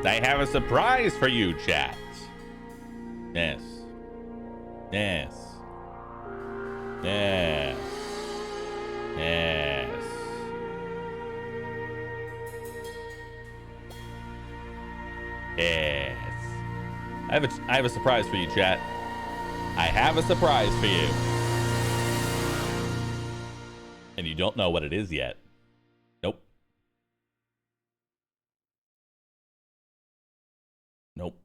I have a surprise for you, chat. Yes. Yes. Yes. Yes. Yes. I have a surprise for you, chat. I have a surprise for you. And you don't know what it is yet. Nope. Nope.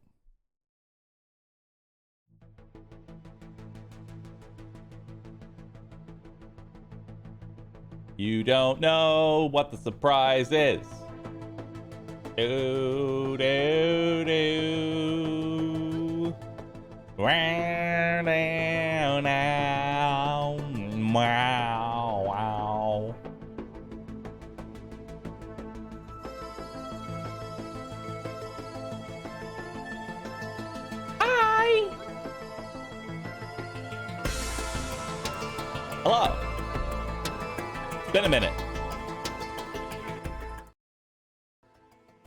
You don't know what the surprise is. Do, do, do. Wow, now, now. Wow, wow. Hi. Hello. It's been a minute.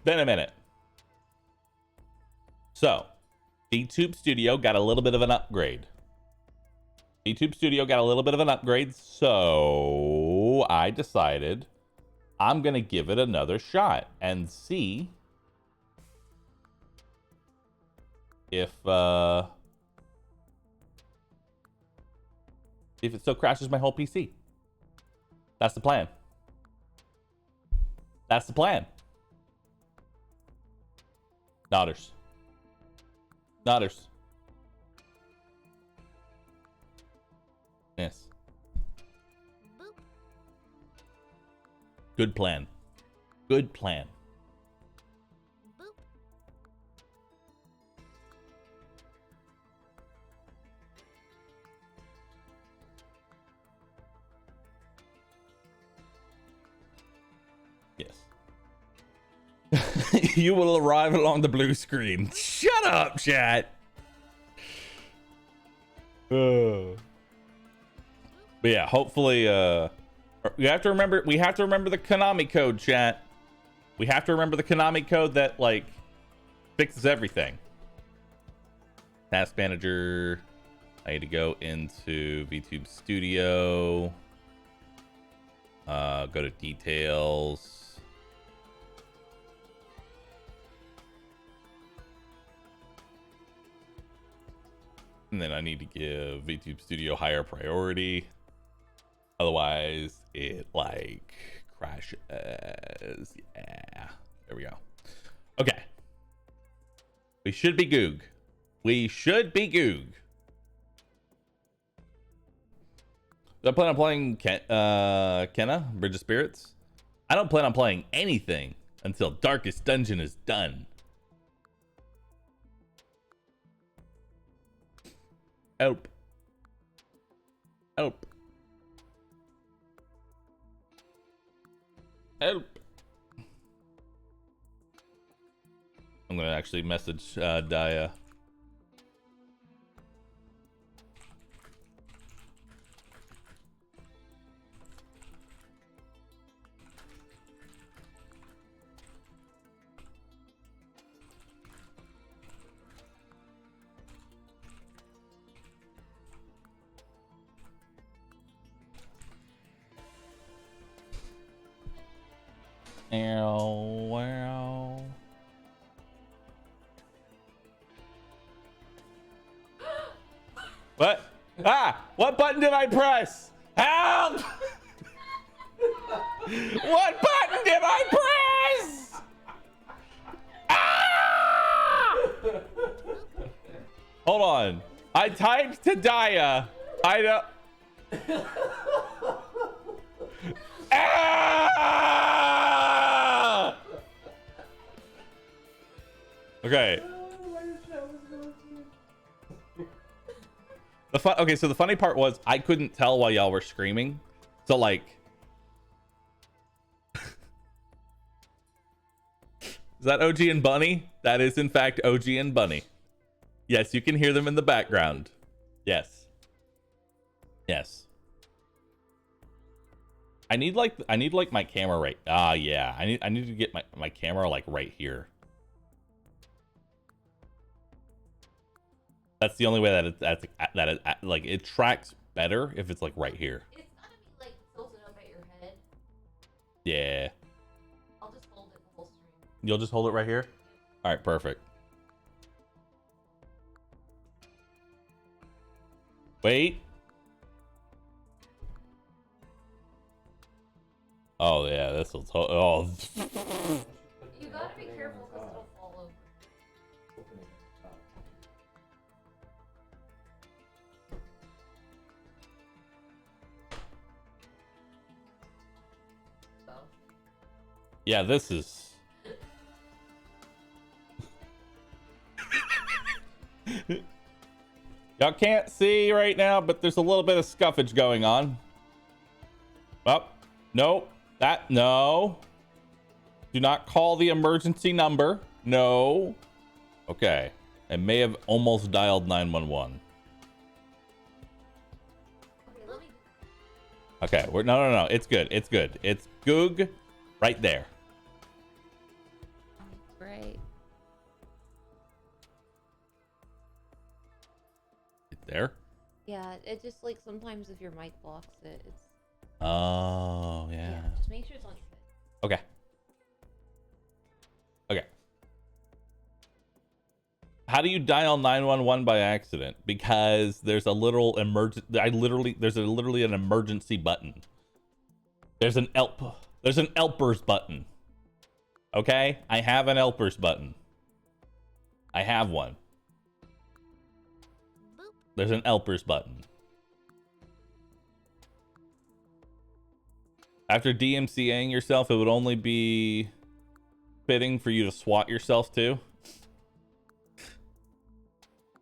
Been a minute. So, VTube Studio got a little bit of an upgrade. VTube Studio got a little bit of an upgrade, so I decided I'm going to give it another shot and see if it still crashes my whole PC. That's the plan. That's the plan. Nodders. Nodders. Yes. Boop. Good plan. Good plan. Boop. Yes. You will arrive along the blue screen. Shut up, chat. But yeah, hopefully we have to remember the Konami code, chat. We have to remember the Konami code that like fixes everything. Task manager. I need to go into VTube Studio. Go to details. And then I need to give VTube Studio higher priority. Otherwise, it like crashes. Yeah. There we go. Okay. We should be Goog. We should be Goog. Do I plan on playing Kenna, Bridge of Spirits? I don't plan on playing anything until Darkest Dungeon is done. Help. Help. Help. I'm gonna actually message Daya. Wow. What? Ah! What button did I press? Help! What button did I press? Ah! Hold on. I typed to Daya. I don't. Ah! Okay. Okay, so the funny part was I couldn't tell while y'all were screaming. So like is that OG and Bunny? That is in fact OG and Bunny. Yes, you can hear them in the background. Yes. Yes. I need like my camera right. Yeah. I need to get my camera like right here. That's the only way that like it tracks better if it's like right here. It's gotta be like tilted up at your head. Yeah. I'll just hold it the whole stream. You'll just hold it right here? All right, perfect. Wait. Oh yeah, this will. Oh. You gotta be careful because it'll fall over. So. Yeah, this is. Y'all can't see right now, but there's a little bit of scuffage going on. Oh, nope. No. Do not call the emergency number. No. Okay. I may have almost dialed 911. Okay, no. It's good. It's good. It's Goog right there. Great. There? Yeah, it just like sometimes if your mic blocks it, it's. Oh, yeah. Just make sure it's on your head. Okay. Okay. How do you dial 911 by accident? Because there's a little there's literally an emergency button. There's an helpers button. Okay? I have an helpers button. I have one. There's an helpers button. After DMCAing yourself, it would only be fitting for you to swat yourself too.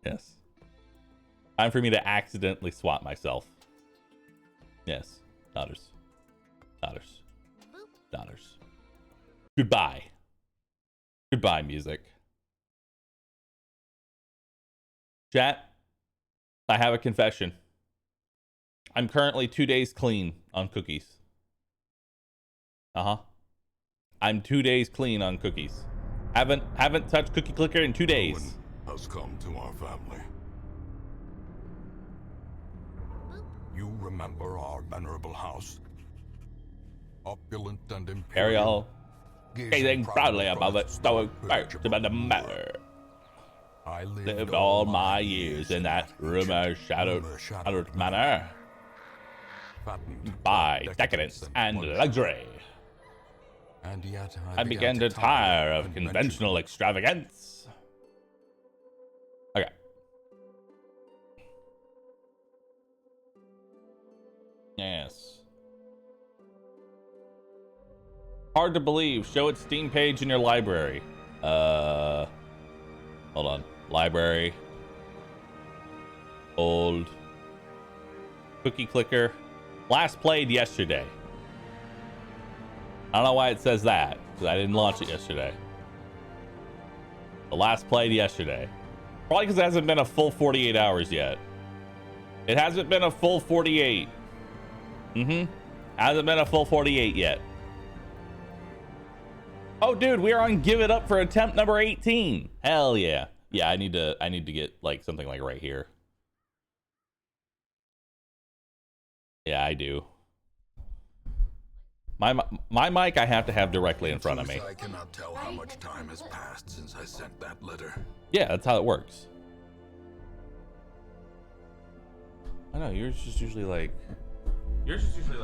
Yes. Time for me to accidentally swat myself. Yes. Daughters. Goodbye. Goodbye, music. Chat, I have a confession. I'm currently 2 days clean on cookies. I'm 2 days clean on cookies. Haven't touched Cookie Clicker in 2 days. Has come to our family. You remember our venerable house? Opulent and imperial. Gazing proudly above it, stoic perch about the matter. I Lived all my years in that rumor-shadowed manor. Fattened By decadence and luxury. And yet I began to tire of conventional extravagance. Okay. Yes. Hard to believe. Show its Steam page in your library. Hold on. Library. Old. Cookie Clicker. Last played yesterday. I don't know why it says that, because I didn't launch it yesterday. The last played yesterday. Probably because it hasn't been a full 48 hours yet. It hasn't been a full 48. Hasn't been a full 48 yet. Oh, dude, we are on Give It Up for attempt number 18. Hell yeah. Yeah, I need to get like something like right here. Yeah, I do. My mic I have to have directly in front of me. I cannot tell how much time has passed since I sent that letter. Yeah, that's how it works. I know, yours is just usually like all the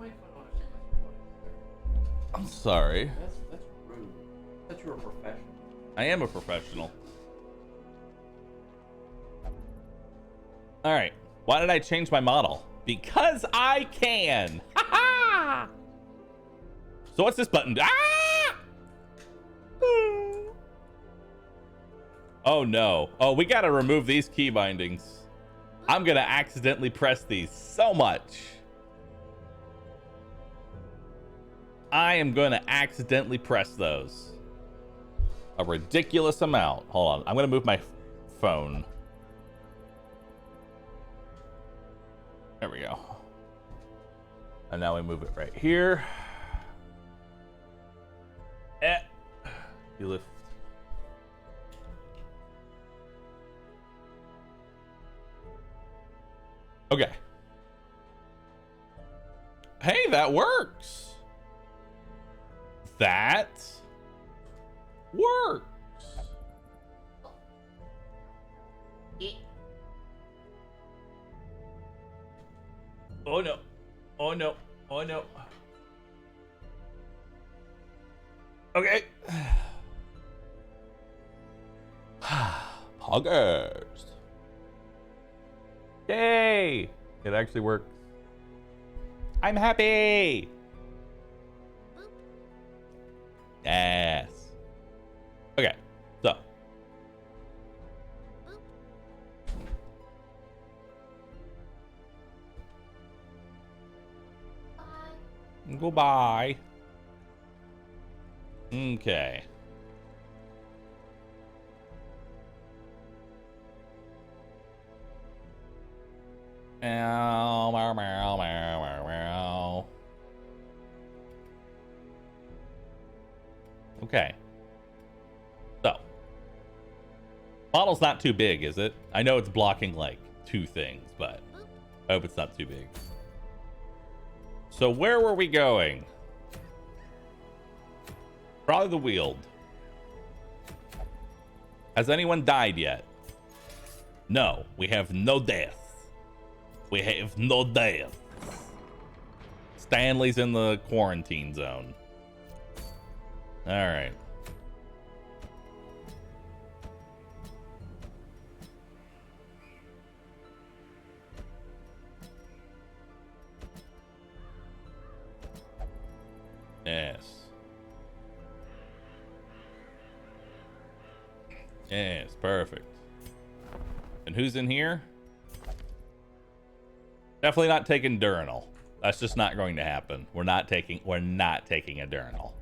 way up there. I'm sorry. That's rude. That's you're a professional. I am a professional. All right. Why did I change my model? Because I can. Ha ha! So what's this button? Ah! Oh no. Oh, we gotta remove these key bindings. I'm gonna accidentally press these so much. I am gonna accidentally press those. A ridiculous amount. Hold on. I'm gonna move my phone. There we go. And now we move it right here. You lift. Okay. Hey, that works. That works. Oh no. Oh no. Oh no. Okay. Poggers. Yay! It actually works. I'm happy. Yes. Okay. So. Goodbye. Okay. Meow, meow, meow, meow, meow, meow. Okay. So. Bottle's not too big, is it? I know it's blocking like 2 things, but I hope it's not too big. So where were we going? Probably the Weald. Has anyone died yet? No, we have no death. We have no death. Stanley's in the quarantine zone. All right. Yes. Yes, perfect. And who's in here? Definitely not taking Durinal. That's just not going to happen. We're not taking a Durinal.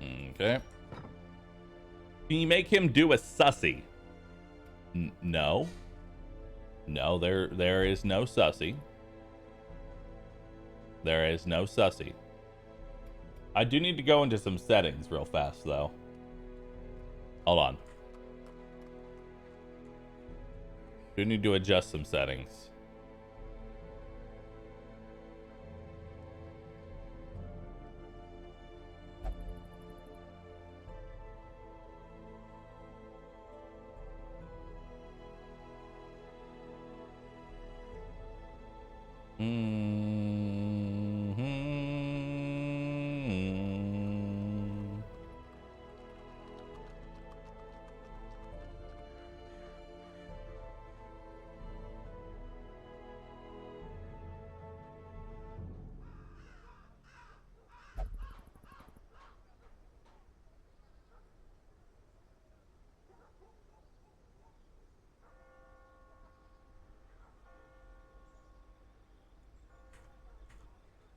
Okay. Can you make him do a sussy? No. No, there is no sussy. There is no sussy. I do need to go into some settings real fast, though. Hold on. Do need to adjust some settings.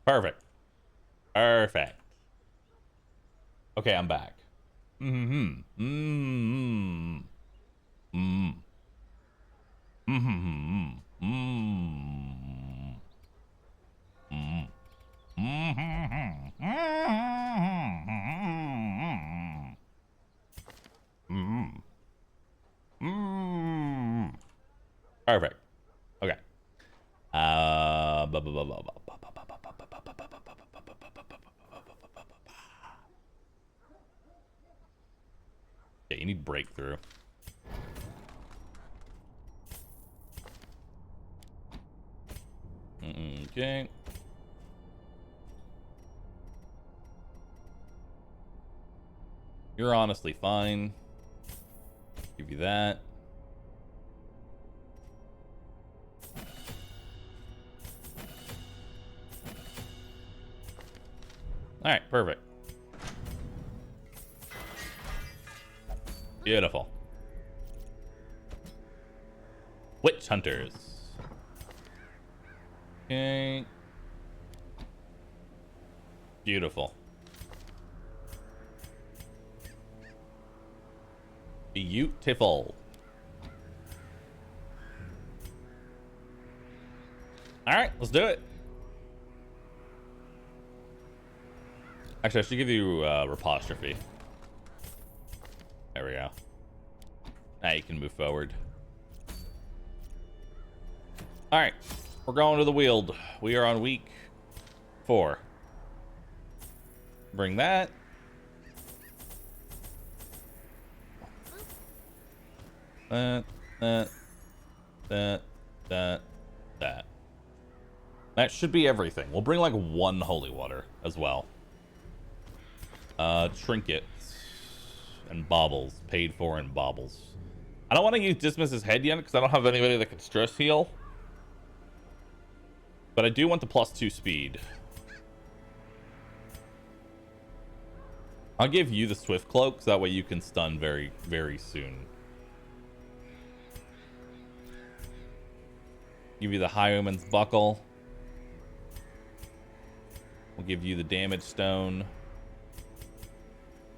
Perfect. Perfect. Okay, I'm back. Perfect. Okay. Okay, you need breakthrough. Okay. You're honestly fine. Give you that. All right, perfect. Beautiful. Witch hunters. Okay. Beautiful. Beautiful. All right, let's do it. Actually, I should give you apostrophe. There we go. Now you can move forward. All right, we're going to the Weald. We are on week 4. Bring that. That. That should be everything. We'll bring like 1 holy water as well. Trinkets and baubles. Paid for in baubles. I don't want to use Dismiss's head yet because I don't have anybody that can stress heal. But I do want the +2 speed. I'll give you the Swift Cloak so that way you can stun very, very soon. Give you the Highwayman's Buckle. We'll give you the Damage Stone.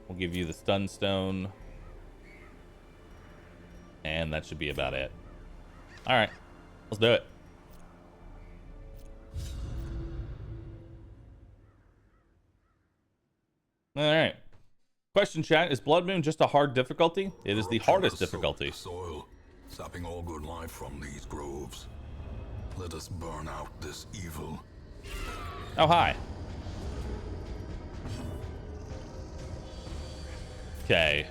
We'll give you the Stun Stone. And that should be about it. Alright, let's do it. Alright. Question, chat, is Bloodmoon just a hard difficulty? It is the hardest difficulty. Soil, sapping all good life from these groves. Let us burn out this evil. Oh, hi. Okay.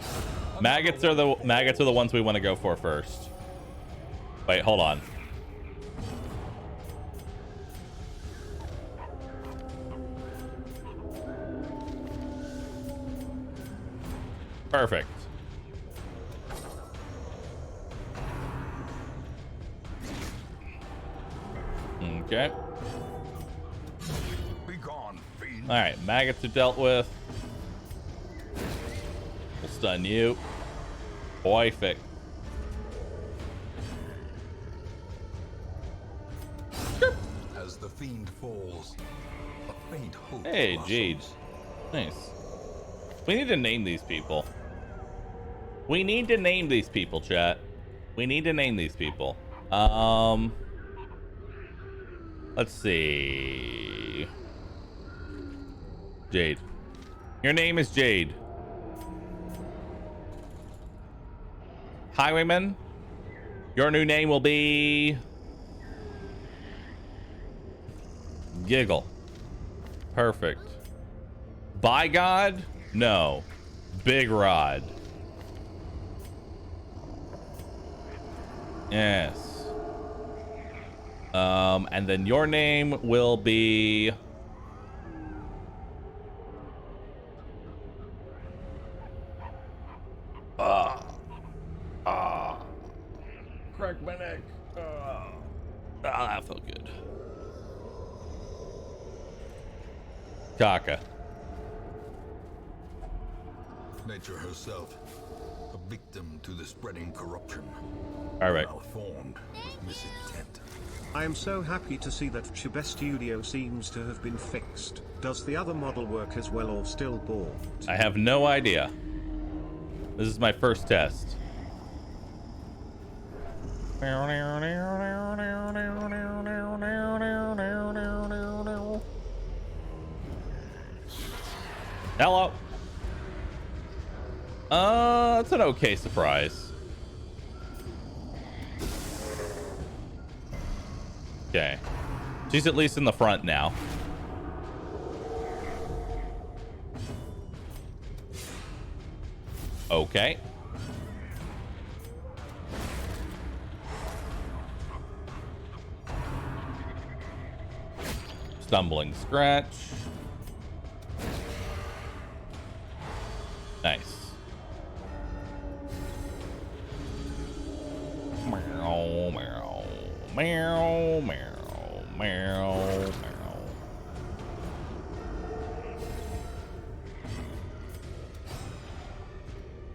Maggots are the ones we want to go for first. Wait, hold on. Perfect. Okay. Be gone, fiend. All right, maggots are dealt with. We'll stun you. Perfect. As the fiend falls, a faint hope. Hey, blossoms. Jade. Nice. We need to name these people. We need to name these people, chat. We need to name these people. Let's see. Jade. Your name is Jade. Highwayman. Your new name will be Giggle. Perfect. By God? No. Big Rod. Yes. And then your name will be crack my neck. That felt good. Kaka. Nature herself, a victim to the spreading corruption. All right. Malformed with misintent. I am so happy to see that Chiba Studio seems to have been fixed. Does the other model work as well or still bought? I have no idea. This is my first test. Hello. It's an okay surprise. Okay. She's at least in the front now. Okay. Stumbling scratch. Nice. Meow, meow, meow, meow, meow, meow.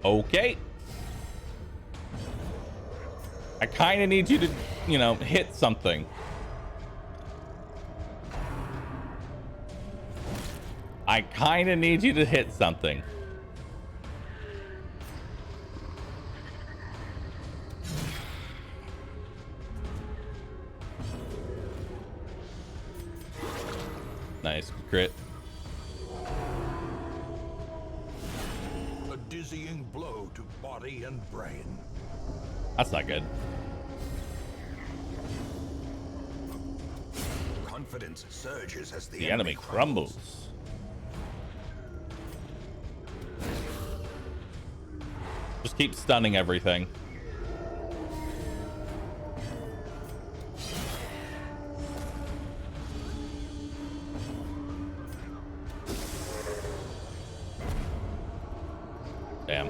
Okay. I kind of need you to, you know, hit something. I kind of need you to hit something. Nice crit. A dizzying blow to body and brain. That's not good. confidence surges as The enemy crumbles. Just keep stunning everything. Damn.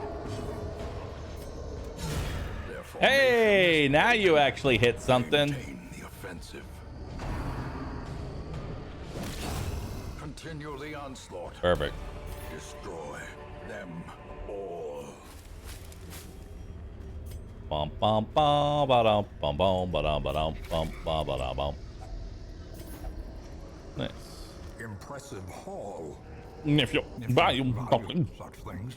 Hey, now you actually hit something. The offensive. Continue the onslaught. Perfect. Destroy them all. Bum bum bum ba-dum bum bum ba-dum ba-dum bum bum ba-dum bum. Nice. Impressive haul. If you value Such things.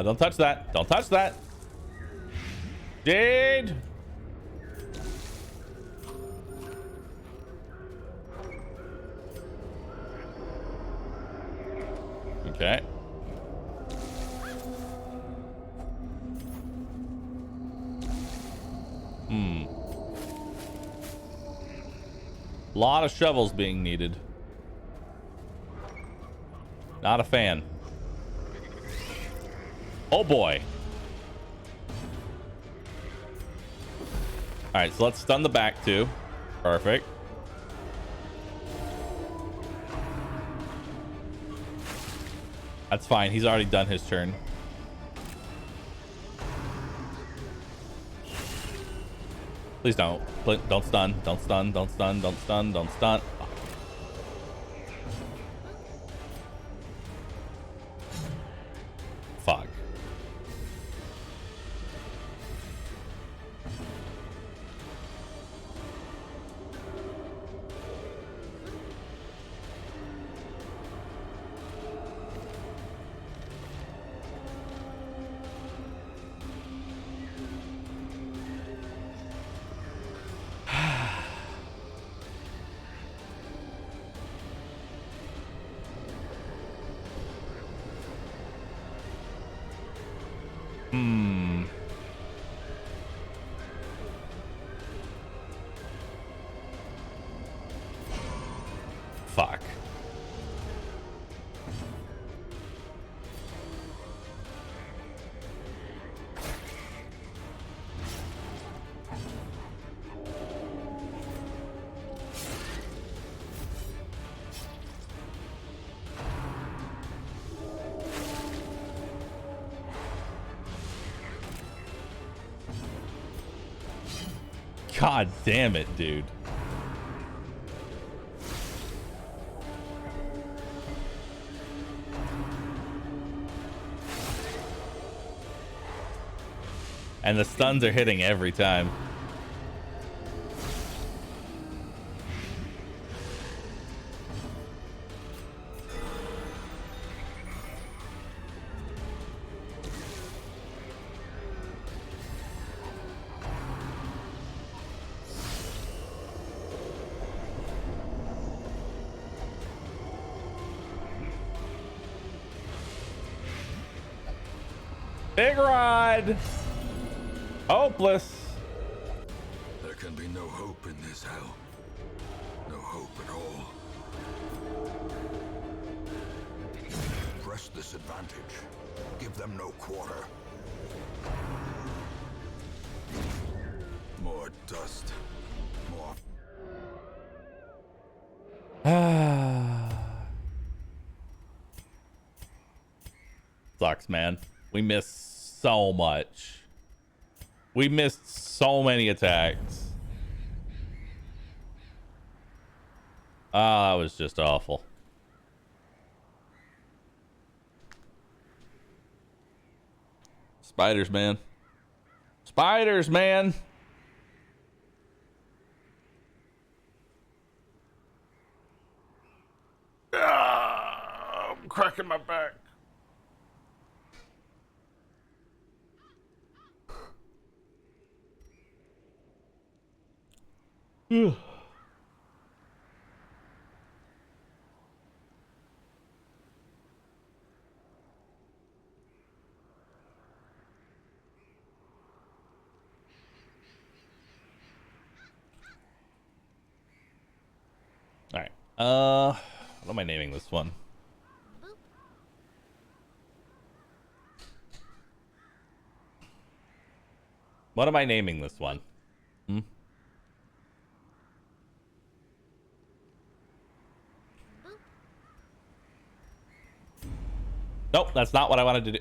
Don't touch that. Don't touch that. Jade. Okay. Lot of shovels being needed. Not a fan. Oh boy. All right, so let's stun the back too. Perfect. That's fine. He's already done his turn. Please don't. Don't stun. Don't stun. Don't stun. Don't stun. Don't stun. Fuck. Fuck. God damn it, dude. And the stuns are hitting every time. Big rod. Hopeless. There can be no hope in this hell. No hope at all. Press this advantage. Give them no quarter. More dust. More. Sucks, man. We missed so much. We missed so many attacks. Ah, that was just awful. Spiders, man. Spiders, man. Ah, I'm cracking my back. What am I naming this one? What am I naming this one? Hmm? Nope, that's not what I wanted to do.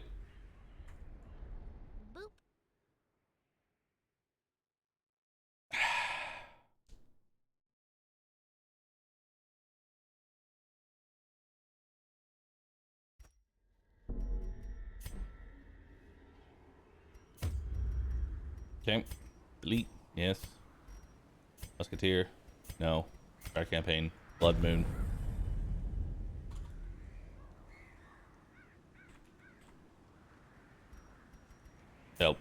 Okay. Delete. Yes. Musketeer. No. Star Campaign. Bloodmoon. Help.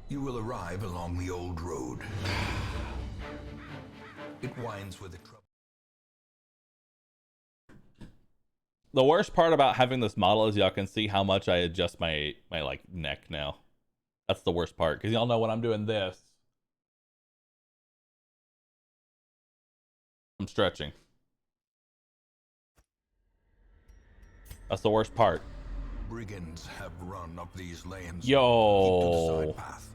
You will arrive along the old road. It winds with a trouble. The worst part about having this model is y'all can see how much I adjust my like neck now. That's the worst part, because y'all know when I'm doing this, I'm stretching. That's the worst part. Brigands have run up these lanes. Yo. Keep to the side path.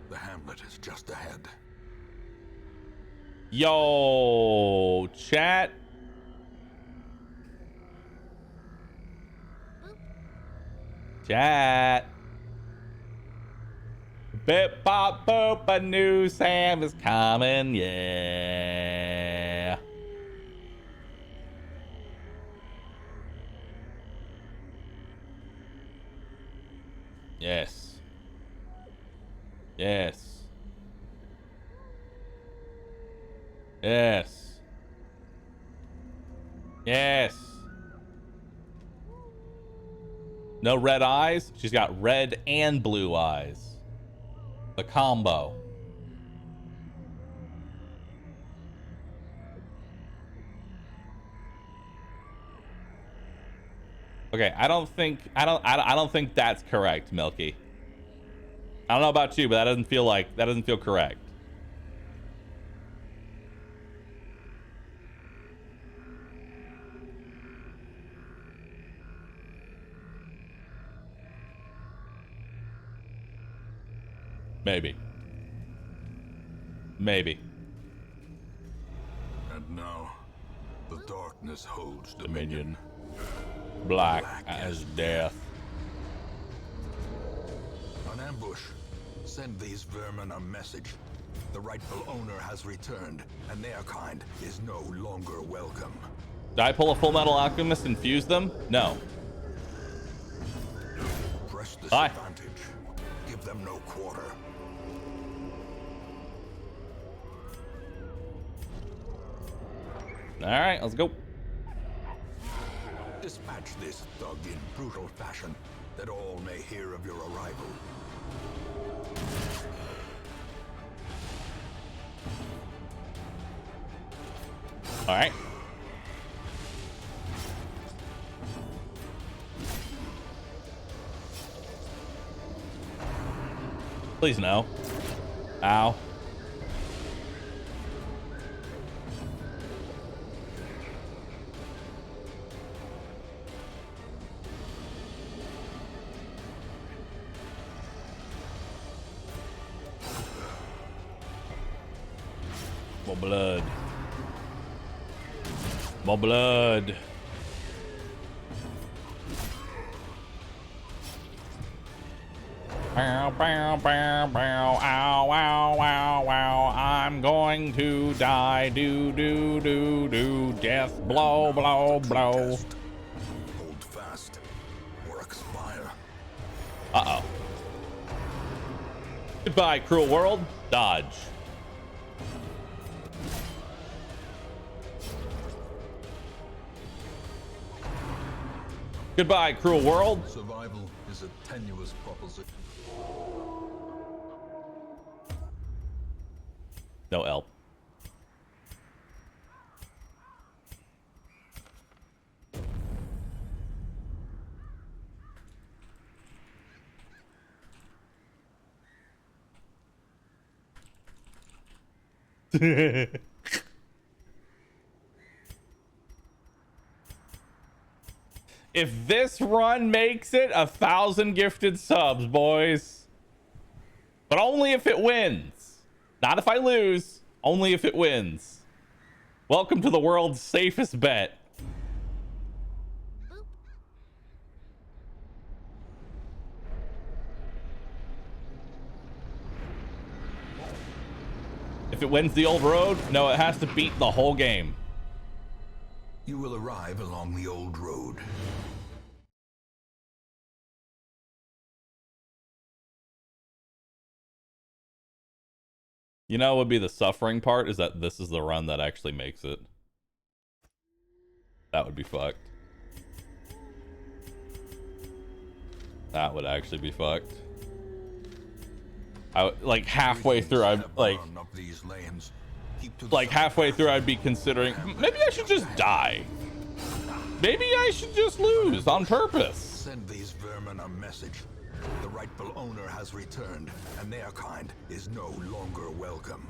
The hamlet is just ahead. Yo, chat. Chat. Bip bop boop, a new Sam is coming. Yeah. Yes. Yes. Yes. Yes. No red eyes? She's got red and blue eyes. The combo. Okay, I don't think that's correct, Milky. I don't know about you, but that doesn't feel correct. Maybe. Maybe. And now, the darkness holds dominion. Black as death. An ambush. Send these vermin a message. The rightful owner has returned, and their kind is no longer welcome. Did I pull a Full Metal Alchemist and fuse them? No. Press this Bye. advantage. Give them no quarter. All right, let's go. Dispatch this thug in brutal fashion, that all may hear of your arrival. All right. Please no. Ow. More blood. More blood. Bow, bow, bow, bow, ow, ow, ow, ow. I'm going to die. Do, do, do, do. Death, blow, blow, blow. Hold fast, or expire. Uh-oh. Goodbye, cruel world. Dodge. Goodbye, cruel world. Survival is a tenuous proposition. No help. If this run makes it 1,000 gifted subs, boys. But only if it wins. Not if I lose. Only if it wins. Welcome to the world's safest bet. If it wins the old road, no, it has to beat the whole game. You will arrive along the old road. You know what would be the suffering part is that this is the run that actually makes it. That would be fucked. That would actually be fucked. Like halfway through, I'd like halfway through, I'd be considering maybe I should just die. Maybe I should just lose on purpose. Send these vermin a message. The rightful owner has returned, and their kind is no longer welcome.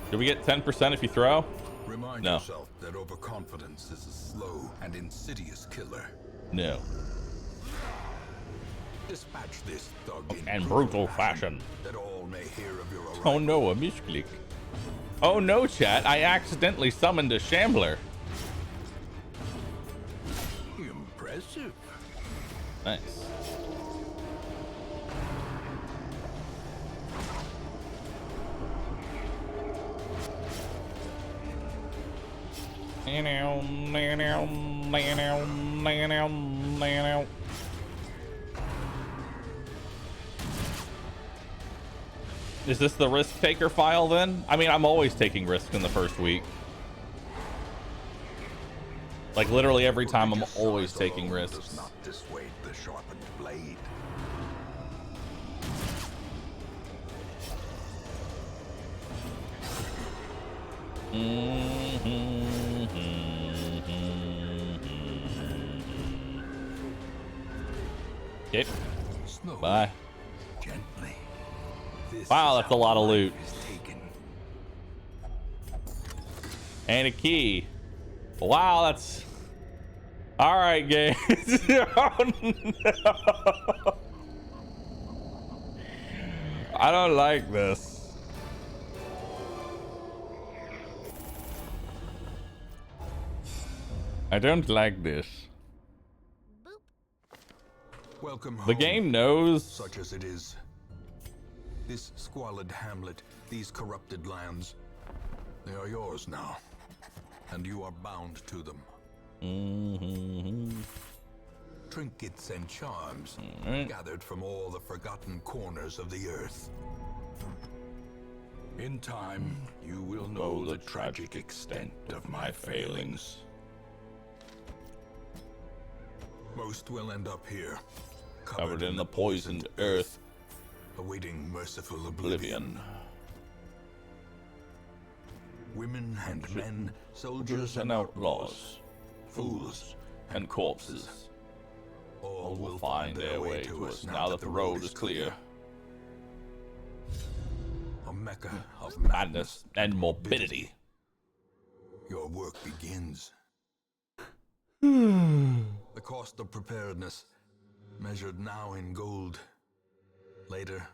Do we get 10% if you throw? Remind yourself that overconfidence is a slow and insidious killer. No. Dispatch this thug in brutal fashion. That all may hear of your arrival. Oh no, a misclick. Oh no, chat, I accidentally summoned a shambler. Impressive. Nice. Is this the risk taker file then? I mean, I'm always taking risks in the first week. Like literally every time I'm always taking risks. Does not dissuade the sharpened blade. Okay. Slowly, Bye. gently. This Wow, is that's a how lot of loot. life is taken. And a key. Wow, that's... Alright, guys. Oh, no. I don't like this. I don't like this. Welcome The home, game knows. such as it is. This squalid hamlet, these corrupted lands, they are yours now, and you are bound to them. Trinkets and charms gathered from all the forgotten corners of the earth. In time, you will know the tragic extent of my failings. Most will end up here, Covered in the poisoned earth. awaiting merciful oblivion. Women and men, soldiers And outlaws. fools And corpses. all Will find their way to us now that the road is clear. A mecca of Madness and morbidity. Your work begins. The cost of preparedness, measured now in gold. Later,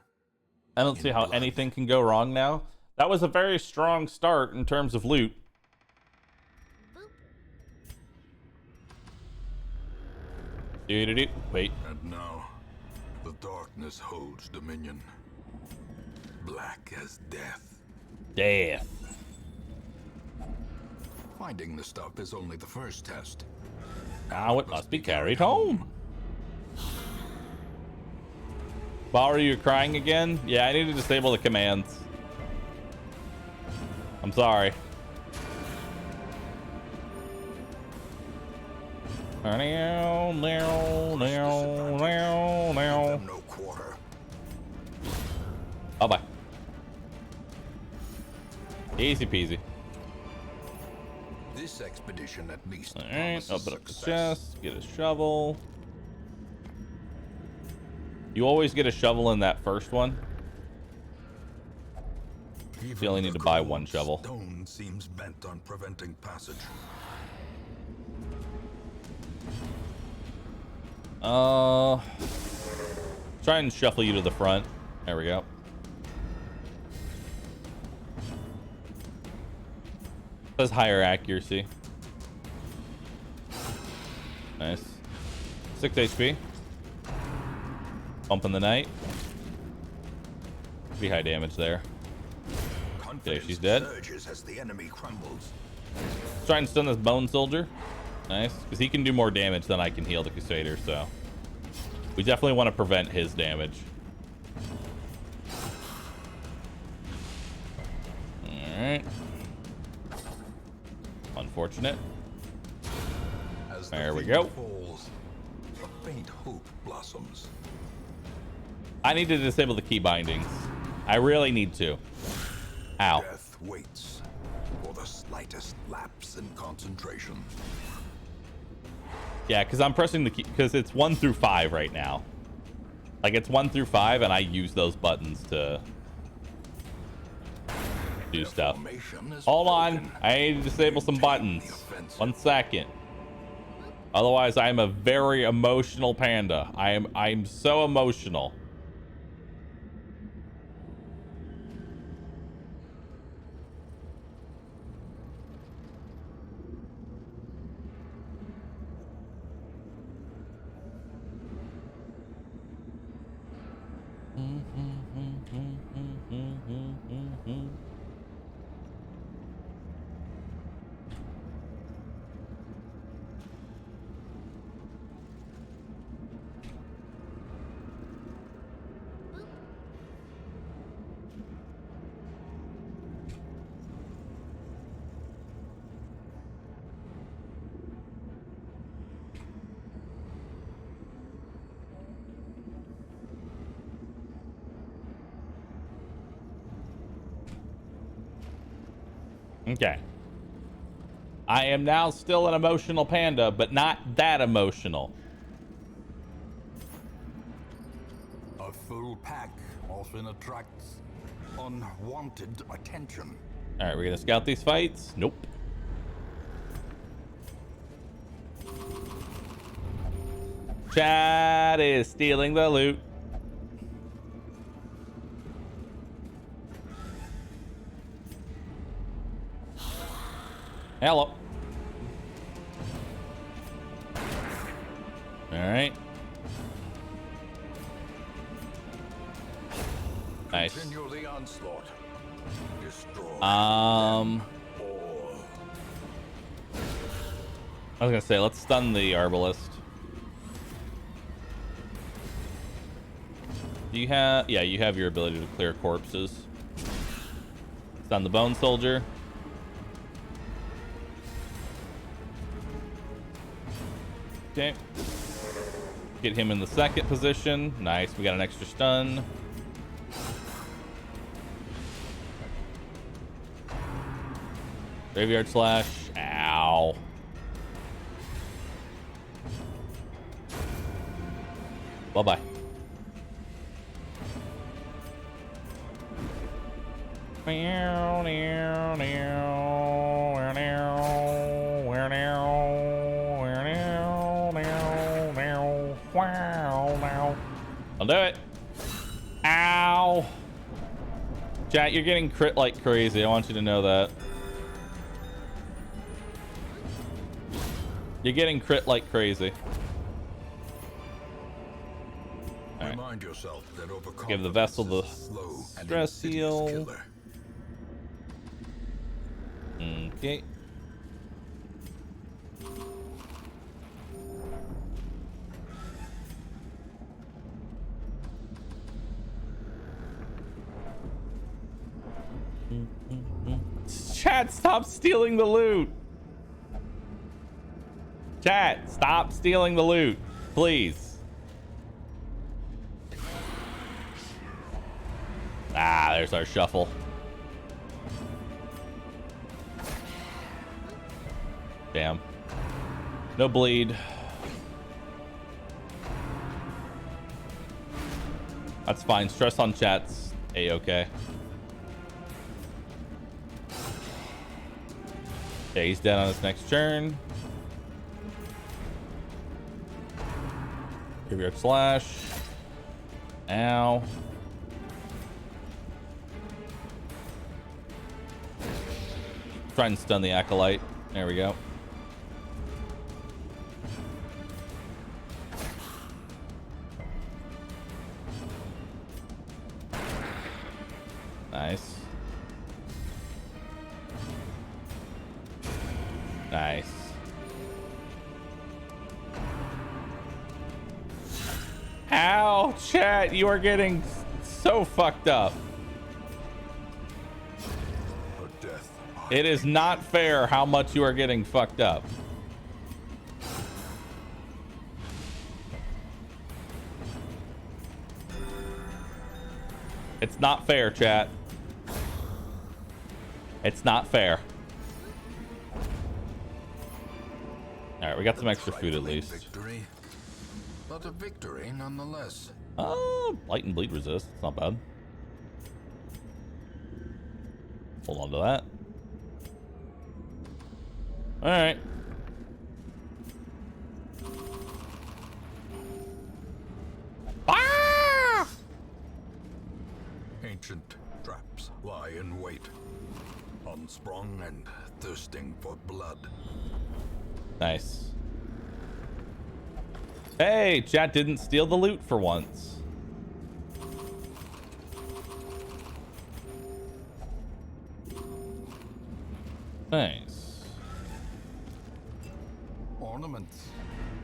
I don't see how anything can go wrong now. That was a very strong start in terms of loot. Doo-doo-doo. Wait. and now, the darkness holds dominion. Black as death. Death. Finding the stuff is only the first test. Now it must be carried home. Bahroo, you're crying again? Yeah, I need to disable the commands. I'm sorry. No quarter. Bye-bye. Easy peasy. This expedition at least. All right, promises open up the success. chest, get a shovel. You always get a shovel in that first one. Even You only the need to buy cold one shovel. Stone seems bent on preventing passage. Try and shuffle you to the front. There we go. Says higher accuracy. Nice. 6 HP. Bump in the night. Pretty high damage there. Okay, she's dead. Surges as the enemy crumbles. Let's try and stun this bone soldier. Nice, because he can do more damage than I can heal the Crusader, so we definitely want to prevent his damage. Alright. Unfortunate. As the There we field go. falls, a faint hope blossoms. I need to disable the key bindings. I really need to. Ow. Death waits for the slightest lapse in concentration. Yeah, because I'm pressing the key, because it's 1 through 5 right now. Like, it's 1 through 5, and I use those buttons to do stuff. Formation is Hold on. broken. I need to disable some Maintain buttons. the offensive. 1 second. Otherwise, I'm a very emotional panda. I'm so emotional. Okay. I am now still an emotional panda, but not that emotional. A full pack often attracts unwanted attention. All right, we're gonna scout these fights. Nope. Chad is stealing the loot. Hello. All right. Nice. Continue the onslaught. Destroy I them all. was gonna say, let's stun the Arbalist. Do you have? Yeah, you have your ability to clear corpses. Stun the Bone Soldier. Okay. Get him in the second position. Nice. We got an extra stun. Graveyard Slash. Ow. Bye-bye. I'll do it. Ow. Chat, you're getting crit like crazy. I want you to know that. You're getting crit like crazy. All right. Remind yourself that overconfidence Give the vessel the is a slow and stress insidious heal. killer. Okay. Chat, stop stealing the loot. Chat, stop stealing the loot, please. Ah. Ah, there's our shuffle. Damn. No bleed. That's fine. Stress on chat's A-okay. Yeah, he's dead on his next turn. Graveyard slash. Ow. Try and stun the Acolyte. There we go. Nice. Nice. Ow, chat, you are getting so fucked up. It is not fair how much you are getting fucked up. It's not fair, chat. It's not fair. All right, we got some extra food at least. Victory, but a victory nonetheless. Oh, light and bleed resist. It's not bad. Hold on to that. All right. Ah! Ancient traps lie in wait, unsprung and thirsting for blood. Nice. Hey, chat didn't steal the loot for once. Nice. Ornaments.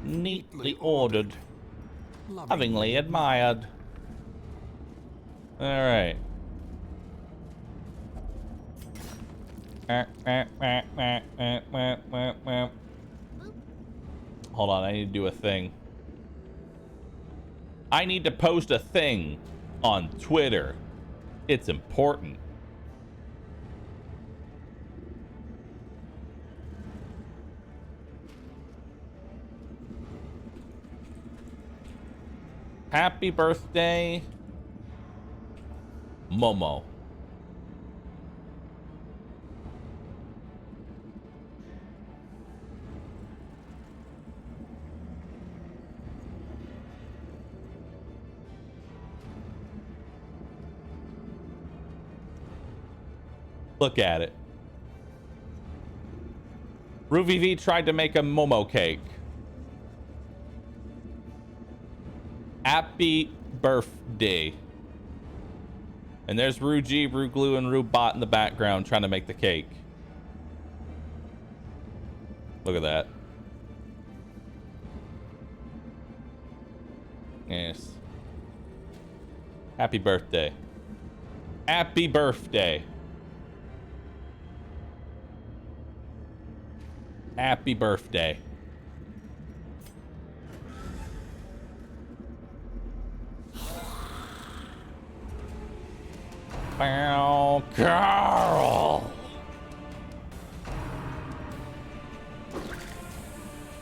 Neatly ordered. Lovingly admired. All right. Hold on, I need to do a thing. I need to post a thing on Twitter. It's important. Happy birthday, Momo. Look at it. RuVV tried to make a Momo cake. Happy birthday. And there's RuG, RuGlue, and RuBot in the background trying to make the cake. Look at that. Yes. Happy birthday. Happy birthday. Happy birthday. Bow, Carl.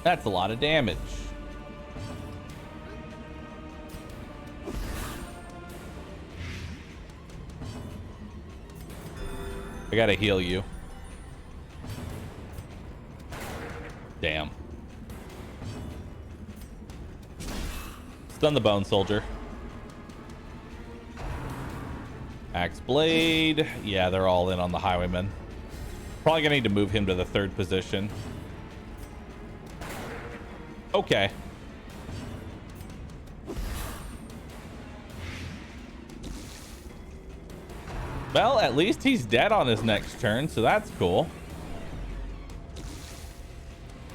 That's a lot of damage. I gotta heal you. Damn. Stun the Bone Soldier. Axe Blade. Yeah, they're all in on the Highwayman. Probably gonna need to move him to the third position. Okay. Well, at least he's dead on his next turn, so that's cool.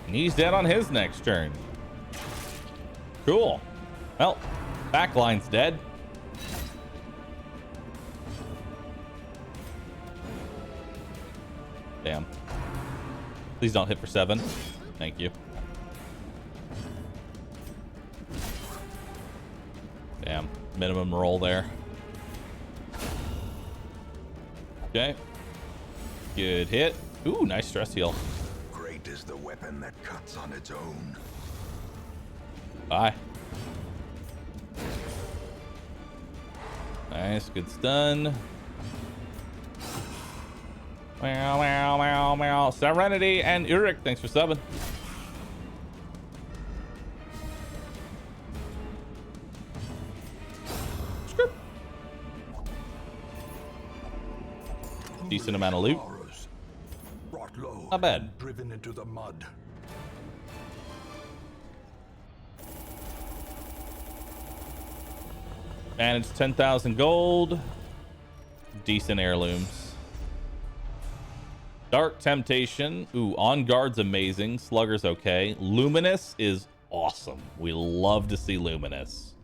And he's dead on his next turn. Cool. Well, backline's dead. Damn. Please don't hit for 7. Thank you. Damn. Minimum roll there. Okay. Good hit. Ooh, nice stress heal. Great is the weapon that cuts on its own. Bye. Nice, good stun. Meow, meow, meow, meow. Serenity and Uric, thanks for subbing. Decent amount of loot. Brought low, Not bad. driven into the mud. And it's 10,000 gold. Decent heirlooms. Dark Temptation. Ooh, On Guard's amazing. Slugger's okay. Luminous is awesome. We love to see Luminous.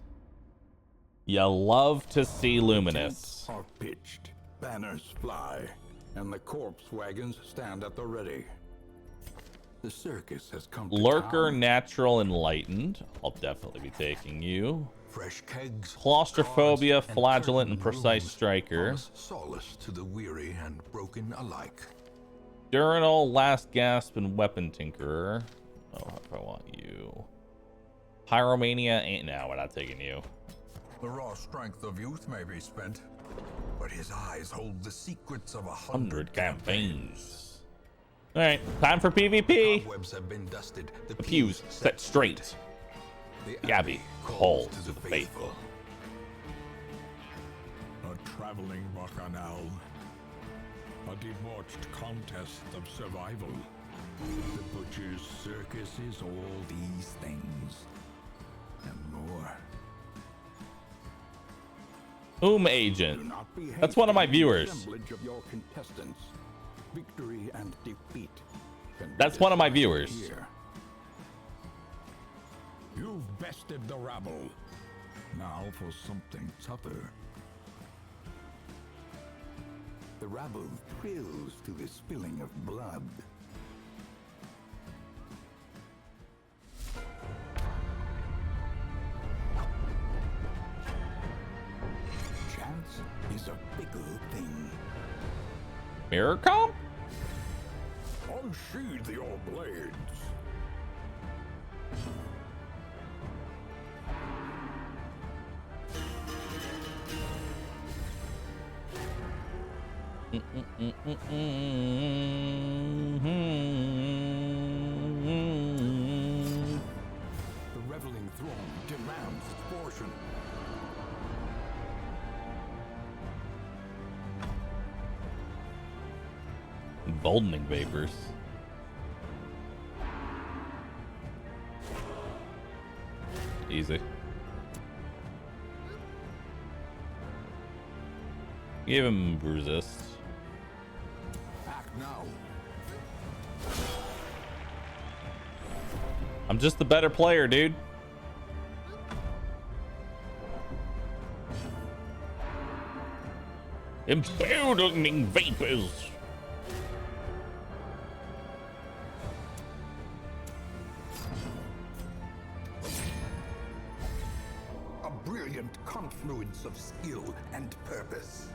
You love to see Luminous. Tents are pitched, banners fly, and the corpse wagons stand at the ready. The circus has come to Lurker, town. Natural, Enlightened. I'll definitely be taking you. Fresh kegs, Claustrophobia, cards, and Flagellant, and curtained Precise rooms Striker. promise solace to the weary and broken alike. Durinal, Last Gasp, and Weapon Tinkerer. Oh, if I want you. Pyromania ain't. No, we're not taking you. The raw strength of youth may be spent, but his eyes hold the secrets of 100 campaigns. All right, time for PvP. Cobwebs have been dusted, the The pews set straight. The Abbey calls to the faithful. A traveling bacchanal, a debauched contest of survival. The butcher's circus is all these things and more. Agent. Do not be That's one of my hasty in the viewers. assemblage of your contestants. Victory and defeat can be That's one of my decided viewers. here. You've bested the rabble. Now for something tougher. The rabble thrills to the spilling of blood. Chance is a fickle thing. Mirror comp? Unsheathe your blades. The reveling throng demands its portion. Emboldening vapors. Easy. Give him resist. Act now. I'm just the better player, dude. Emboldening vapors. A brilliant confluence of skill and purpose.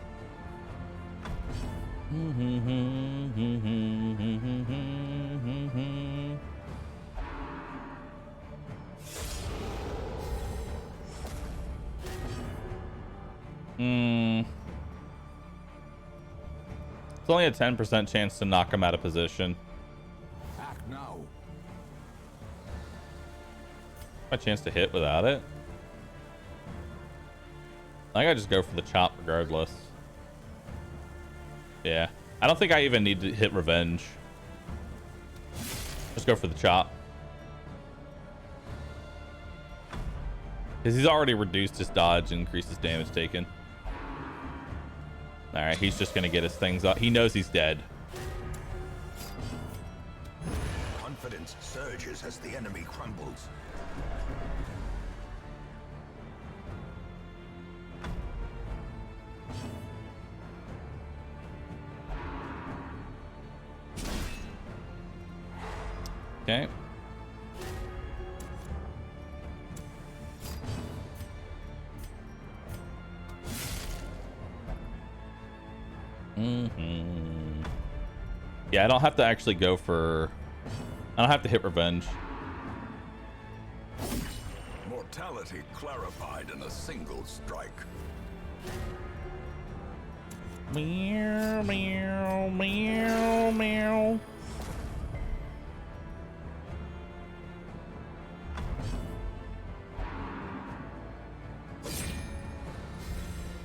It's only a 10% chance to knock him out of position. Act now. My chance to hit without it. I think I just go for the chop regardless. Yeah. I don't think I even need to hit revenge. Just go for the chop. Because he's already reduced his dodge and increased his damage taken. Alright, he's just going to get his things up. He knows he's dead. Confidence surges as the enemy crumbles. Okay. Yeah, I don't have to actually go for... I don't have to hit revenge. Mortality clarified in a single strike. Meow, meow, meow, meow.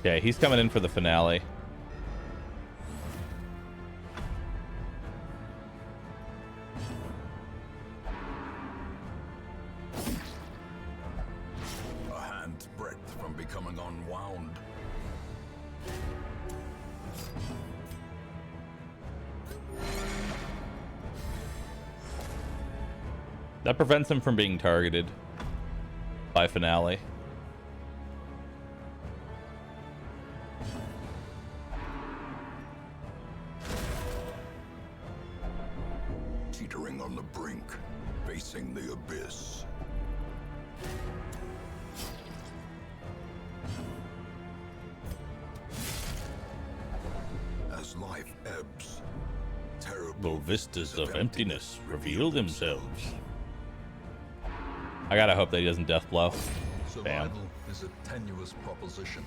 Okay, he's coming in for the finale. A hand's breadth from becoming unwound. That prevents him from being targeted by finale. Teetering on the brink, facing the abyss. As life ebbs, terrible Vistas of emptiness reveal themselves. I gotta hope that he doesn't death blow. Bam. Survival is a tenuous proposition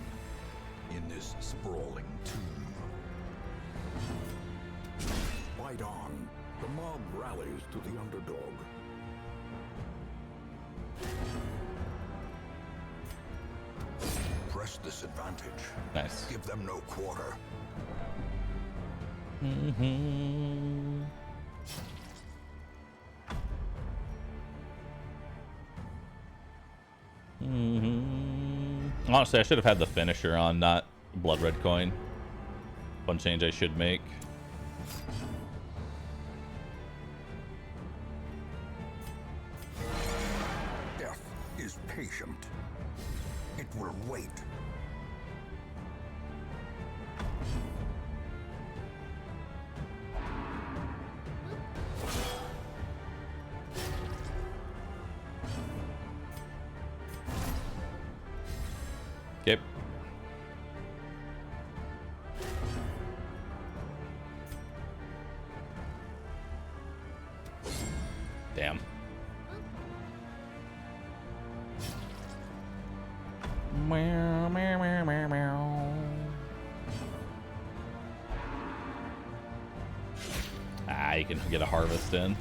in this sprawling tomb. Fight on. The mob rallies to the underdog. Press this advantage. Nice. Give them no quarter. Honestly, I should have had the finisher on, not blood red coin. One change I should make. Death is patient. It will wait. Yep. Damn. Meow, meow, meow, meow, meow. Ah, you can get a harvest in.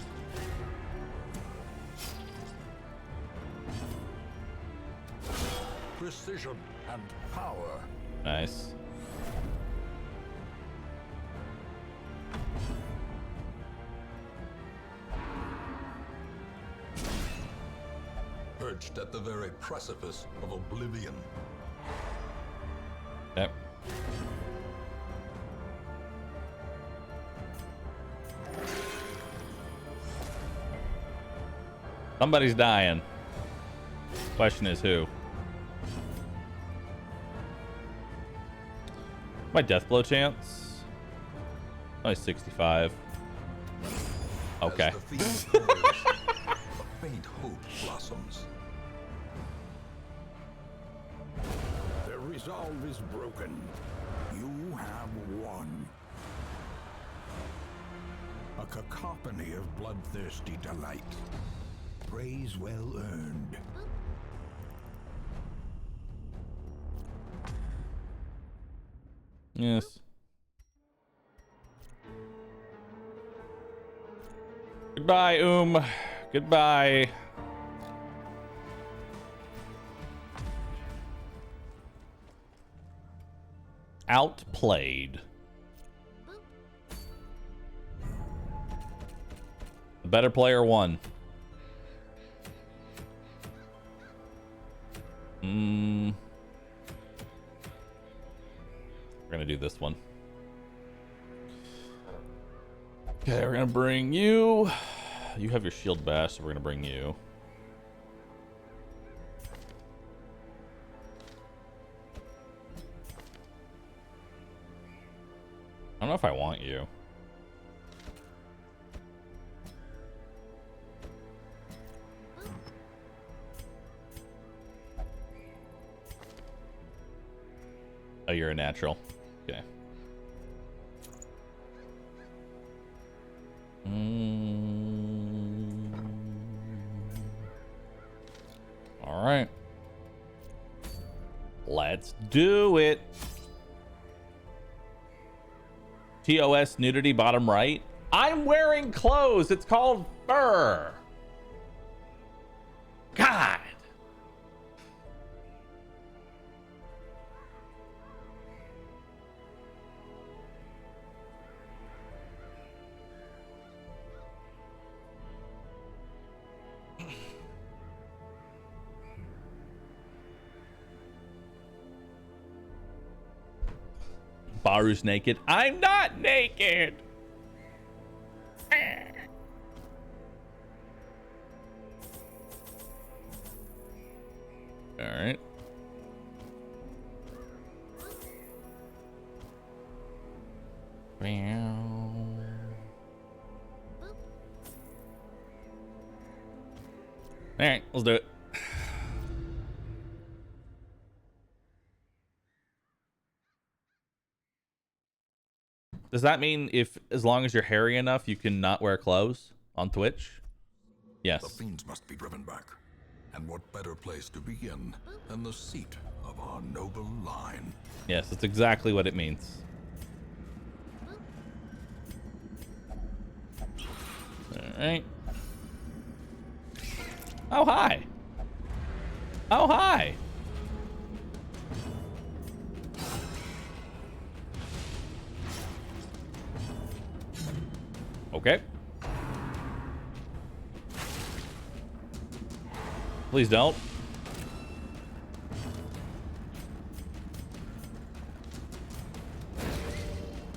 Precision and power. Nice. Perched at the very precipice of oblivion. Yep. Somebody's dying. Question is who? My death blow chance? Only 65. Okay. As the feast grows, a faint hope blossoms. Their resolve is broken. You have won. A cacophony of bloodthirsty delight. Praise well earned. Yes. Goodbye, Goodbye. Outplayed. The better player won. We're gonna do this one. Okay, we're gonna bring you. You have your shield bash, so we're gonna bring you. I don't know if I want you. Oh, you're a natural. Okay. All right. Let's do it. TOS nudity bottom right. I'm wearing clothes. It's called fur. God. Bahroo's naked. I'm not naked. All right. All right, let's do it. Does that mean if, as long as you're hairy enough, you can not wear clothes on Twitch? Yes. The fiends must be driven back. And what better place to begin than the seat of our noble line? Yes, that's exactly what it means. All right. Oh, hi. Oh, hi. Okay. Please don't.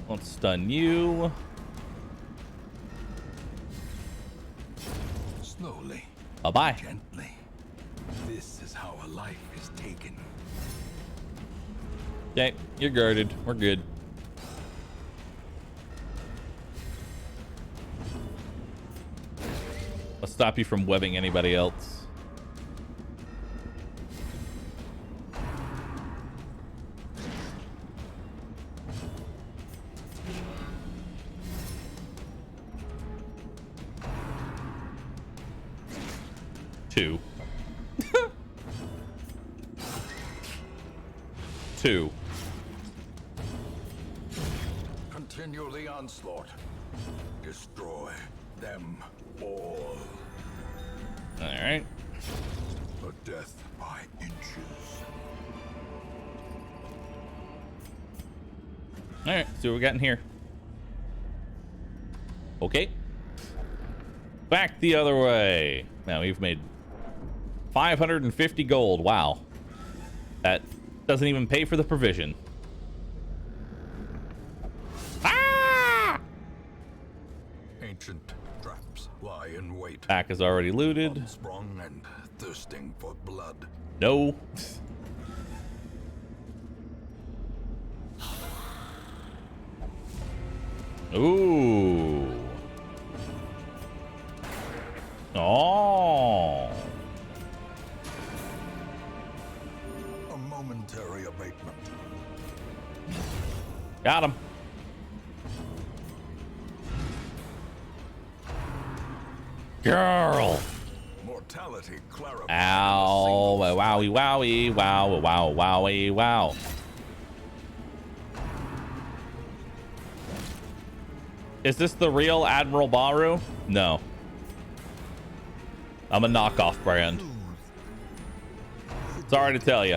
Won't stun you. Slowly. Bye-bye. Gently. This is how a life is taken. Okay, you're guarded. We're good. Let's stop you from webbing anybody else. Two. Two. Continue the onslaught. Destroy them all. All right. A death by inches. All right. See what we got in here. Okay. Back the other way. Now we've made 550 gold. Wow. That doesn't even pay for the provision. Ah! Ancient traps lie in wait. Pack is already looted. Unsprung and thirsting for blood. No. Ooh. Oh. A momentary abatement. Got him. Girl. Mortality clarifies. Ow. Wowie, wowie, wow, wow, wowie, wow. Is this the real AdmiralBahroo? No. I'm a knockoff brand. Sorry to tell you.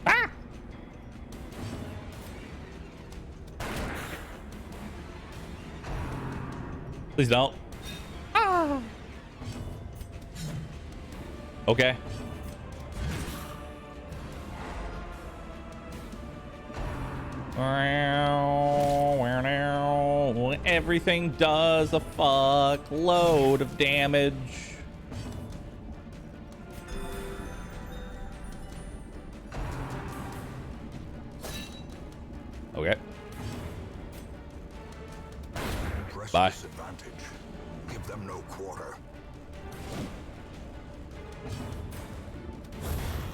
Ah! Please don't. Ah! Okay. Everything does a fuckload of damage. Okay. Press Bye. disadvantage. Give them no quarter.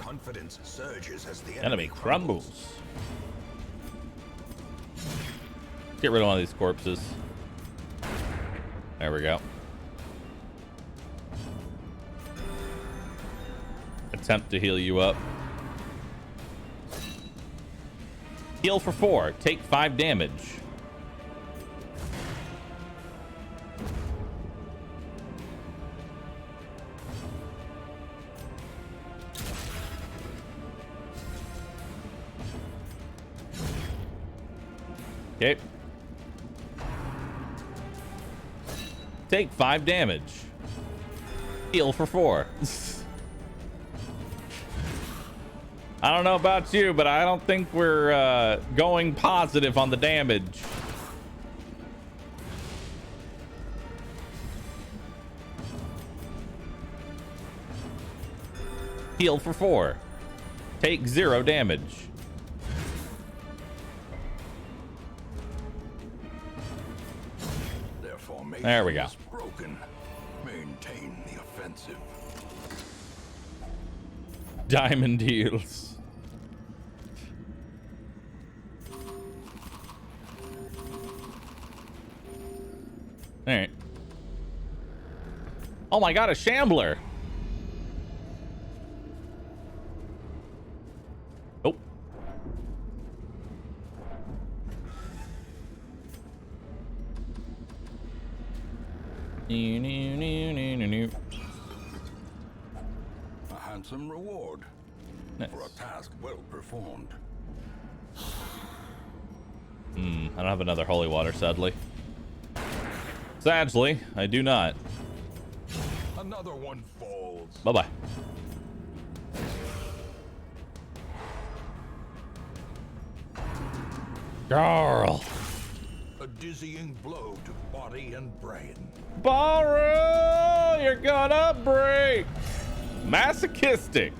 Confidence surges as the Enemy crumbles. Get rid of one of these corpses. There we go. Attempt to heal you up. Heal for 4. Take 5 damage. Okay. Take 5 damage. Heal for 4. I don't know about you, but I don't think we're going positive on the damage. Heal for 4. Take 0 damage. There we go. Broken. Maintain the offensive. Diamond deals. All right. Oh my god, a shambler. Oh. A handsome reward Nice. for a task well performed. I don't have another holy water, sadly. Sadly, I do not. Another one falls. Bye-bye. Girl. A dizzying blow to body and brain. Bahroo, you're gonna break. Masochistic.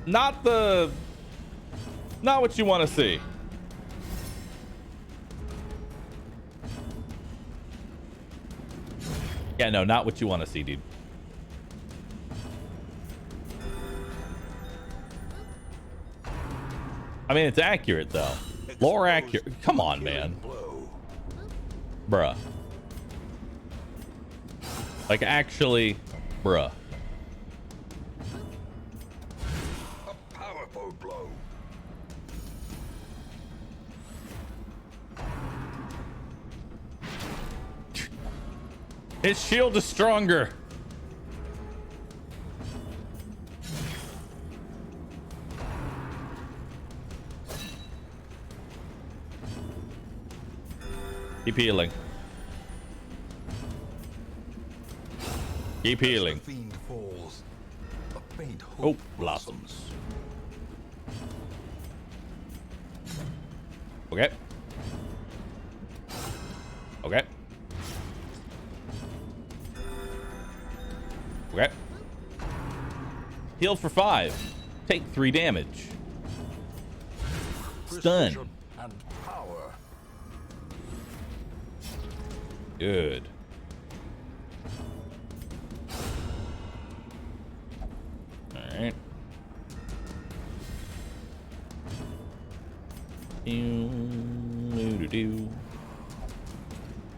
Not what you want to see. Yeah, no, not what you want to see, dude. I mean, it's accurate, though. Lore accurate. Come on, man. Bruh. Like, actually, bruh. A powerful blow. His shield is stronger. Keep healing. Keep healing. As the fiend falls, a faint Oh, hope blossoms. Okay. Okay. Okay. Heal for 5. Take 3 damage. Stun. Precision and power. Good. All right.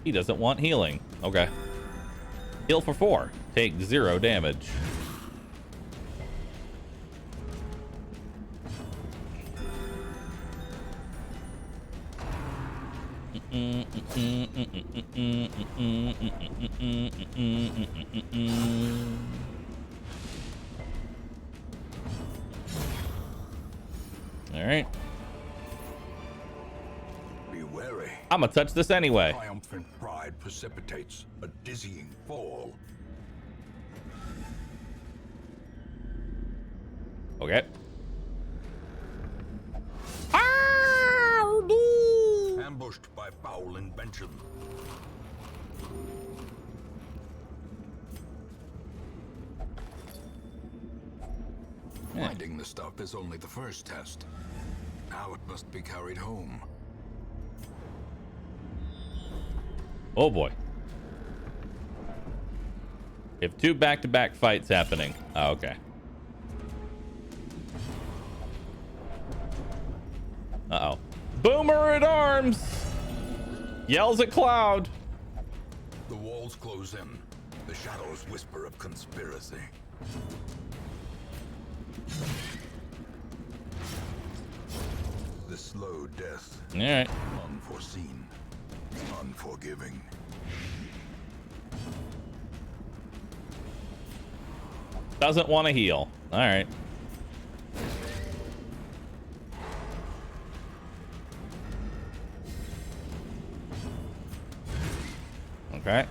He doesn't want healing. Okay. Heal for 4. Take 0 damage. All right. Be wary. I'm gonna touch this anyway. Triumphant pride precipitates a dizzying fall. Okay. Ambushed by foul invention. Yeah. Finding the stuff is only the first test. Now it must be carried home. Oh boy. We have 2 back-to-back fights happening. Oh, okay. Uh-oh. Boomer at arms! Yells at Cloud. walls close in. The shadows whisper of conspiracy. The slow death. All right. Unforeseen. Unforgiving. Doesn't want to heal. All right. Okay.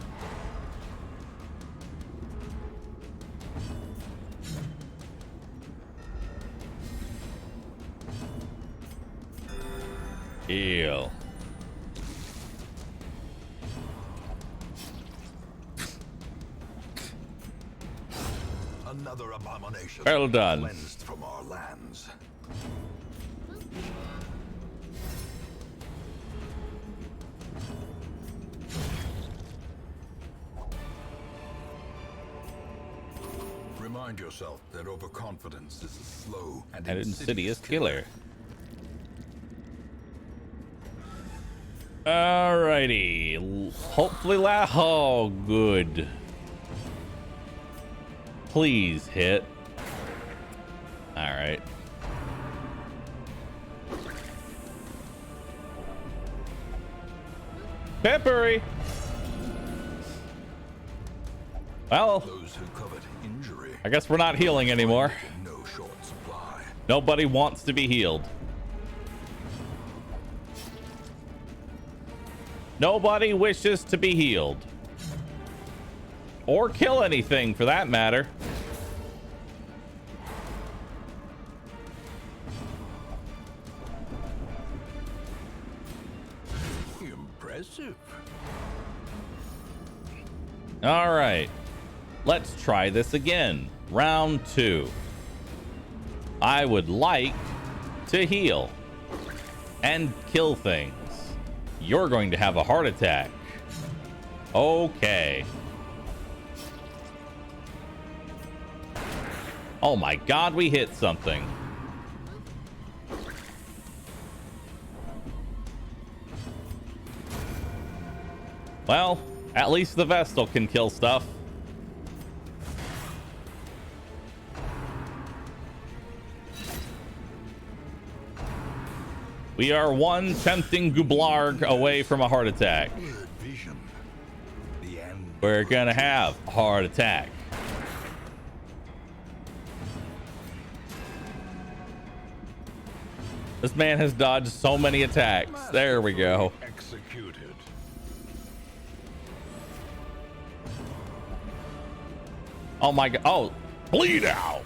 Heal. Another abomination. Well done. Cleansed from our lands. Remind yourself that overconfidence is a slow and Insidious killer. Alrighty. Hopefully oh, good. Please hit. Alright. Peppery. Well, Those who covet injury. I guess we're not healing anymore. No short supply. Nobody wants to be healed. Nobody wishes to be healed. Or kill anything for that matter. Impressive. All right. Let's try this again. Round 2. I would like to heal and kill things. You're going to have a heart attack. Okay. Oh my God, we hit something. Well, at least the Vestal can kill stuff. We are one tempting Gublarg away from a heart attack. Vision. The end. We're gonna have a heart attack. This man has dodged so many attacks. There we go. Executed. Oh my God. Oh, bleed out.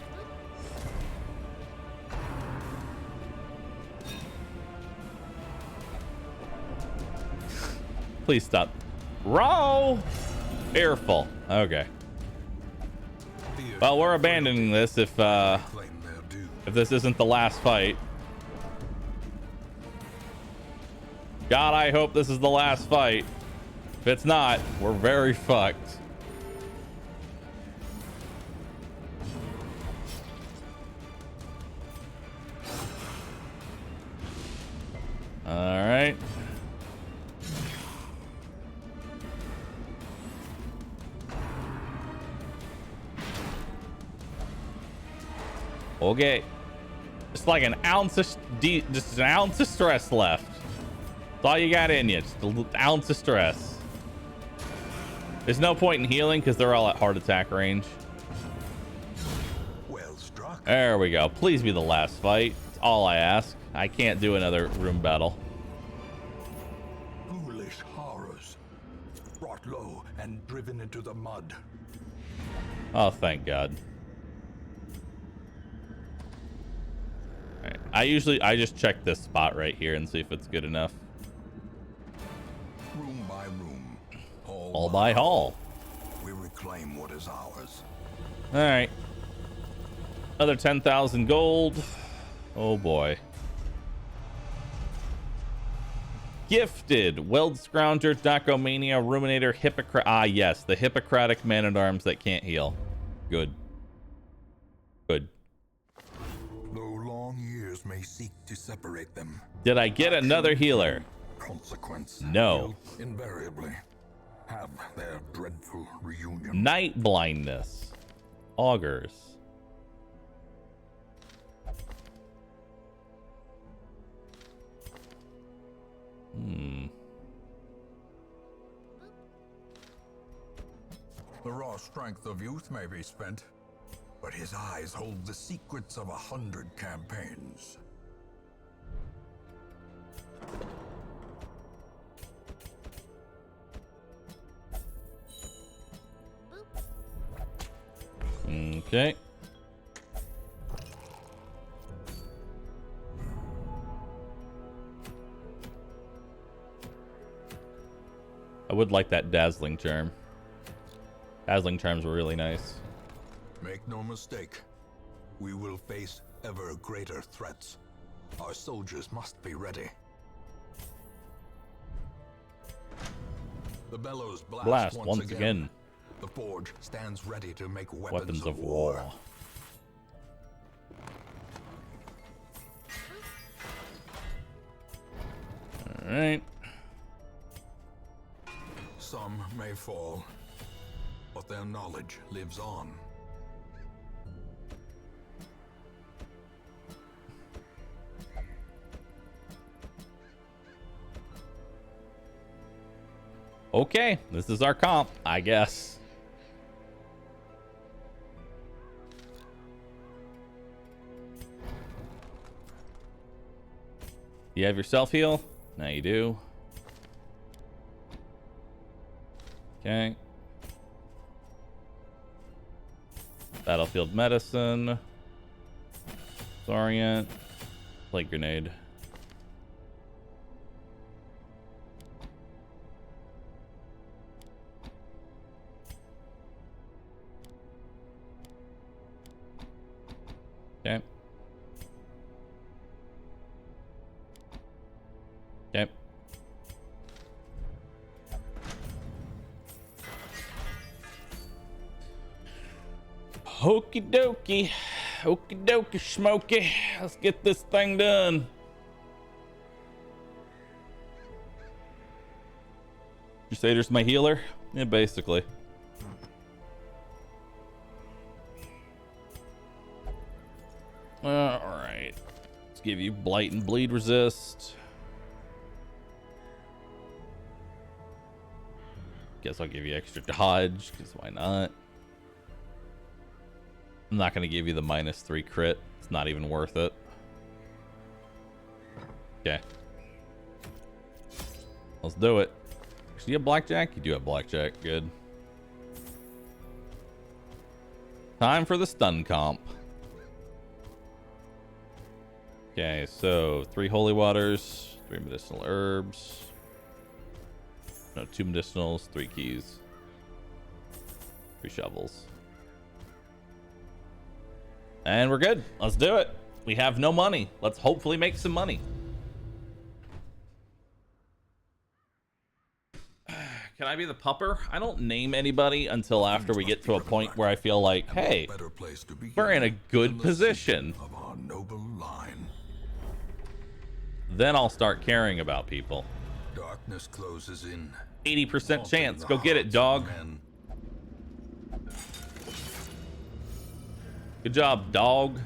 Please stop. Row. Fearful. Okay. Well, we're abandoning this if Claim their due. this isn't the last fight. God, I hope this is the last fight. If it's not, we're very fucked. All right. Okay. Just like an ounce of just an ounce of stress left. That's all you got in you. Just an ounce of stress. There's no point in healing because they're all at heart attack range. Well struck. There we go. Please be the last fight. That's all I ask. I can't do another room battle. Foolish horrors. Brought low and driven into the mud. Oh, thank God. All right. I just check this spot right here and see if it's good enough. Room by room. Hall by hall. We reclaim what is ours. All right. Another 10,000 gold. Oh boy. Gifted. Weld Scrounger, Dacomania, Ruminator, Hippocrat. Ah, yes. The Hippocratic man-at-arms that can't heal. Good. Good. Though long years may seek to separate them. Did I get another healer? Consequence. No. Invariably. have their dreadful reunion. Night blindness. Augurs. The raw strength of youth may be spent, but his eyes hold the secrets of 100 campaigns. Okay. I would like that dazzling charm. Dazzling charms were really nice. Make no mistake, we will face ever greater threats. Our soldiers must be ready. The bellows blast once again. The forge stands ready to make weapons of war. All right. Some may fall, but their knowledge lives on. Okay, this is our comp, I guess. You have your self heal? Now you do. Okay. Battlefield medicine. Orient. Plague grenade. Okay. Okay. Okie dokie. Okie dokie, Smokey. Let's get this thing done. Crusader's my healer? Yeah, basically. Alright. Let's give you Blight and Bleed resist. Guess I'll give you extra dodge, because why not? I'm not going to give you the -3 crit. It's not even worth it. Okay. Let's do it. Do you have blackjack? You do have blackjack. Good. Time for the stun comp. Okay, so 3 holy waters, 3 medicinal herbs. No, 2 medicinals, 3 keys. 3 shovels. And we're good. Let's do it. We have no money. Let's hopefully make some money. Can I be the pupper? I don't name anybody until after we get to a point where I feel like, hey, we're in a good position. Of our noble line. Then I'll start caring about people. Darkness closes in. 80% chance. Go get it, dog. Good job, dog.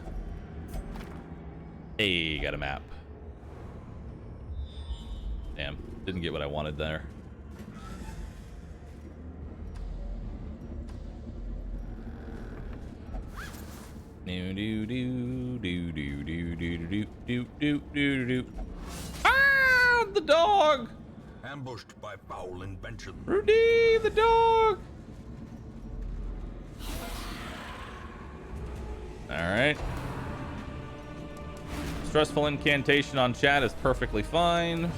Hey, got a map. Damn, didn't get what I wanted there. Do do do do do do do do do do do do. Ah, the dog! Ambushed by foul invention. Rudy, the dog! Alright. Stressful incantation on chat is perfectly fine.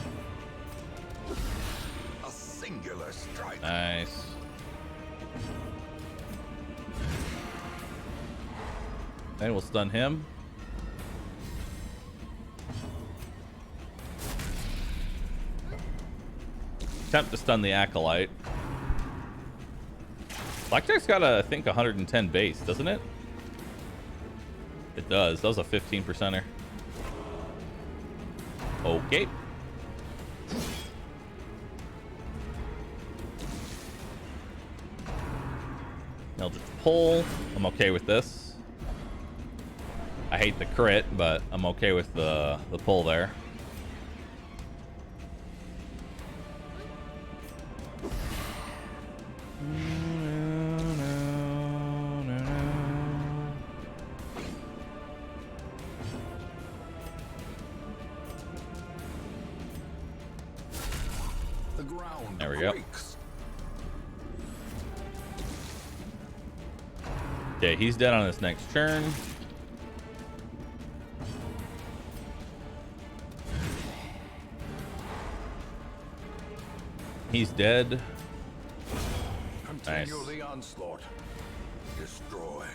A singular strike. Nice. And we'll stun him. Attempt to stun the Acolyte. Blackjack's got a, I think, 110 base, doesn't it? It does. That was a 15%er. Okay. Eldritch Pull. I'm okay with this. I hate the crit, but I'm okay with the pull there. The ground There we go. quakes. Okay, he's dead on his next turn. He's dead. Continue Nice. the onslaught. Destroy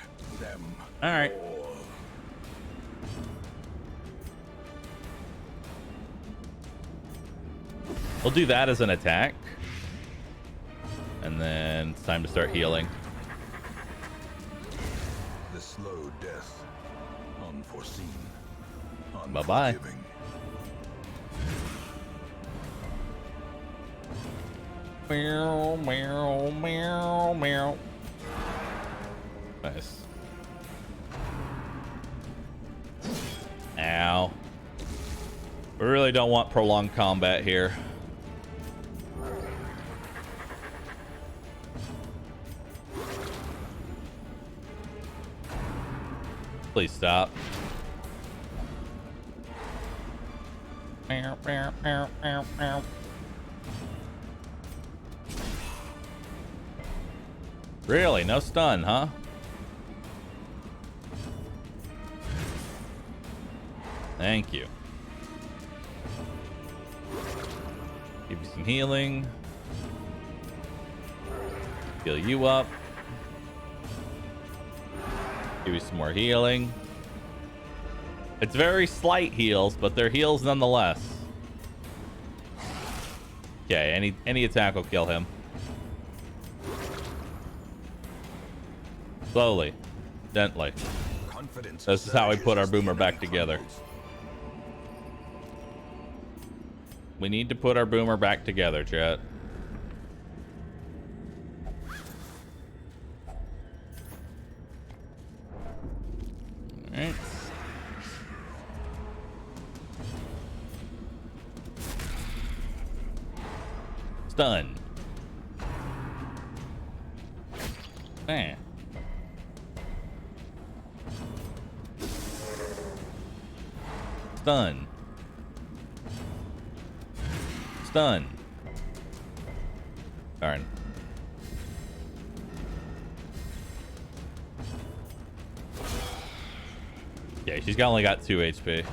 them. All right. all. We'll do that as an attack. And then it's time to start healing. The slow death. Unforeseen. Bye-bye. Unforgiving. Meow, meow, meow, meow. Nice. Ow. We really don't want prolonged combat here. Please stop. Meow, meow, meow, meow, meow. Really? No stun, huh? Thank you. Give you some healing. Heal you up. Give you some more healing. It's very slight heals, but they're heals nonetheless. Okay, any attack will kill him. Slowly, gently. Confidence This is how we surges put our as the boomer back enemy together. crumbles. We need to put our boomer back together, chat. Alright. Stun. Man. Stun. Stun. Darn. Yeah, she's only got 2 HP.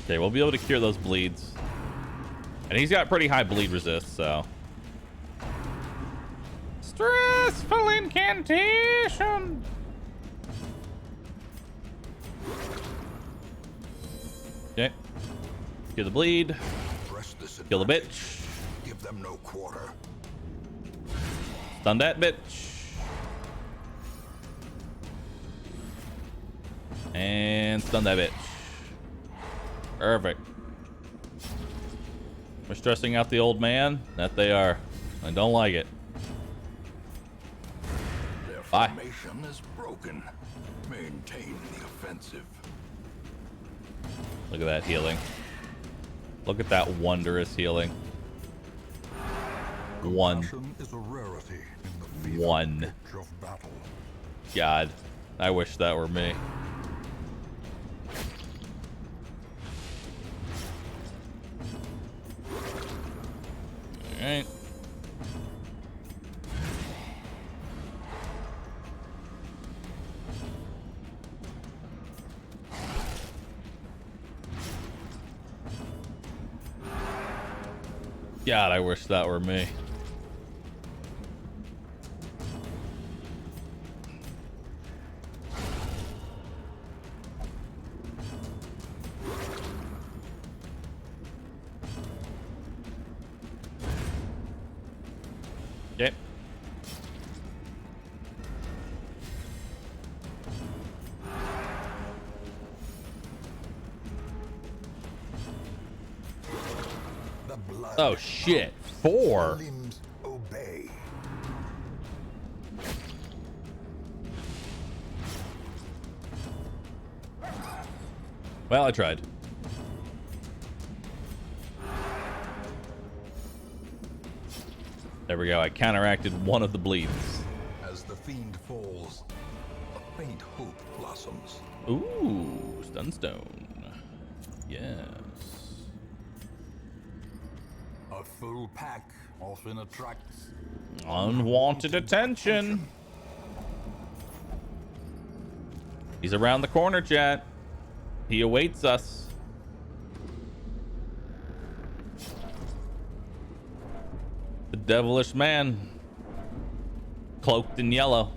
Okay, we'll be able to cure those bleeds. And he's got pretty high bleed resist, so. Stressful incantation. Okay. Cure the bleed. Press this Kill the advantage. bitch. Give them no quarter. Stun that bitch. And stun that bitch. Perfect. We're stressing out the old man. That they are. I don't like it. Their Bye. formation is broken. Maintain the offensive. Look at that healing. Look at that wondrous healing. One. Compassion is a rarity in the fever One. pitch of battle. God. I wish that were me. Alright. God, I wish that were me. Okay. The blood Oh shit. 4. limbs obey. Well, I tried. There we go. I counteracted one of the bleeds. As the fiend falls, a faint hope blossoms. Ooh, Stunstone. Yes. A full pack often attracts Unwanted attention. He's around the corner, chat. He awaits us. The devilish man, cloaked in yellow.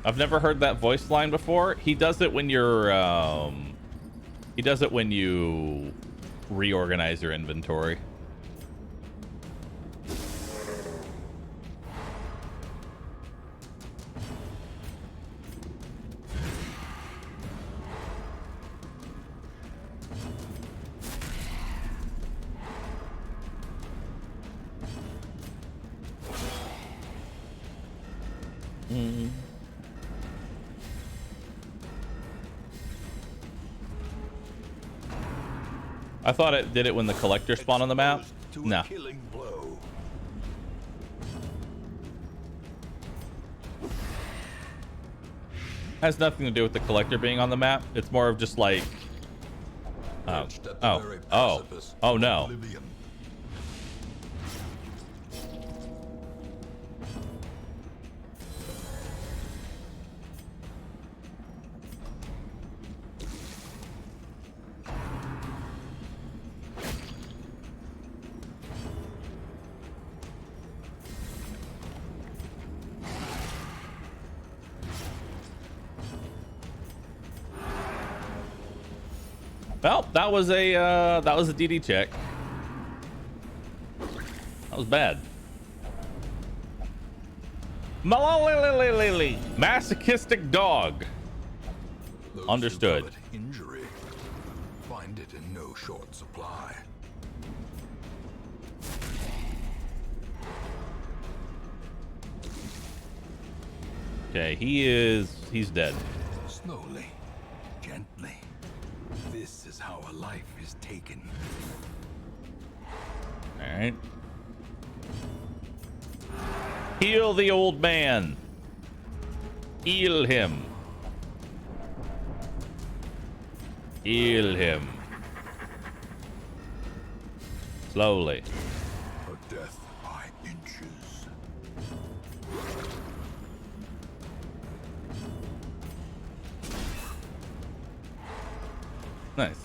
I've never heard that voice line before. He does it when you're he does it when you reorganize your inventory. I thought it did it when the collector spawned on the map. No. killing blow. Has nothing to do with the collector being on the map. It's more of just like oh no. Oblivion. Well, that was a DD check. That was bad. Masochistic dog. Those Understood. who covet injury find it in no short supply. Okay, he's dead. Slowly, gently. This is how a life is taken. All right. Heal the old man. Heal him. Heal him. Slowly. A death by inches. Nice.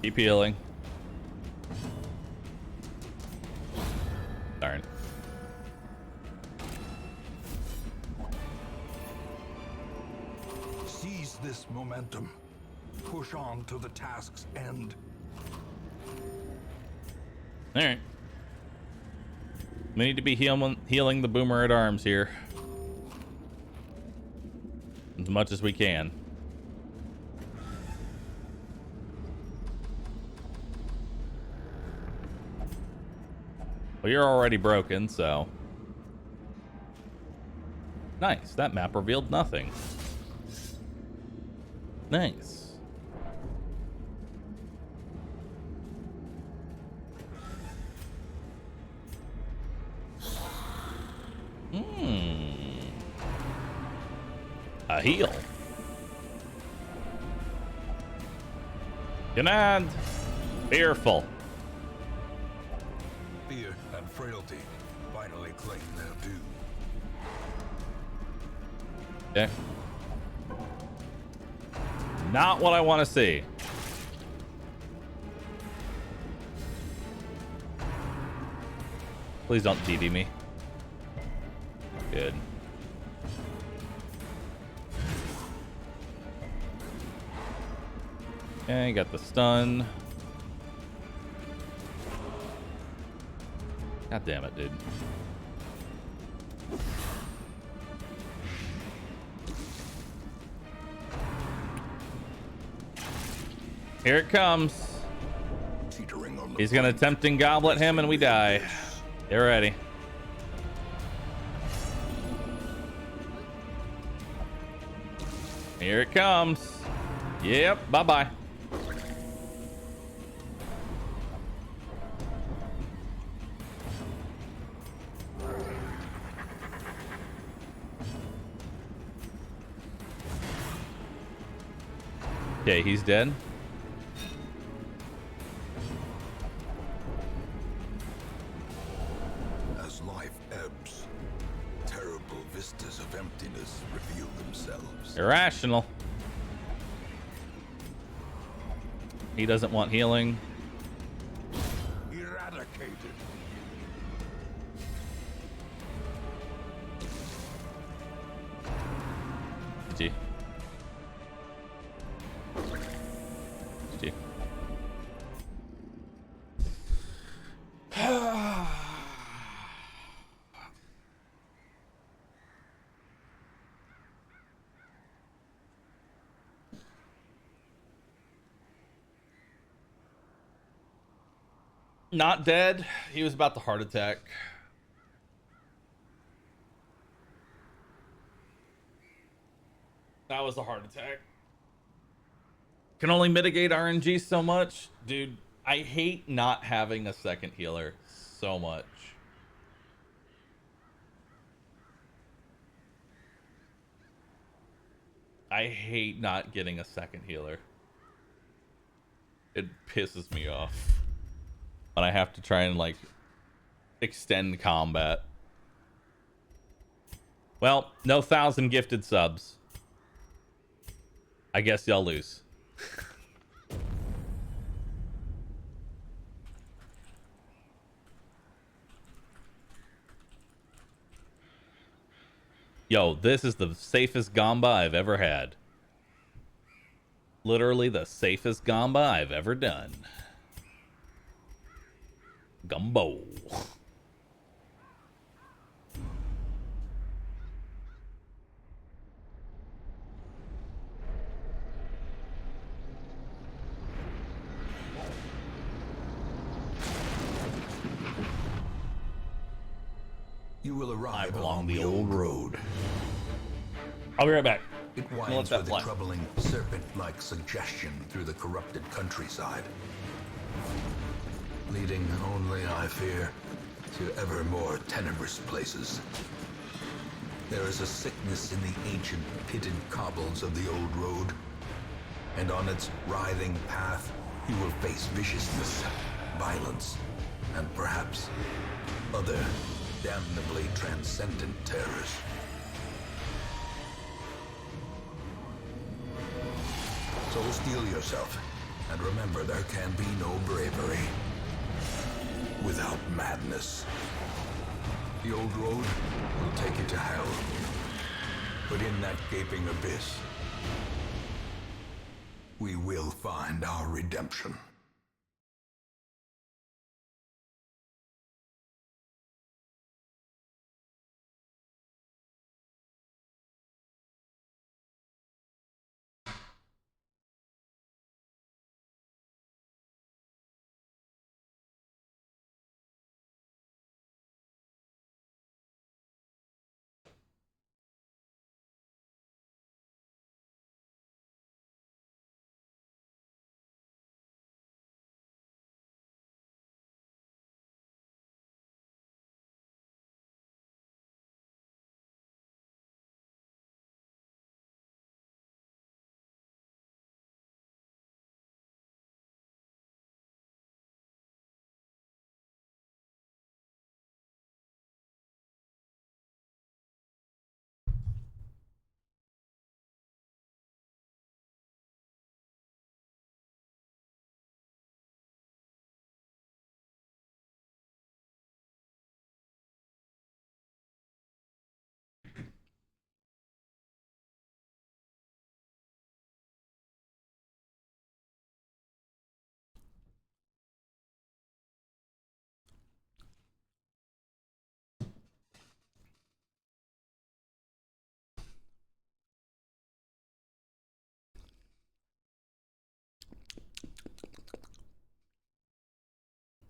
Keep healing. Darn. Seize this momentum. Push on to the task's end. All right. We need to be healing the boomer at arms here as much as we can. Well, you're already broken, so nice. That map revealed nothing. Nice. A heal. Command. Fearful. Fear and frailty finally claim their due. Okay. Not what I want to see. Please don't DD me. Good. Okay, got the stun. God damn it, dude. Here it comes. Teetering on the He's gonna brink. tempting goblet him and we die. Get ready. Here it comes. Yep, bye-bye. Okay, he's dead. As life ebbs, terrible vistas of emptiness reveal themselves. Irrational. He doesn't want healing. Eradicated. GG. GG. Not dead. He was about to heart attack. That was a heart attack. Can only mitigate RNG so much. Dude, I hate not having a second healer so much. I hate not getting a second healer. It pisses me off when I have to try and like extend combat. Well, no 1,000 gifted subs. I guess y'all lose. Yo, this is the safest Gamba I've ever had. Literally the safest Gamba I've ever done. Gumbo. You will arrive along along the the old old road. I'll be right back. It let winds that with fly. a troubling serpent-like suggestion through the corrupted countryside, leading only, I fear, to ever more tenebrous places. There is a sickness in the ancient pitted cobbles of the old road, and on its writhing path you will face viciousness, violence, and perhaps other damnably transcendent terrors. So steel yourself, and remember there can be no bravery without madness. The old road will take you to hell, but in that gaping abyss, we will find our redemption.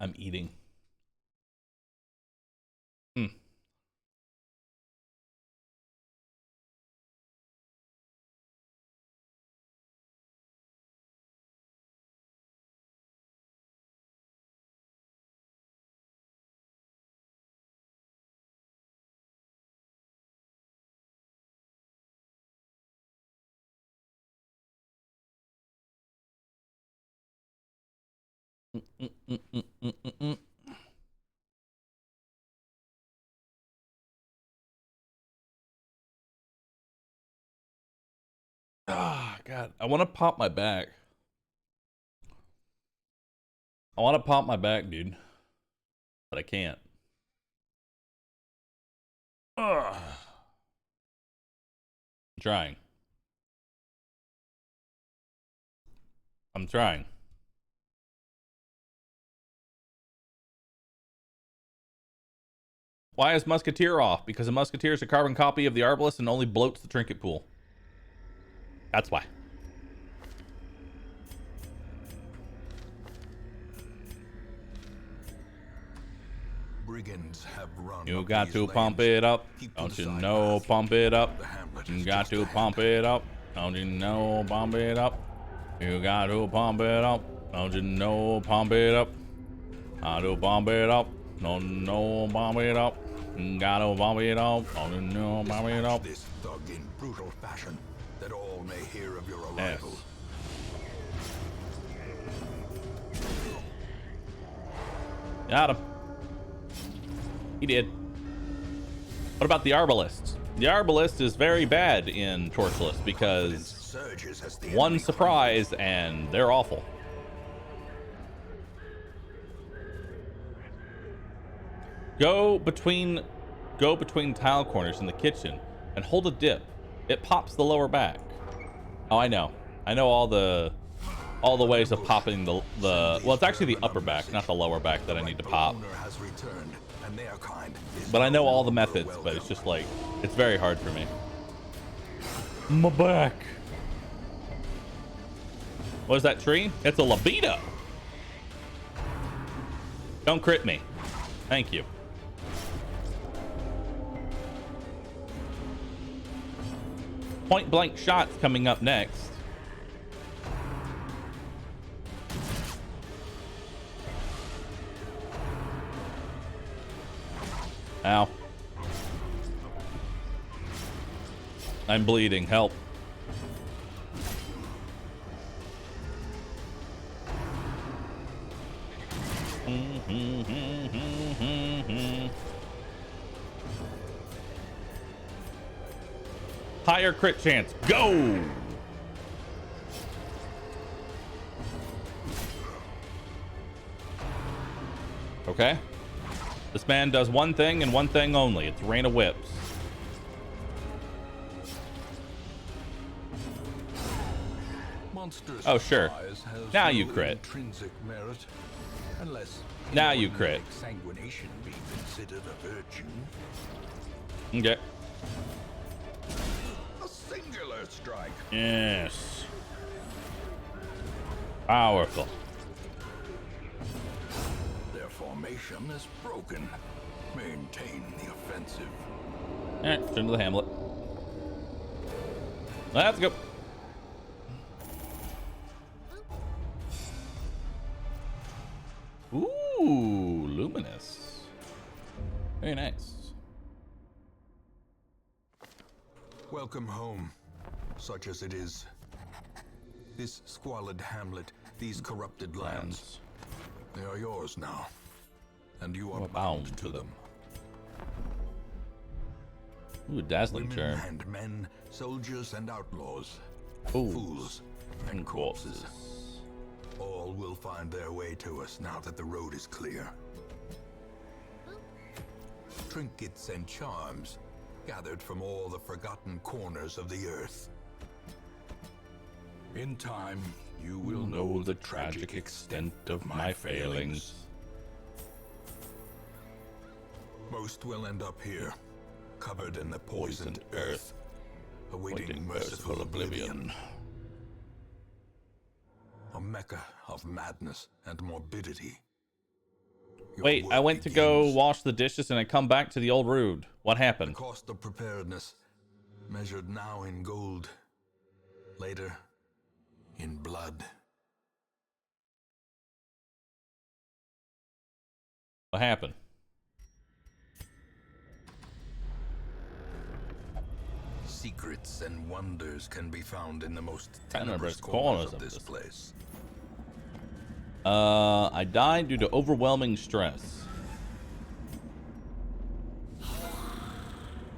I'm eating. Hmm. Mm-mm-mm-mm-mm-mm. Ah, God. I want to pop my back. I want to pop my back, dude. But I can't. Ugh. I'm trying. I'm trying. Why is Musketeer off? Because a Musketeer is a carbon copy of the Arbalest and only bloats the trinket pool. That's why. Brigands have run. You up got these to lanes. pump it up. Keep to Don't the you side know? path. Pump it up. The hamlet You is got just to ahead. pump it up. Don't you know? Pump it up. You got to pump it up. Don't you know? Pump it up. Got to pump it up. Don't you know? Pump it up. You got to pump it up. Don't you know? Pump it up. Dispatch this thug in brutal fashion, that all may hear of your Yes. arrival. Got him. He did. What about the Arbalest? The Arbalest is very bad in Torchless because Surges as the one enemy surprise and they're awful. Go between tile corners in the kitchen and hold a dip. It pops the lower back. Oh, I know. I know all the ways of popping the well, it's actually the upper back, not the lower back that I need to pop. owner has returned, and their kind is But I know no all the longer methods, but it's welcome. just like it's very hard for me. My back. What is that tree? It's a libido. Don't crit me. Thank you. Point blank shots coming up next. Ow. I'm bleeding. Help. Higher crit chance. Go! Okay. This man does one thing and one thing only. It's Rain of Whips. Monstrous Oh, sure. size has Now no you crit. intrinsic merit, unless Now anyone you crit. makes sanguination be considered a virtue. Okay. A singular strike. Yes. Powerful. Their formation is broken. Maintain the offensive. Alright, turn to the Hamlet. Let's go. Ooh, luminous. Very nice. Welcome home, such as it is. This squalid hamlet, these corrupted lands, they are yours now, and you are bound to them. Ooh, dazzling Women charm. and men, soldiers and outlaws, Fools fools and corpses, all will find their way to us now that the road is clear. Trinkets and charms, gathered from all the forgotten corners of the earth. In time, you will know the tragic extent of my failings. Most will end up here, covered in the poisoned earth, awaiting merciful oblivion. A mecca of madness and morbidity. Wait, I went to go wash the dishes and I come back to the old road. What The happened? cost of preparedness, measured now in gold, later in blood. What happened? Secrets and wonders can be found in the most Tenebrous tenebrous corners of this place. I died due to overwhelming stress.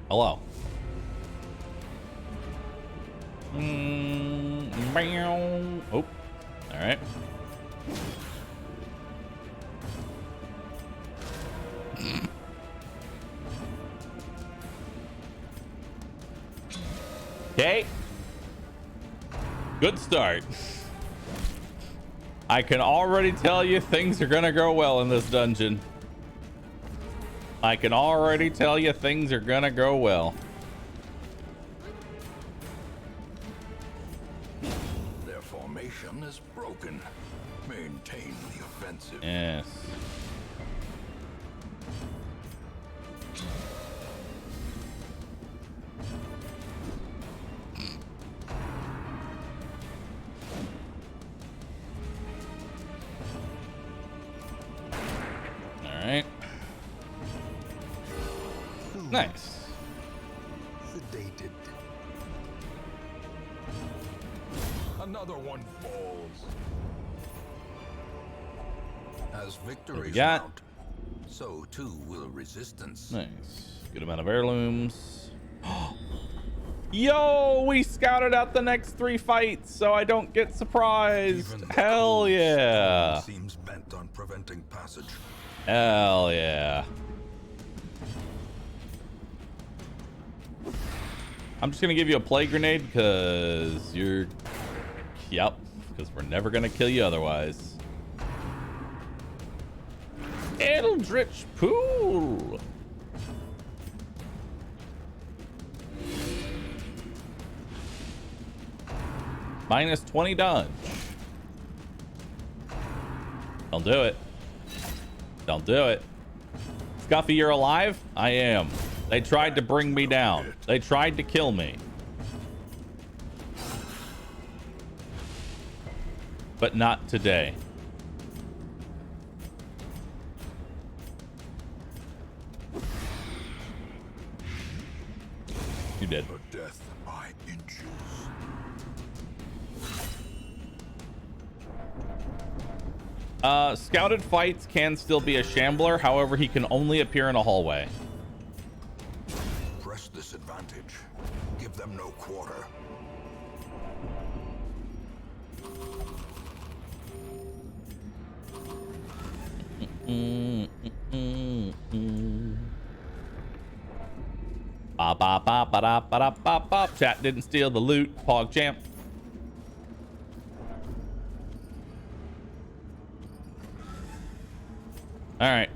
Hello. Oh, all right. Okay. Good start. I can already tell you things are gonna go well in this dungeon. I can already tell you things are gonna go well. Their formation is broken. Maintain the offensive. Yes. All right. Nice. Sedated. Another one falls. As victories got- mount, so too will resistance. Nice. Good amount of heirlooms. Yo, we scouted out the next 3 fights so I don't get surprised. Even the Hell cold yeah. stone seems bent on preventing passage. Hell yeah. I'm just gonna give you a plague grenade because you're... Yep, because we're never gonna kill you otherwise. Eldritch Pool. Minus 20 dodge. Don't do it. Don't do it. Scuffy, you're alive? I am. They tried to bring me down. They tried to kill me. But not today. You did. A death by inches. Scouted fights can still be a shambler. However, he can only appear in a hallway. Press this advantage. Give them no quarter. Ba ba ba ba da ba da ba ba. Chat didn't steal the loot. Pog champ. All right.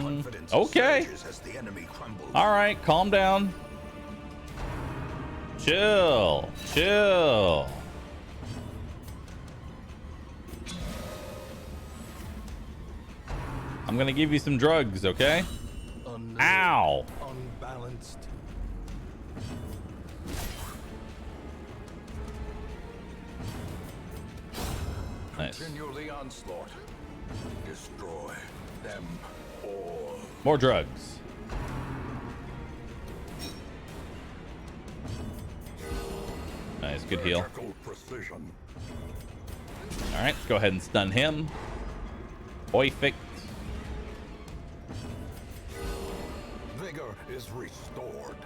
Confidence Okay. surges as the enemy crumbles. All right, calm down. Chill, chill. I'm gonna give you some drugs, okay? Unnerved, Ow! Unbalanced. Nice. Continue the onslaught. Destroy them all. More drugs. Nice, good heal. Surgical precision. All right, let's go ahead and stun him. Perfect. Vigor is restored.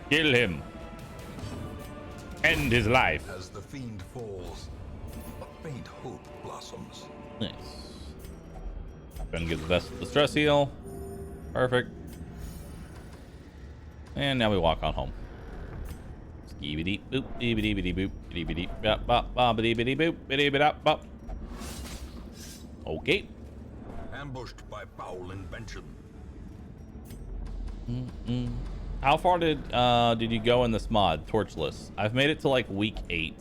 Kill him. End his life. As the fiend falls, a faint hope blossoms. Nice. Gonna get the stress heal. Perfect. And now we walk on home. Skibidi boop, dibidi bidi boop, dibidi bop bop bobbidi bidi boop, bidi bidi bop. Okay. ambushed by foul invention. How far did you go in this mod, Torchless? I've made it to like week 8.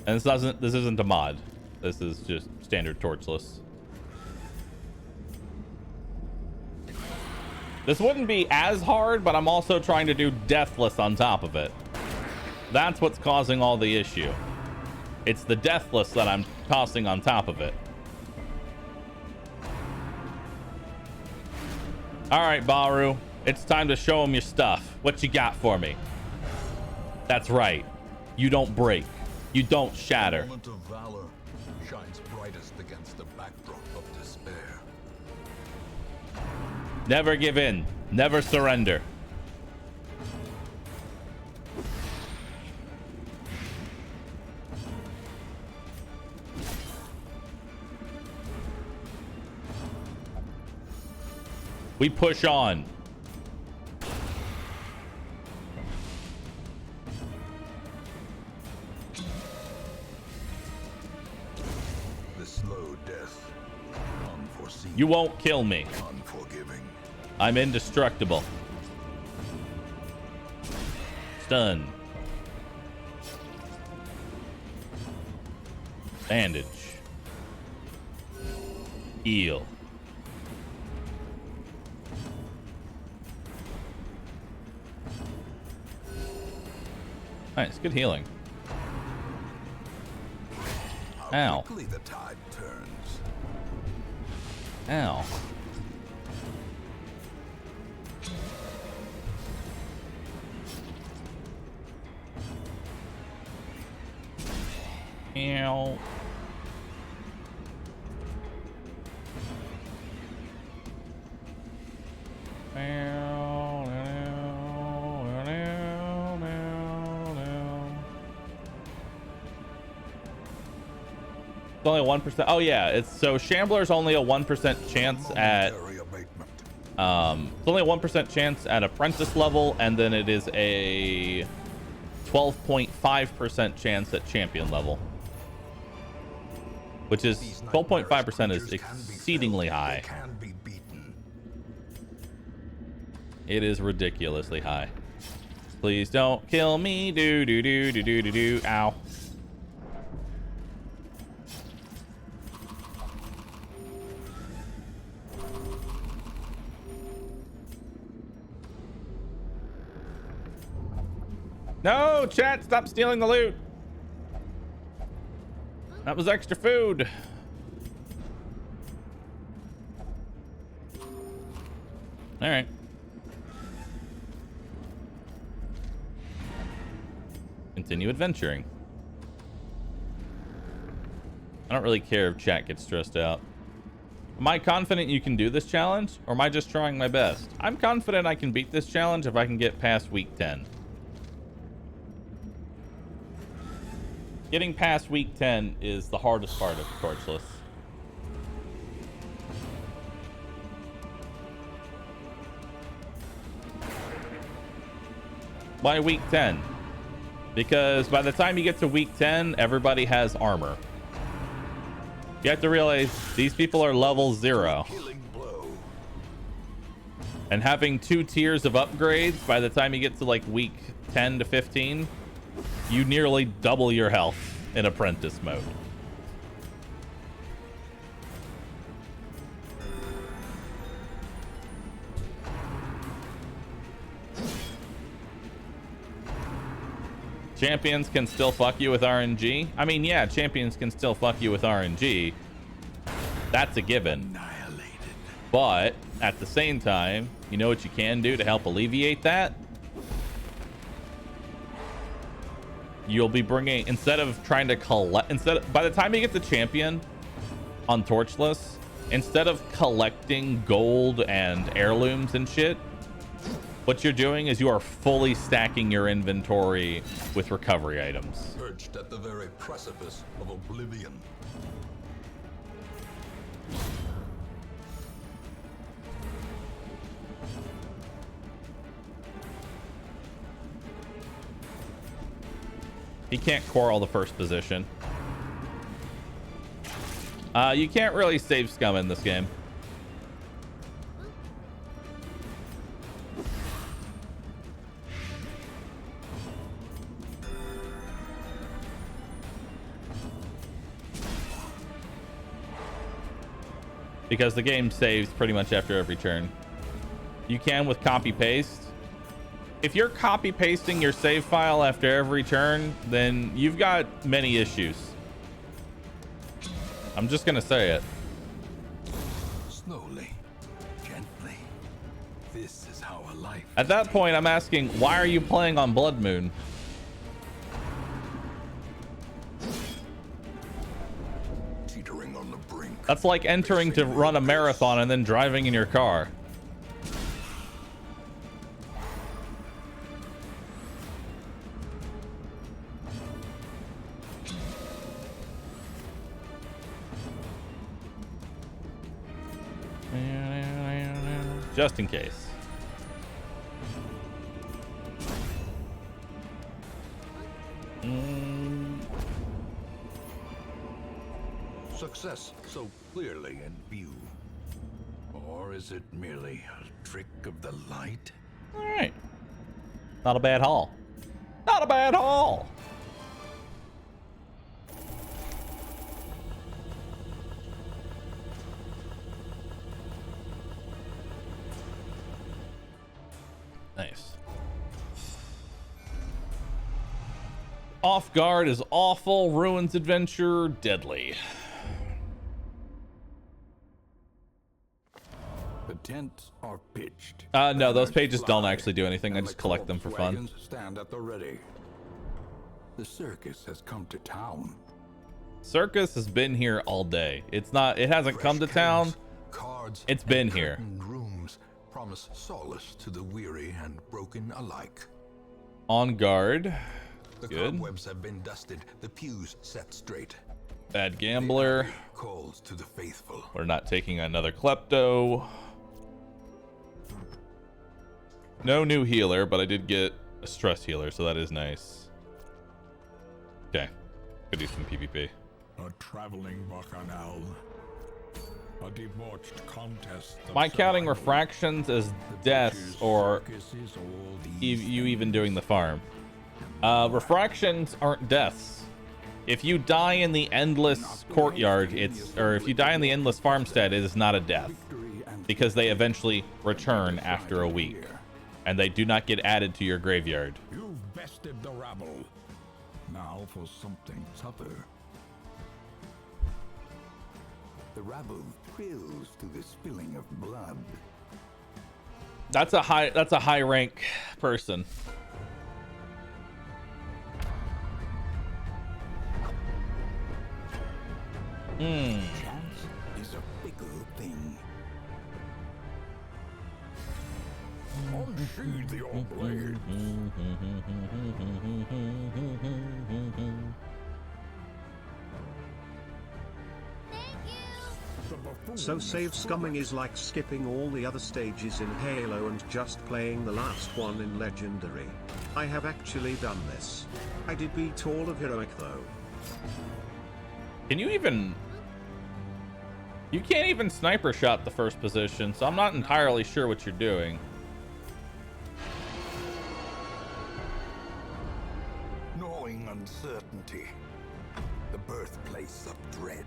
And this isn't a mod. This is just standard Torchless. This wouldn't be as hard, but I'm also trying to do Deathless on top of it. That's what's causing all the issue. It's the Deathless that I'm tossing on top of it. All right, Bahroo, it's time to show him your stuff. What you got for me? That's right. You don't break. You don't shatter. The moment of valor shines brightest against the backdrop of despair. Never give in. Never surrender. We push on. The slow death, unforeseen. You won't kill me. Unforgiving. I'm indestructible. Stun. Bandage. Heal. Nice, good healing. How Ow. quickly the tide turns. Ow. Ow. It's only a 1%. Oh yeah, it's so Shambler's only a 1% chance at Momentary abatement. it's only a 1% chance at apprentice level, and then it is a 12.5% chance at champion level, which is These 12.5% is nightmarish creatures can be exceedingly felled, high. they can be beaten. It is ridiculously high. Please don't kill me. Do do do do do do do. Ow. No, chat, stop stealing the loot. That was extra food. All right. Continue adventuring. I don't really care if chat gets stressed out. Am I confident you can do this challenge, or am I just trying my best? I'm confident I can beat this challenge if I can get past week 10. Getting past week 10 is the hardest part of Torchless. Why week 10? Because by the time you get to week 10, everybody has armor. You have to realize these people are level 0. Killing blow. And having 2 tiers of upgrades, by the time you get to like week 10 to 15, you nearly double your health in apprentice mode. Champions can still fuck you with RNG. I mean, yeah, champions can still fuck you with RNG. That's a given. Annihilated. But at the same time, you know what you can do to help alleviate that? You'll be bringing, instead of trying to collect, by the time you get the champion on Torchless, instead of collecting gold and heirlooms and shit, what you're doing is you are fully stacking your inventory with recovery items. Perched at the very precipice of oblivion. He can't quarrel the first position. You can't really save scum in this game. Because the game saves pretty much after every turn. You can with copy paste. If you're copy pasting your save file after every turn, then you've got many issues. I'm just gonna say it. Slowly, gently. This is how a life. At that point, I'm asking, why are you playing on Bloodmoon? Teetering on the brink. That's like entering to run a marathon and then driving in your car. Just in case. Success so clearly in view. Or is it merely a trick of the light? All right. Not a bad haul. Not a bad haul. Nice. Off Guard is awful. Ruins Adventure, deadly. The tents are pitched. No, those pages don't actually do anything. I And just the collect them for corpse fun. wagons stand at the ready. The circus has come to town. Circus has been here all day. It's not. It hasn't come to Fresh town. cans, cards, It's been and here. curtained rooms promise solace to the weary and broken alike. On Guard. The Good. cobwebs have been dusted, the pews set straight. Bad Gambler. The abbey calls to the faithful. We're not taking another Klepto. No new healer, but I did get a stress healer, so that is nice. Okay. Could do some PvP. A traveling bacchanal. A debauched contest. Am I counting refractions as deaths, or you even doing the farm? Refractions aren't deaths. If you die in the endless courtyard, or if you die in the endless farmstead, it is not a death, because they eventually return after a week, and they do not get added to your graveyard. You've bested the rabble. Now for something tougher. The rabble thrills to the spilling of blood. That's a high rank person. Chance is a fickle thing. Unsheathe your blades. So save scumming is like skipping all the other stages in Halo and just playing the last one in Legendary. I have actually done this. I did beat all of Heroic though. Can you even... You can't even sniper shot the first position, so I'm not entirely sure what you're doing. Gnawing uncertainty. The birthplace of dread.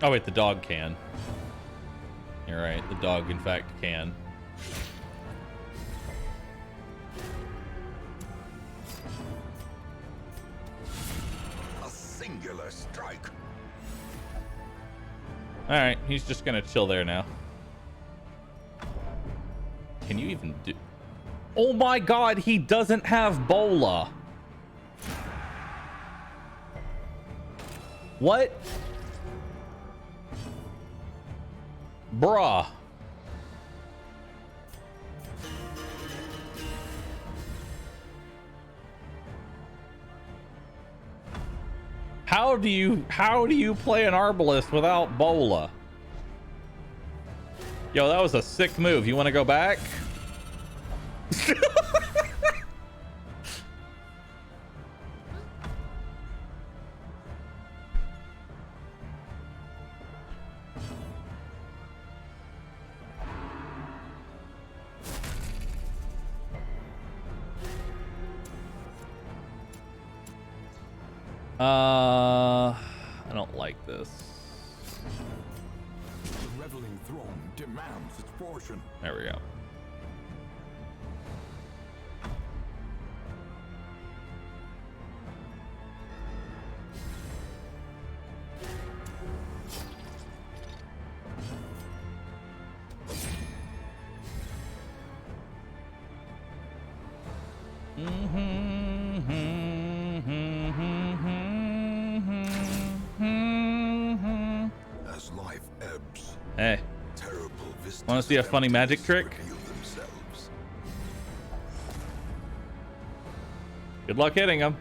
Oh wait, the dog can. You're right, the dog in fact can. A singular strike. All right, he's just gonna chill there now. Can you even do... Oh my god, he doesn't have Bola. What? Bruh. How do you play an Arbalest without Bola? Yo, that was a sick move. You want to go back? I don't like this. The reveling throne demands its portion. There we go. As life ebbs, Hey, terrible vistas want to see a funny magic trick? reveal themselves. Good luck hitting him.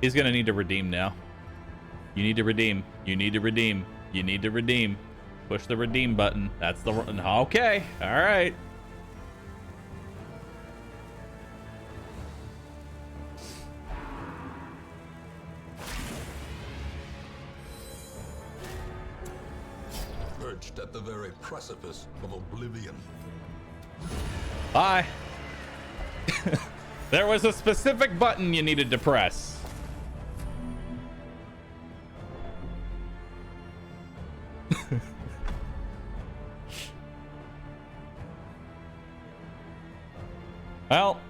He's gonna need to redeem now. You need to redeem. You need to redeem. You need to redeem. Push the redeem button. That's the okay. All right. Perched at the very precipice of oblivion. Bye. There was a specific button you needed to press. Well,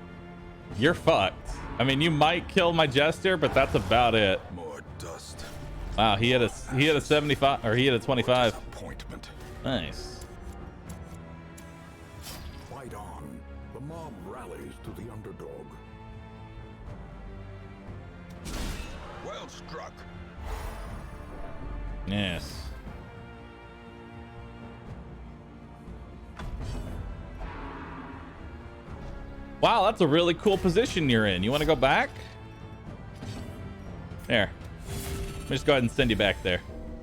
you're fucked. I mean, you might kill my jester, but that's about it. More dust. Wow, he had a 75 or he had a 25. Appointment. Nice. Fight on. The mob rallies to the underdog. Well struck. Yes. Wow, that's a really cool position you're in. You want to go back? There. Let me just go ahead and send you back there.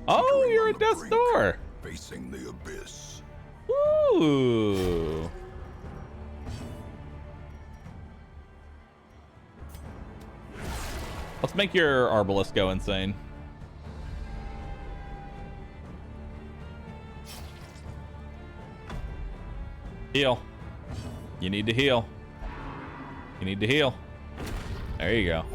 Oh, you're at death's door. Facing the abyss. Ooh. Let's make your Arbalest go insane. Heal. You need to heal. You need to heal. There you go.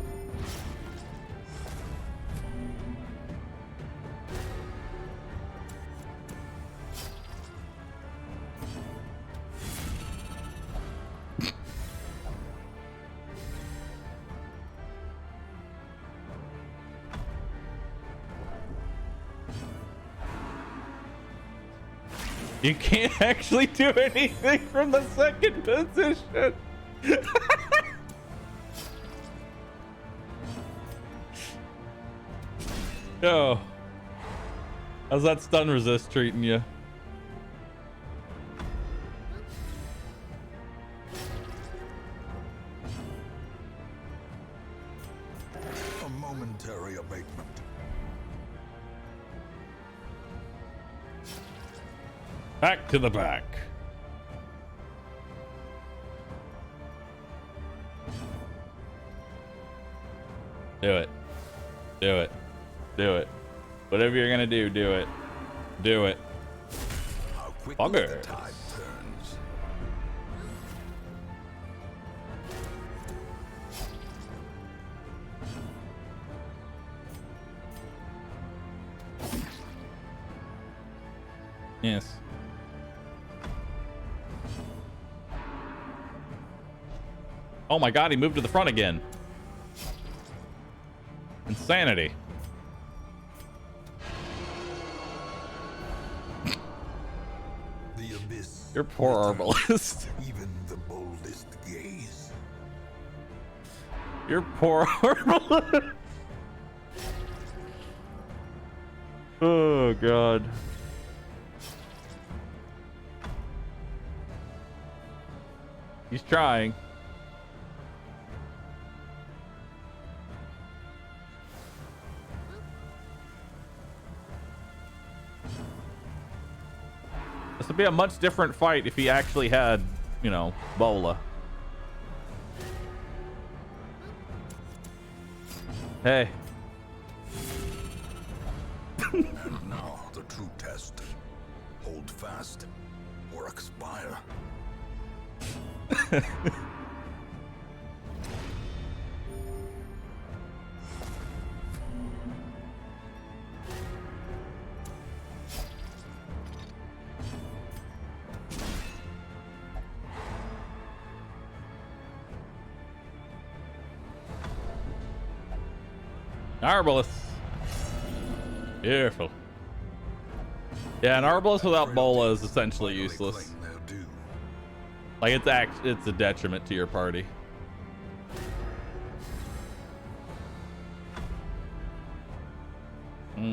You can't actually do anything from the second position. Yo, how's that stun resist treating you? A momentary abatement. Back to the back. Do it. Do it. Do it. Whatever you're gonna do, do it. Do it. How quickly the Bugger. tide turns. Yes. Oh my god, he moved to the front again. Insanity. The abyss. Your poor Arbalest. Even the boldest gaze. Your poor Arbalest. Oh god. He's trying. This would be a much different fight if he actually had, you know, Bola. Hey. And now the true test. Hold fast or expire. Arbalest. Beautiful. Yeah, an Arbalest without Bola is essentially useless. Like it's a detriment to your party. Well,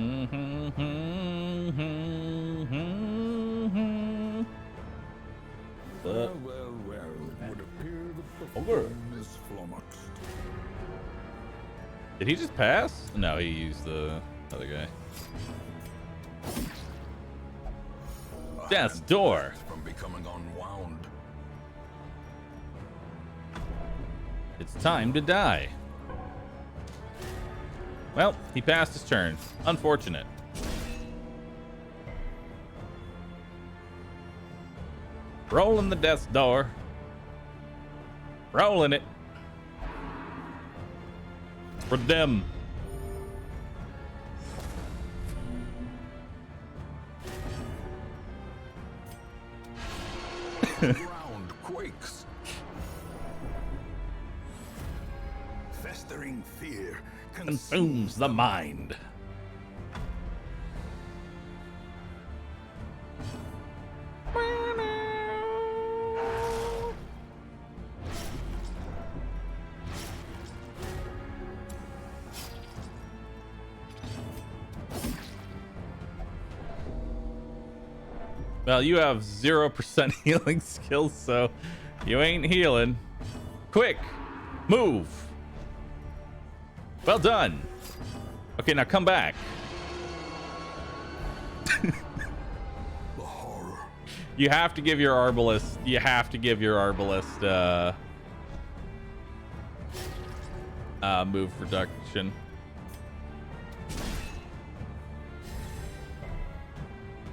it would appear that the Over. flame is flummoxed. Did he just pass? No, he used the other guy. Death's door. From becoming unwound. It's time to die. Well, he passed his turn. Unfortunate. Rolling the death's door. Rolling it. For them. Ground quakes. Festering fear Consumes the mind. Well, you have 0% healing skills, so you ain't healing. Quick, move. Well done. Okay, now come back. the horror. You have to give your Arbalest. You have to give your Arbalest move reduction.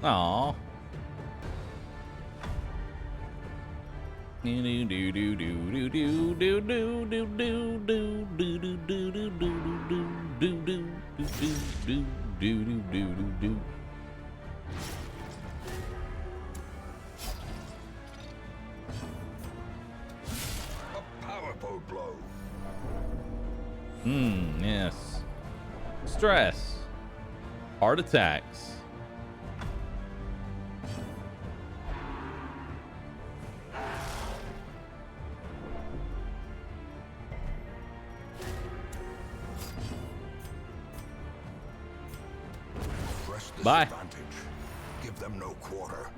Aww. A powerful blow. Yes. Stress. Heart attacks. Bye. Give them no quarter.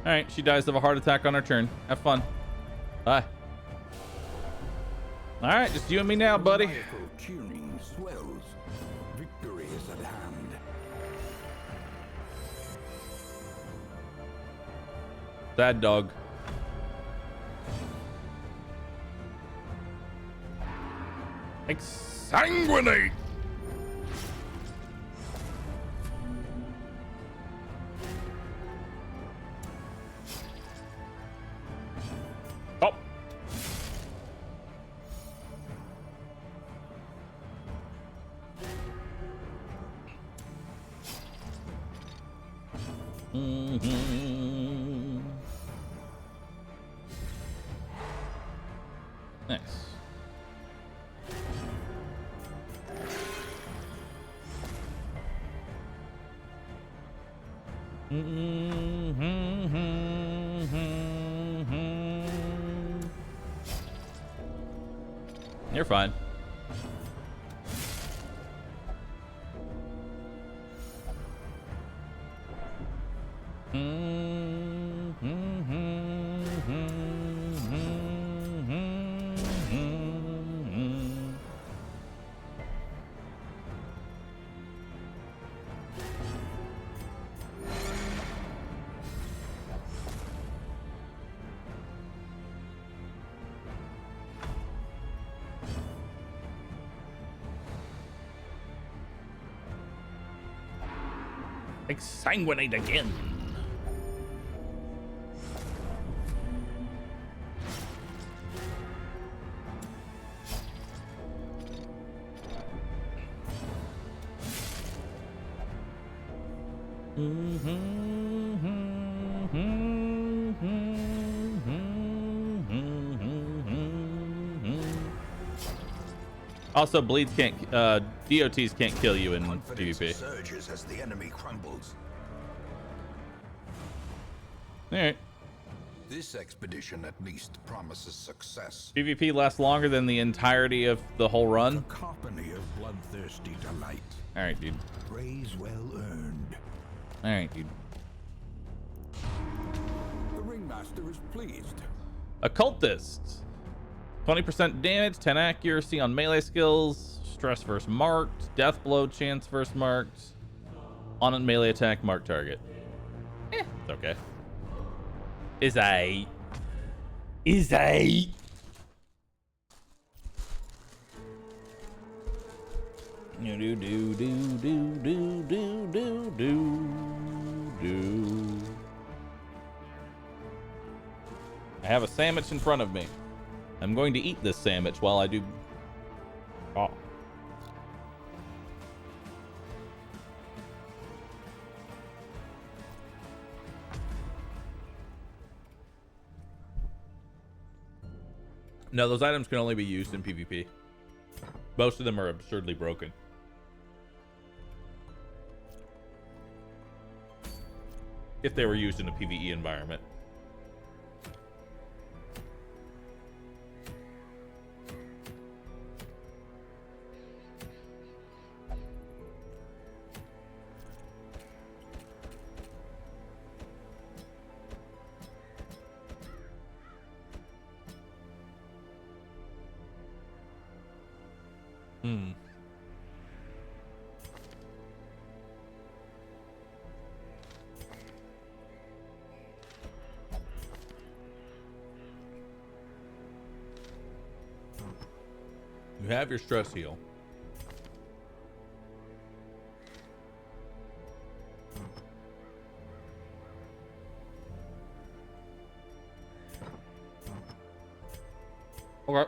All right, she dies of a heart attack on her turn. Have fun. Bye. All right, just you and me now, buddy. Rifle tuning swells. Victory is at hand. Sad dog. Exsanguinate. Oh. Nice. You're fine. Exsanguinate again. Also, bleeds can't, DOTs can't kill you in PvP. Surges as the enemy crumbles. All right. This expedition at least promises success. PvP lasts longer than the entirety of the whole run. Company of bloodthirsty delight. All right, dude. Praise well earned. All right, dude. The ringmaster is pleased. Occultist. 20% damage, 10 accuracy on melee skills, stress versus marked, death blow chance versus marked, on a melee attack marked target. It's okay. Is a. I have a sandwich in front of me. I'm going to eat this sandwich while I do. Oh. No, those items can only be used in PvP. Most of them are absurdly broken. If they were used in a PvE environment. You have your stress heal. Okay.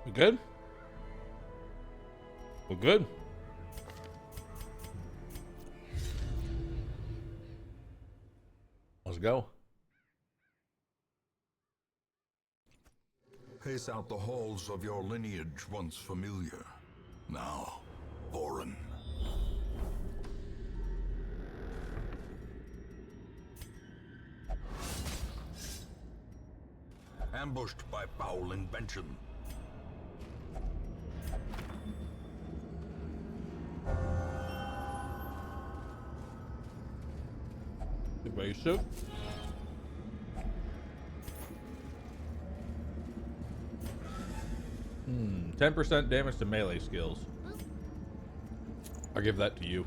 We good? We're good. Let's go. Pace out the halls of your lineage once familiar, now foreign. Ambushed by foul invention. Evasive. 10% damage to melee skills. I'll give that to you.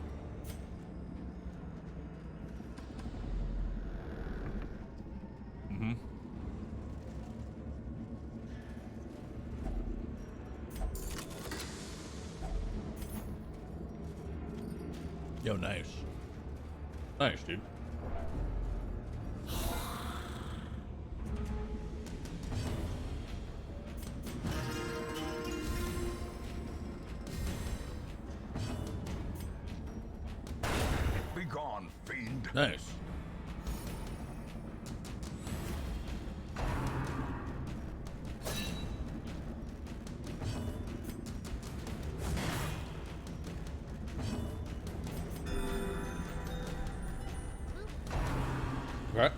Yo, nice. Nice, dude. Be gone, fiend. Nice. Okay.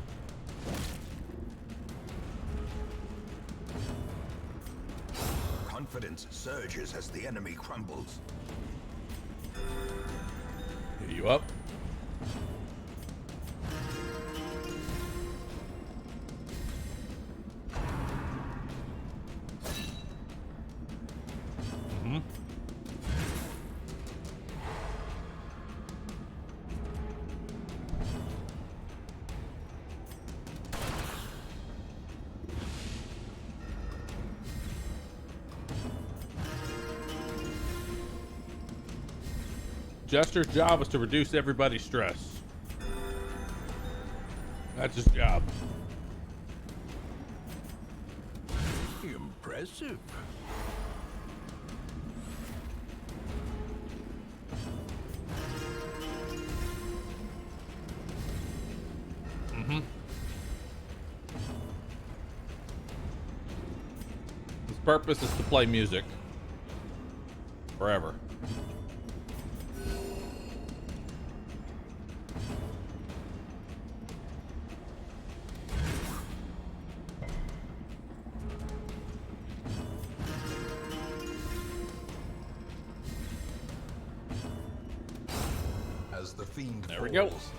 Confidence surges as the enemy crumbles. Hit you up. Jester's job is to reduce everybody's stress. That's his job. Impressive. Mm-hmm. His purpose is to play music. Forever. As the fiend There we go. falls,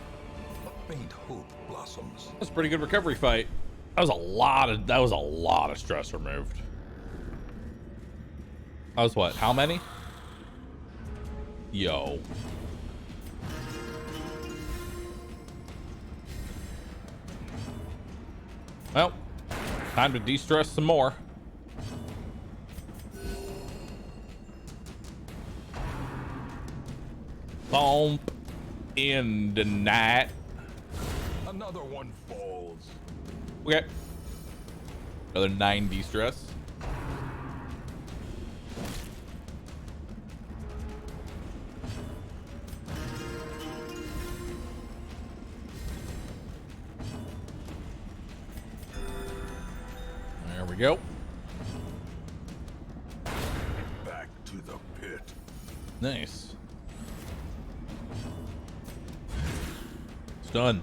a faint hope blossoms. That's a pretty good recovery fight. That was a lot of stress removed. That was what? How many? Yo. Well, time to de-stress some more. Thump in the night. Another one falls. Okay. Another 9 de-stress. There we go. Back to the pit. Nice. It's done.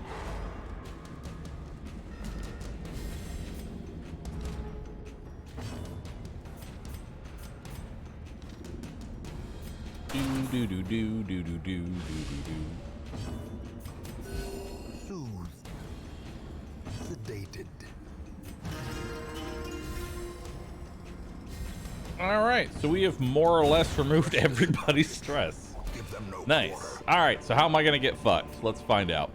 Do do do do do do do do do. Soothed. Sedated. All right, so we have more or less removed everybody's stress. Give them no Nice. quarter. All right, so how am I gonna get fucked? Let's find out.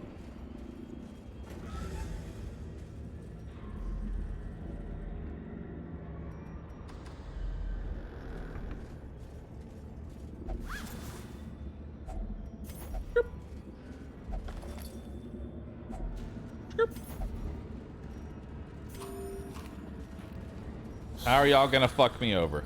How are y'all gonna fuck me over?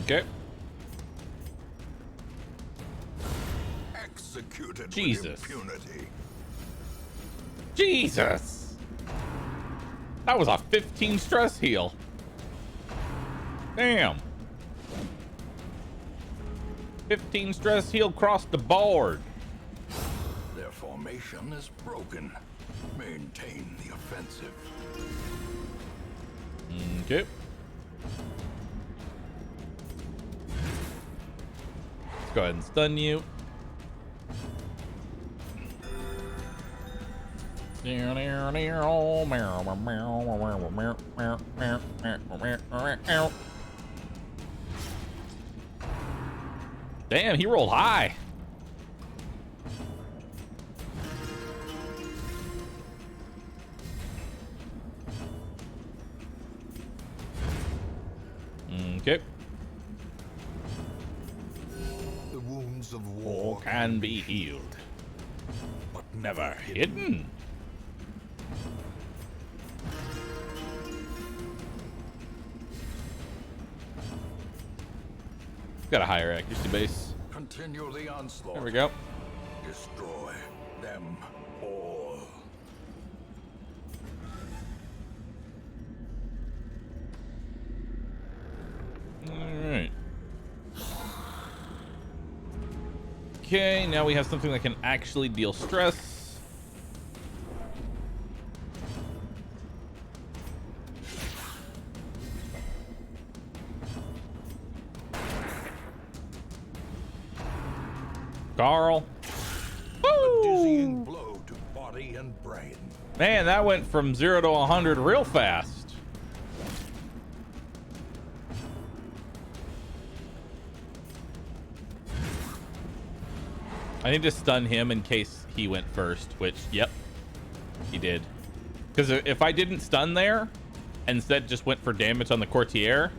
Okay. Executed Jesus. with impunity. Jesus! That was a 15 stress heal. Damn. 15 stress heal across the board. Their formation is broken. Maintain the offensive. Okay. Let's go ahead and stun you. Damn, he rolled high. Okay. The wounds of War war can be healed, but never hidden. Got a higher accuracy base. Continue the onslaught. There we go. Destroy them all. All right. Okay, now we have something that can actually deal stress. Carl. Dizzying Woo! blow to body and brain. Man, that went from 0 to 100 real fast. I need to stun him in case he went first, which, yep, he did. Because if I didn't stun there, and instead just went for damage on the courtier,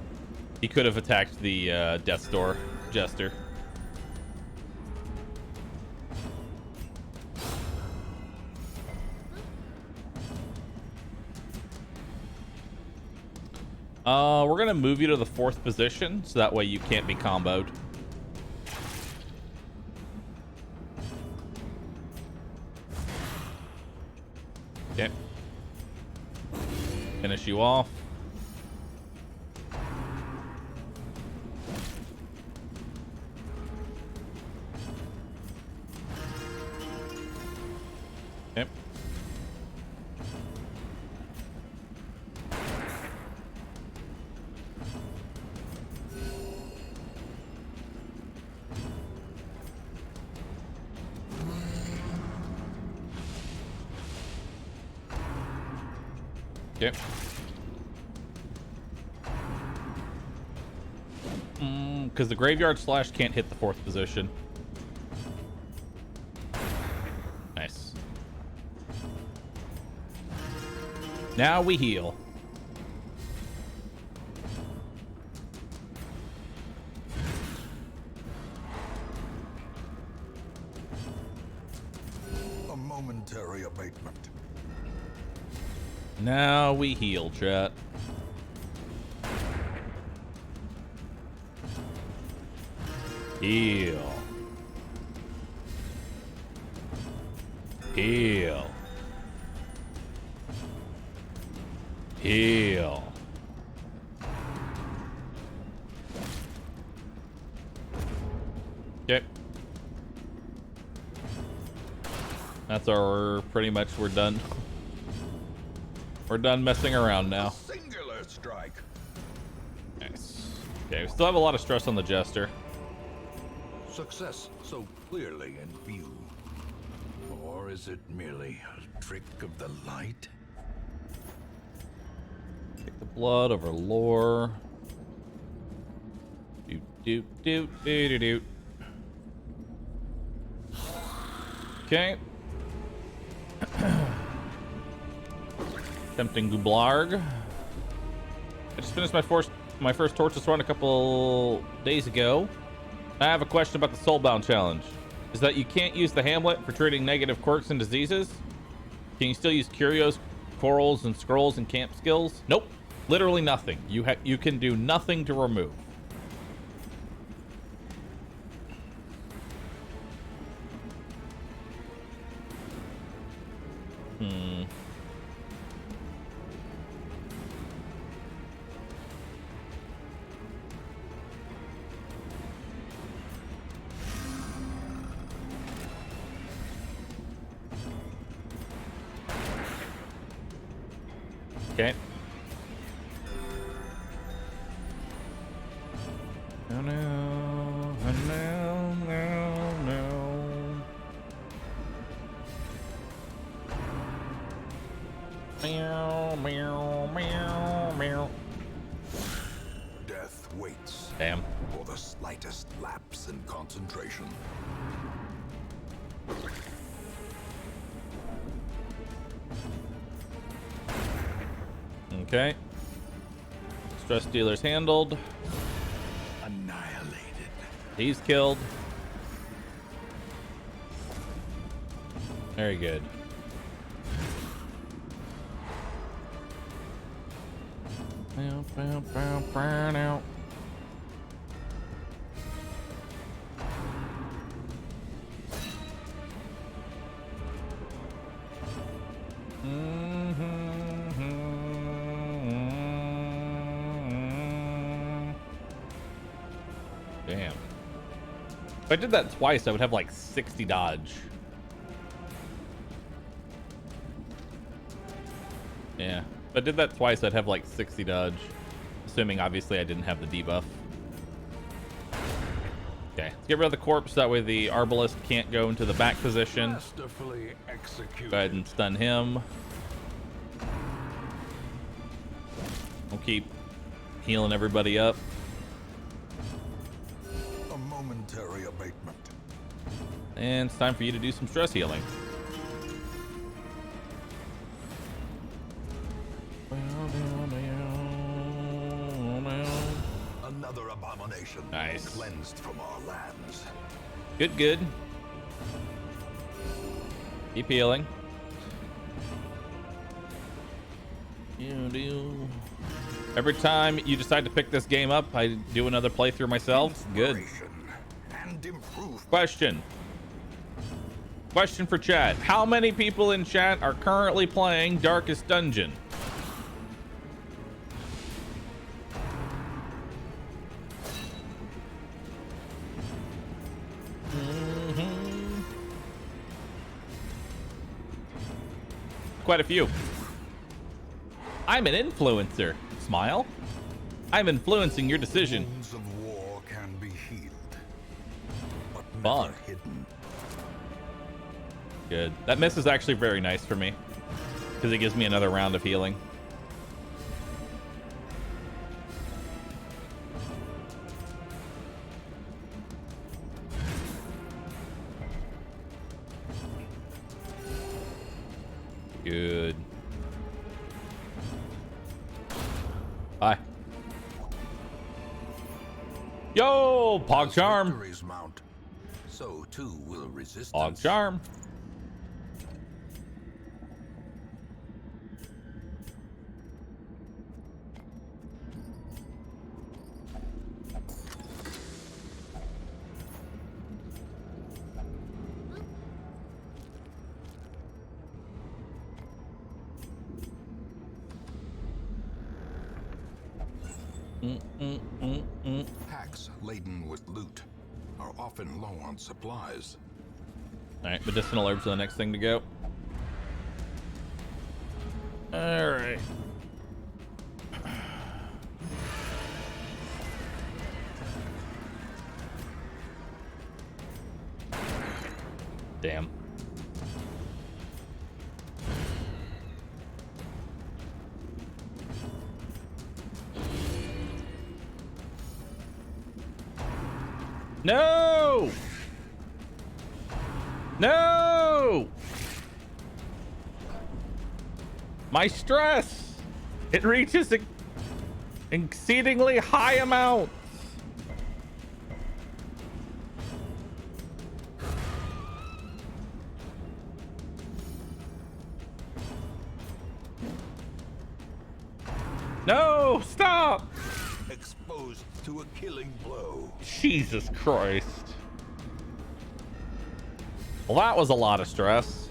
he could have attacked the Death's Door Jester. We're gonna move you to the 4th position, so that way you can't be comboed. Okay. Finish you off. Okay. Okay. Because the Graveyard Slash can't hit the 4th position. Nice. Now we heal. A momentary abatement. Now we heal, chat. Heal. Heal. Heal. Okay. That's our, pretty much, we're done. We're done messing around now. Singular strike. Nice. Okay, we still have a lot of stress on the Jester. Success so clearly in view. Or is it merely a trick of the light? Take the blood over lore. Doot doot doot doot doot. Okay. Tempting Gublarg. I just finished my first Torchless run a couple days ago. I have a question about the Soulbound challenge. Is that you can't use the Hamlet for treating negative quirks and diseases? Can you still use curios, corals, and scrolls and camp skills? Nope. Literally nothing. You can do nothing to remove. Okay. No, no, no, no, no. Meow, meow, meow, meow. Death waits. Damn. For the slightest lapse in concentration. Okay. Stress dealer's handled. Annihilated. He's killed. Very good. Now. Damn. If I did that twice, I would have like 60 dodge. Yeah. If I did that twice, I'd have like 60 dodge. Assuming, obviously, I didn't have the debuff. Okay. Let's get rid of the corpse. That way the Arbalist can't go into the back position. Masterfully executed. Go ahead and stun him. We'll keep healing everybody up. A momentary abatement. And it's time for you to do some stress healing. Another abomination. Nice. Cleansed from our lands. Good, good. Keep healing. Every time you decide to pick this game up, I do another playthrough myself. Good. And improvement. Question. Question for chat. How many people in chat are currently playing Darkest Dungeon? Quite a few. I'm an influencer. Smile. I'm influencing your decision. Wounds of war can be healed, but Fun. never hidden. Good. That miss is actually very nice for me because it gives me another round of healing. Good. Bye. Yo, Pog Charm. Victories mount, so too will resistance. Pog Charm. Packs laden with loot are often low on supplies. All right, medicinal herbs are the next thing to go. All right. Damn. No! No! My stress! It reaches exceedingly high amounts. No! Stop! Exposed to a killing blow. Jesus Christ. Well, that was a lot of stress.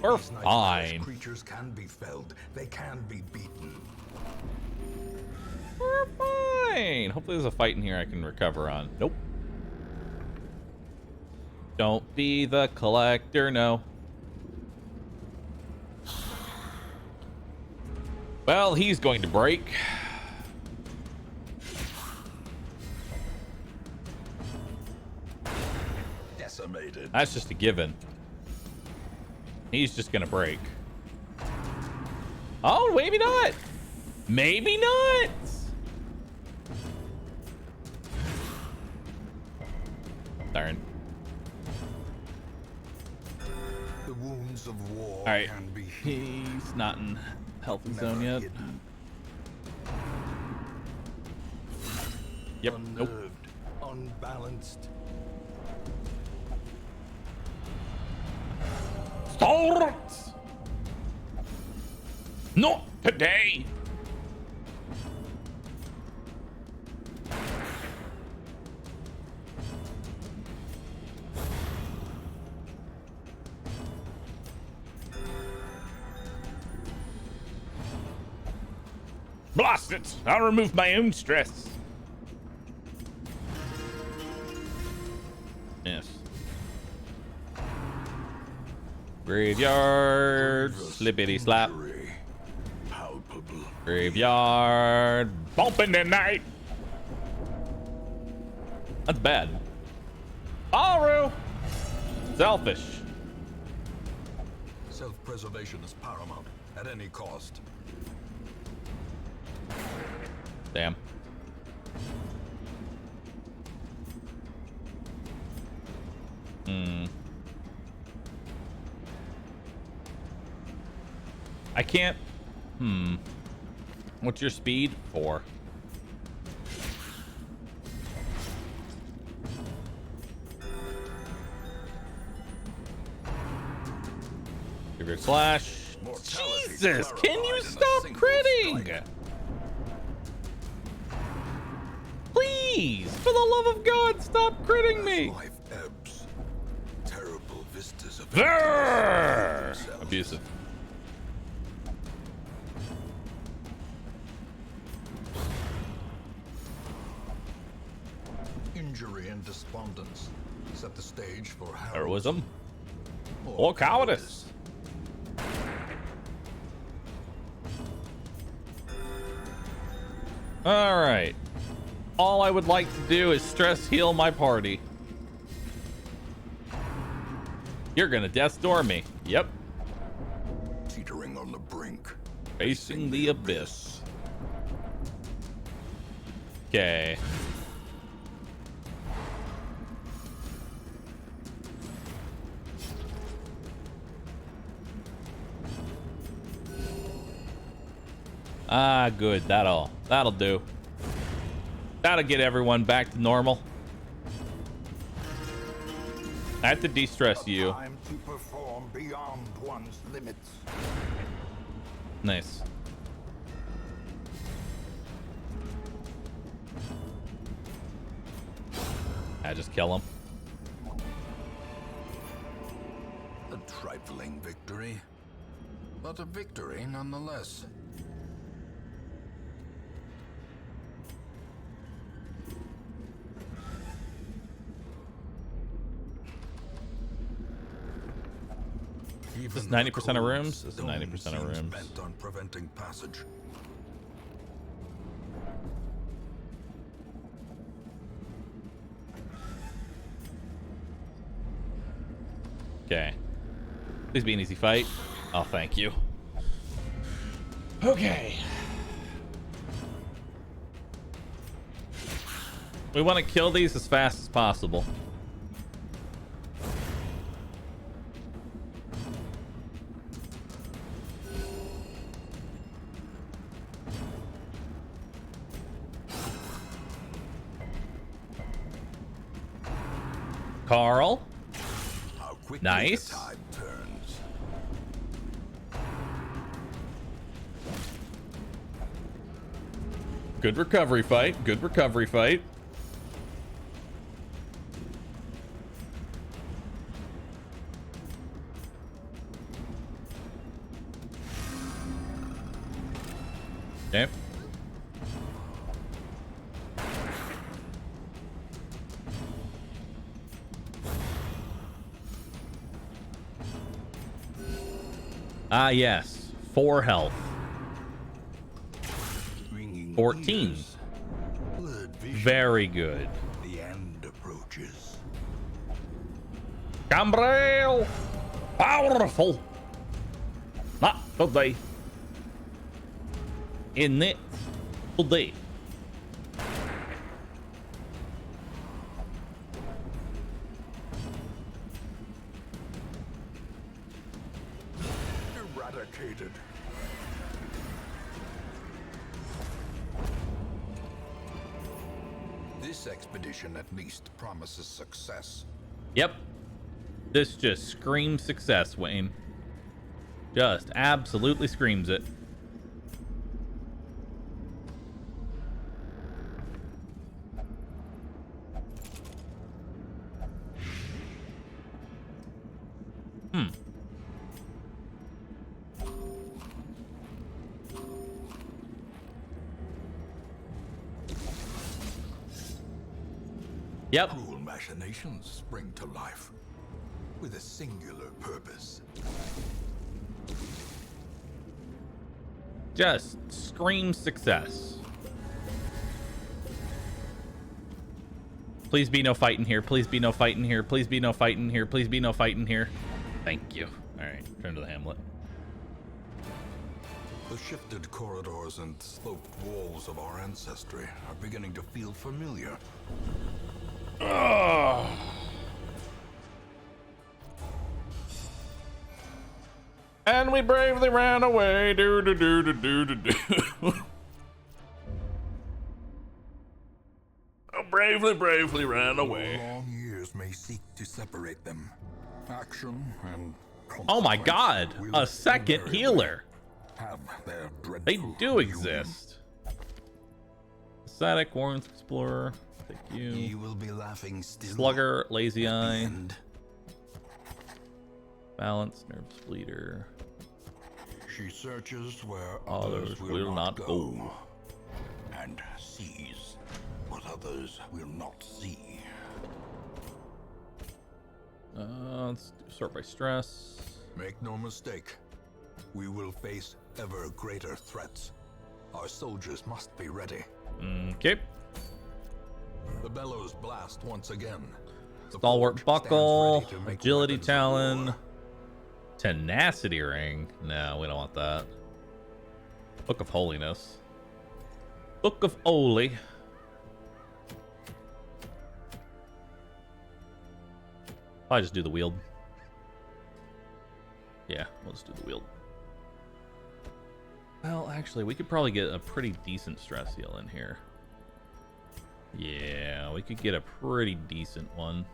We're These nightmarish fine. Creatures can be felled. They can be beaten. We're fine. Hopefully there's a fight in here I can recover on. Nope. Don't be the collector, no. Well, he's going to break. Decimated. That's just a given. He's just gonna break. Oh, maybe not. Maybe not. Darn. The wounds of war All right. can be healed. He's not in healthy Never zone yet. hidden. Yep. Nope. Unnerved, unbalanced. Start! Not today. Blast it! I'll remove my own stress. Yes. Graveyard, slippity slap. Injury. Palpable. Graveyard, bumping tonight. That's bad. Bahroo! Selfish. Self-preservation is paramount at any cost. Damn. I can't. What's your speed? 4. Favorite slash. Jesus, can you stop critting? Please, for the love of God, stop critting me. Life ebbs. Terrible vistas of abusive. Injury and despondence set the stage for Heroism or cowardice. All right. All I would like to do is stress heal my party. You're gonna death door me. Yep. Teetering on the brink. Facing the abyss. Okay. Ah, good. That'll do. That'll get everyone back to normal. I have to de-stress you. Time to perform beyond one's limits. Nice. I just kill him. A trifling victory, but a victory nonetheless. This is 90% of rooms. This is 90% of rooms. Bent on preventing passage. Okay. Please be an easy fight. Oh, thank you. Okay. We want to kill these as fast as possible. Carl. Nice. The tide turns. Good recovery fight. Good recovery fight. Okay. Ah, yes. 4 health. 14. Very good. The end approaches. Gambrel! Powerful! Not today. In it today. Eradicated. This expedition at least promises success. Yep. This just screams success, Wayne. Just absolutely screams it. Yep. Cruel machinations spring to life with a singular purpose. Just screams success. Please be no fighting here. Please be no fighting here. Please be no fighting here. Please be no fighting here. Thank you. All right, turn to the Hamlet. The shifted corridors and sloped walls of our ancestry are beginning to feel familiar. And we bravely ran away. Do do do do do do do. Bravely ran away. Long years may seek to separate them. Action and Oh my god, consequence a will second invariably healer. have their They dreadful do reunion. exist. Static, Warren's Explorer. Thank you. He will be laughing still. Slugger, Lazy at the Eye. end. Balance, Nerve Bleeder. She searches where Others others will not go. and sees what others will not see. Let's sort by stress. Make no mistake, we will face ever greater threats. Our soldiers must be ready. Okay. The bellows blast once again. The Stalwart forge stands Buckle, ready to make Agility weapons of Talon, war. Tenacity Ring. No, we don't want that. Book of Holiness. Book of Holy. I just do the wield. Yeah, we'll just do the wield. Well, actually, we could probably get a pretty decent stress heal in here. Yeah, we could get a pretty decent one.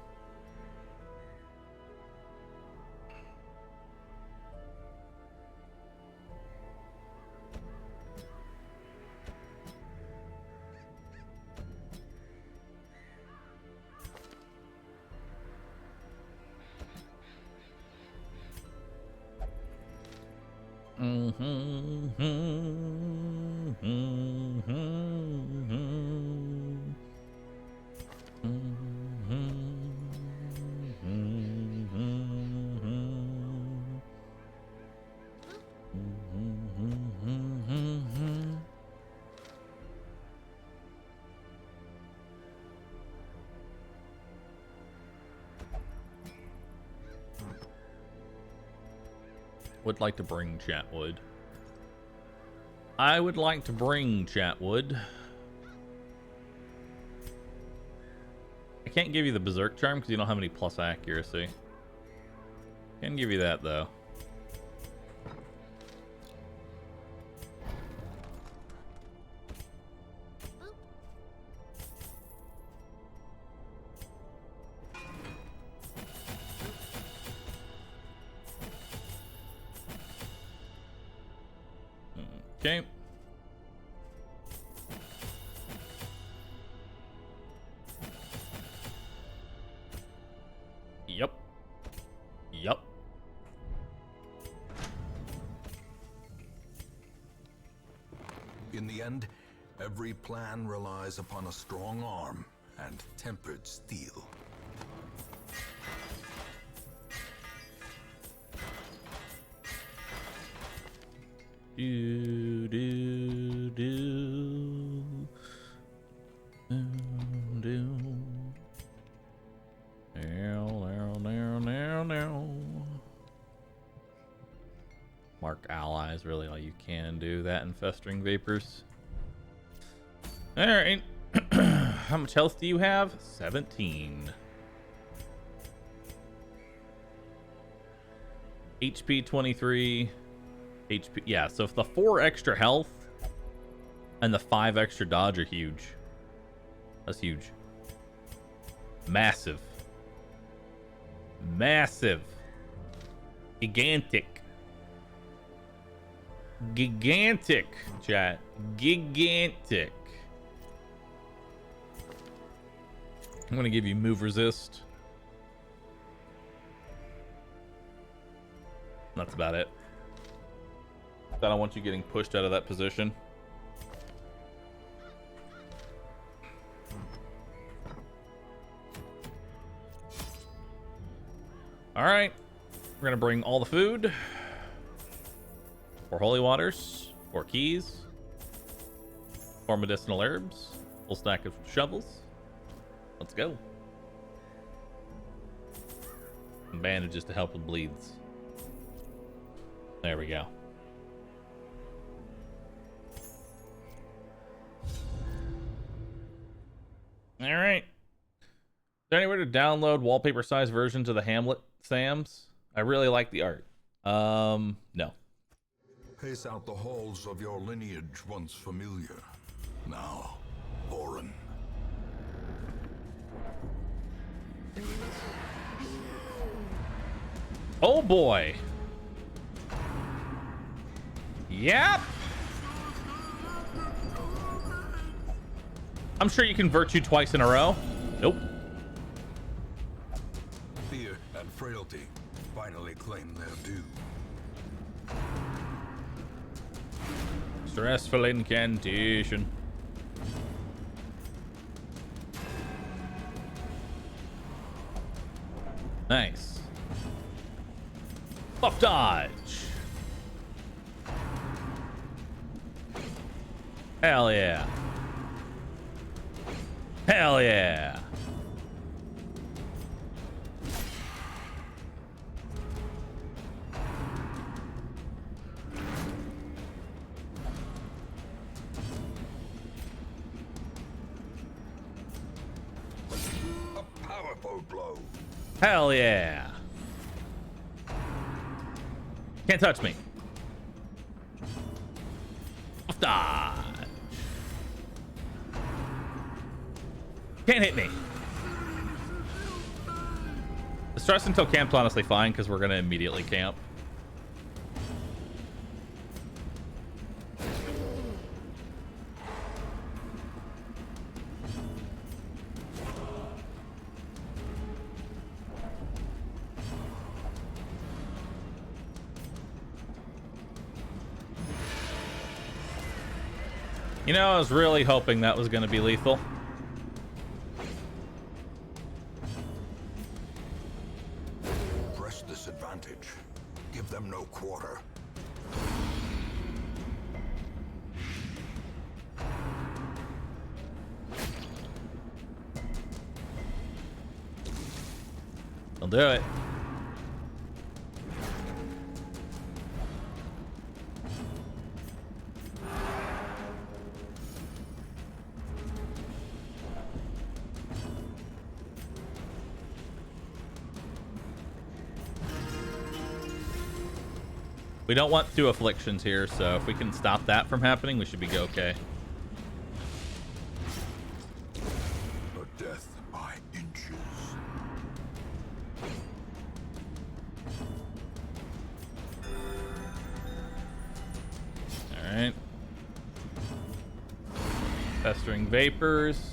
Would like to bring Chatwood. I would like to bring Chatwood. I can't give you the Berserk Charm because you don't have any plus accuracy. Can give you that though. Okay. Yep. Yep. In the end, every plan relies upon a strong arm and tempered steel. Do do do do. Now. Mark allies, really all you can do. That and festering vapors. All right. How much health do you have? 17. HP 23. HP, yeah, so if the 4 extra health and the 5 extra dodge are huge. That's huge. Massive. Massive. Gigantic. Gigantic, chat. Gigantic. I'm gonna give you move resist. That's about it. I don't want you getting pushed out of that position. All right, we're gonna bring all the food, 4 holy waters, 4 keys, 4 medicinal herbs, full stack of shovels. Let's go. And bandages to help with bleeds. There we go. to download wallpaper-sized versions of the Hamlet Sams? I really like the art. No. Pace out the halls of your lineage once familiar. Now, foreign. Oh boy. Yep. I'm sure you can virtue twice in a row. Nope. Fear and frailty finally claim their due. Stressful incantation. Nice. Buff dodge. Hell yeah. Hell yeah. A powerful blow. Hell yeah. Can't touch me. Buff dodge. Can't hit me. The stress until camp's honestly fine because we're gonna immediately camp. You know, I was really hoping that was gonna be lethal. Press this advantage. Give them no quarter. I'll do it. We don't want two afflictions here, so if we can stop that from happening, we should be okay. A death by inches. All right. Festering vapors.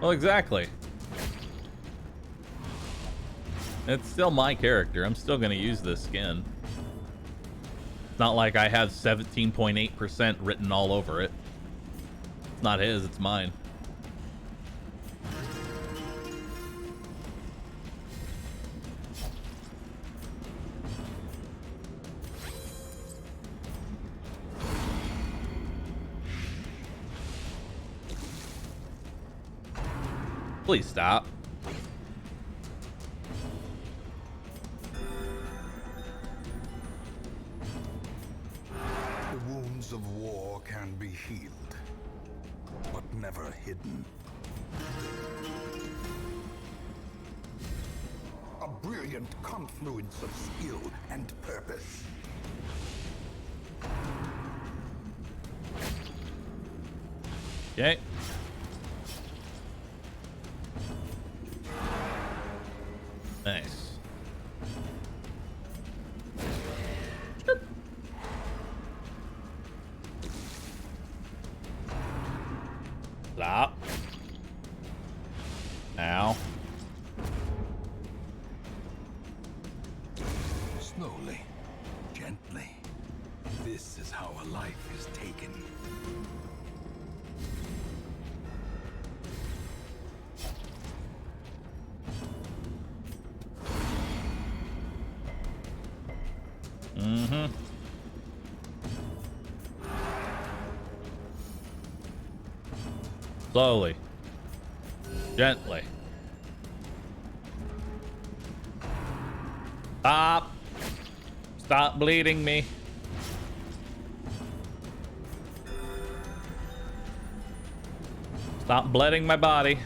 Well, exactly. It's still my character. I'm still going to use this skin. It's not like I have 17.8% written all over it. It's not his, it's mine. Please stop. The wounds of war can be healed, but never hidden. A brilliant confluence of skill and purpose. Okay. Nice. Stop. Ow. Slowly, gently. This is how a life is taken. Mm-hmm. Slowly. Gently. Stop. Stop bleeding me. Stop bleeding my body.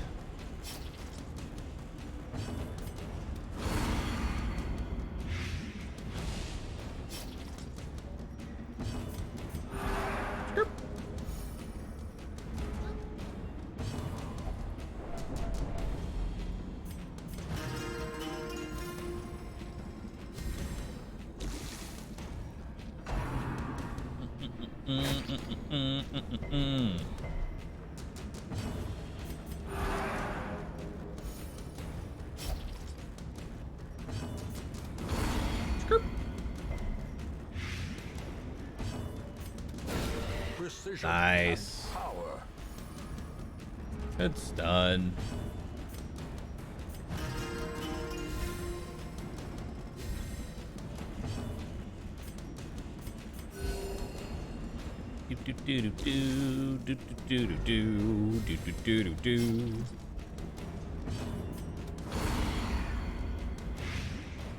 Precision Nice. and power. Good stun.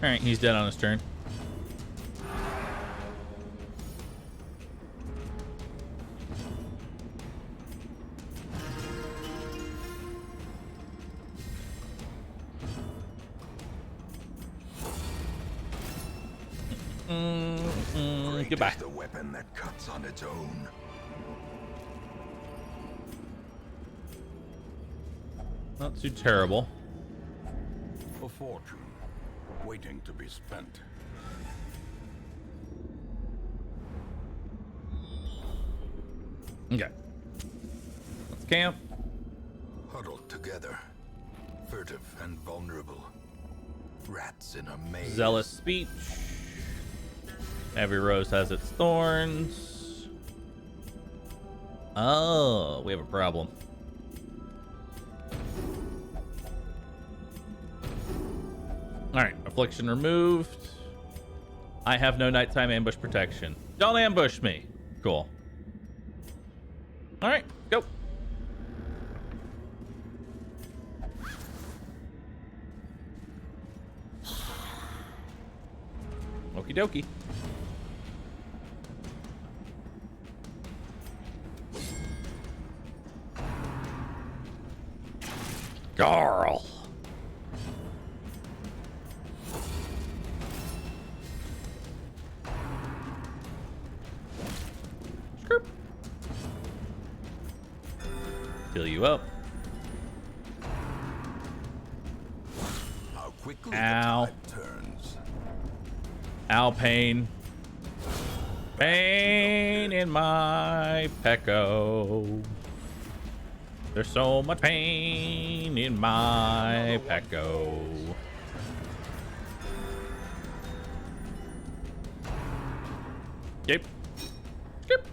All right, he's dead on his turn. Great Goodbye. is the weapon that cuts on its own. Not too terrible. A fortune waiting to be spent. Okay. Let's camp. Huddled together, furtive and vulnerable. Rats in a maze. Zealous speech. Every rose has its thorns. Oh, we have a problem. All right, affliction removed. I have no nighttime ambush protection. Don't ambush me. Cool. All right, go. Okie dokie. Garl. Fill you up. How quickly Ow. the tide turns. Ow, pain. Pain in my pecco. There's so much pain in my pecco. Yep. Skip.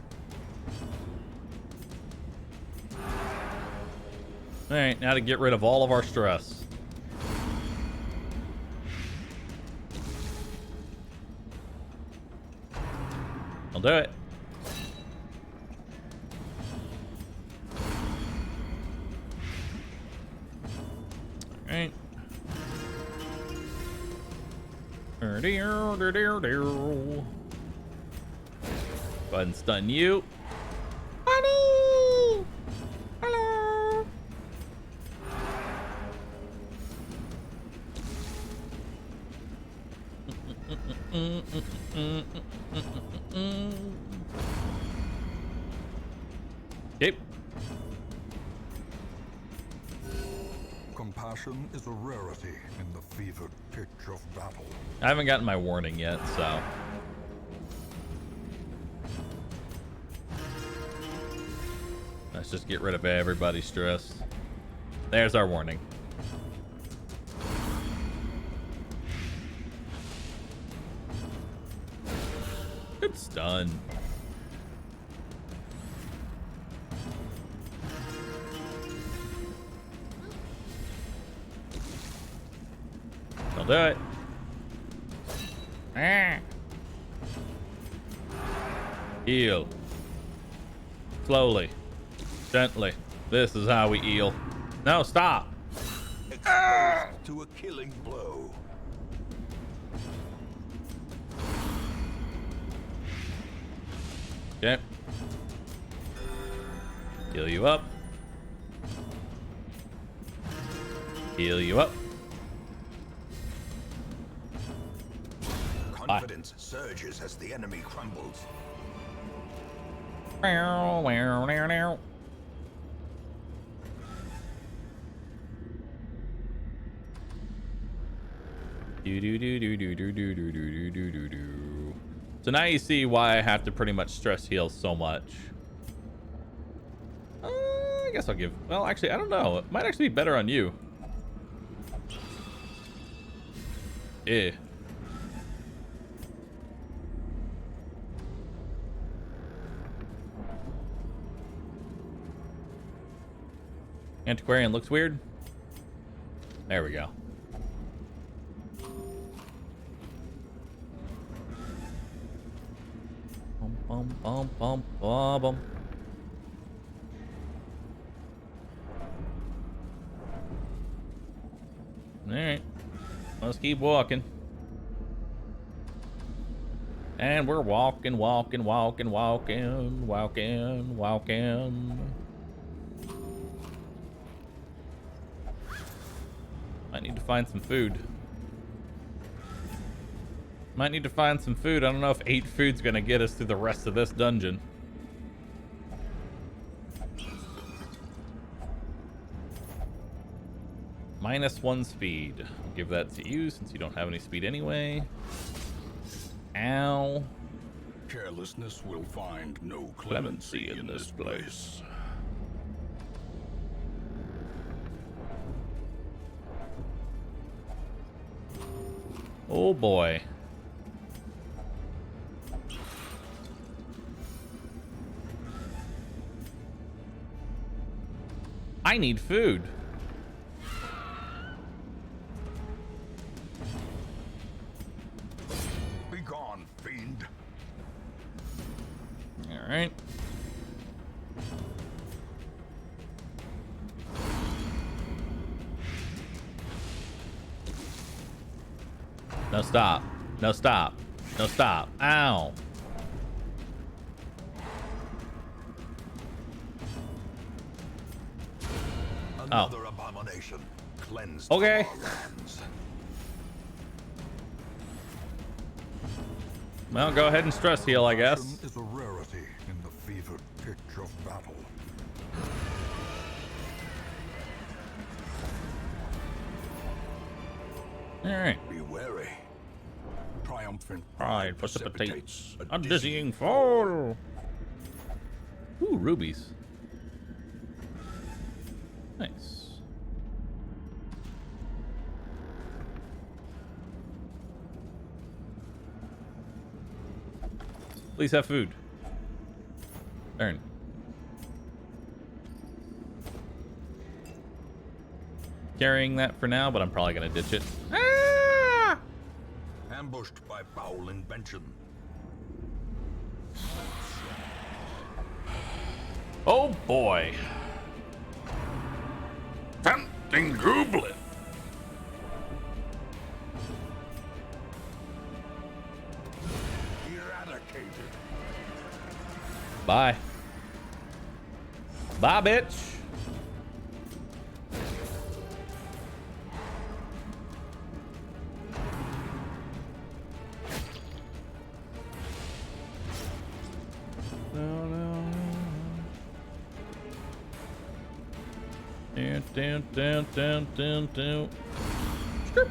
All right, now to get rid of all of our stress. I'll do it. All right. Go ahead and stun you. Honey! Hello! Yep. Compassion is a rarity in the fevered pitch of battle. I haven't gotten my warning yet, so. Let's just get rid of everybody's stress. There's our warning. Good stun. I'll do it. Ah. Heal. Slowly. Gently. This is how we heal. No, stop. Exposed to a killing blow. Okay. Heal you up. Heal you up. Confidence surges as the enemy crumbles. So now you see why I have to pretty much stress heal so much. I guess I'll give... Well, actually, I don't know. It might actually be better on you. Eh. Antiquarian looks weird. There we go. Bum, bum, bum, bum, bum. All right, let's keep walking. And we're walking, walking, walking, walking, walking, walking. Might need to find some food. Might need to find some food. I don't know if 8 food's gonna get us through the rest of this dungeon. -1 speed. I'll give that to you since you don't have any speed anyway. Ow. Carelessness will find no clemency in this place. Oh boy. I need food. Be gone, fiend. All right. No stop. No stop. No stop. Ow. Another abomination cleansed Okay. from our lands. Well, go ahead and stress heal, I guess. Passion is a rarity in the fevered pitch of battle. All right. Be wary. Triumphant Pride precipitates a dizzying fall. Ooh, rubies. Nice. Please have food. Turn. Carrying that for now, but I'm probably gonna ditch it. Ah! Ambushed by foul invention. Oh boy. tempting goblin. Eradicated. Bye. Bye, bitch. Down. Skirt.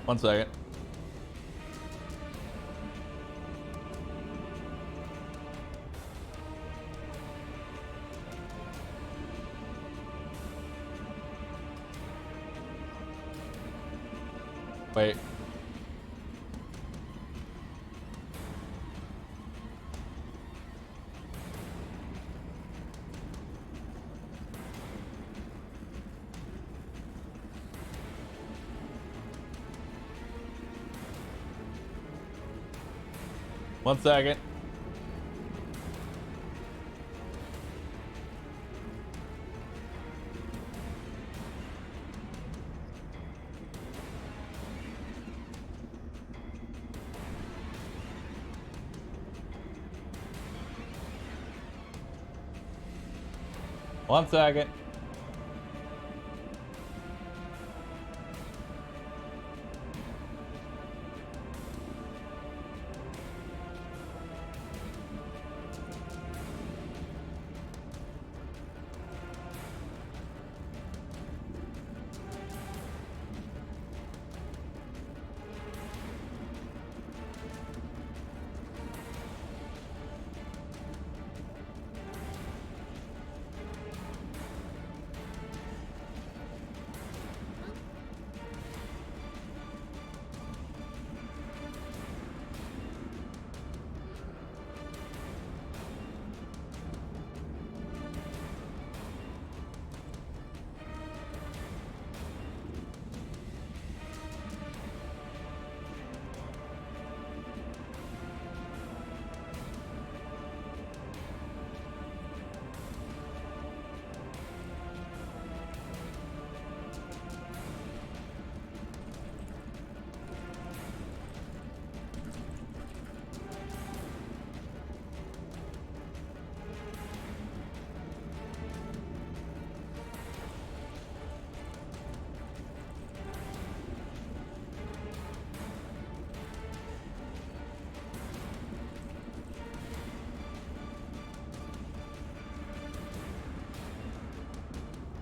One second. Wait. One second. One second.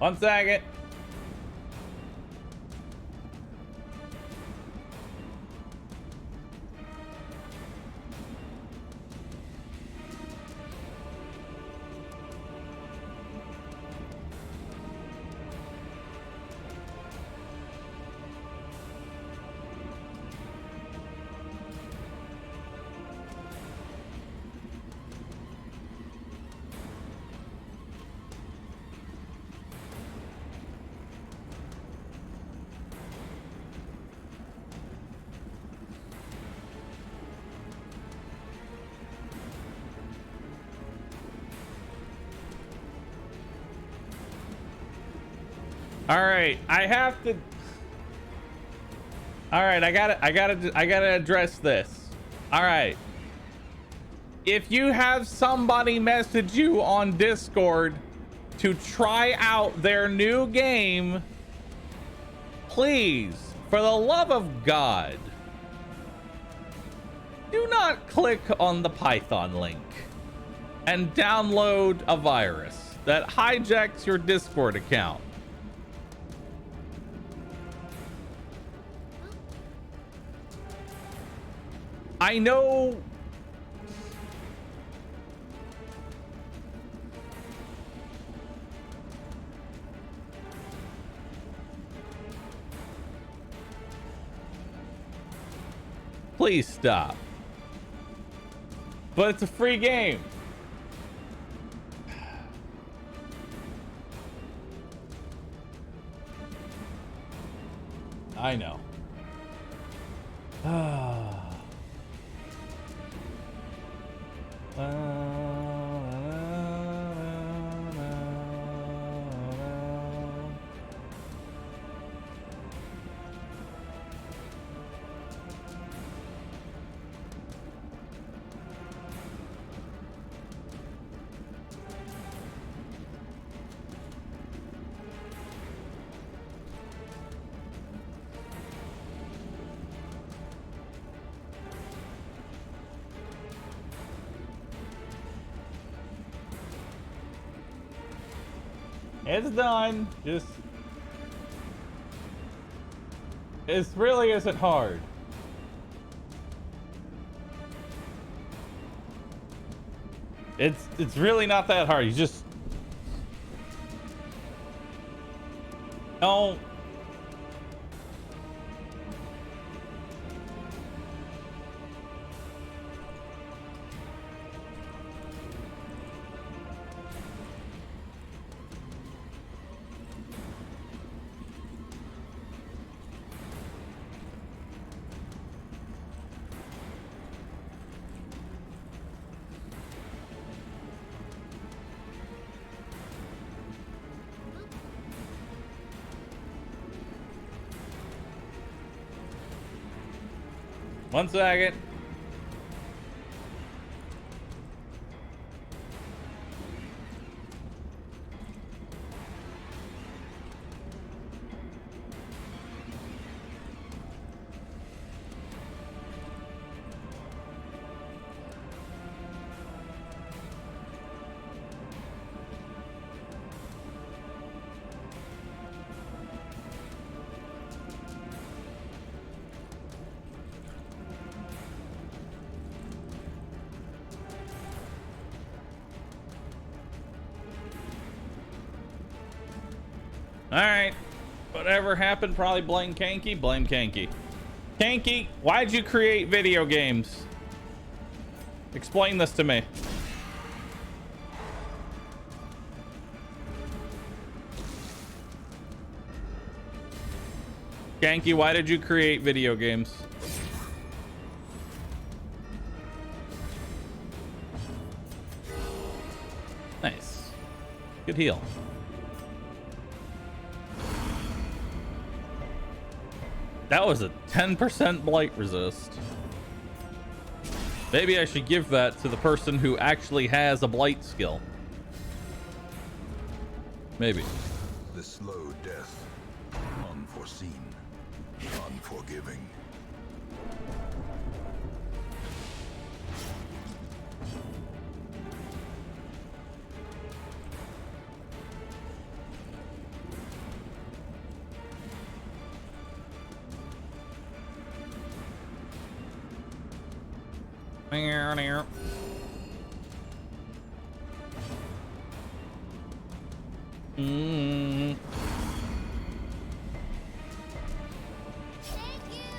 One second. All right, I have to. All right, I gotta address this. All right. If you have somebody message you on Discord to try out their new game, please, for the love of God, do not click on the Python link and download a virus that hijacks your Discord account. I know please stop. But it's a free game. I know. It's done. Just, it really isn't hard. It's really not that hard. You just don't. One second. Alright. Whatever happened, probably blame Kanky. Blame Kanky. Kanky, why'd you create video games? Explain this to me. Kanky, why did you create video games? Nice. Good heal. That was a 10% blight resist. Maybe I should give that to the person who actually has a blight skill. Maybe. The slow death, unforeseen, unforgiving.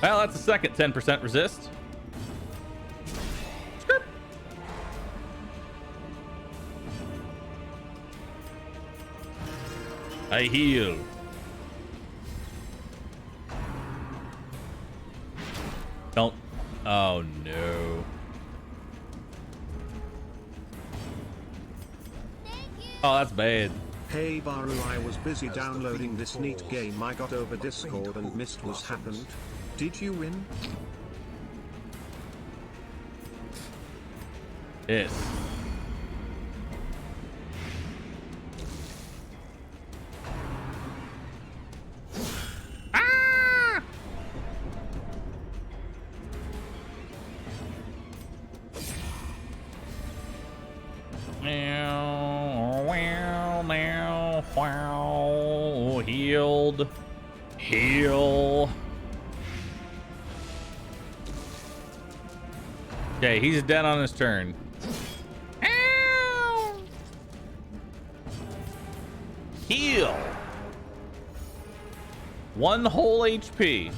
Well, that's the second 10% resist. Skirp. I heal. Don't. Oh no. Oh, that's bad. Hey Bahroo, I was busy downloading this neat game I got over Discord and missed what happened. Did you win? Yes. Ah! Wow. Healed. Heal. Okay, he's dead on his turn. Ow! Heal. 1 whole HP.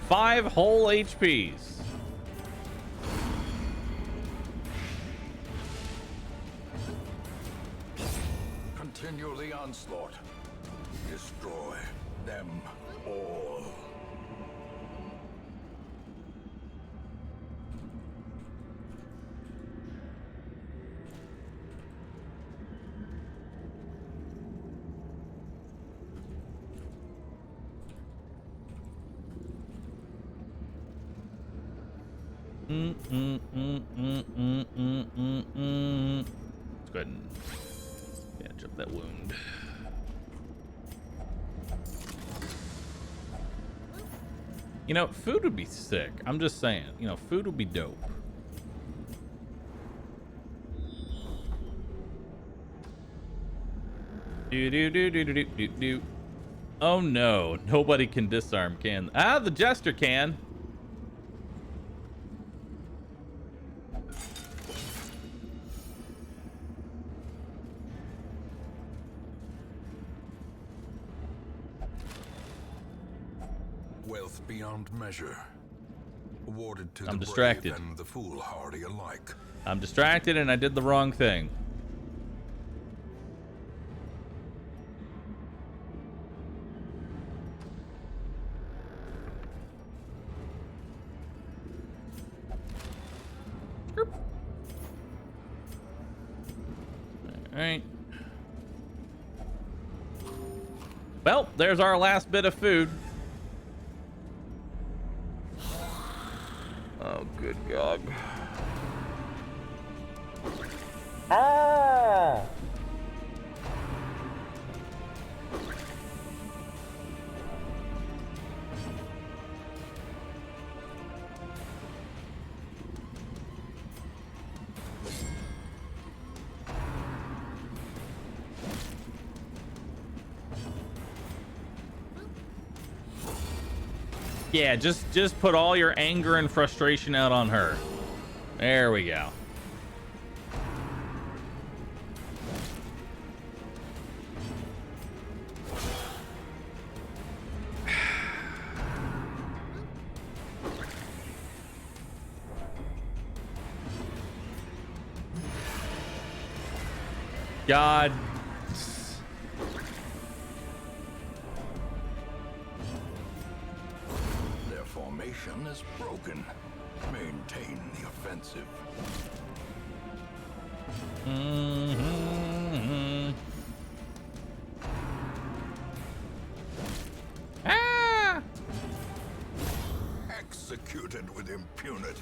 5 whole HPs. Continue the onslaught. Destroy them all. Let's go ahead and bandage up that wound. You know, food would be sick. I'm just saying, you know, food would be dope. Do. Oh no, nobody can disarm, can? Ah, the Jester can. Wealth beyond measure, awarded to I'm the distracted. brave and the foolhardy alike. I'm distracted and I did the wrong thing. All right. Well, there's our last bit of food. Oh, good God. Ah! Yeah, just put all your anger and frustration out on her. There we go. God. Their formation is broken. Maintain the offensive. Ah! Executed with impunity.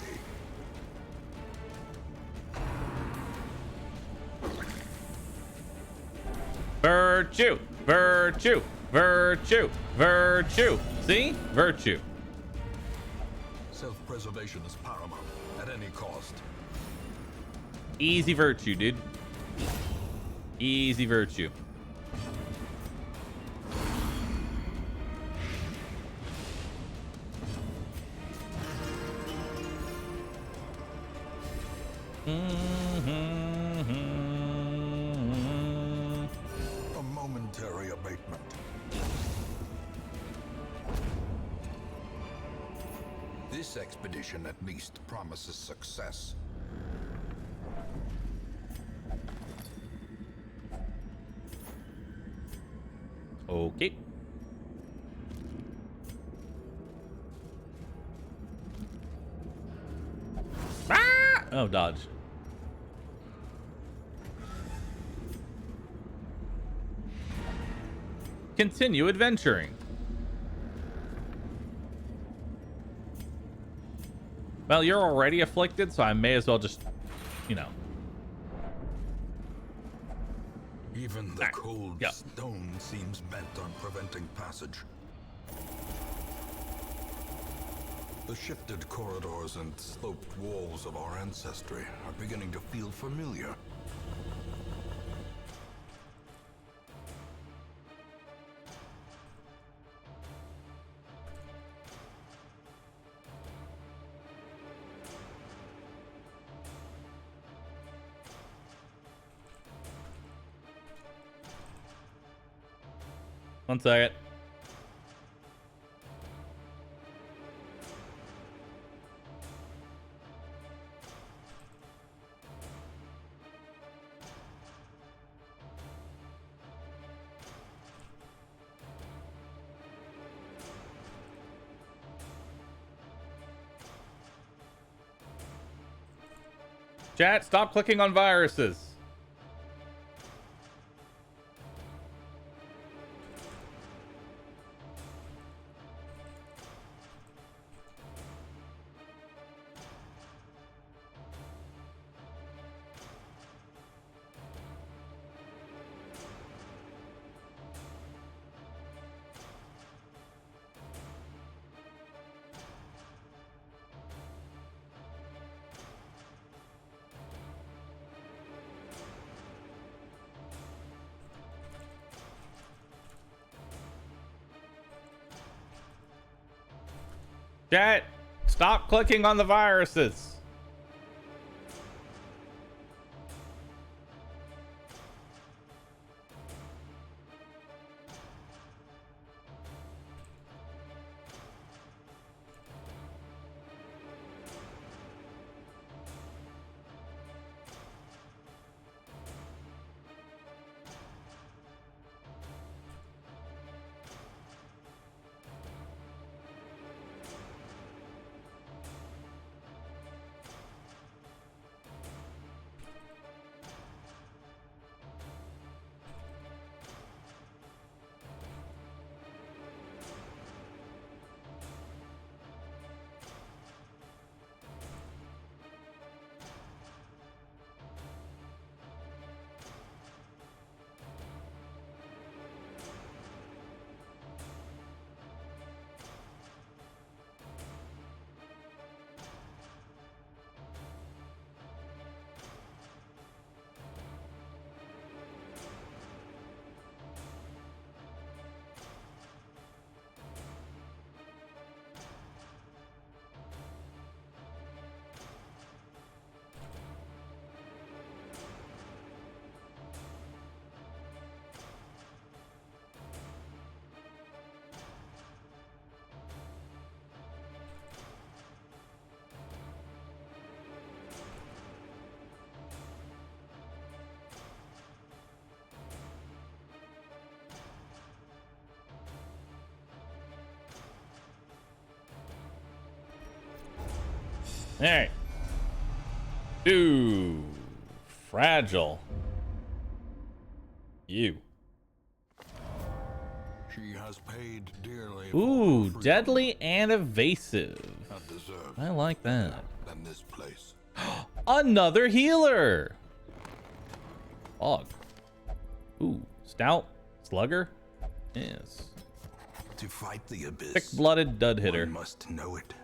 Virtue, virtue, virtue, virtue. See? Virtue. Self-preservation is paramount at any cost. Easy virtue, dude. Easy virtue. A momentary abatement. This expedition at least promises success. Okay. Ah! Oh, dodge. Continue adventuring. Well, you're already afflicted, so I may as well just, you know. Even the cold yeah. stone seems bent on preventing passage. The shifted corridors and sloped walls of our ancestry are beginning to feel familiar. One second. Chat, stop clicking on viruses. Chat, stop clicking on the viruses. All right. Ooh, fragile. You. She has paid dearly. Ooh, for deadly and evasive. that deserves I like that. than this place. Another healer. Fog. Ooh, stout. Slugger. Yes. To fight the abyss, Thick-blooded dud hitter. one must know it.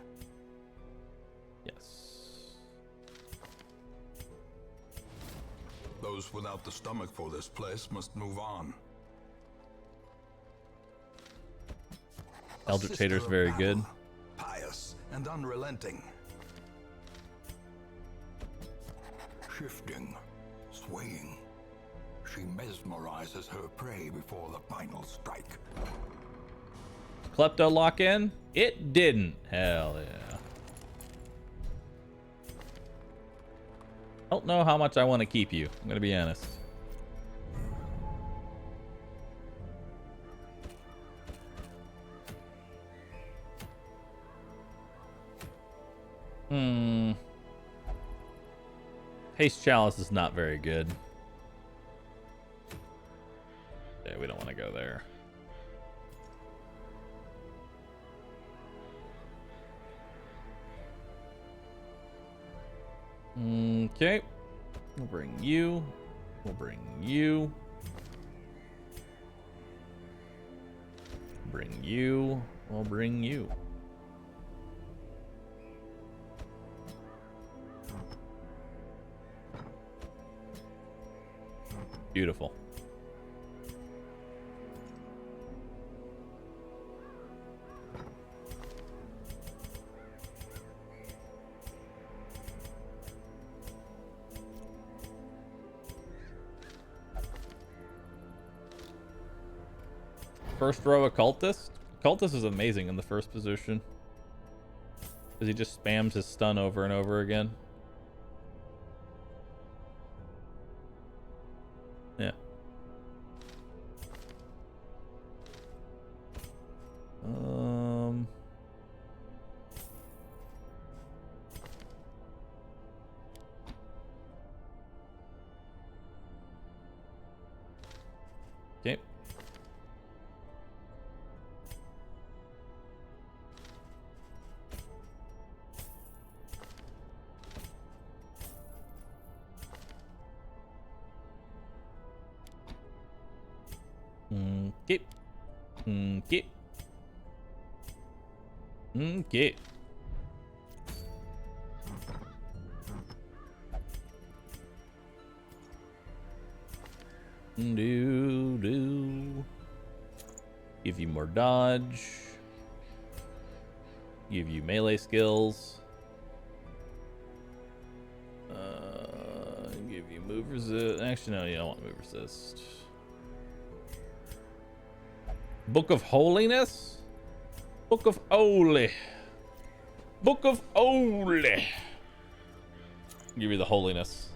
Yes. Those without the stomach for this place must move on. A Eldritch sister Hater's of very battle, good. pious and unrelenting. Shifting, swaying. She mesmerizes her prey before the final strike. Klepto lock in? It didn't. Hell yeah. Don't know how much I want to keep you. I'm gonna be honest. Haste Chalice is not very good. Yeah, we don't want to go there. Okay. We'll bring you. We'll bring you. Bring you. We'll bring you. Beautiful. First row occultist. Occultist is amazing in the first position because he just spams his stun over and over again. Yeah. Okay. Okay. Okay. Okay. Do. Give you more dodge. Give you melee skills. Give you move resist. Actually, no, you don't want move resist. Book of Holiness? Book of Holy. Book of Holy. Give you the holiness.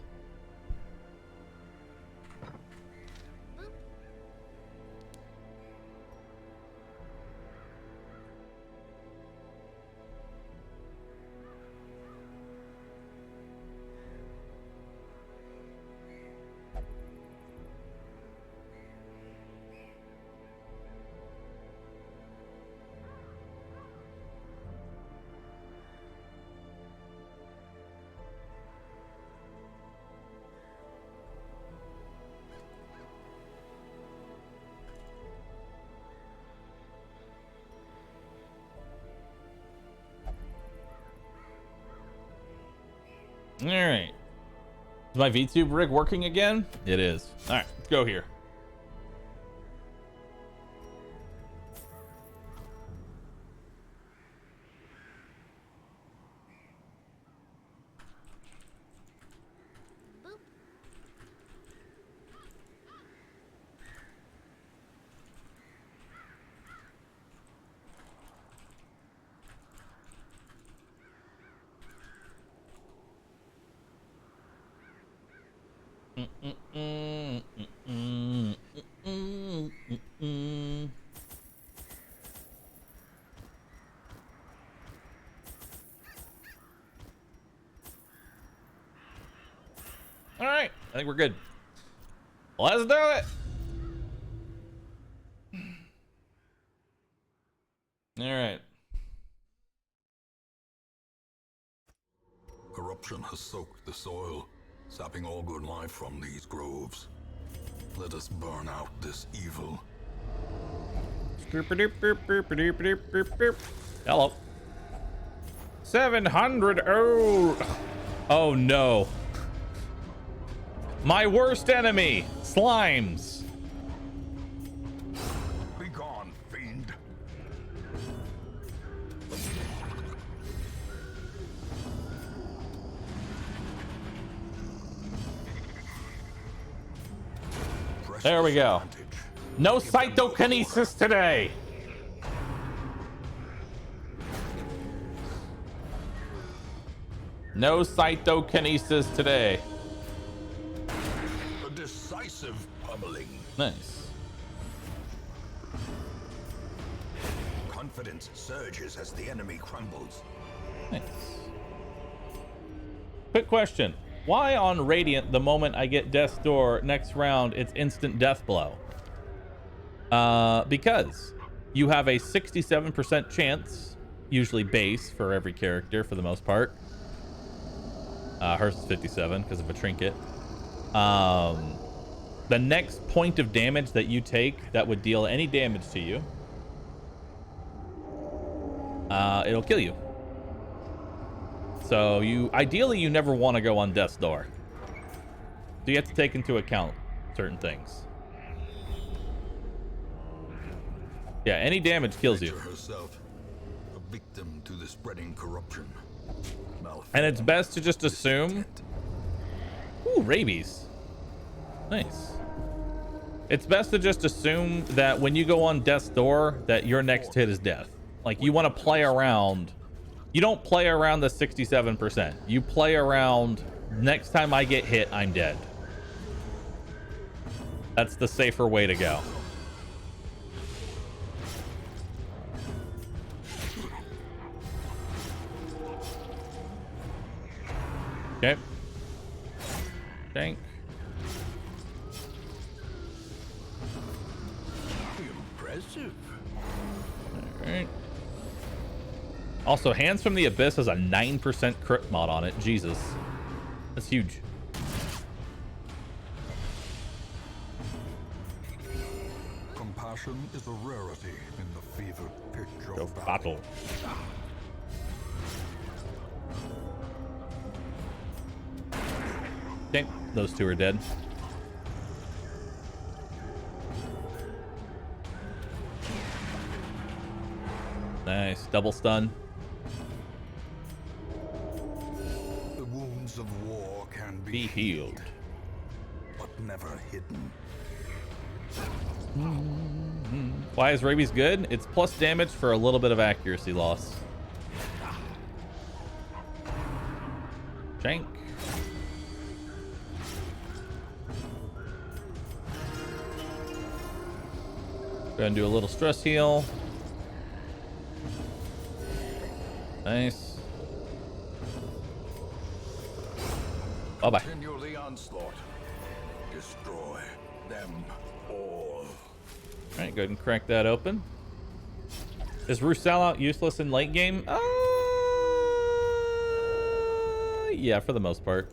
All right. Is my VTube rig working again? It is. All right, let's go here. think we're good. Let's do it. All right. Corruption has soaked the soil, sapping all good life from these groves. Let us burn out this evil. Hello. 700. Oh no. My worst enemy, slimes. Be gone, fiend. There we go. No cytokinesis today. No cytokinesis today. A decisive pummeling. Nice. Confidence surges as the enemy crumbles. Nice. Quick question. Why on Radiant, the moment I get Death's Door, next round, it's instant death blow? Because you have a 67% chance, usually base for every character for the most part. Hers is 57 because of a trinket. The next point of damage that you take that would deal any damage to you, it'll kill you. So ideally you never want to go on Death's Door. So you have to take into account certain things. Yeah, any damage kills you. Nature herself, a victim to the spreading corruption. And it's best to just assume. Ooh, rabies. Nice. It's best to just assume that when you go on Death's Door, that your next hit is death. Like, you want to play around. You don't play around the 67%. You play around, next time I get hit, I'm dead. That's the safer way to go. Okay. Tank. Impressive. All right. Also, Hands from the Abyss has a 9% crit mod on it. Jesus. That's huge. Compassion is a rarity in the fevered pitch Go of battle. Okay, those two are dead. Nice, double stun. The wounds of war can Be healed. but never hidden. Why is rabies good? It's plus damage for a little bit of accuracy loss. Shank. Gonna do a little stress heal. Nice. Bye-bye. Continue the onslaught. Destroy them all. Alright, go ahead and crack that open. Is Roussel out useless in late game? Yeah, for the most part.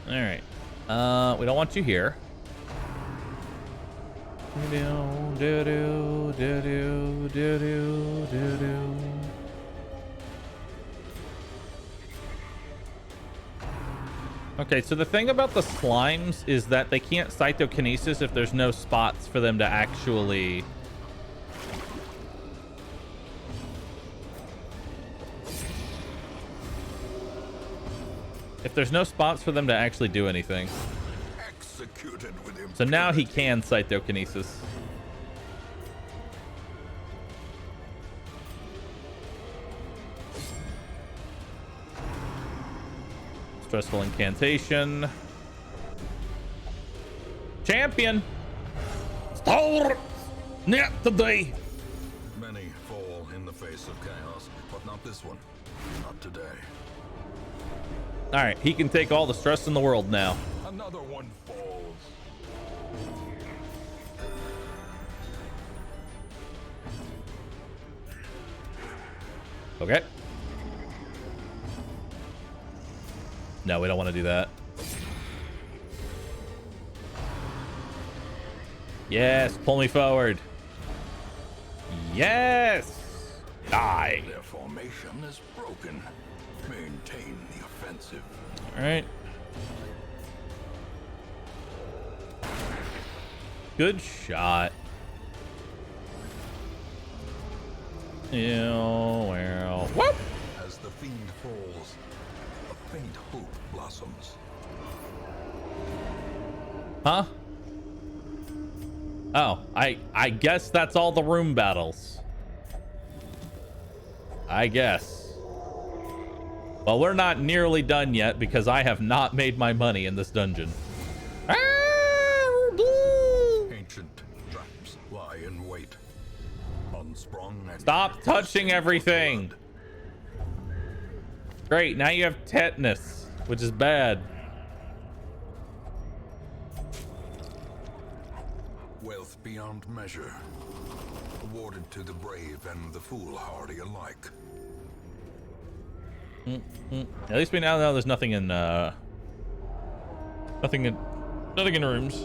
Alright. We don't want you here. Okay, so the thing about the slimes is that they can't cytokinesis if there's no spots for them to actually... If there's no spots for them to actually do anything. Executed with So now he can cytokinesis. Stressful incantation. Champion. Star. Not today. Many fall in the face of chaos, but not this one. Not today. All right, he can take all the stress in the world now. Another one falls. Okay. No, we don't want to do that. Yes, pull me forward. Yes. Die. Their formation is broken. Maintain the offensive. All right. Good shot. Well. Whoop. As the fiend falls, a faint hope blossoms. Huh? Oh, I guess that's all the room battles. I guess. Well, we're not nearly done yet because I have not made my money in this dungeon. Ancient traps lie in wait. Unsprung and Stop touching everything. Great, now you have tetanus, which is bad. wealth beyond measure, awarded to the brave and the foolhardy alike. At least we now know there's nothing in nothing in rooms.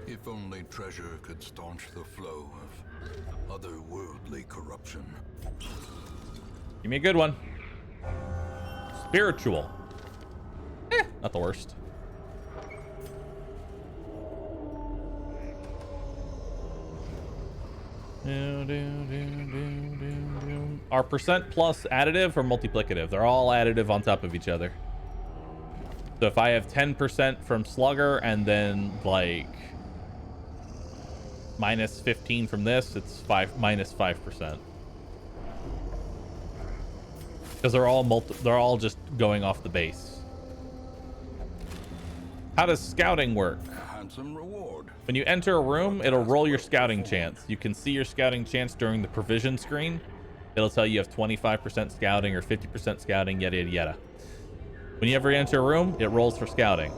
If only treasure could staunch the flow of otherworldly corruption. Give me a good one. Spiritual. Not the worst. Are percent plus additive or multiplicative? They're all additive on top of each other. So if I have 10% from Slugger and then like minus 15 from this, it's minus 5%. Because they're all just going off the base. How does scouting work? A handsome reward. When you enter a room, it'll roll your scouting chance. You can see your scouting chance during the provision screen. It'll tell you have 25% scouting or 50% scouting, yada, yada, yada. When you ever enter a room, it rolls for scouting.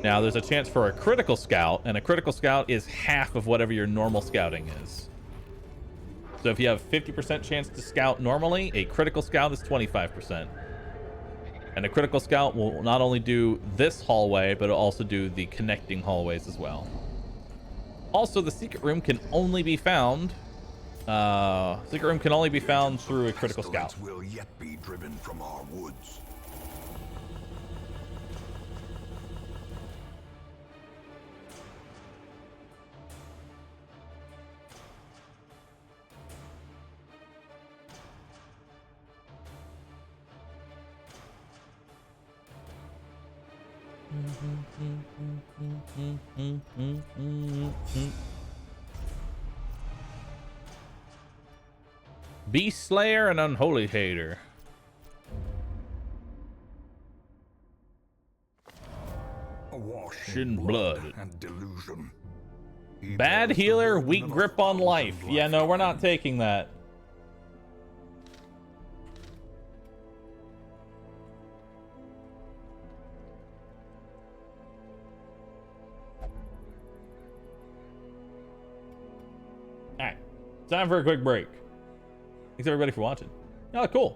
Now, there's a chance for a critical scout, and a critical scout is half of whatever your normal scouting is. So if you have 50% chance to scout normally, a critical scout is 25%. And a critical scout will not only do this hallway, but it'll also do the connecting hallways as well. Also, the secret room can only be found through a critical scout. Pestilence will yet be driven from our woods. Beast Slayer and Unholy Hater. Awash In blood. and delusion. Bad healer, weak grip on life. Yeah, no, we're not taking that. Alright, time for a quick break. Thanks everybody for watching. Oh, cool.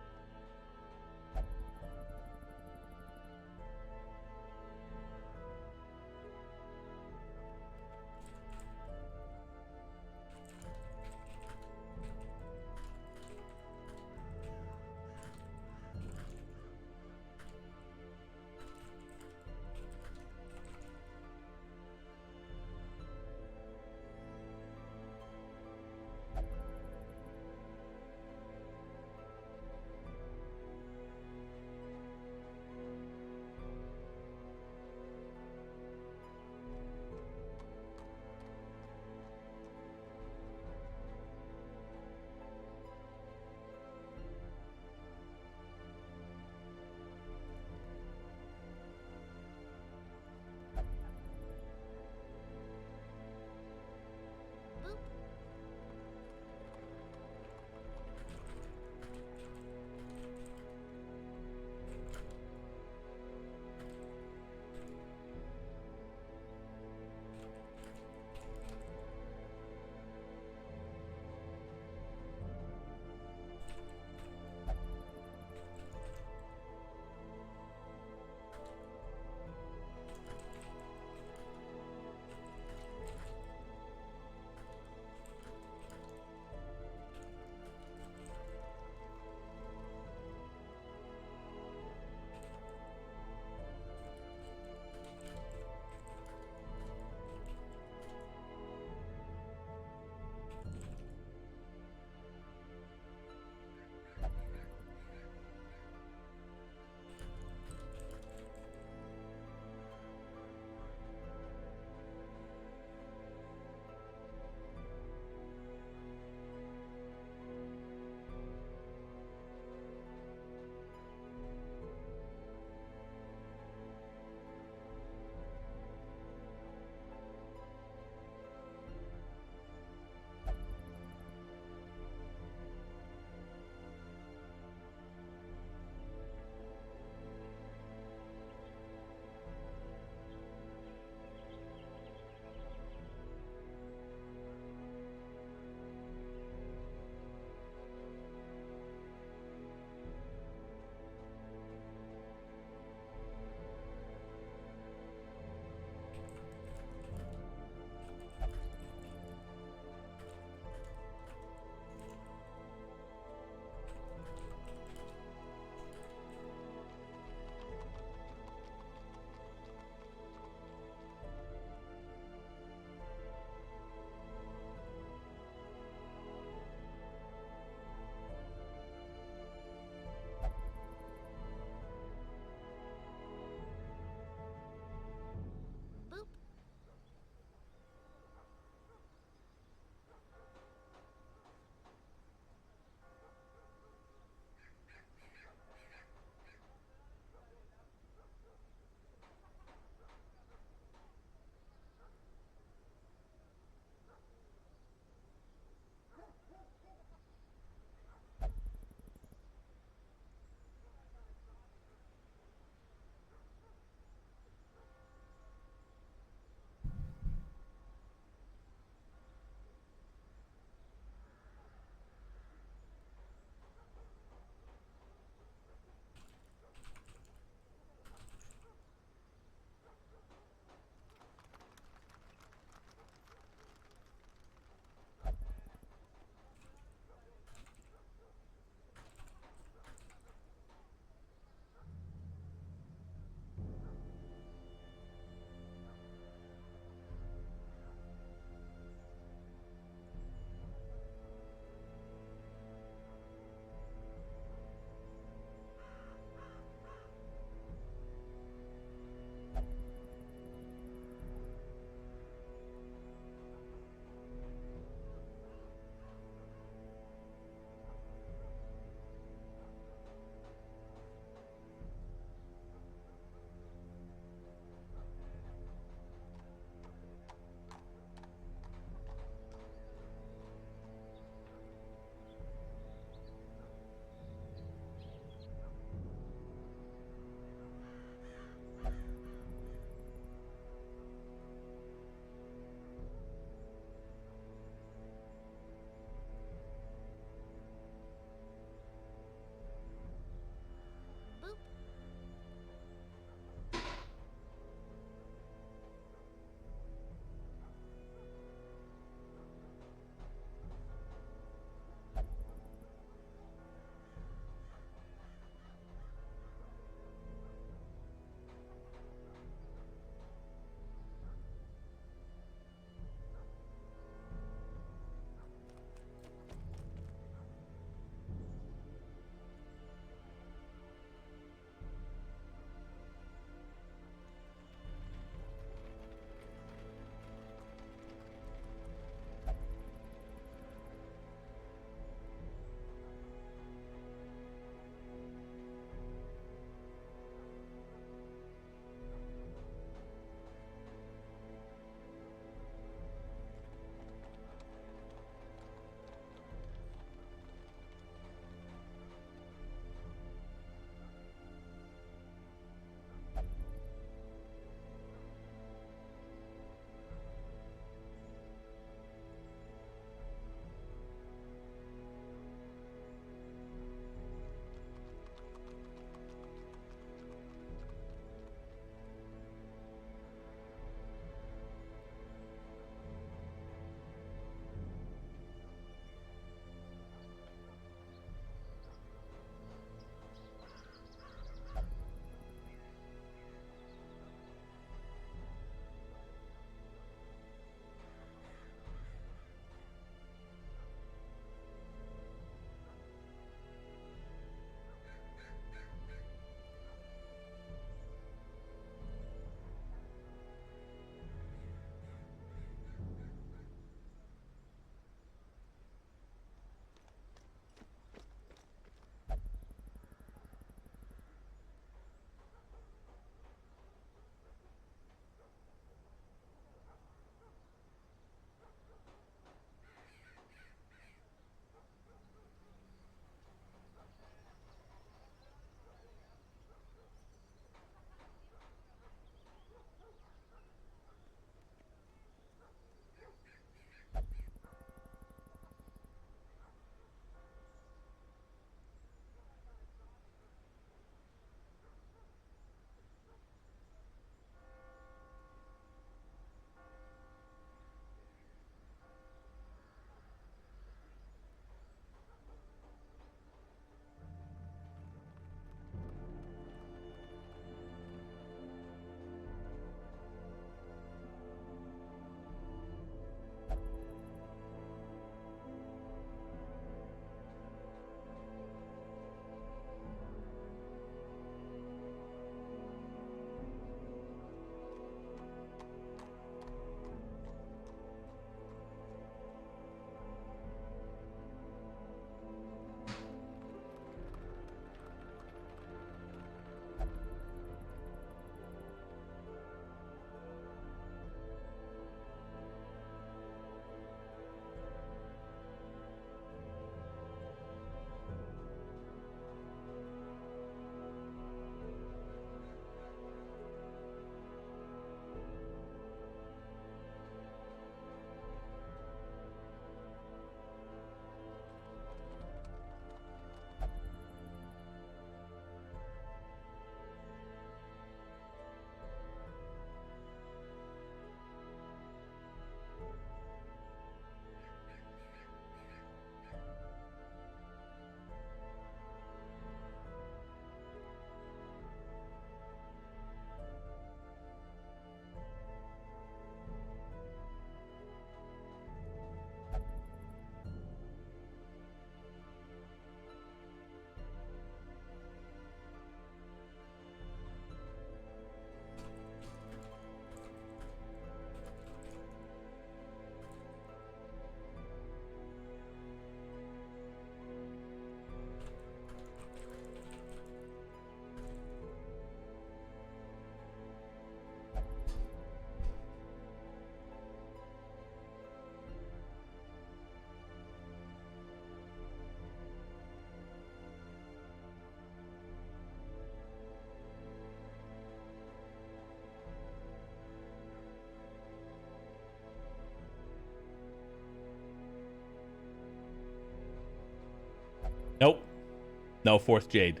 No fourth Jade.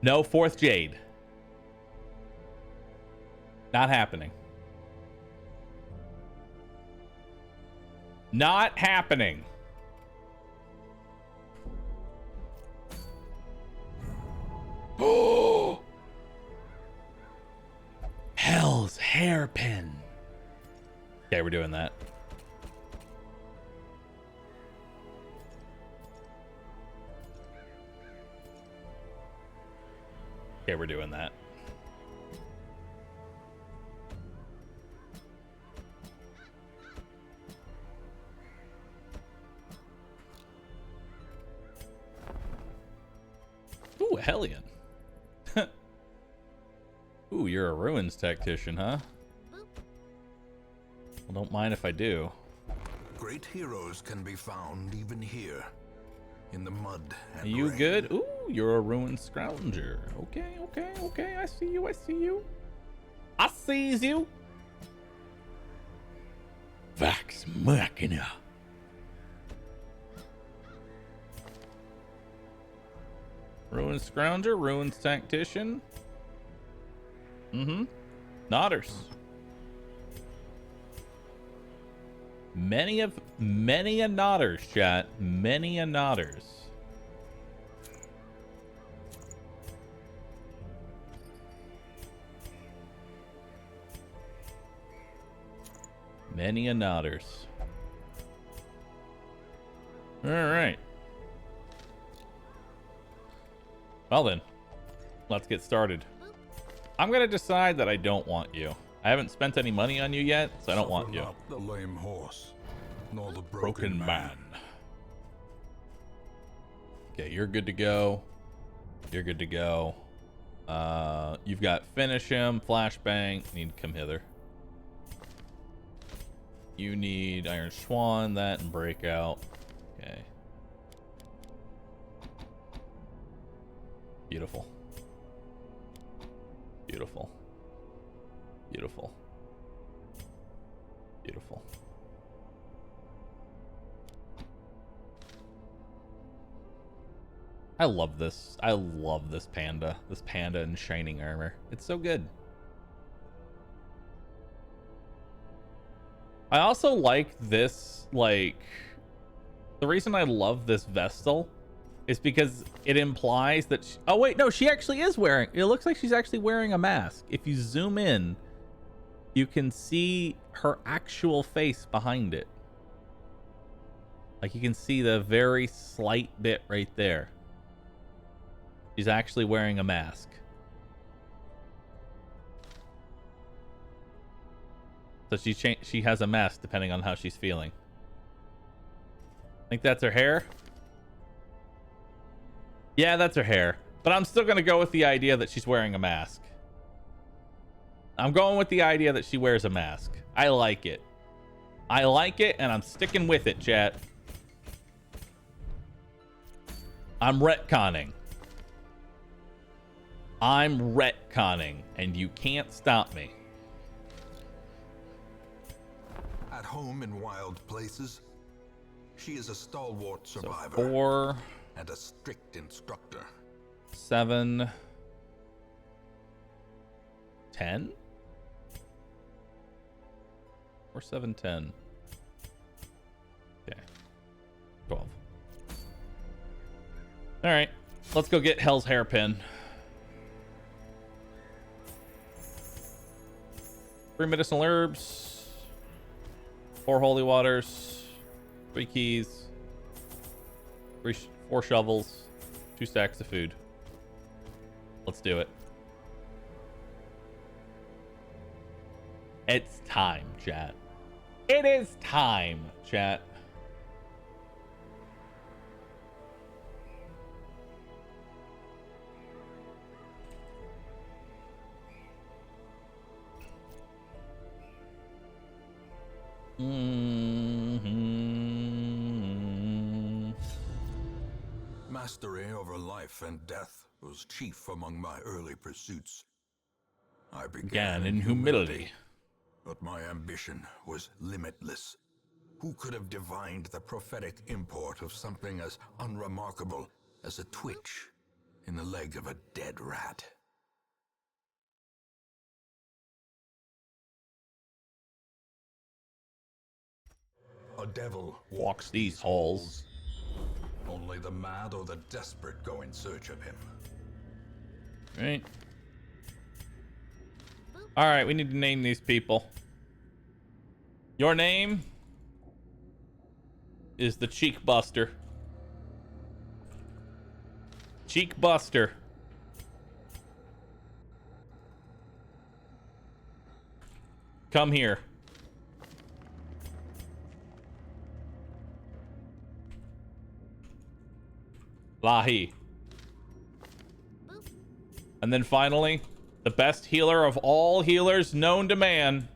No fourth Jade. Not happening. Not happening. Oh! Hell's hairpin. Okay, we're doing that. Okay, we're doing that. Ooh, a Hellion. Ooh, you're a ruins tactician, huh? Well, don't mind if I do. Great heroes can be found even here, in the mud and Are you rain. good? Ooh, you're a ruined scrounger. Okay, okay, okay. I see you. I see you. I sees you. Vax Machina. Ruined scrounger, ruined tactician. Mm-hmm. Nodders. Many a nodders, chat. Many a nodders. Many a nodders. All right. Well then, let's get started. I'm gonna decide that I don't want you. I haven't spent any money on you yet, so I don't want you. Not the lame horse, nor the Broken man. Okay, you're good to go. You're good to go. You've got finish him, flashbang. You need to come hither. You need Iron Swan, that, and breakout. Okay. Beautiful. Beautiful. Beautiful. Beautiful. I love this. I love this panda. This panda in shining armor. It's so good. I also like this, like, the reason I love this Vestal is because it implies that oh wait, no, she actually is wearing, it looks like she's actually wearing a mask. If you zoom in, you can see her actual face behind it. Like, you can see the very slight bit right there. She's actually wearing a mask. So she has a mask depending on how she's feeling. I think that's her hair. Yeah, that's her hair. But I'm still going to go with the idea that she's wearing a mask. I'm going with the idea that she wears a mask. I like it. I like it, and I'm sticking with it, chat. I'm retconning. I'm retconning, and you can't stop me. At home in wild places, she is a stalwart survivor. So 4, and a strict instructor. 7, 10, or 7, 10. Okay, 12. All right, let's go get Hell's hairpin. 3 medicinal herbs, 4 holy waters, 3 keys, 4 shovels, 2 stacks of food. Let's do it. It's time, chat. It is time, chat. Mastery over life and death was chief among my early pursuits. I began in humility. But my ambition was limitless. Who could have divined the prophetic import of something as unremarkable as a twitch in the leg of a dead rat. A devil Walks these halls. Only the mad or the desperate go in search of him. Right. All right, we need to name these people. Your name is the Cheek Buster. Cheek Buster. Come here. Lahi. And then finally, the best healer of all healers known to man,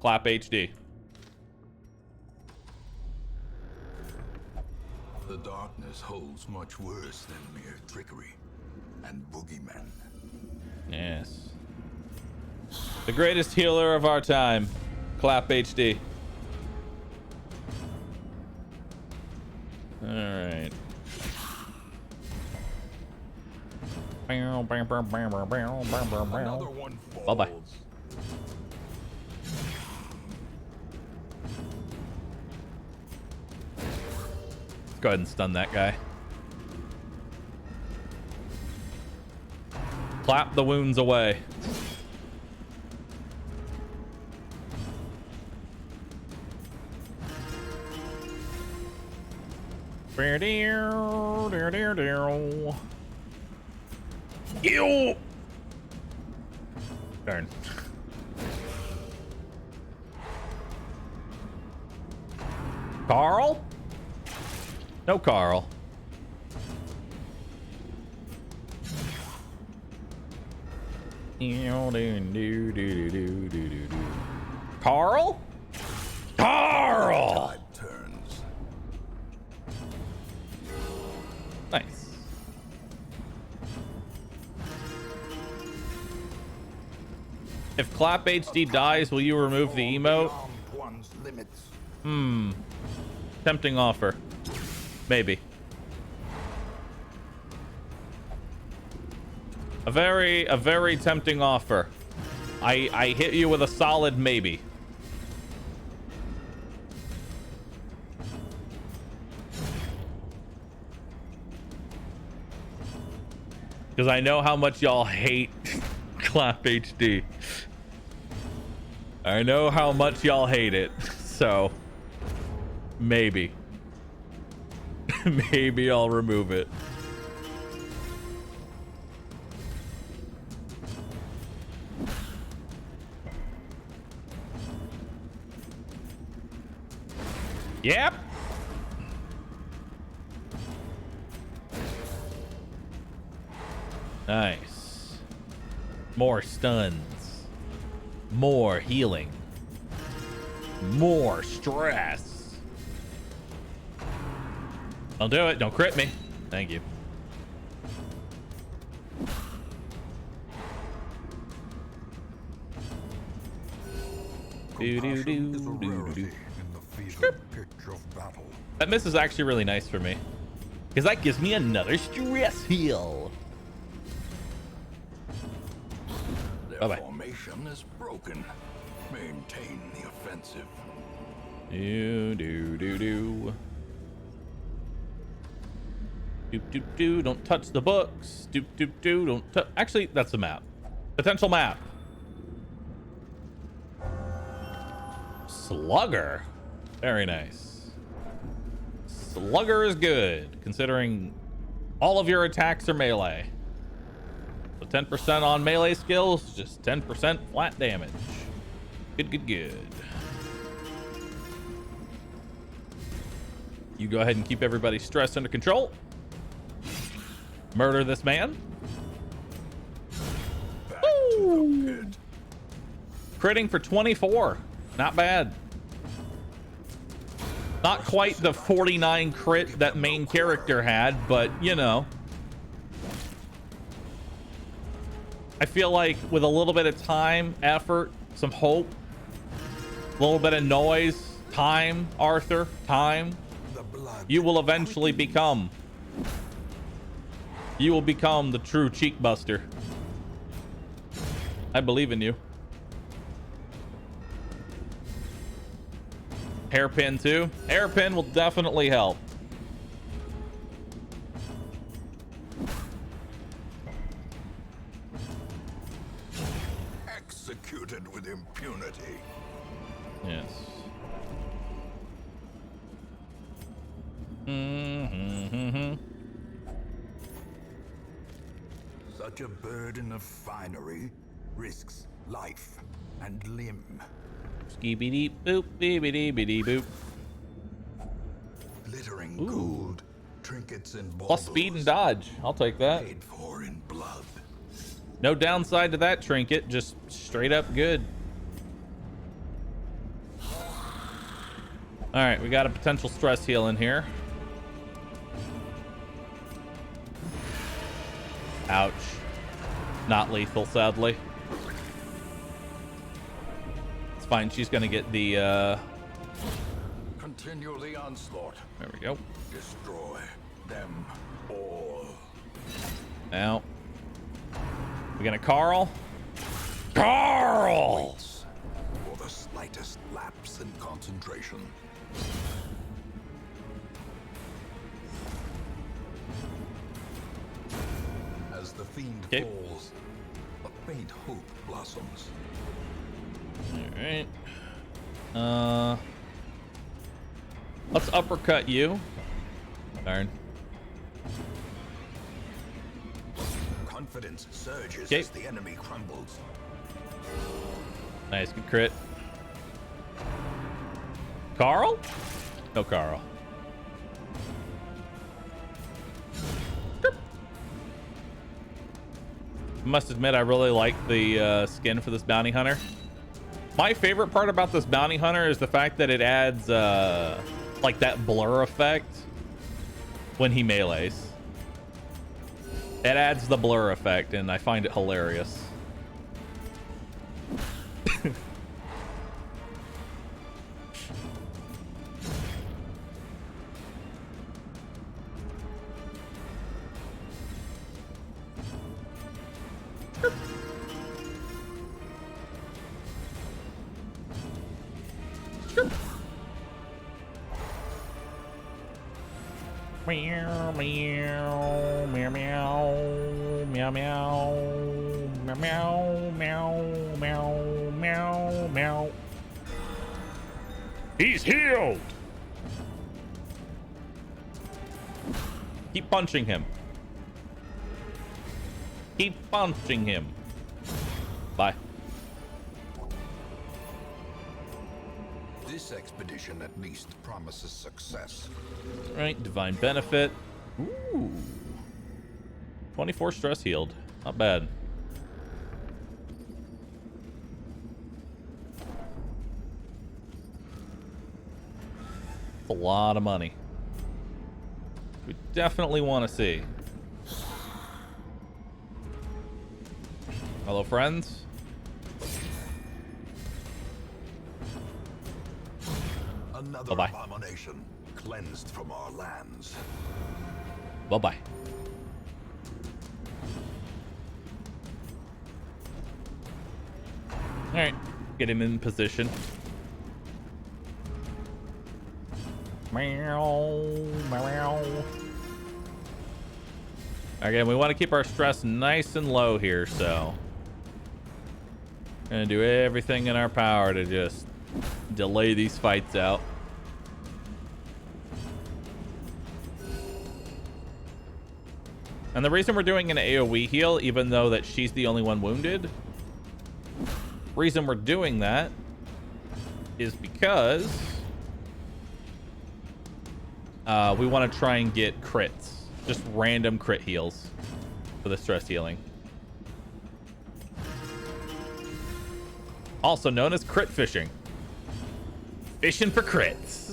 Clap HD. The darkness holds much worse than mere trickery and boogeymen. Yes. The greatest healer of our time, Clap HD. All right. Another one falls. Bye-bye. Go ahead and stun that guy. Clap the wounds away. Ew. Darn. Carl? No Carl. Carl? Carl! Tide turns. Nice. If Clap HD dies, will you remove the emote? Beyond one's limits. Tempting offer. Maybe. A very tempting offer. I hit you with a solid maybe. Because I know how much y'all hate Clap HD. I know how much y'all hate it. So maybe. Maybe I'll remove it. Yep. Nice. More stuns. More healing. More stress. Don't do it. Don't crit me. Thank you. Compassion is a rarity in the fever pitch of battle. That miss is actually really nice for me, because that gives me another stress heal. Their Bye-bye. formation is broken. Maintain the offensive. Do. Doop doop doo. Don't touch the books. Doop doop doo. Don't touch. Actually, that's the map. Potential map. Slugger. Very nice. Slugger is good, considering all of your attacks are melee. So 10% on melee skills, just 10% flat damage. Good. You go ahead and keep everybody's stress under control. Murder this man. Back to the pit. Critting for 24. Not bad. Not quite the 49 crit that main character had, but you know. I feel like with a little bit of time, effort, some hope, a little bit of noise, time, Arthur, time. The blood. You will eventually become. You will become the true cheek buster. I believe in you. Hairpin too. Hairpin will definitely help. Executed with impunity. Yes. Mm-hmm. Such a burden of finery risks life and limb. Skibidi boop, bibidi bidi boop. Glittering Ooh. gold, trinkets and baubles. Plus speed and dodge. I'll take that. Paid for in blood. No downside to that trinket. Just straight up good. All right, we got a potential stress heal in here. Ouch. Not lethal, sadly. It's fine. She's gonna get the Continue the onslaught. there we go. Destroy them all. Now we gonna Carl. Carl! For the slightest lapse in concentration. As the fiend Okay. falls, a faint hope blossoms. Alright. Let's uppercut you. Darn. Confidence surges Okay. as the enemy crumbles. Nice, good crit. Carl? No Carl. Must admit, I really like the skin for this bounty hunter. My favorite part about this bounty hunter is the fact that it adds like that blur effect when he melees. It adds the blur effect, and I find it hilarious. Meow, meow, meow, meow, meow, meow, meow, meow, meow, meow, meow. He's healed. Keep punching him. Keep punching him. Bye. This expedition at least promises success. Right, divine benefit. Ooh. 24 stress healed. Not bad. It's a lot of money. We definitely want to see. Hello, friends. Another Bye-bye. abomination cleansed from our lands. Bye-bye. All right, get him in position. Meow, meow. Again, we want to keep our stress nice and low here, so gonna do everything in our power to just delay these fights out. And the reason we're doing an AoE heal, even though that she's the only one wounded, reason we're doing that is because we want to try and get crits, just random crit heals for the stress healing. Also known as crit fishing. Fishing for crits.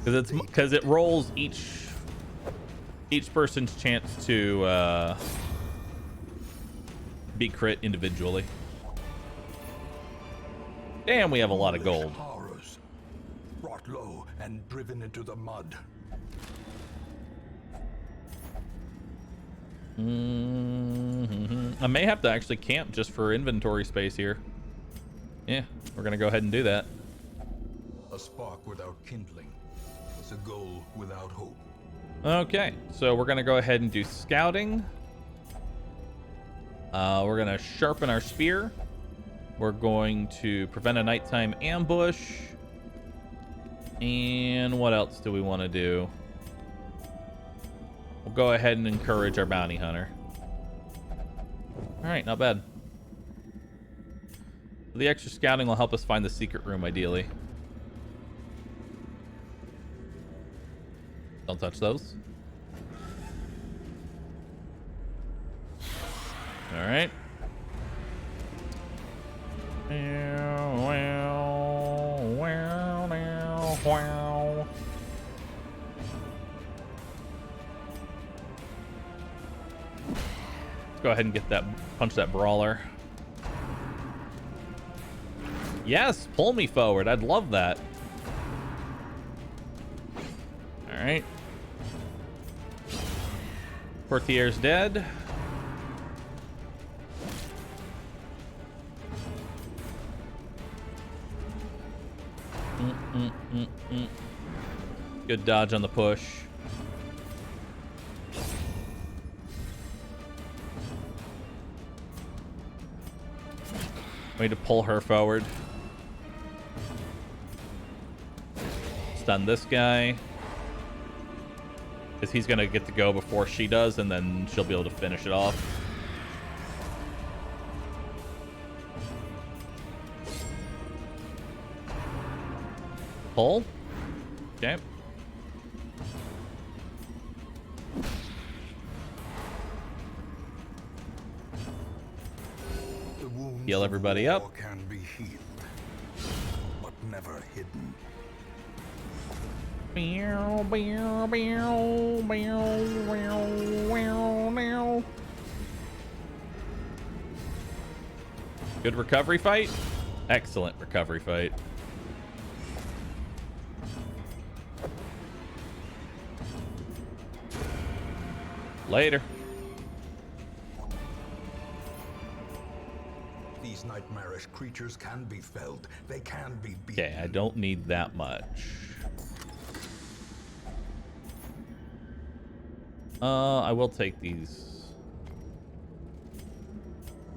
Because it rolls each person's chance to be crit individually. Damn, we have a lot of gold. Horrors brought low and driven into the mud. I may have to actually camp just for inventory space here. Yeah, we're gonna go ahead and do that. A spark without kindling is a goal without hope. Okay, so we're gonna go ahead and do scouting. We're gonna sharpen our spear. We're going to prevent a nighttime ambush. And what else do we want to do? We'll go ahead and encourage our bounty hunter. All right, not bad. The extra scouting will help us find the secret room, ideally. Don't touch those. All right. Let's go ahead and get that, punch that brawler. Yes, pull me forward. I'd love that. All right. Portier's dead. Good dodge on the push. We need to pull her forward. Stun this guy. Because he's going to get to go before she does, and then she'll be able to finish it off. Pull. Okay. The wounds Heal everybody of up. war can be healed, but never hidden. Good recovery fight. Excellent recovery fight. Later. These nightmarish creatures can be felled. They can be beaten. Okay, I don't need that much. I will take these.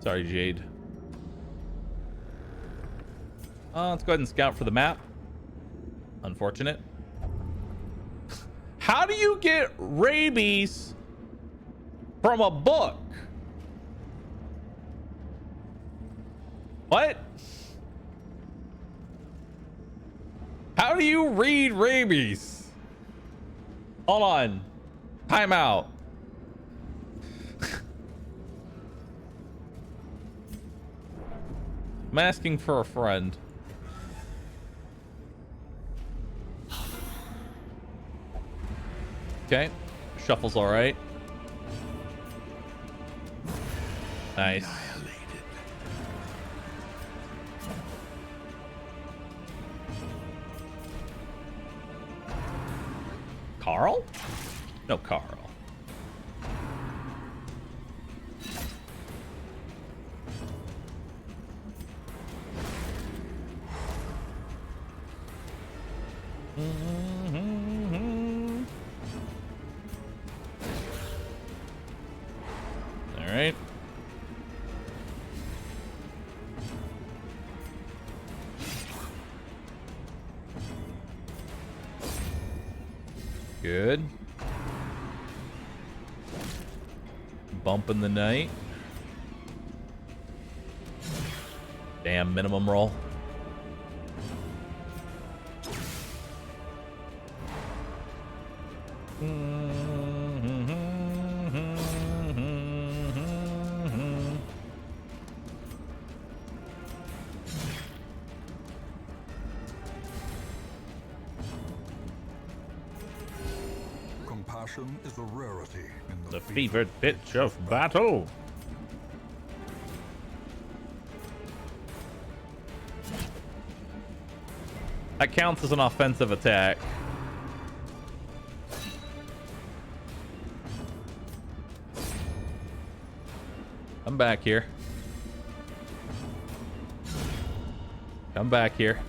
Sorry, Jade. Let's go ahead and scout for the map. Unfortunate. How do you get rabies from a book? What? How do you read rabies? Hold on. Time out. I'm asking for a friend. Okay. Shuffle's all right. Nice. Carl? No, Carl. All right. Good. Bump in the night. Damn, minimum roll. Compassion is a rarity in The fevered pitch of battle. That counts as an offensive attack. Come back here. Come back here.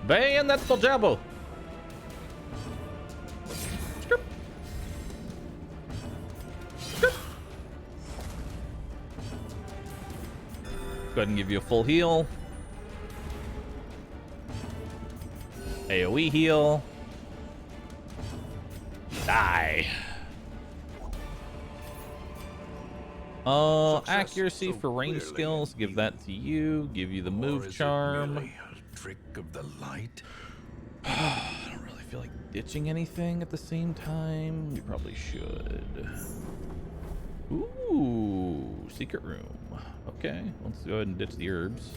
Bayonetto jabbo. Skip. Skip. Go ahead and give you a full heal. AoE heal. Die. Accuracy for range skills. Give that to you. Give you the move charm. Really a trick of the light? I don't really feel like ditching anything at the same time. You probably should. Ooh, secret room. Okay, let's go ahead and ditch the herbs.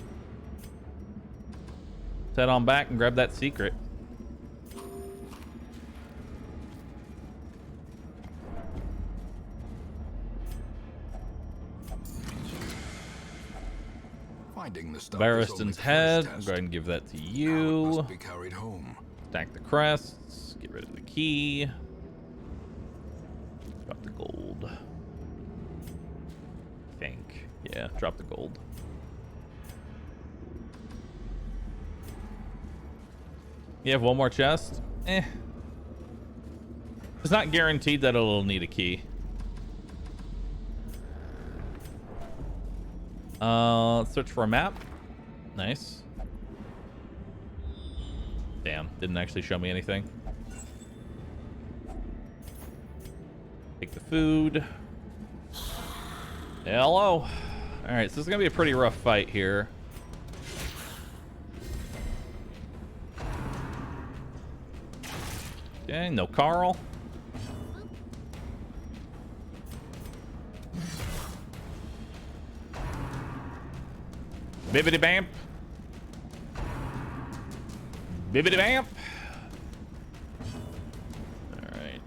Let's head on back and grab that secret. Finding the stuff Barristan's head. Go ahead and give that to Now it you. must be carried home. Stack the crests. Get rid of the key. Drop the gold. I think. Yeah, drop the gold. You have one more chest? Eh. It's not guaranteed that it'll need a key. Let's search for a map. Nice. Damn, didn't actually show me anything. Take the food. Hello. Alright, so this is gonna be a pretty rough fight here. Okay, no Carl. Bibbidi bamp. Bibbidi bamp. Alright.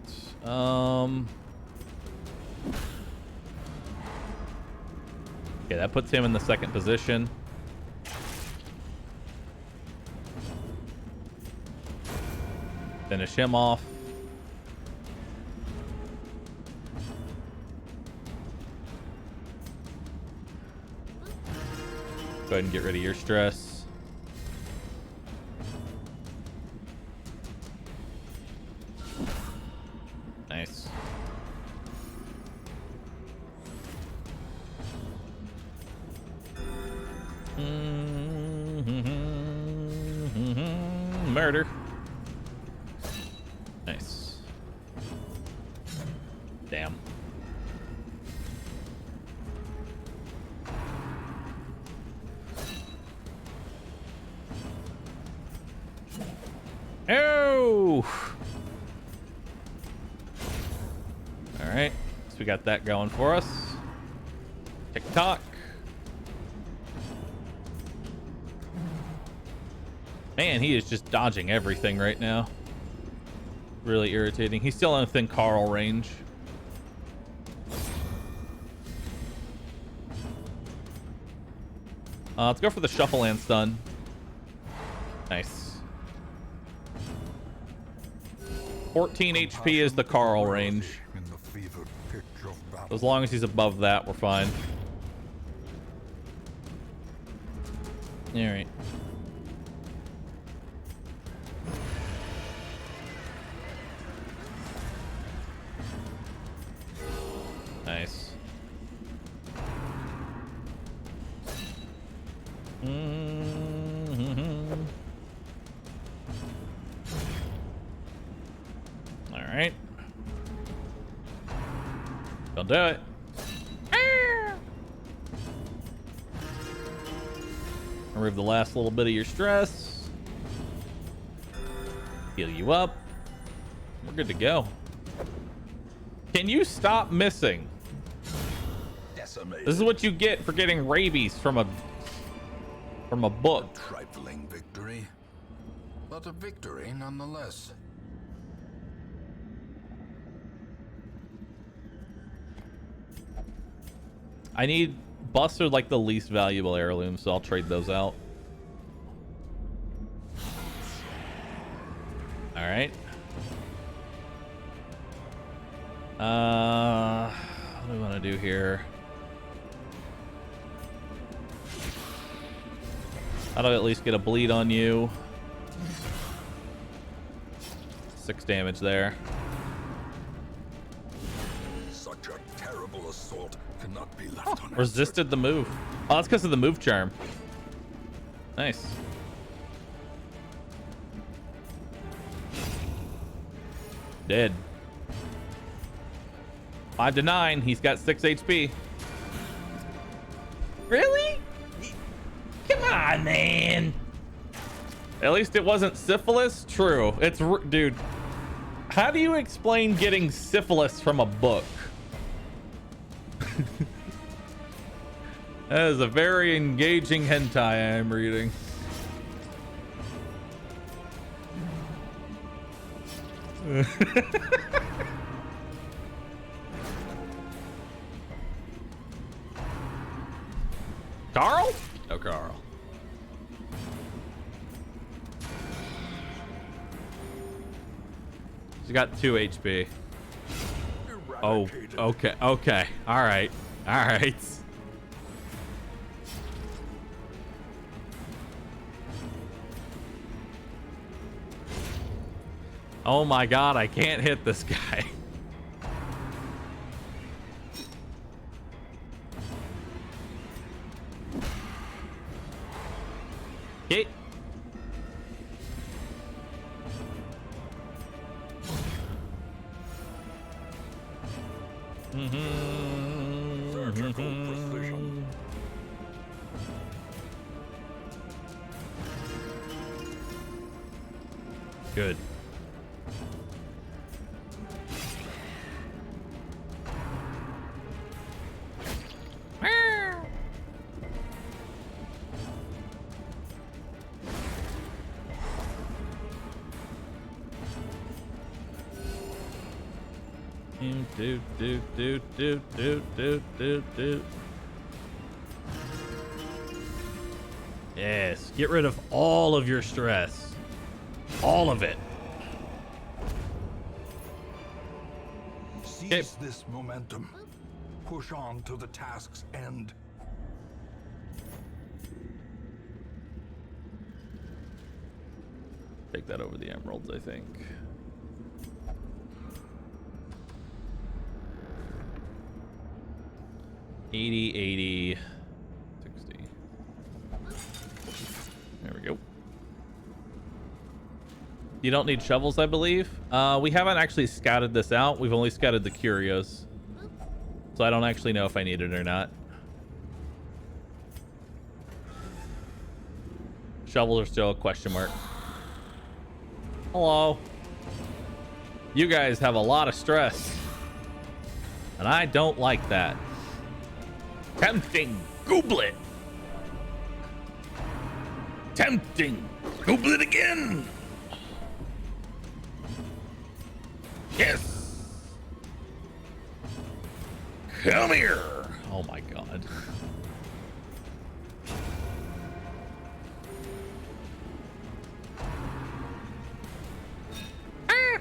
Okay, that puts him in the second position. Finish him off. Go ahead and get rid of your stress. Nice. Murder. Nice. Damn. Oh! Alright, so we got that going for us. Tick-tock. Man, he is just dodging everything right now. Really irritating. He's still within Carl range. Let's go for the shuffle and stun. Nice. 14 HP is the Carl range. As long as he's above that, we're fine. Alright. Nice. Alright. Don't do it. Remove the last little bit of your stress. Heal you up. We're good to go. Can you stop missing? Decimated. This is what you get for getting rabies from a book. A trifling victory, but a victory nonetheless. I need busts are like the least valuable heirlooms, so I'll trade those out. All right. What do we want to do here? How do I at least get a bleed on you? 6 damage there. Such a terrible assault cannot be left unanswered. Resisted the move. Oh, that's because of the move charm. Nice. Dead. 5 to 9. He's got 6 HP. Really? Come on, man. At least it wasn't syphilis. True. It's dude. How do you explain getting syphilis from a book? That is a very engaging hentai I am reading. Carl? No, Carl. She's got 2 HP. Oh, okay, okay. All right, all right. Oh my God, I can't hit this guy. Okay. Surgical precision. Good. Do. Yes, get rid of all of your stress. All of it. Seize this momentum. Push on to the task's end. Take that over the emeralds, I think. $80, $80, $60. There we go. You don't need shovels, I believe. We haven't actually scouted this out. We've only scouted the curios. So I don't actually know if I need it or not. Shovels are still a question mark. Hello. You guys have a lot of stress. And I don't like that. Tempting gooblet. Tempting gooblet again. Yes. Come here. Oh my God. Ah.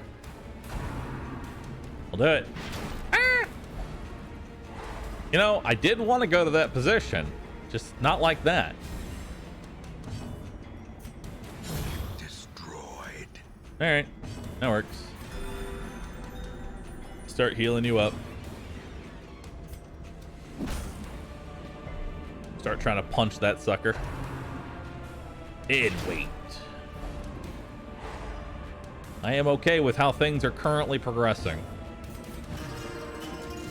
We'll do it. You know, I did want to go to that position, just not like that. Destroyed. All right, that works. Start healing you up. Start trying to punch that sucker. Dead weight. I am okay with how things are currently progressing.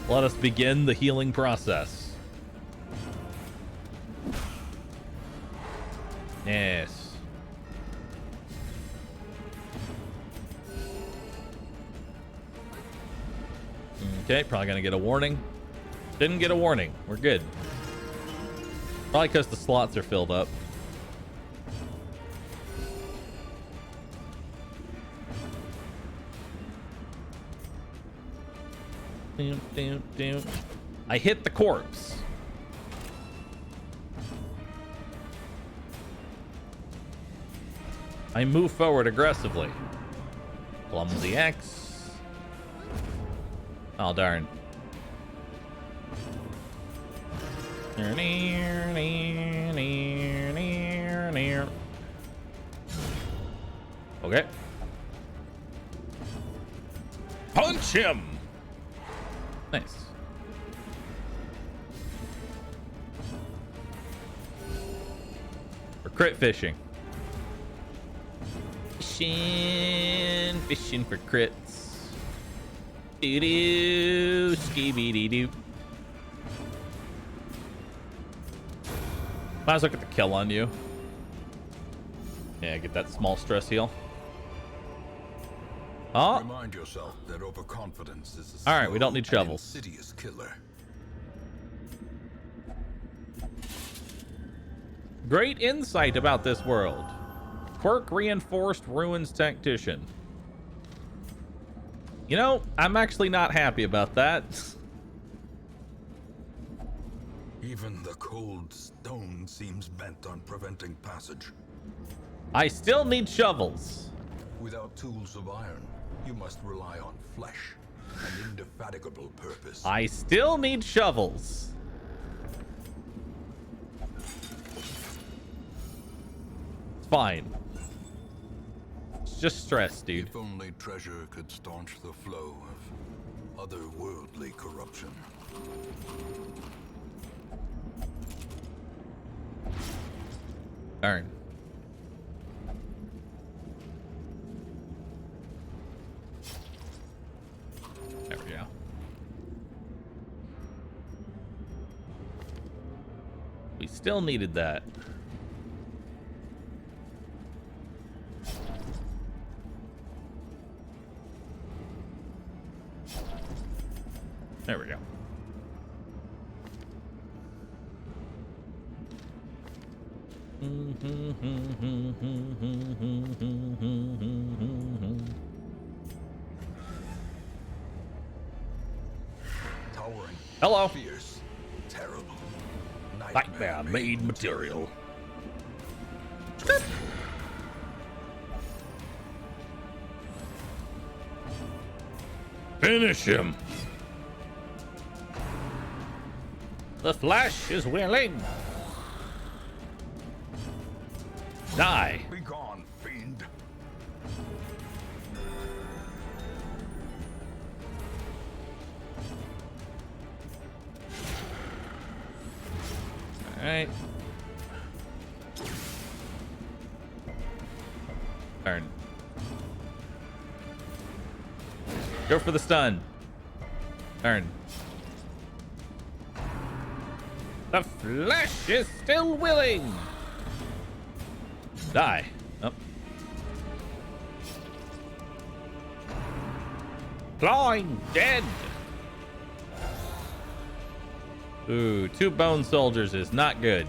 Let us begin the healing process. Yes. Okay, probably gonna get a warning. Didn't get a warning. We're good. Probably because the slots are filled up. I hit the corpse. I move forward aggressively. Clumsy X. Oh, darn. Okay. Punch him! Nice. We're crit fishing. Fishing for crits. Doo-doo, skibidi-doo. Might as well get the kill on you. Yeah, get that small stress heal. Oh. Remind yourself that overconfidence is All right, we don't need shovels. Insidious killer. Great insight about this world. Quirk reinforced ruins tactician. You know, I'm actually not happy about that. Even the cold stone seems bent on preventing passage. I still need shovels. Without tools of iron, you must rely on flesh, an indefatigable purpose. I still need shovels. It's fine. It's just stress, dude. If only treasure could staunch the flow of otherworldly corruption. Darn. There we go. We still needed that. There we go. Towering. Hello. Fierce. Terrible. Nightmare made material. Finish him. The Flash is willing. Die. Be gone, fiend. All right. Turn. Go for the stun. Turn. The Flash is still willing. Die. Oh. Clawing dead. Ooh, 2 bone soldiers is not good.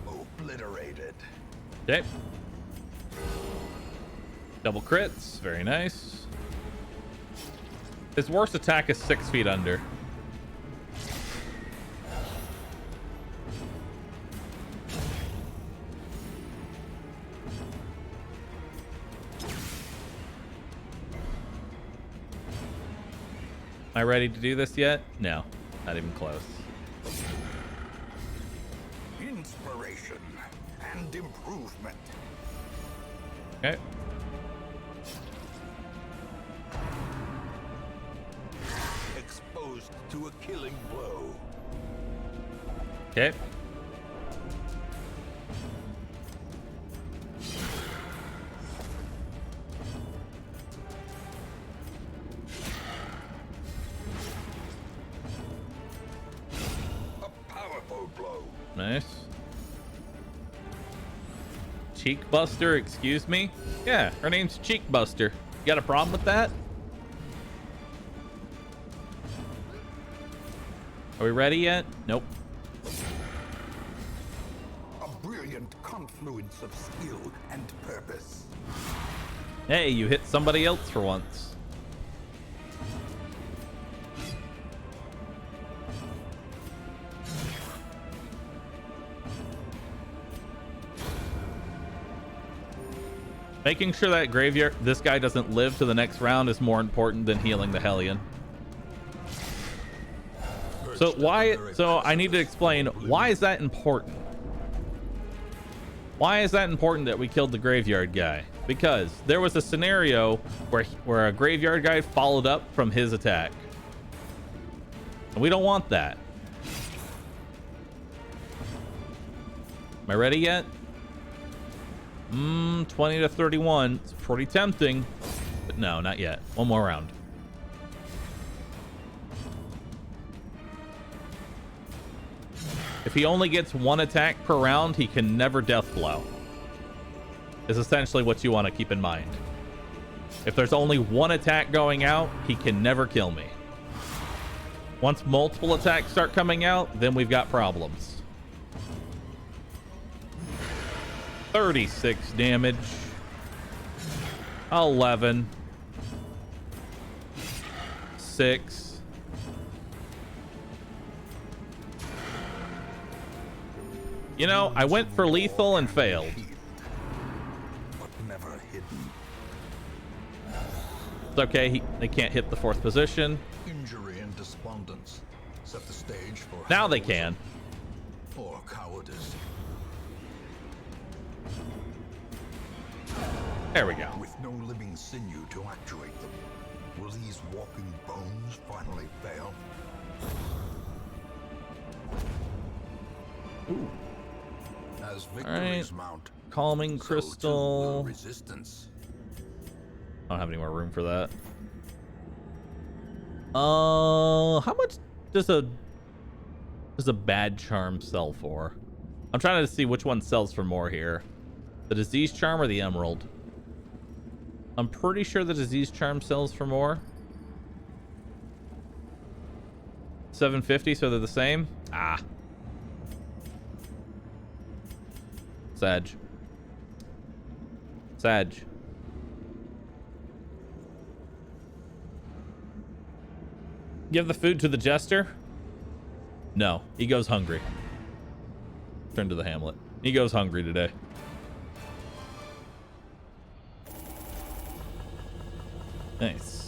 Obliterated. Okay. Double crits. Very nice. His worst attack is 6 feet under. Am I ready to do this yet? No, not even close. Inspiration and improvement. Okay. Exposed to a killing blow. Okay. A powerful blow. Nice. Cheek Buster, excuse me? Yeah, her name's Cheek Buster. You got a problem with that? Are we ready yet? Nope. A brilliant confluence of skill and purpose. Hey, you hit somebody else for once. Making sure that graveyard, this guy doesn't live to the next round is more important than healing the Hellion. So I need to explain, why is that important? Why is that important that we killed the graveyard guy? Because there was a scenario where a graveyard guy followed up from his attack. And we don't want that. Am I ready yet? 20 to 31. It's pretty tempting. But no, not yet. One more round. If he only gets one attack per round, he can never death blow. Is essentially what you want to keep in mind. If there's only one attack going out, he can never kill me. Once multiple attacks start coming out, then we've got problems. 36 damage. 11. 6. You know, I went for lethal and failed. But never hidden. It's okay, they can't hit the 4th position. Injury and despondence set the stage for Now they can. or cowardice. There we go. With no living sinew to actuate them, will these walking bones finally fail? Ooh. As victories mount, Calming so too crystal. will resistance. I don't have any more room for that. How much does a bad charm sell for? I'm trying to see which one sells for more here. The disease charm or the emerald? I'm pretty sure the disease charm sells for more. 750, so they're the same? Ah. Sag. Give the food to the jester? No, he goes hungry. Turn to the Hamlet. He goes hungry today. Nice.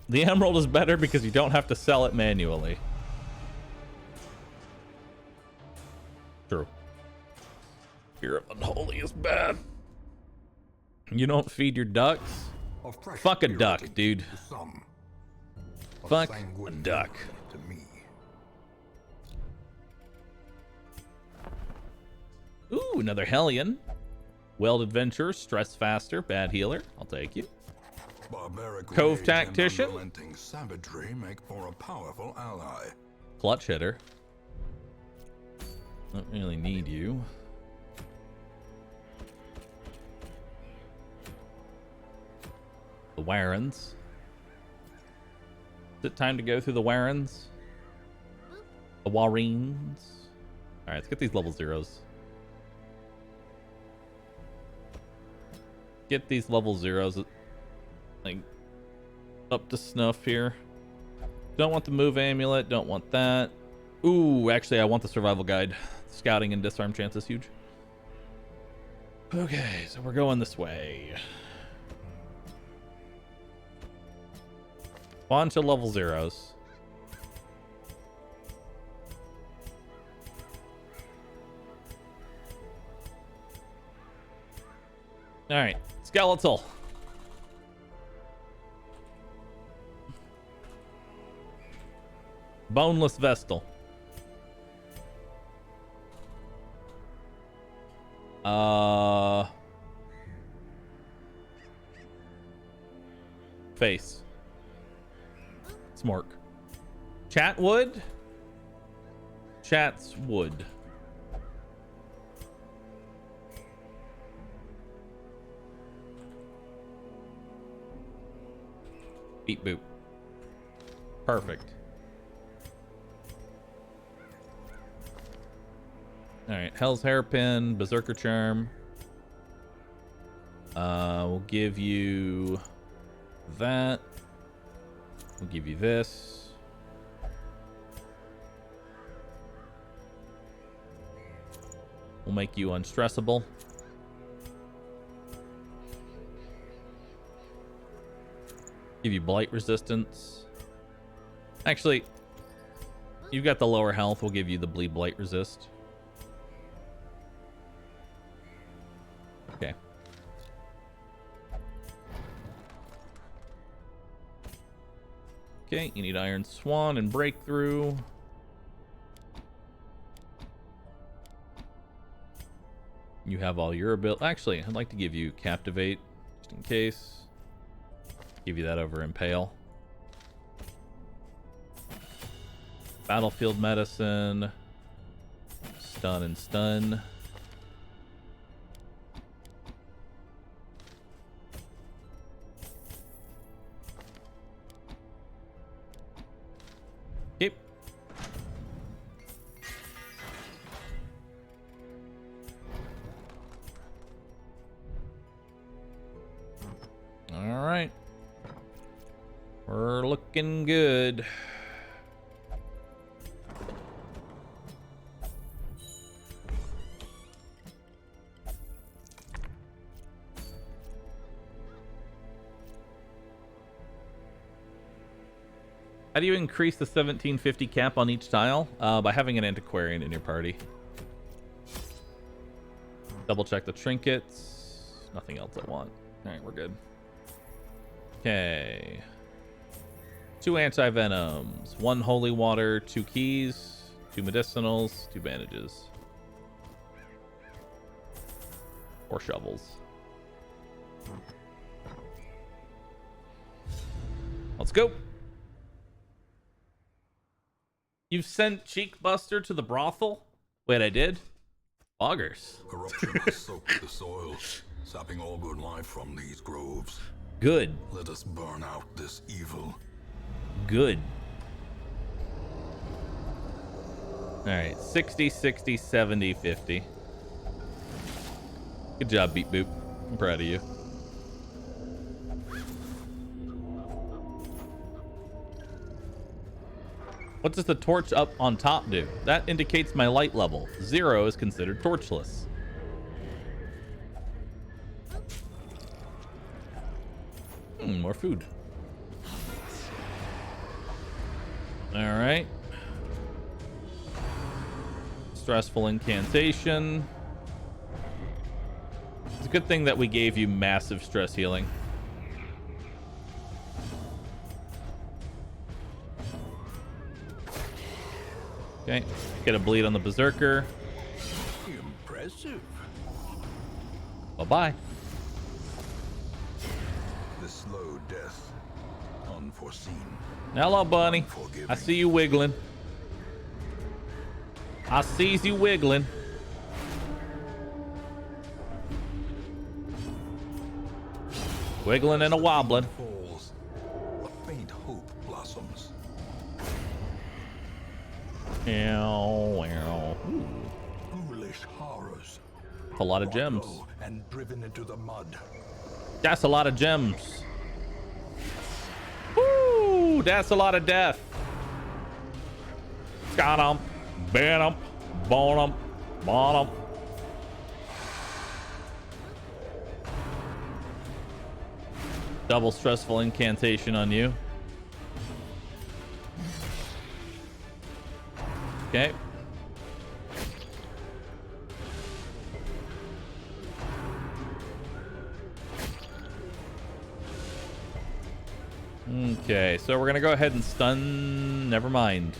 The emerald is better because you don't have to sell it manually. True. Fear of unholy is bad. You don't feed your ducks? Of fresh Fuck a duck, purity dude. to some, of Fuck a sanguine duck. to me. Ooh, another Hellion. Weld Adventurer, Stress Faster, Bad Healer. I'll take you. Barbaric Cove rage Tactician. and unrelenting savagery make for a powerful ally. Clutch Hitter. Don't really need you. The Warrens. Is it time to go through the Warrens? The Warrens. Alright, let's get these level 0s. Get these level 0s like up to snuff here. Don't want the move amulet, don't want that. Ooh, actually I want the survival guide. Scouting and disarm chance is huge. Okay, so we're going this way. Bunch of level 0s. All right, skeletal. Boneless Vestal. Face. Smork. Chatwood. Chat's wood. Beep boop. Perfect. All right, Hell's Hairpin, Berserker Charm. We'll give you that. We'll give you this. We'll make you unstressable. Give you blight resistance. Actually, you've got the lower health. We'll give you the bleed blight resist. Okay. Okay, you need Iron Swan and Breakthrough. You have all your ability. Actually, I'd like to give you Captivate, just in case. Give you that over Impale. Battlefield Medicine. Stun and Stun. Yep. All right. We're looking good. How do you increase the 1750 cap on each tile? By having an antiquarian in your party. Double check the trinkets. Nothing else I want. All right, we're good. Okay. 2 anti-venoms, 1 holy water, 2 keys, 2 medicinals, 2 bandages. 4 shovels. Let's go. You've sent Cheekbuster to the brothel? Wait, I did? Augers. Corruption has soaked the soil, sapping all good life from these groves. Good. Let us burn out this evil. Good. Alright, 60, 60, 70, 50. Good job, Beep Boop. I'm proud of you. What does the torch up on top do? That indicates my light level. 0 is considered torchless. More food. All right. Stressful incantation. It's a good thing that we gave you massive stress healing. Okay, get a bleed on the Berserker. Impressive. Bye-bye. The slow death, unforeseen. Hello, bunny. I see you wiggling. I sees you wiggling. Wiggling and a wobbling. Falls, a faint hope blossoms. Ow, ow. Ooh, Foolish horrors. that's a lot of gems. Low and driven into the mud. That's a lot of gems. Woo! That's a lot of death. Got him. Ban him. Bone him. Bone him. Double stressful incantation on you. Okay. Okay, so we're gonna go ahead and stun. Never mind.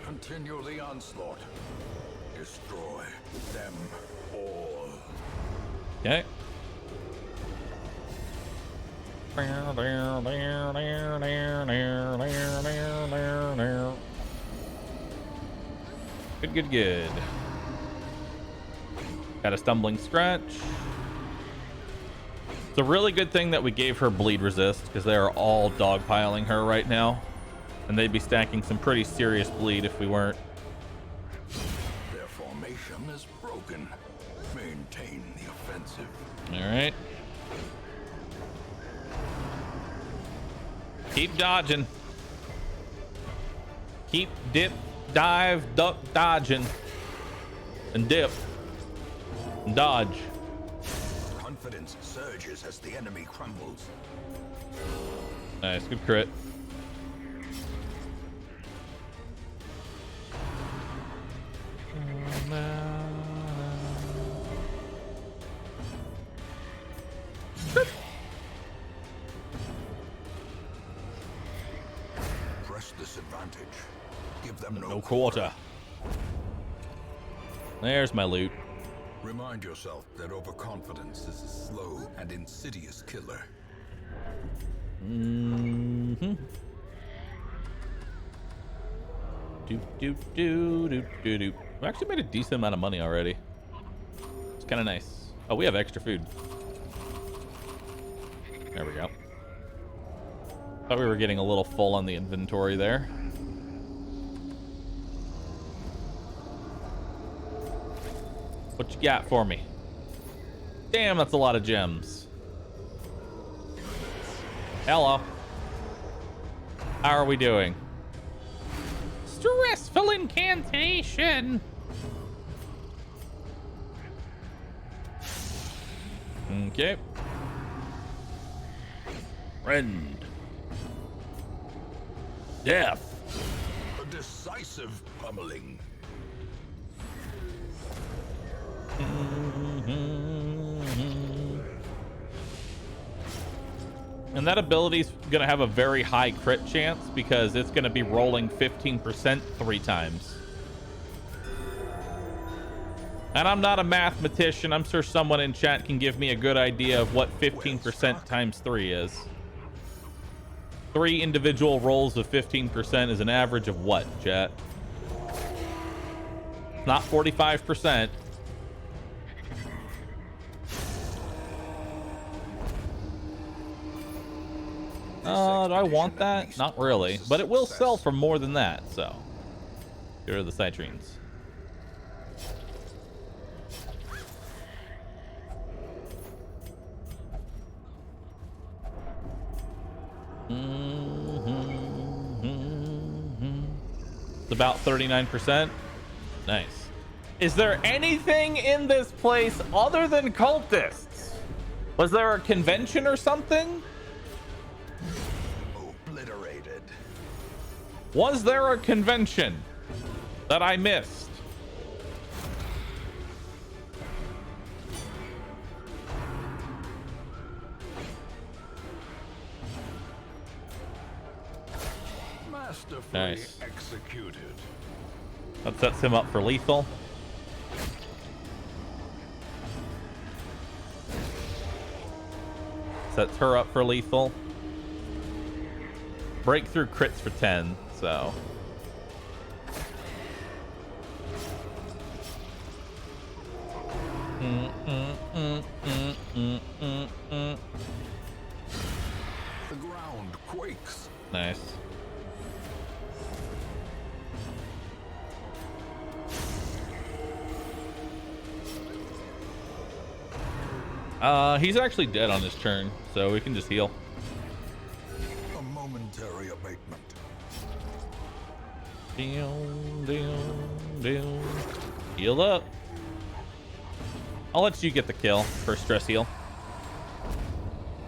Continue the onslaught. Destroy them all. Okay. Good, good, good. Got a stumbling scratch. It's a really good thing that we gave her bleed resist, because they are all dogpiling her right now. And they'd be stacking some pretty serious bleed if we weren't. Their formation is broken. Maintain the offensive. All right. Keep dodging. Keep dip, dive, duck, dodging. And dip. And dodge. Confidence surges as the enemy crumbles. Nice, good crit. Press this advantage. Give them No quarter. There's my loot. Remind yourself that overconfidence is a slow and insidious killer. Mm-hmm. Do. We actually made a decent amount of money already. It's kind of nice. Oh, we have extra food. There we go. Thought we were getting a little full on the inventory there. What you got for me? Damn, that's a lot of gems. Hello. How are we doing? Stressful incantation. Okay. Friend. Death. A decisive pummeling. And that ability's gonna have a very high crit chance because it's gonna be rolling 15% 3 times. And I'm not a mathematician. I'm sure someone in chat can give me a good idea of what 15% times 3 is. 3 individual rolls of 15% is an average of what, chat? Not 45%. Do I want that? Not really, but it will sell for more than that, so. Here are the citrines. It's about 39%. Nice. Is there anything in this place other than cultists? Was there a convention or something? Obliterated. Was there a convention that I missed? Masterfully Nice. executed. That sets him up for lethal. Sets her up for lethal. Breakthrough crits for 10, so. The ground quakes. Nice. He's actually dead on his turn, so we can just heal. A momentary abatement. Heal up. I'll let you get the kill for stress heal.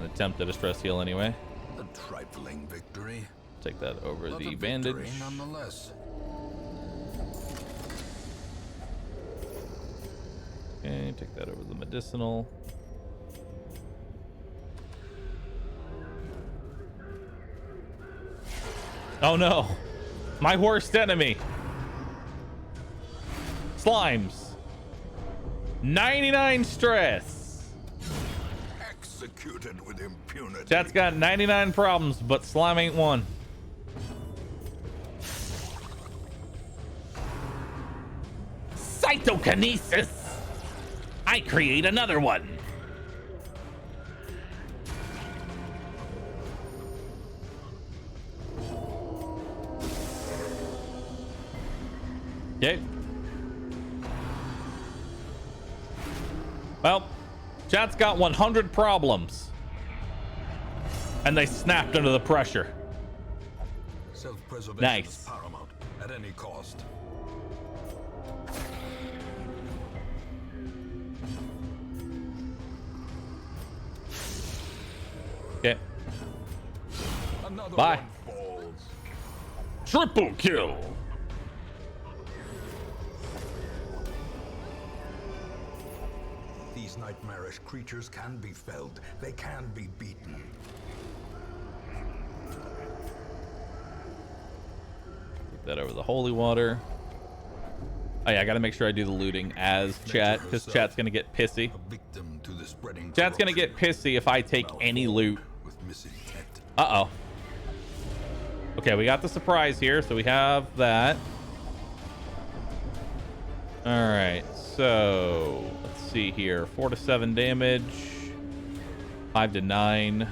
An attempt at a stress heal anyway. A trifling victory. Take that over But the a bandage. victory nonetheless. Okay, take that over the medicinal. Oh no! My worst enemy! Slimes! 99 stress! Executed with impunity. Chat's got 99 problems, but slime ain't one. Cytokinesis! I create another one! Okay. Well, chat's got 100 problems. And they snapped under the pressure. Self-preservation Nice. is paramount at any cost. Okay. Another Bye. one falls. Triple kill. These nightmarish creatures can be felled. They can be beaten. Take that over the holy water. Oh yeah, I gotta make sure I do the looting as chat, because chat's gonna get pissy. A victim to the spreading Chat's gonna get corruption. pissy if I take any loot. With misintent. Uh-oh. Okay, we got the surprise here, so we have that. All right, so let's see here. 4 to 7 damage. 5 to 9.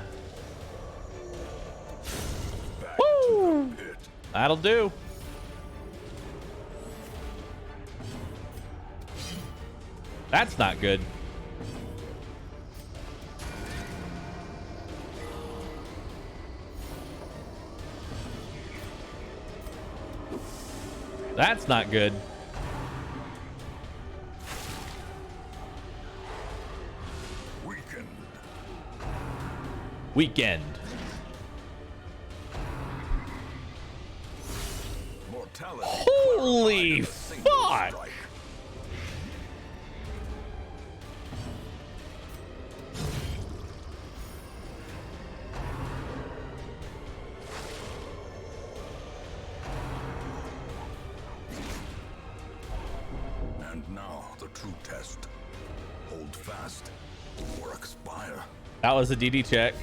Woo! That'll do. That's not good. That's not good. Weekend. Mortality. Holy fuck! Strike. And now the true test. Hold fast or expire. That was a DD check.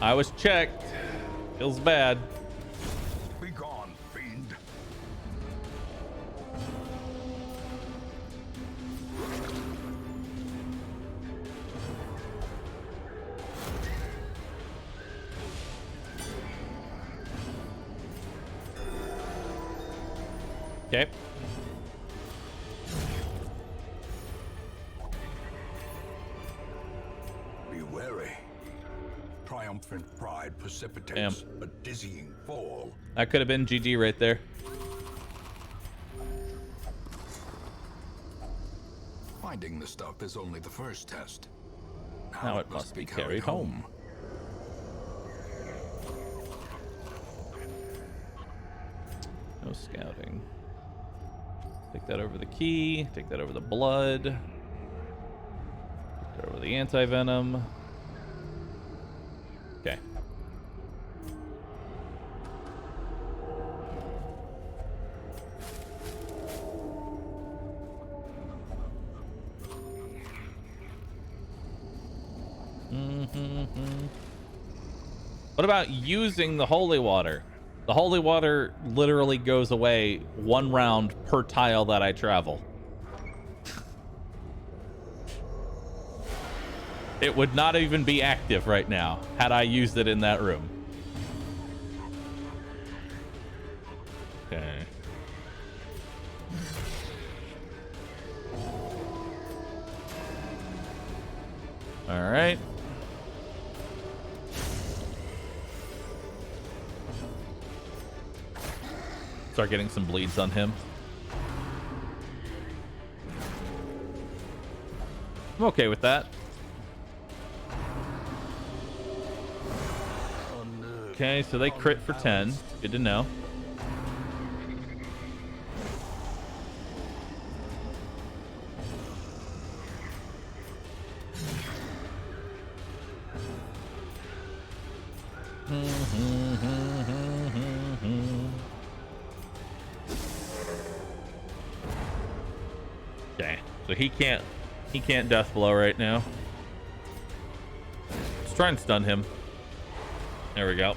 I was checked. Feels bad. Be gone, fiend. Okay. Be wary. Triumphant pride precipitates a dizzying fall. That could have been GG right there. Finding the stuff is only the first test. Now it must be carried home. No scouting. Take that over the key. Take that over the blood. Take that over the anti-venom. Okay. What about using the holy water? The holy water literally goes away 1 round per tile that I travel. It would not even be active right now had I used it in that room. Okay. All right. Start getting some bleeds on him. I'm okay with that. Okay, so they crit for 10. Good to know. Okay, so he can't death blow right now. Let's try and stun him. There we go.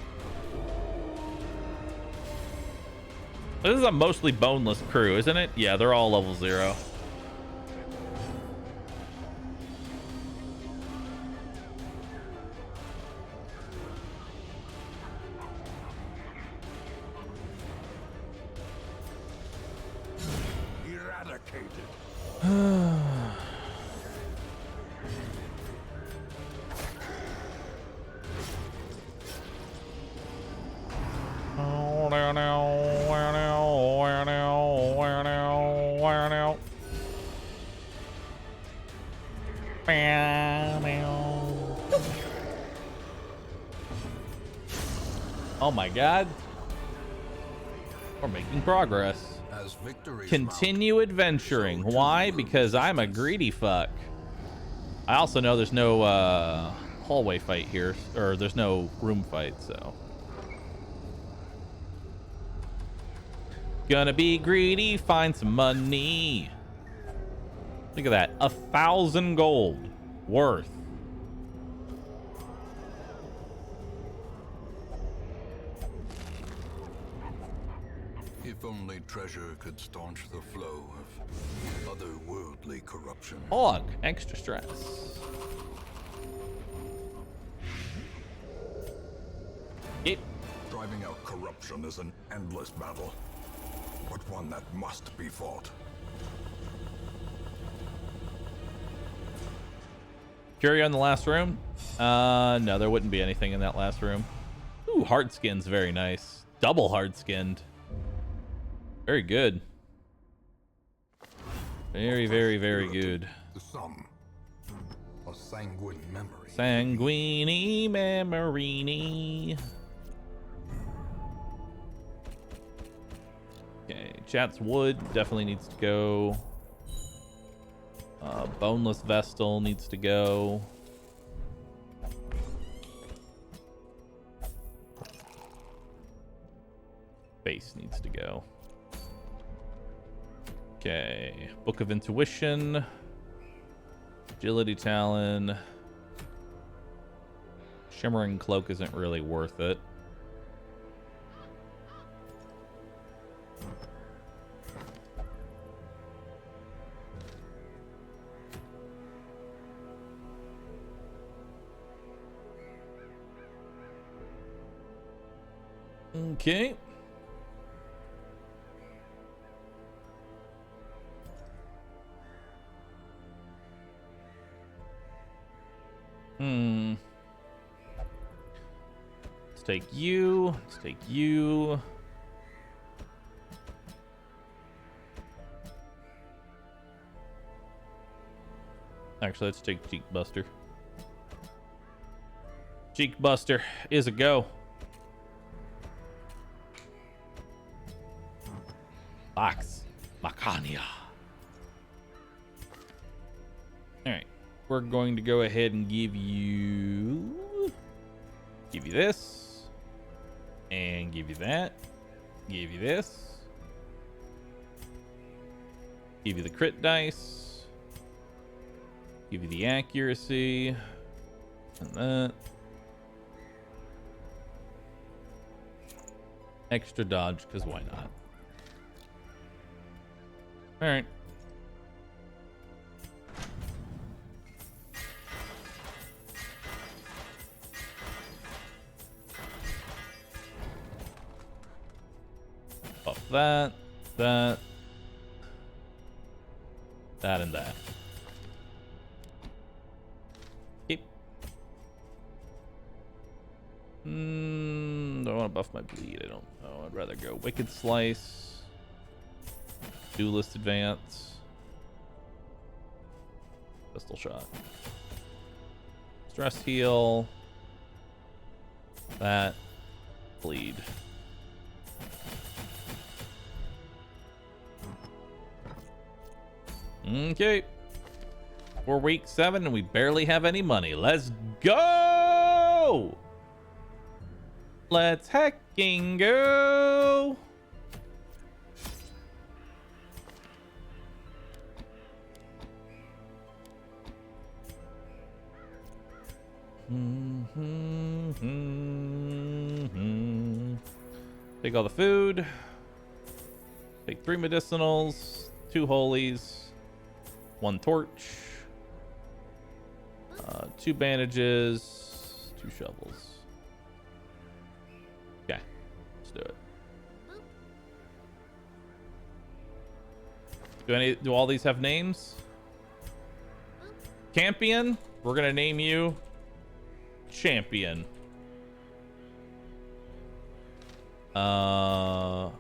This is a mostly boneless crew, isn't it? Yeah, they're all level 0. eradicated. Oh my god. We're making progress. As victories Continue adventuring. Why? Because I'm a greedy fuck. I also know there's no hallway fight here, or there's no room fight, so. Gonna be greedy, find some money. Look at that, 1,000 gold worth. If only treasure could staunch the flow of otherworldly corruption. Og, extra stress. Yep. Driving out corruption is an endless battle, but one that must be fought. Curio in the last room? No, there wouldn't be anything in that last room. Ooh, hard skin's very nice. Double hard skinned. Very good. Very, very, very good. The sum, a sanguine memory. Sanguini memorini. Okay, chat's wood definitely needs to go. Boneless Vestal needs to go. Base needs to go. Okay, Book of Intuition, Agility Talon, Shimmering Cloak isn't really worth it. Okay. Let's take you. Let's take you. Actually, let's take Cheek Buster. Cheek Buster is a go. Box. Macania. Alright. We're going to go ahead and give you this. And give you that. Give you this. Give you the crit dice. Give you the accuracy. And that. Extra dodge, because why not? Alright. Buff that, that, and that. Keep. Don't want to buff my bleed. I don't know. I'd rather go Wicked Slice. Duelist Advance. Pistol Shot. Stress Heal. That. Bleed. Okay. We're week 7 and we barely have any money. Let's go! Let's hecking go! Take all the food. Take 3 medicinals, 2 holies, 1 torch, 2 bandages, 2 shovels. Okay, let's do it. Do all these have names? Campion, we're gonna name you Champion. Farers,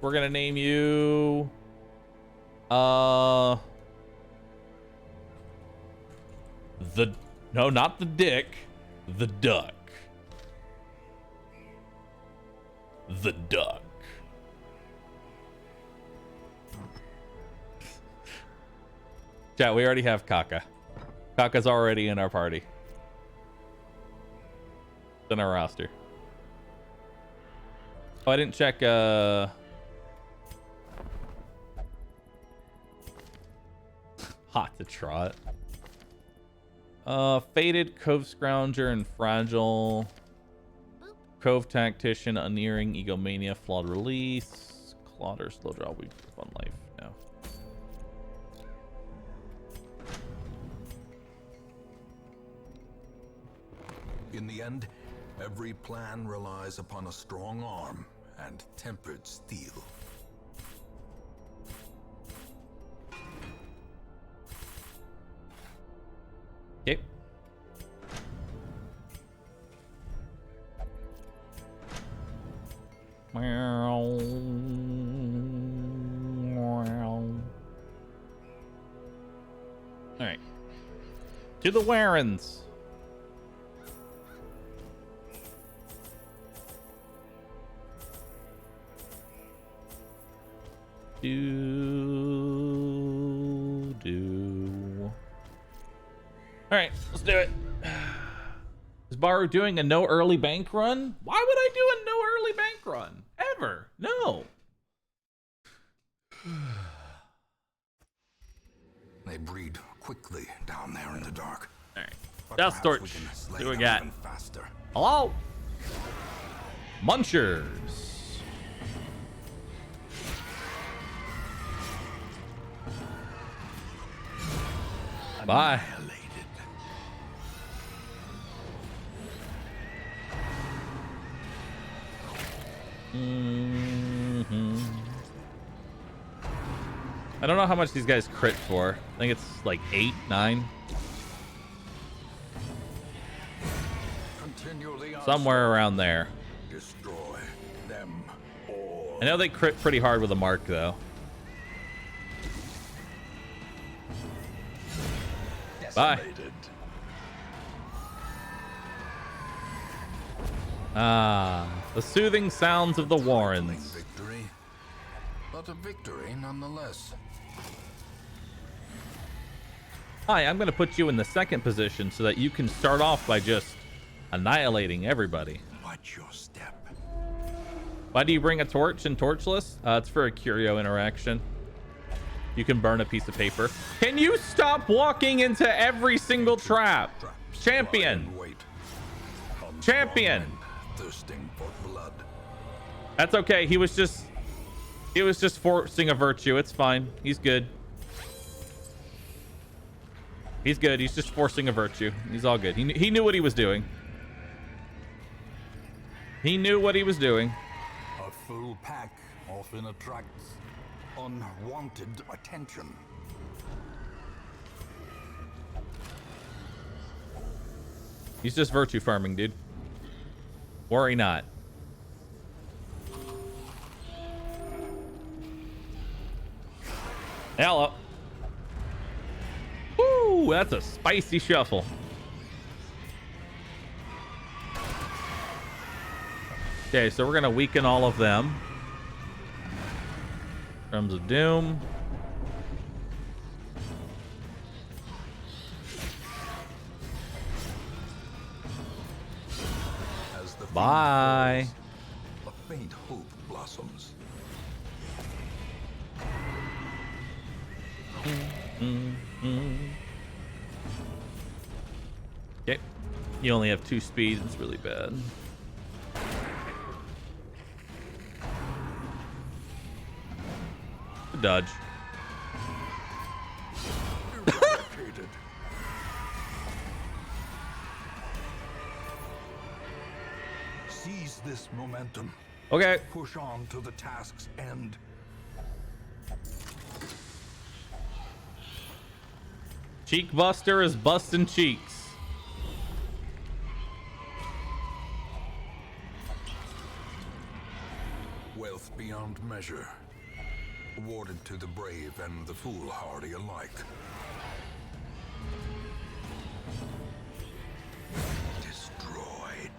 we're gonna name you no, not the Dick, the Duck. The Duck. Chat, we already have Kaka. Kaka's already in our party. It's in our roster. Oh, I didn't check Hot to Trot. Faded, Cove Scrounger, and Fragile. Cove Tactician, Unearing, Egomania, Flawed Release. Clodder, Slow Draw, we on life now. In the end, every plan relies upon a strong arm and tempered steel. Okay. All right. To the Warrens. All right, let's do it. Is Bahroo doing a no early bank run? Why would I do a no early bank run? Ever? No. They breed quickly down there in the dark. All right. But Death perhaps Torch. we can slay Do we them got? even faster. Hello? Munchers. Bye. I don't know how much these guys crit for. I think it's like 8, 9. Somewhere around there. Destroy them all. I know they crit pretty hard with a mark though. Bye. Ah, the soothing sounds of the Warrens. Victory, but a victory nonetheless. Hi, I'm going to put you in the second position so that you can start off by just annihilating everybody. Watch your step. Why do you bring a torch in Torchless? It's for a curio interaction. You can burn a piece of paper. Can you stop walking into every single trap? Champion. Champion. Thirsting for blood. That's okay. He was just forcing a virtue. It's fine. He's good. He's good. He's just forcing a virtue. He's all good. He knew what he was doing. He knew what he was doing. A full pack often attracts unwanted attention. He's just virtue farming, dude. Worry not. Hello. Woo, that's a spicy shuffle. Okay, so we're gonna weaken all of them. Drums of Doom. Bye. A faint hope blossoms. Okay. You only have 2 speed. It's really bad. Dodge. Seize this momentum. Okay. Push on to the task's end. Cheek Buster is busting cheeks. Wealth beyond measure, awarded to the brave and the foolhardy alike. Destroyed.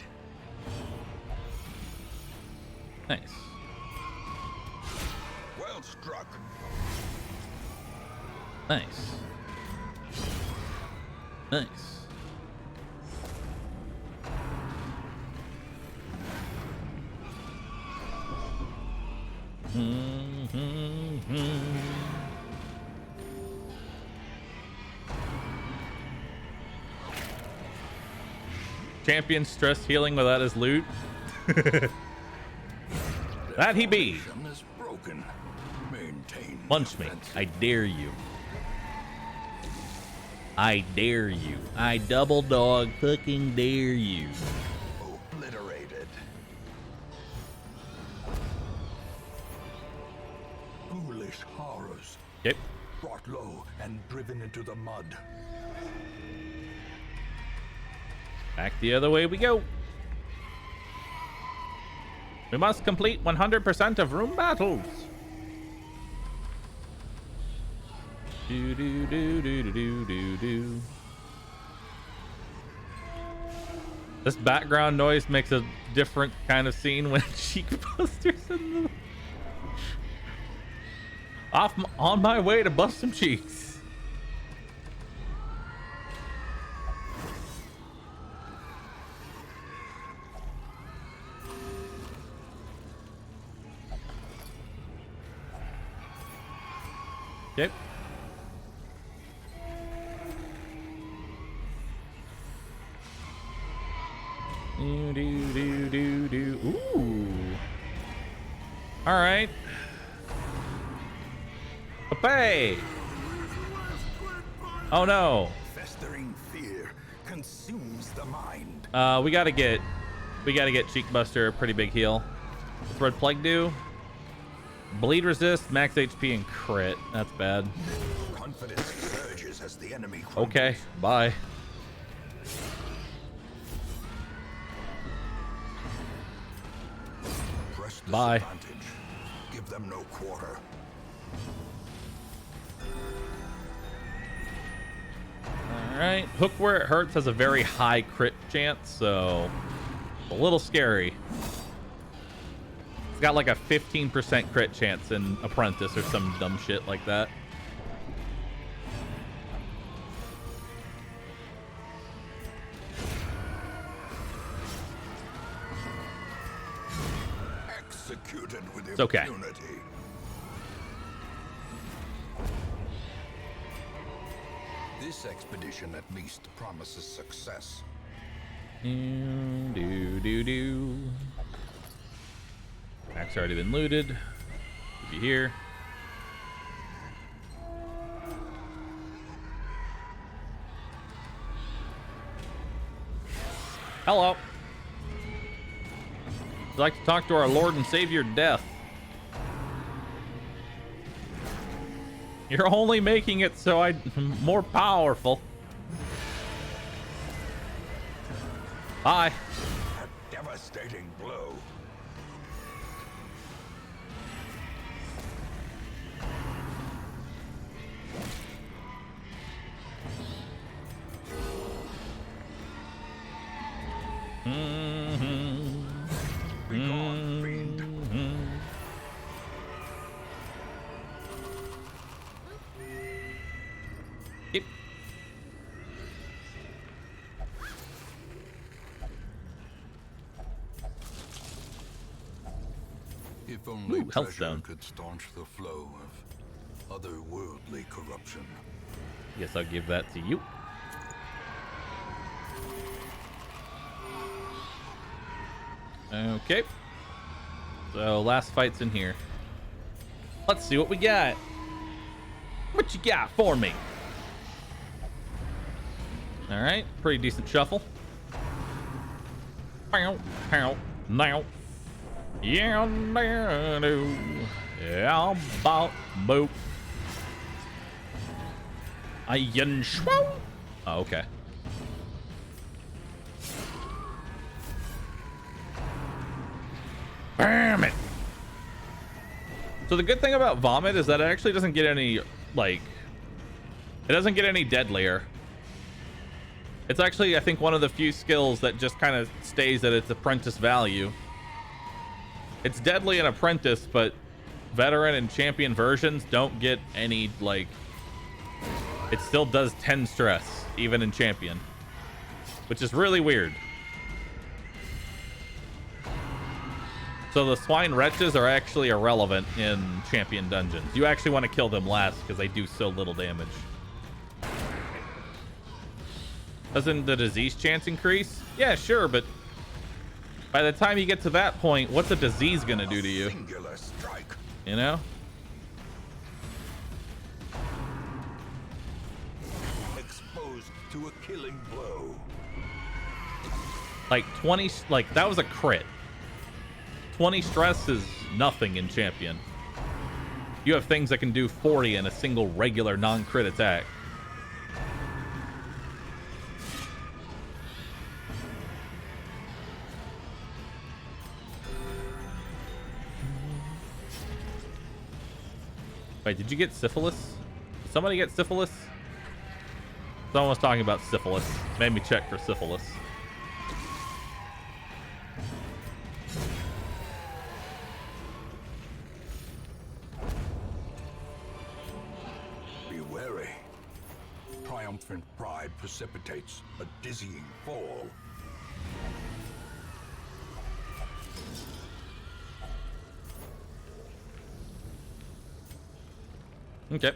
Nice. Well struck. Nice. Nice. Champion stress healing without his loot. That he be. Is broken. Maintain Punch me. defense. I dare you. I dare you. I double dog fucking dare you. Obliterated. Foolish horrors. Yep. Brought low and driven into the mud. Back the other way we go. We must complete 100% of room battles. Do do do do do do do do. This background noise makes a different kind of scene when Cheek Buster's in the... on my way to bust some cheeks. Yep. Do do do do do. Ooh. All right. Hey. Oh no. Festering fear consumes the mind. We gotta get Cheek Buster a pretty big heal. What's Red Plague do? Bleed resist, max HP, and crit. That's bad. Confidence surges as the enemy crumbles. Okay, bye. Press Bye. disadvantage. Give them no quarter. Alright. Hook where it hurts has a very high crit chance, so a little scary. It's got like a 15% crit chance in Apprentice or some dumb shit like that. Executed with It's okay. impunity. This expedition at least promises success. Do do do. Pack's already been looted. Should be here. Hello. I'd like to talk to our Lord and Savior Death. You're only making it so I'm more powerful. Bye. A devastating blow. Begone, fiend. Yep. If only Ooh, health treasure stone. could staunch the flow of otherworldly corruption. Guess I'll give that to you. Okay. So last fight's in here. Let's see what we got. What you got for me? All right, pretty decent shuffle. Now, yeah, about boop. Iron Schwau. Oh, okay. Damn it. So the good thing about Vomit is that it actually doesn't get any, like, it doesn't get any deadlier. It's actually, I think, one of the few skills that just kind of stays at its apprentice value. It's deadly in apprentice, but veteran and champion versions don't get any, like, it still does 10 stress, even in champion, which is really weird. So the swine wretches are actually irrelevant in champion dungeons. You actually want to kill them last because they do so little damage. Doesn't the disease chance increase? Yeah, sure, but by the time you get to that point, what's a disease gonna do to you? You know? Exposed to a killing blow. Like 20, like that was a crit. 20 stress is nothing in champion. You have things that can do 40 in a single regular non-crit attack. Wait, did you get syphilis? Did somebody get syphilis? Someone was talking about syphilis. Made me check for syphilis. Be wary. Triumphant pride precipitates a dizzying fall. Okay.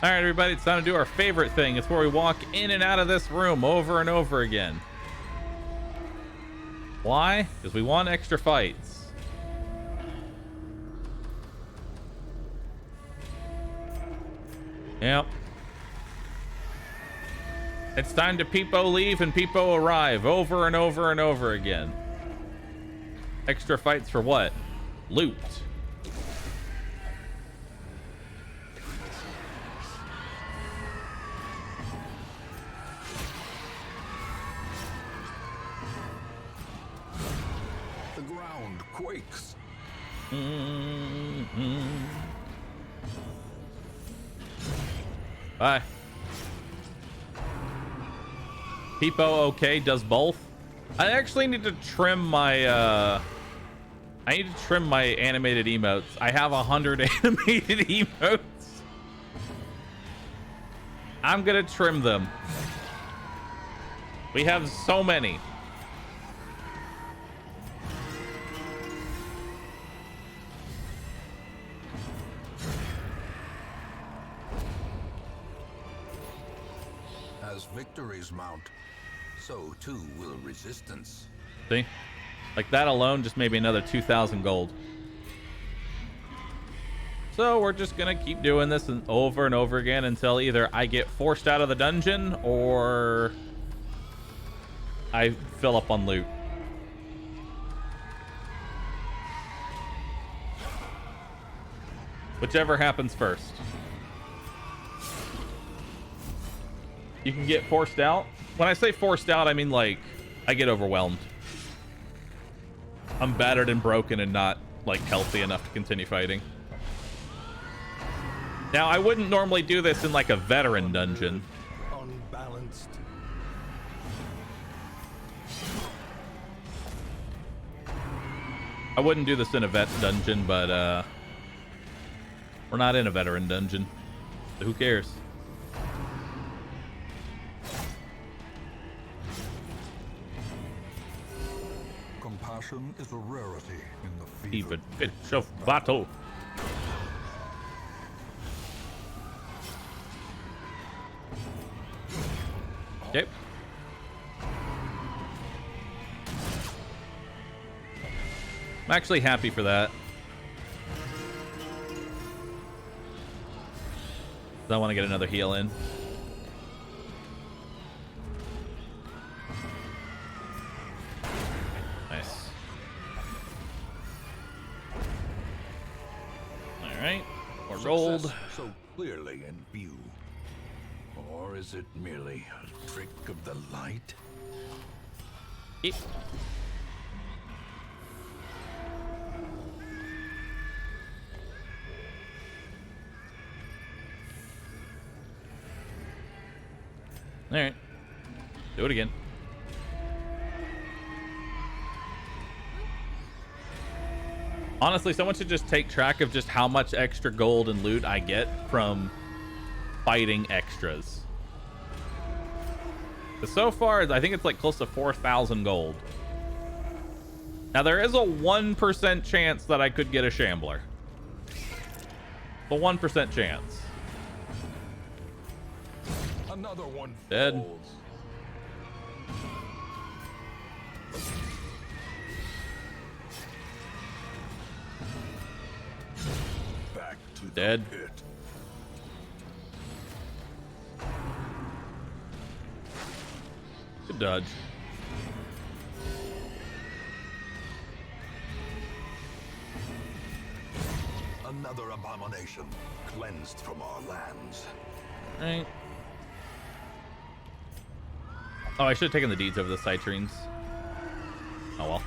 All right, everybody, it's time to do our favorite thing. It's where we walk in and out of this room over and over again. Why? Because we want extra fights. Yep. It's time to peepo leave and peepo arrive over and over and over again. Extra fights for what? Loot. The ground quakes. Bye. Peepo okay does both. I actually need to trim my I need to trim my animated emotes. I have 100 animated emotes. I'm gonna trim them. We have so many. As victories mount, so too will resistance. See? Like that alone just made me another 2,000 gold. So we're just gonna keep doing this over and over again until either I get forced out of the dungeon or I fill up on loot. Whichever happens first. You can get forced out. When I say forced out, I mean like I get overwhelmed. I'm battered and broken and not like healthy enough to continue fighting. Now, I wouldn't normally do this in like a veteran dungeon. Unbalanced. I wouldn't do this in a vet dungeon, but we're not in a veteran dungeon. So who cares? Compassion is a rarity in the fever. Even pitch of battle. Okay. I'm actually happy for that. I want to get another heal in. Nice. All right. gold. Success so clearly in view. Or is it merely a trick of the light? All right, do it again. Honestly, someone should just take track of just how much extra gold and loot I get from fighting extras. 'Cause so far, I think it's like close to 4,000 gold. Now, there is a 1% chance that I could get a Shambler. A 1% chance. Another one Dead. falls. Back to Dead. the pit. Good dodge. Another abomination cleansed from our lands. All right. Oh, I should have taken the deeds over the citrines. Oh well.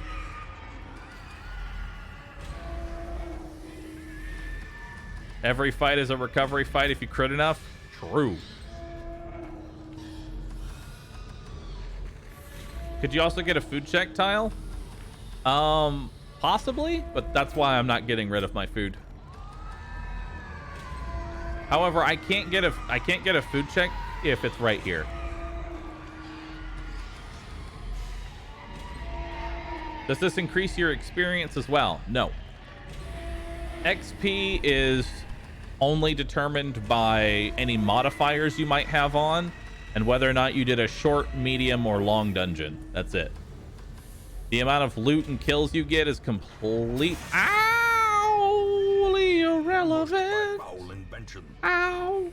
Every fight is a recovery fight if you crit enough. True. Could you also get a food check tile? Possibly, but that's why I'm not getting rid of my food. However, I can't get a food check if it's right here. Does this increase your experience as well? No. XP is only determined by any modifiers you might have on and whether or not you did a short, medium, or long dungeon. That's it. The amount of loot and kills you get is wholly irrelevant. Foul invention. Ow.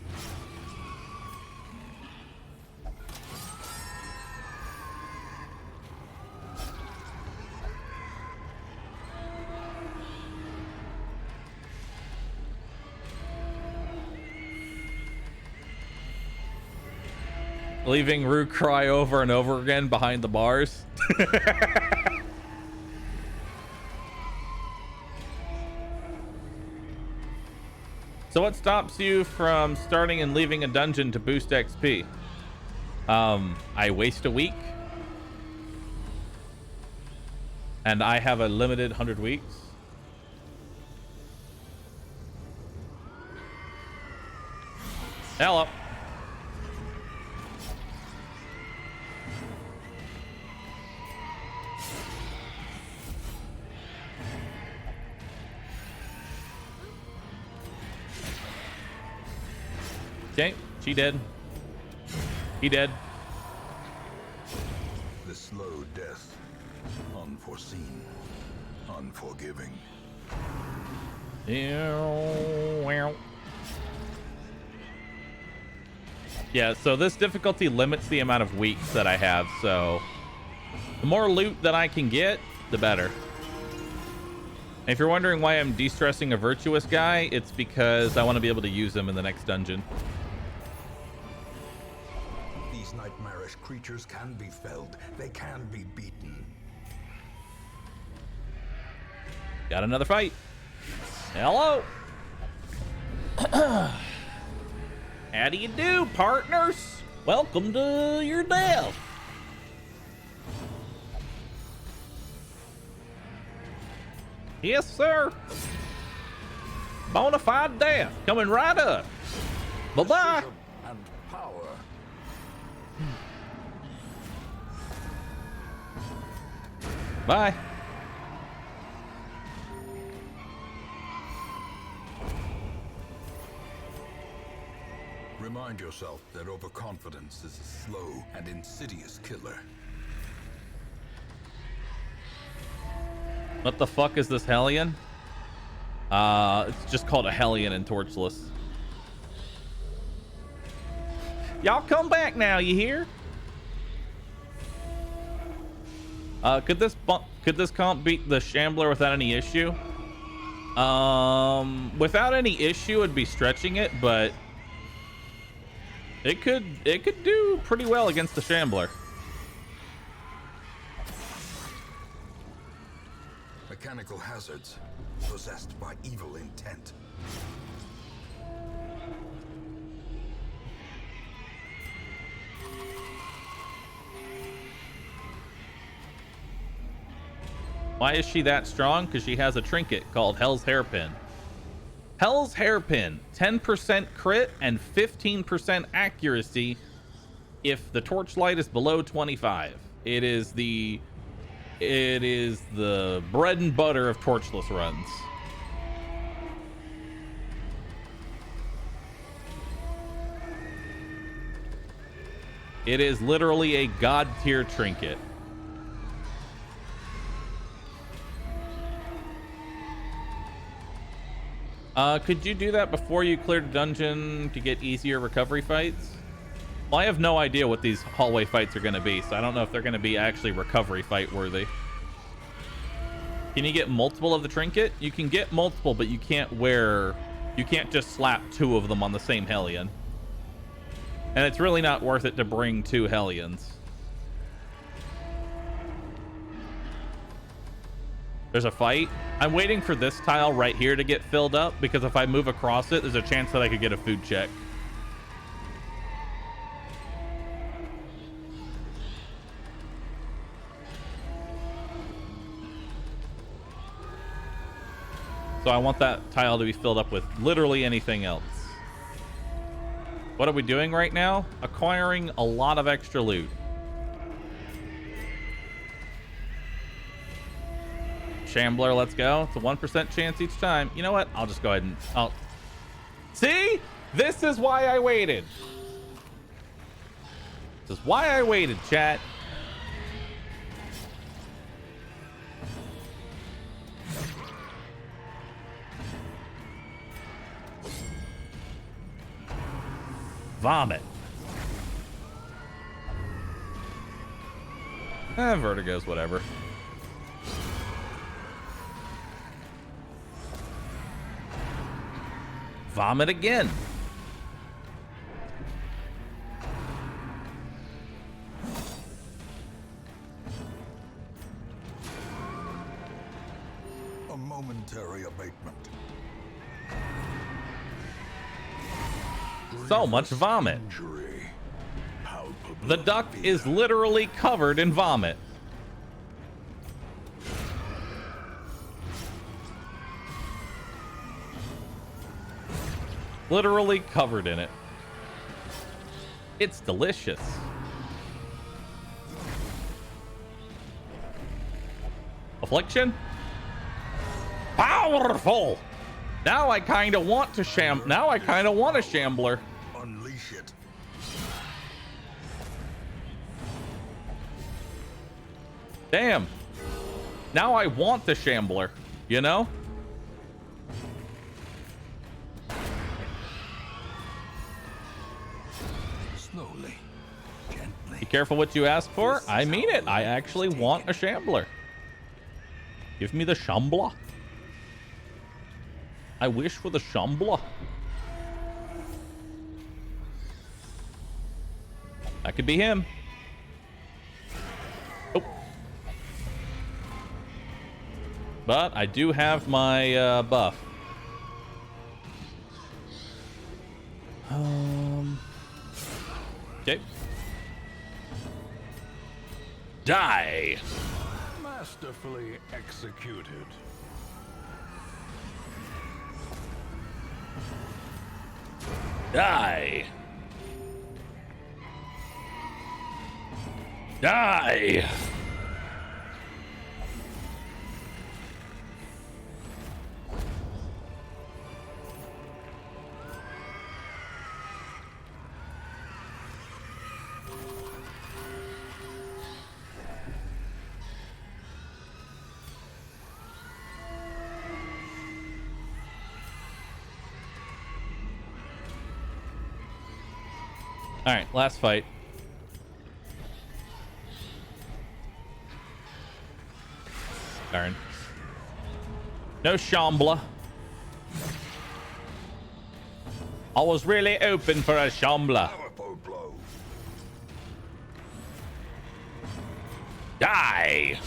Leaving Rue cry over and over again behind the bars. So what stops you from starting and leaving a dungeon to boost XP? I waste a week. And I have a limited 100 weeks. Hello. Okay, she dead. He dead. The slow death. Unforeseen. Unforgiving. Yeah, so this difficulty limits the amount of weeks that I have, so the more loot that I can get, the better. And if you're wondering why I'm de-stressing a virtuous guy, it's because I want to be able to use him in the next dungeon. These nightmarish creatures can be felled. They can be beaten. Got another fight. Hello. How do you do, partners? Welcome to your death. Yes, sir. Bonafide death coming right up. Bye-bye. Precision and power. Bye. Remind yourself that overconfidence is a slow and insidious killer. What the fuck is this Hellion? It's just called a Hellion in Torchless. Y'all come back now, you hear? Could this comp beat the Shambler without any issue? Without any issue, it'd be stretching it, but it could do pretty well against the Shambler. Mechanical hazards possessed by evil intent. Why is she that strong? Because she has a trinket called Hell's Hairpin. Hell's Hairpin, 10% crit and 15% accuracy if the torchlight is below 25. It is the bread and butter of torchless runs. It is literally a god tier trinket. Could you do that before you cleared a dungeon to get easier recovery fights? Well, I have no idea what these hallway fights are going to be, so I don't know if they're going to be actually recovery fight worthy. Can you get multiple of the trinket? You can get multiple, but you can't just slap 2 of them on the same Hellion. And it's really not worth it to bring 2 Hellions. There's a fight. I'm waiting for this tile right here to get filled up, because if I move across it, there's a chance that I could get a food check. So I want that tile to be filled up with literally anything else. What are we doing right now? Acquiring a lot of extra loot. Shambler, let's go. It's a 1% chance each time. You know what? I'll just go ahead and see? This is why I waited. This is why I waited, chat. Vomit. Vertigo's whatever. Vomit again. A momentary abatement. So much vomit. Injury. Palpably The duck is literally covered in vomit. Literally covered in it. It's delicious. Affliction? Powerful! Now I kind of want to now I kind of want a Shambler. unleash it. Damn. Now I want the Shambler, you know? Slowly, gently. Be careful what you ask for. I mean it. I actually want a Shambler. Give me the Shambler. I wish for the Shambler. That could be him. Oh. But I do have my buff. Okay. Die. Masterfully executed. Die. Die. All right, last fight. Darn. No Shambler. I was really open for a shambler. Powerful blow. Die.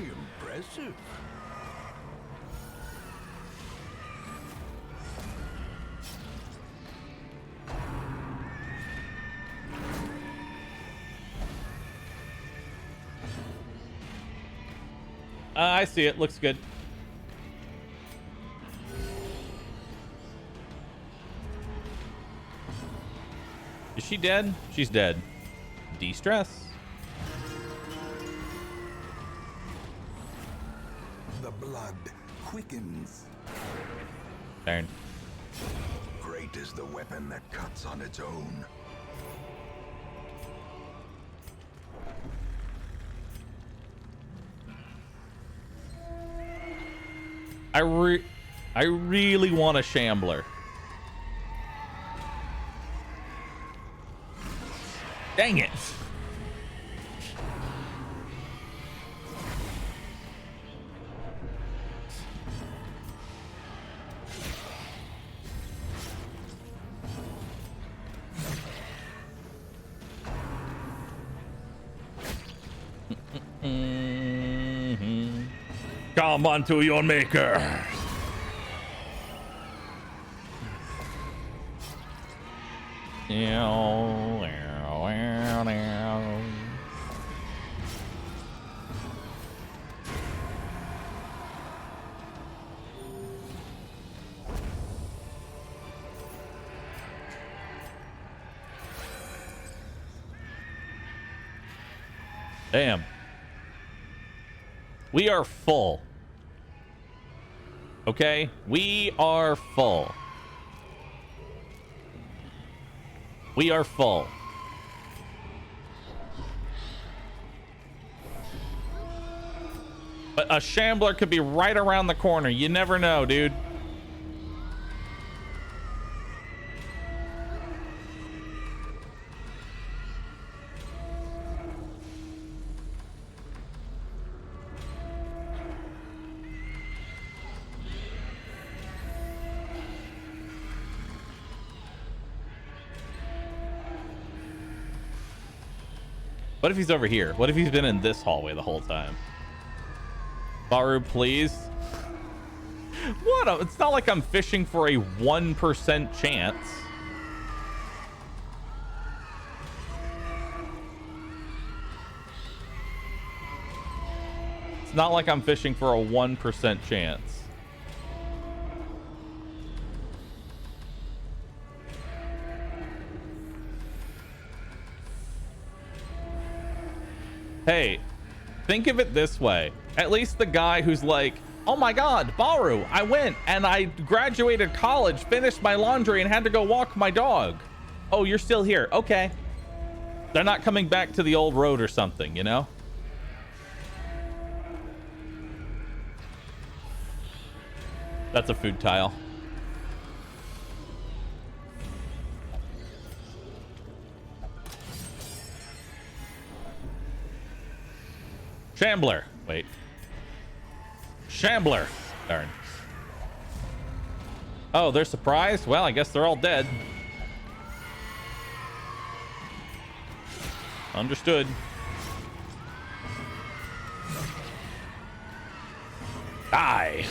Impressive. I see it. Looks good. Is she dead? She's dead. De-stress. The blood quickens. Darn. Great is the weapon that cuts on its own. I really want a shambler. Dang it. Come unto your maker. Damn. We are full. Okay? We are full. We are full. But a shambler could be right around the corner. You never know, dude. What if he's over here? What if he's been in this hallway the whole time? Bahroo, please. What? It's not like I'm fishing for a 1% chance. It's not like I'm fishing for a 1% chance. Hey, think of it this way. At least the guy who's like, oh my God, Bahroo, I went and I graduated college, finished my laundry and had to go walk my dog. Oh, you're still here. Okay. They're not coming back to the old road or something, you know? That's a food tile. Shambler. Wait. Shambler. Darn. Oh, they're surprised? Well, I guess they're all dead. Understood. Die.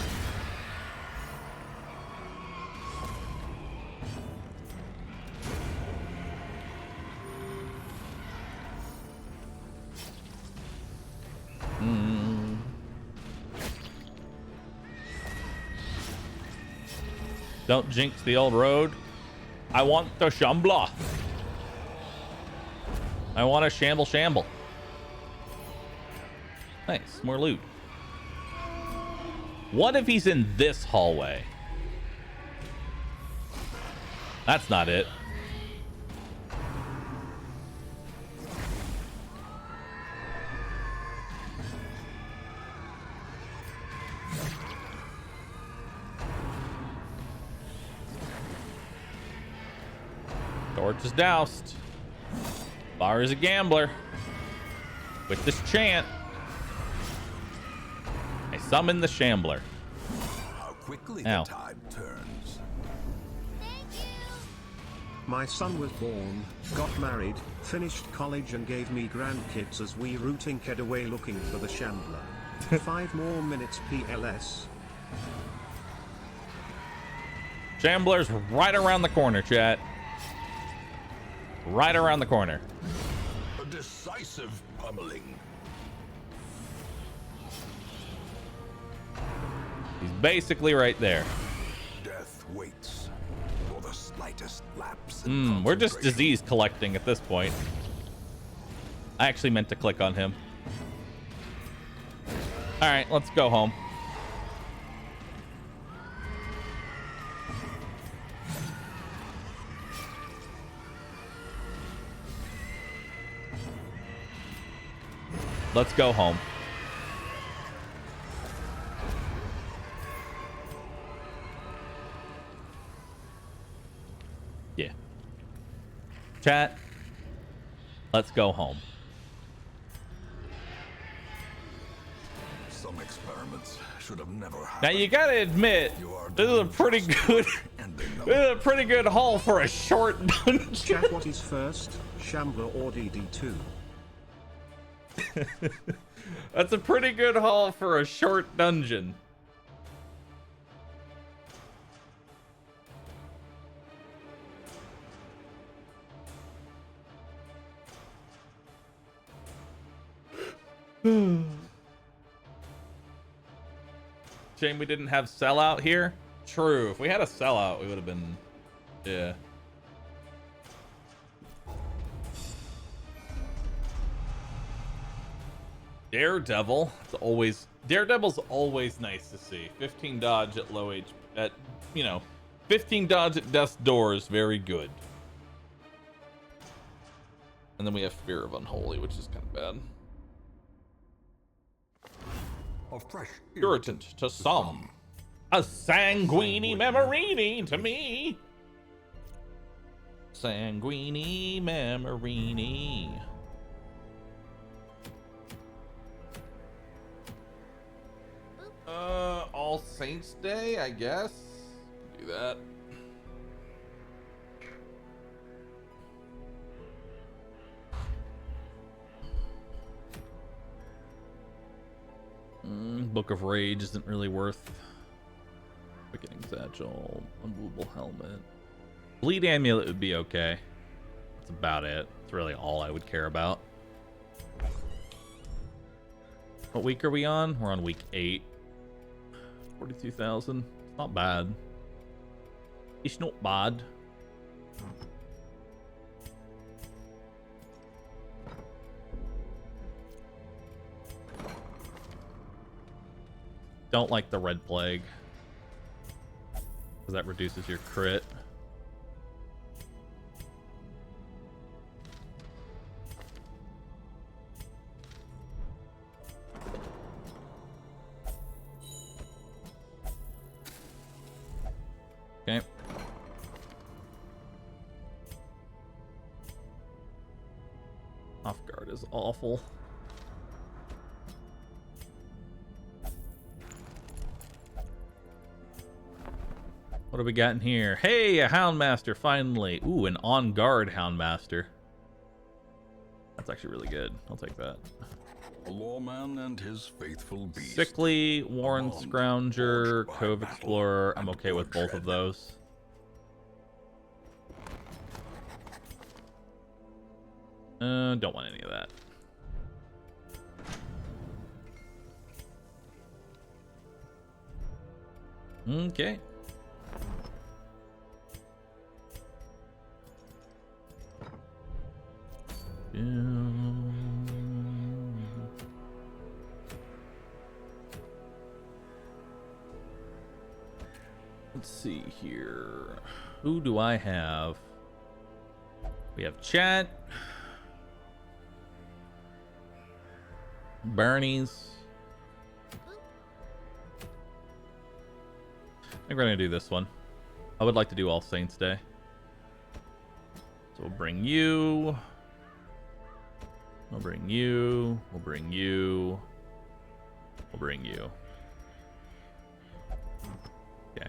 Don't jinx the old road. I want the shambler. I want a shamble. Nice, more loot. What if he's in this hallway? That's not it. Torch is doused. Bar is a gambler. With this chant, I summon the shambler. How quickly Ow. the tide turns. My son was born, got married, finished college and gave me grandkids as we rooting kid away looking for the Shambler. 5 more minutes PLS. Shambler's right around the corner, chat. Right around the corner. A decisive pummeling. He's basically right there. Death waits for the slightest lapse. We're just disease collecting at this point. I actually meant to click on him. All right, let's go home. Let's go home. Yeah. Chat. Let's go home. Some experiments should have never Now happened. you gotta admit, this is a pretty good, this is a pretty good haul for a short dungeon. Chat, what is first, Shambler or DD2? That's a pretty good haul for a short dungeon. Shame we didn't have sellout here. True. If we had a sellout, we would have been, yeah. Daredevil. It's always, Daredevil's always nice to see. 15 dodge at low HP, at, you know, 15 dodge at death's door is very good. And then we have Fear of Unholy, which is kind of bad. A fresh Irritant to some, a sanguini memorini to me. Sanguini memorini. All Saints Day, I guess. Do that. Book of Rage isn't really worth. Quickening Satchel, Unmovable Helmet. Bleed Amulet would be okay. That's about it. It's really all I would care about. What week are we on? We're on week 8. 42,000. It's not bad. It's not bad. Don't like the Red Plague, because that reduces your crit. Okay. Off guard is awful. What do we got in here? Hey, a Houndmaster, finally. Ooh, an on-guard Houndmaster. That's actually really good. I'll take that. A lawman and his faithful beast. Sickly, Warren Scrounger, Cove Explorer. I'm okay with both of those. Don't want any of that. Okay. Let's see here. Who do I have? We have chat. Bernie's. I think we're gonna do this one. I would like to do All Saints Day. So we'll bring you. We'll bring you. We'll bring you. We'll bring you. Okay.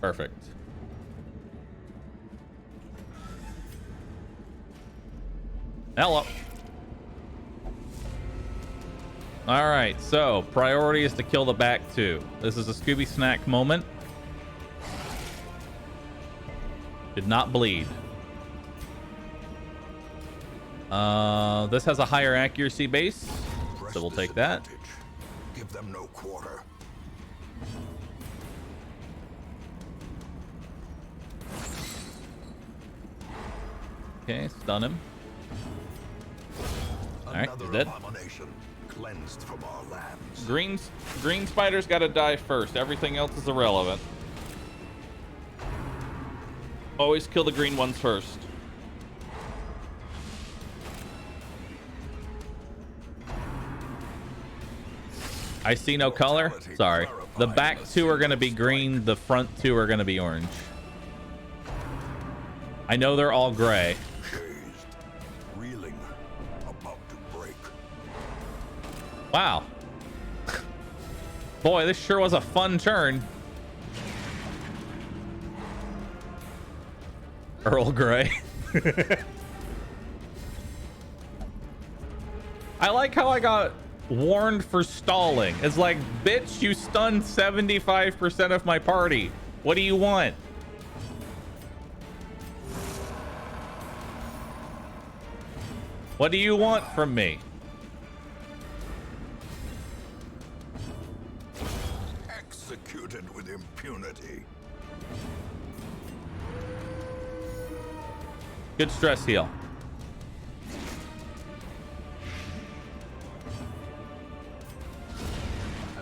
Perfect. Hello. All right, so priority is to kill the back two. This is a Scooby Snack moment. Did not bleed. This has a higher accuracy base, so we'll take that. Give them no quarter. Okay, stun him. All right, he's dead. Cleansed from our lands. Green spider's got to die first. Everything else is irrelevant. Always kill the green ones first. I see no color. Sorry. The back two are going to be green. The front two are going to be orange. I know they're all gray. Reeling, about to break. Wow. Boy, this sure was a fun turn. Earl Grey. I like how I got warned for stalling. It's like, bitch, you stunned 75% of my party. What do you want? What do you want from me? Executed with impunity. Good stress heal.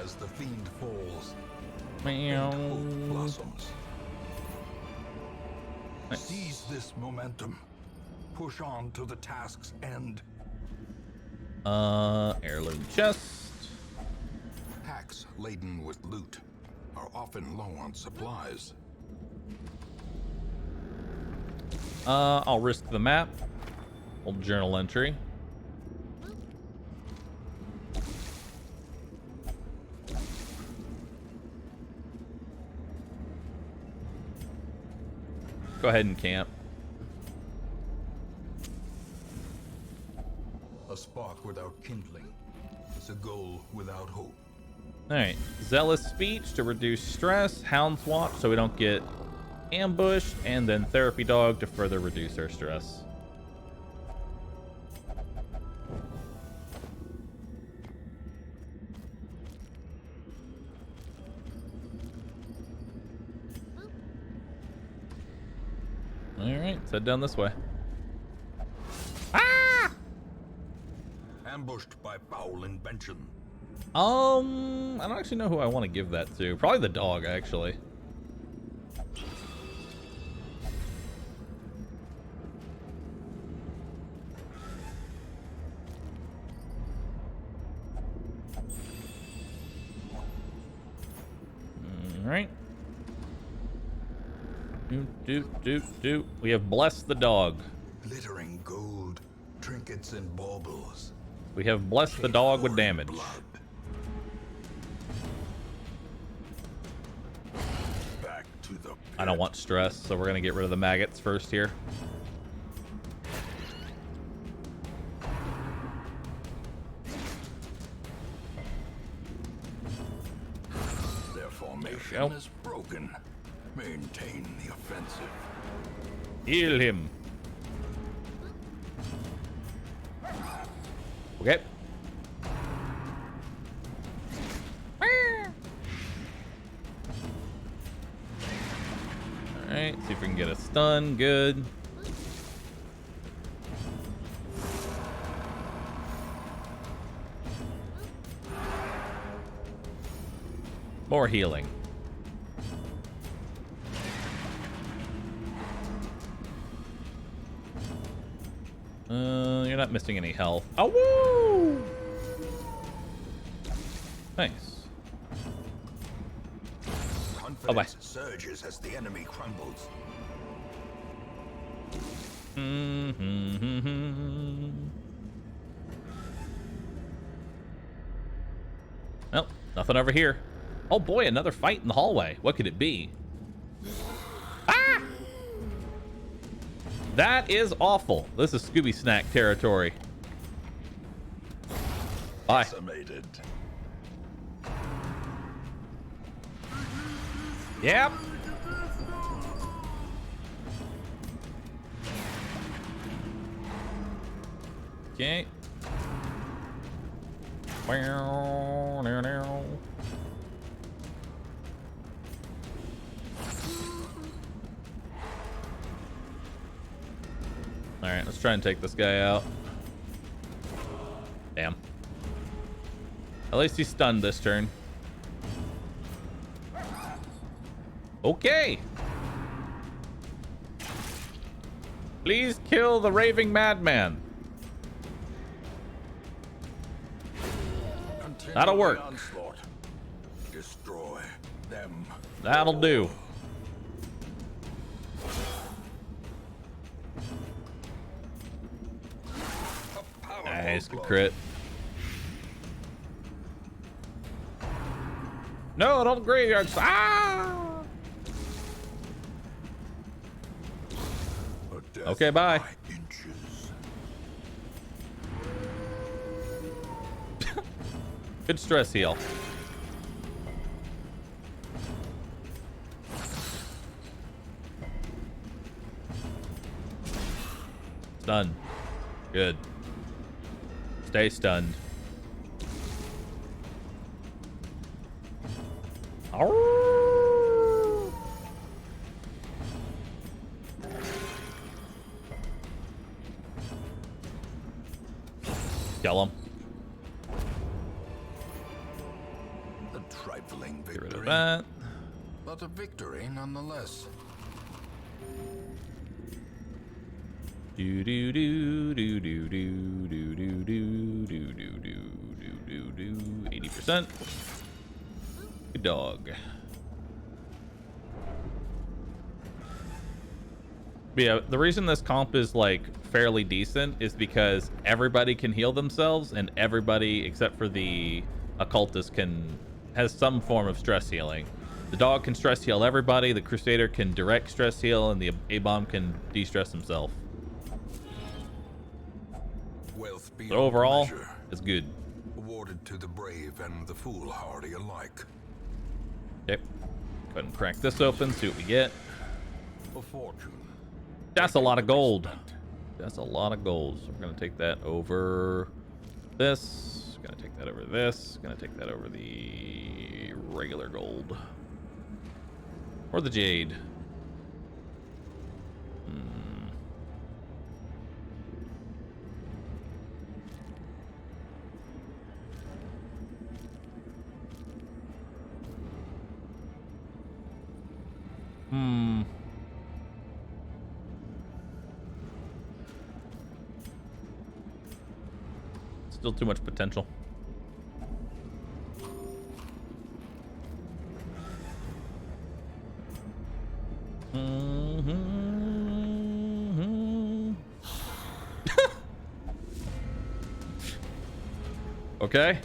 As the fiend falls, Meow. hope blossoms. Nice. Seize this momentum. Push on to the task's end. Heirloom chest. Packs laden with loot are often low on supplies. I'll risk the map. Old journal entry. Go ahead and camp. A spark without kindling is a goal without hope. All right, zealous speech to reduce stress, hound's watch so we don't get ambushed, and then therapy dog to further reduce our stress. All right, let's head down this way. Ah! Ambushed by foul invention. I don't actually know who I want to give that to. Probably the dog, actually. All right. Do. We have blessed the dog. Glittering gold, trinkets and baubles. We have blessed the dog with damage. Blood. Back to the I don't want stress, so we're gonna get rid of the maggots first here. Their formation is broken. Maintain the offensive. Heal him. Okay. Alright, see if we can get a stun. Good. More healing. You're not missing any health. Oh, woo! Nice. Confidence surges as the enemy crumbles. Well, nothing over here. Oh boy, another fight in the hallway. What could it be? That is awful. This is Scooby Snack territory. Bye. Decimated. Yep. Okay. All right, let's try and take this guy out. Damn. At least he's stunned this turn. Okay. Please kill the raving madman. That'll work. Destroy them. That'll do. Nice, good crit. No, don't graveyard. Ah! Okay, bye. Good stress heal. Stunned. Good. Stay stunned. Arrgh. Kill him. A trifling Get rid of victory, that. but a victory nonetheless. Do do do do do do do do do do do do do 80%. Good dog. But yeah, the reason this comp is like fairly decent is because everybody can heal themselves, and everybody except for the occultist has some form of stress healing. The dog can stress heal everybody, the crusader can direct stress heal, and the A-bomb can de-stress himself. Wealth But beyond overall, measure, it's good. awarded to the brave and the foolhardy alike. Okay. Go ahead and crack this open, see what we get. A fortune. That's a lot of gold. That's a lot of gold. So we're gonna take that over this. Gonna take that over this. Gonna take that over the regular gold. Or the jade. Still too much potential. Okay.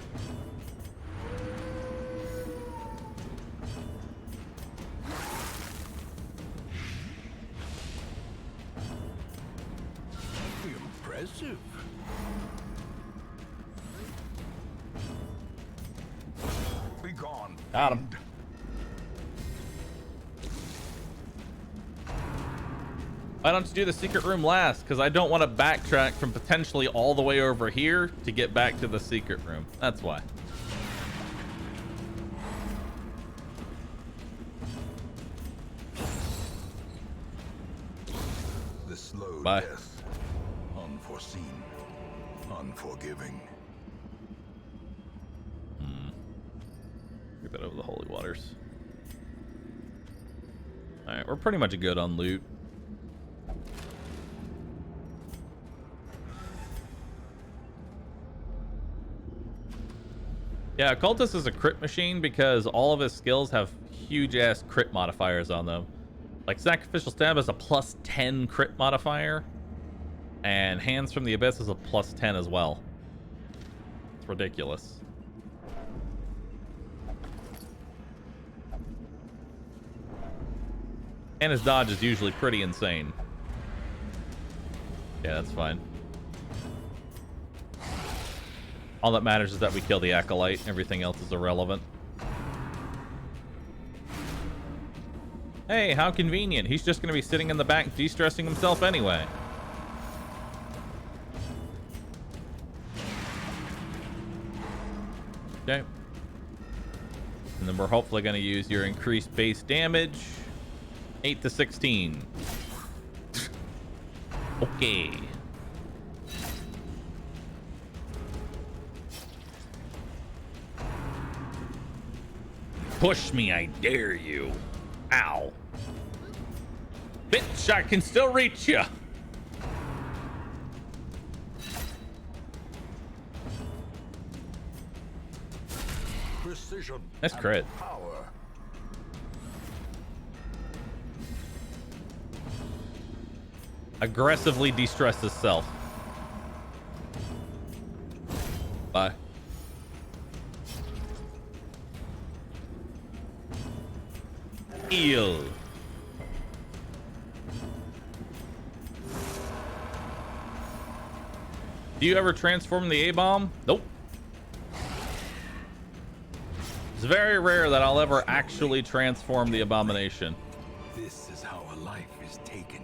Impressive. Be gone. Got him. Why don't you do the secret room last? Because I don't want to backtrack from potentially all the way over here to get back to the secret room. That's why. The slow Bye. death. Unforeseen. Unforgiving. Get that over the holy waters. All right, we're pretty much good on loot. Yeah, Cultist is a crit machine because all of his skills have huge ass crit modifiers on them. Like Sacrificial Stab has a +10 crit modifier, and Hands from the Abyss is a +10 as well. It's ridiculous. And his dodge is usually pretty insane. Yeah, that's fine. All that matters is that we kill the Acolyte. Everything else is irrelevant. Hey, how convenient. He's just going to be sitting in the back de-stressing himself anyway. Okay. And then we're hopefully going to use your increased base damage. 8 to 16. Okay. Push me, I dare you. Ow. Bitch, I can still reach you. Precision. That's crit. Power. Aggressively de-stress self. Bye. Eel. Do you ever transform the A-bomb? Nope. It's very rare that I'll ever actually transform the abomination. This is how a life is taken.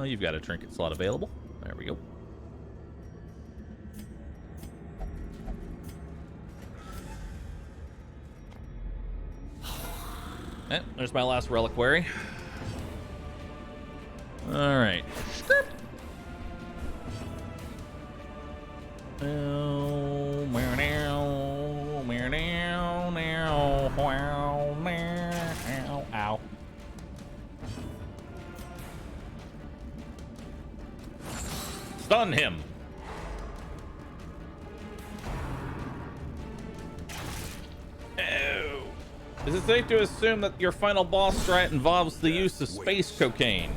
You've got a trinket slot available. There we go. There's my last reliquary. All right. Ow. Stun him. Is it safe to assume that your final boss strat involves the use of space cocaine?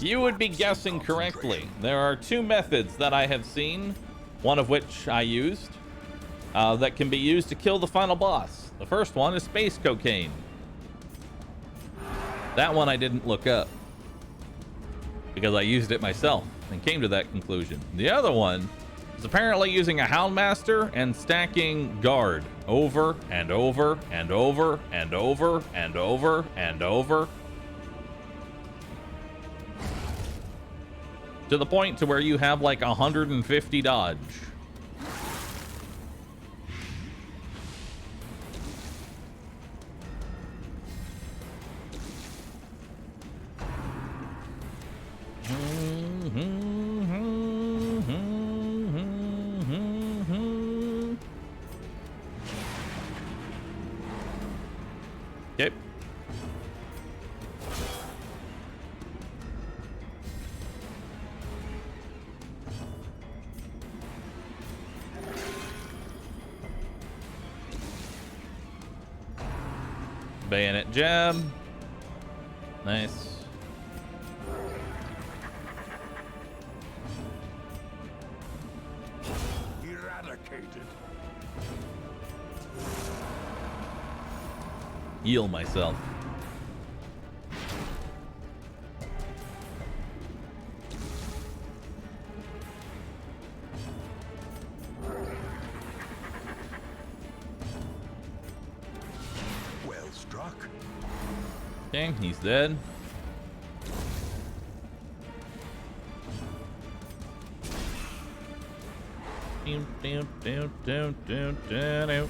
You would be guessing correctly. There are two methods that I have seen, one of which I used, that can be used to kill the final boss. The first one is space cocaine. That one I didn't look up because I used it myself and came to that conclusion. The other one is apparently using a Houndmaster and stacking guard over and over and over and over and over and over to the point to where you have like 150 dodge. Okay. Bayonet jab. Nice. Eradicated. Heal myself. Well struck. Okay, he's dead. Down.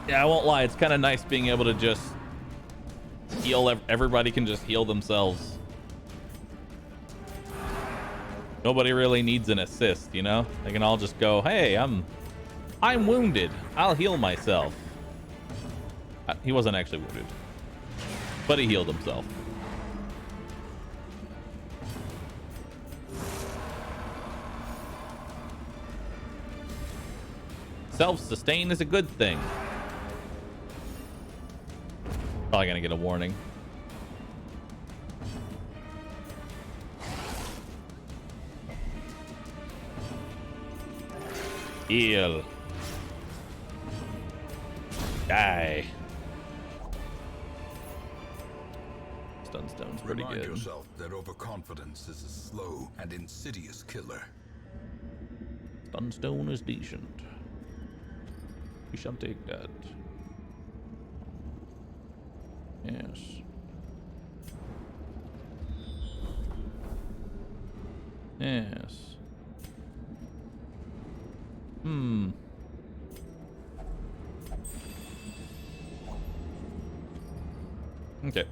Yeah, I won't lie. It's kind of nice being able to just heal. Everybody can just heal themselves. Nobody really needs an assist, you know? They can all just go, hey, I'm wounded. I'll heal myself. He wasn't actually wounded, but he healed himself. Self-sustain is a good thing. Probably gonna get a warning. Heal. Die. Stunstone's pretty Remind good. yourself that overconfidence is a slow and insidious killer. Stunstone is decent. We shall take that. Yes. Yes. Hmm. Okay.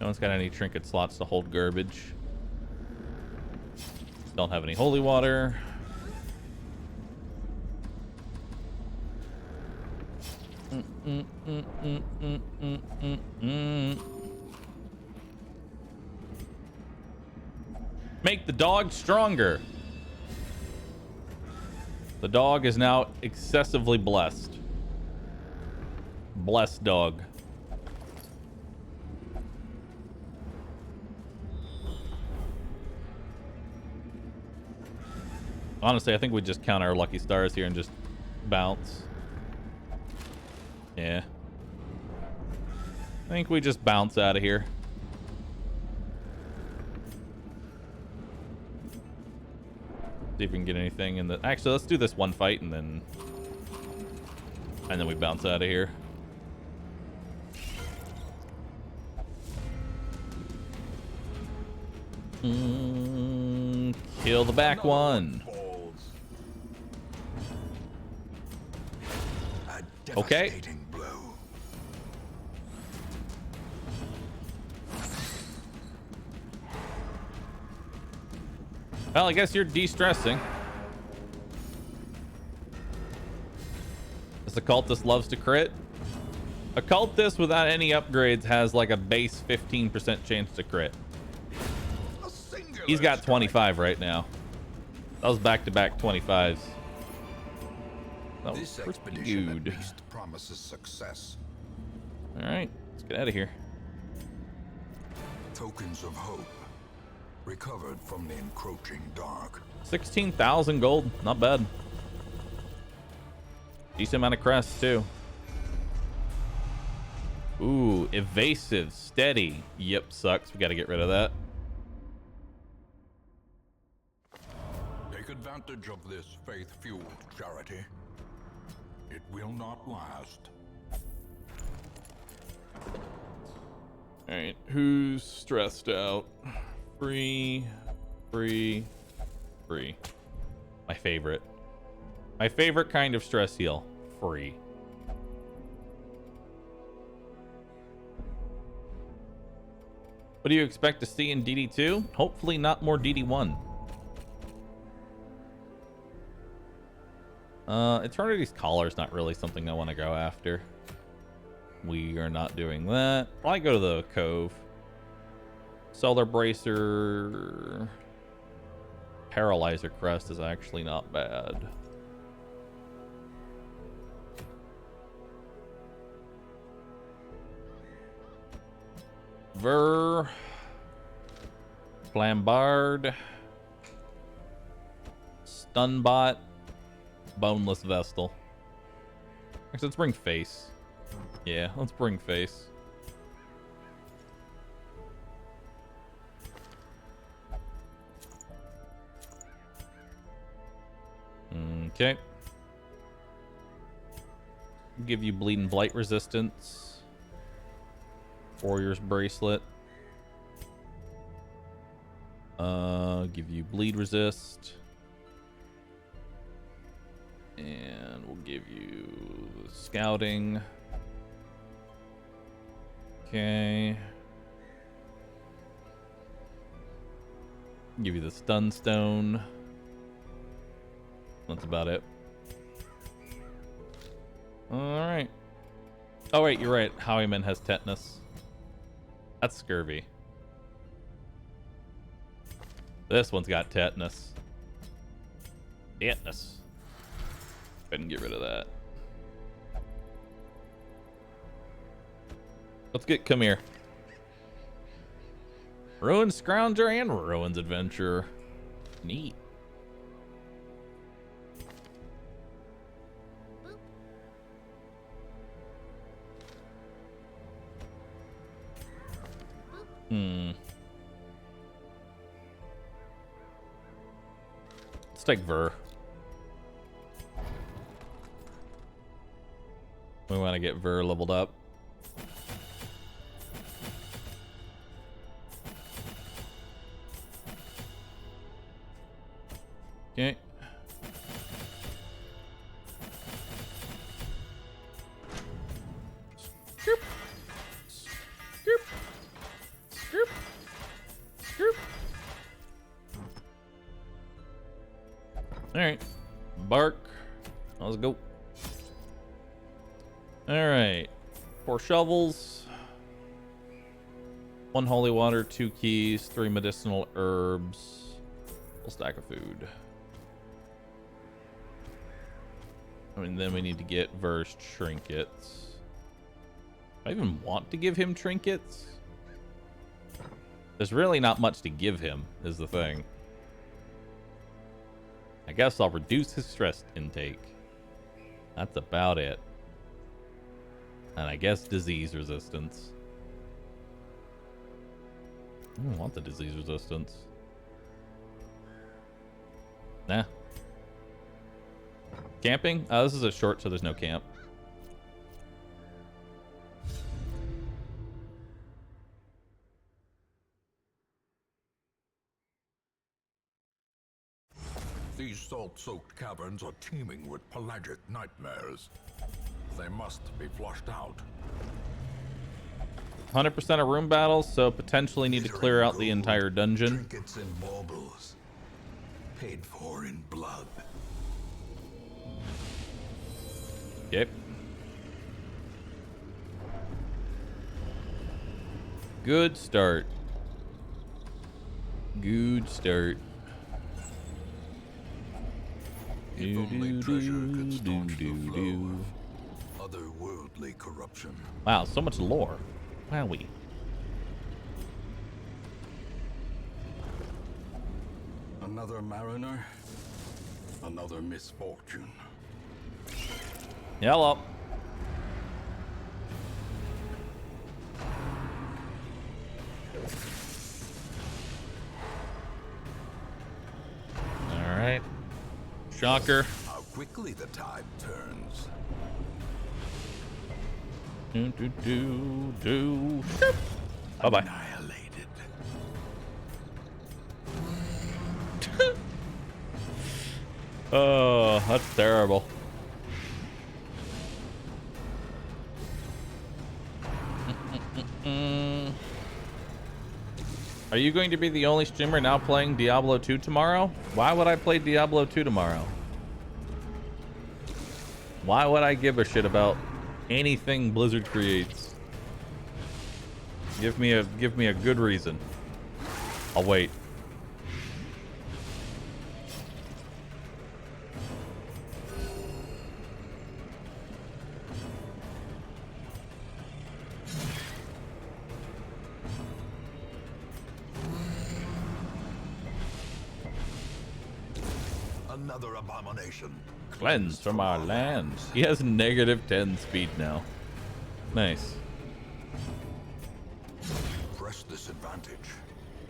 No one's got any trinket slots to hold garbage. Don't have any holy water. Make the dog stronger. The dog is now excessively blessed. Blessed dog. Honestly, I think we just count our lucky stars here and just bounce. Yeah. I think we just bounce out of here. See if we can get anything in the... Actually, let's do this one fight and then we bounce out of here. Kill the back one. Okay. Blow. Well, I guess you're de-stressing. This occultist loves to crit. Occultist without any upgrades has like a base 15% chance to crit. He's got 25 right now. That was back-to-back 25s. That was This pretty expedition at good. least promises success. All right, let's get out of here. Tokens of hope recovered from the encroaching dark. 16,000 gold, not bad. Decent amount of crests too. Ooh, evasive, steady. Yep, sucks. We got to get rid of that. Take advantage of this faith-fueled charity. It will not last. All right, who's stressed out? Free, free, free. My favorite. My favorite kind of stress heal. Free. What do you expect to see in DD2? Hopefully not more DD1. Eternity's Collar is not really something I want to go after. We are not doing that. Probably go to the Cove. Solar Bracer. Paralyzer Crest is actually not bad. Ver. Flambard. Stunbot. Boneless Vestal. Actually, let's bring Face. Yeah, let's bring Face. Okay. Give you Bleed and Blight resistance. Warrior's Bracelet. Give you Bleed resist. And we'll give you Scouting. Okay. Give you the Stunstone. That's about it. Alright. Oh wait, you're right. Howieman has tetanus. That's scurvy. This one's got tetanus. Tetanus. Go ahead and get rid of that. Let's get, come here. Ruins Scrounger and Ruins Adventure. Neat. Let's take Ver. We want to get Ver leveled up. Okay. Scoop. Scoop. Scoop. Scoop. All right. Bark. Let's go. All right. 4 shovels. 1 holy water, 2 keys, 3 medicinal herbs. Full stack of food. And then we need to get Ver's trinkets. Do I even want to give him trinkets? There's really not much to give him, is the thing. I guess I'll reduce his stress intake. That's about it. And I guess disease resistance. I don't want the disease resistance. Nah. Camping? This is a short, so there's no camp. These salt-soaked caverns are teeming with pelagic nightmares. They must be flushed out. 100% of room battles, so potentially need to clear out the entire dungeon. Trinkets and baubles, paid for in blood. Yep. Good start. Good start. If only treasure could staunch the flow of otherworldly corruption. Wow, so much lore. Wowie. Another mariner, another misfortune. Hello. All right. Shocker. How quickly the tide turns. Bye-bye. Annihilated. Oh, that's terrible. Are you going to be the only streamer now playing Diablo 2 tomorrow? Why would I play Diablo 2 tomorrow? Why would I give a shit about anything Blizzard creates? Give me a good reason. I'll wait. Another abomination. Cleanse from our land. He has -10 speed now. Nice. Press this advantage.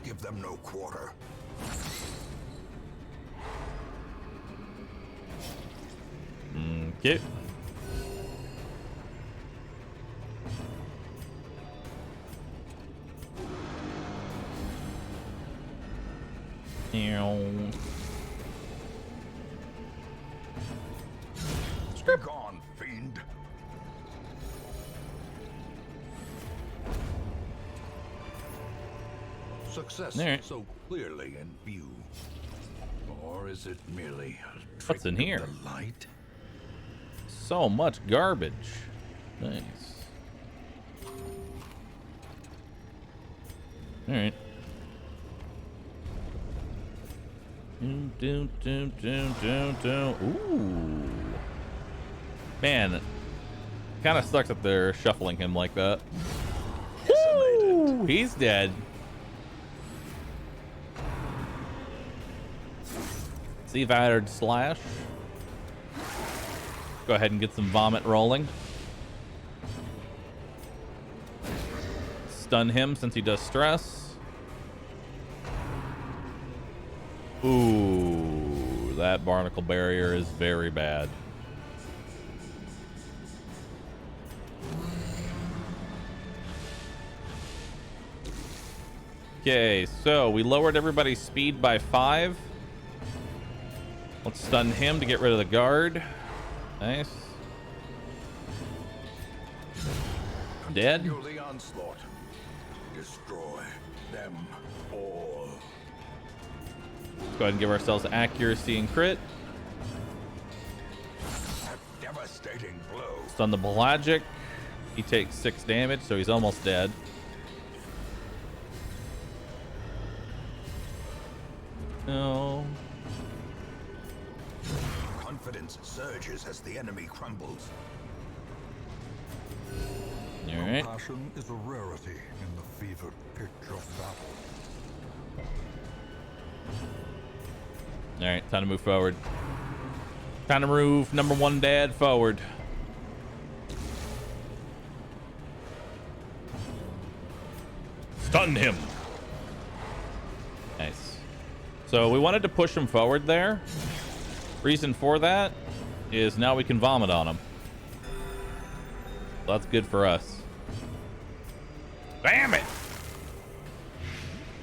Give them no quarter. Okay. Be gone, fiend. Success All right. so clearly in view. Or is it merely a trick What's in of here? the light? So much garbage. Nice. All right. Ooh. Man, kind of sucks that they're shuffling him like that. Woo! He's dead. Evader slash. Go ahead and get some vomit rolling. Stun him since he does stress. Ooh, that barnacle barrier is very bad. Okay, so we lowered everybody's speed by 5. Let's stun him to get rid of the guard. Nice. Dead. Continue the onslaught. Destroy them all. Let's go ahead and give ourselves accuracy and crit. A devastating blow. Stun the Pelagic. He takes 6 damage, so he's almost dead. No. Confidence surges as the enemy crumbles. All right. Compassion is a rarity in the fevered pitch of battle. All right, time to move forward. Time to move number 1 dad forward. Stun him. Nice. So we wanted to push him forward there. Reason for that is now we can vomit on him. So that's good for us. Damn it!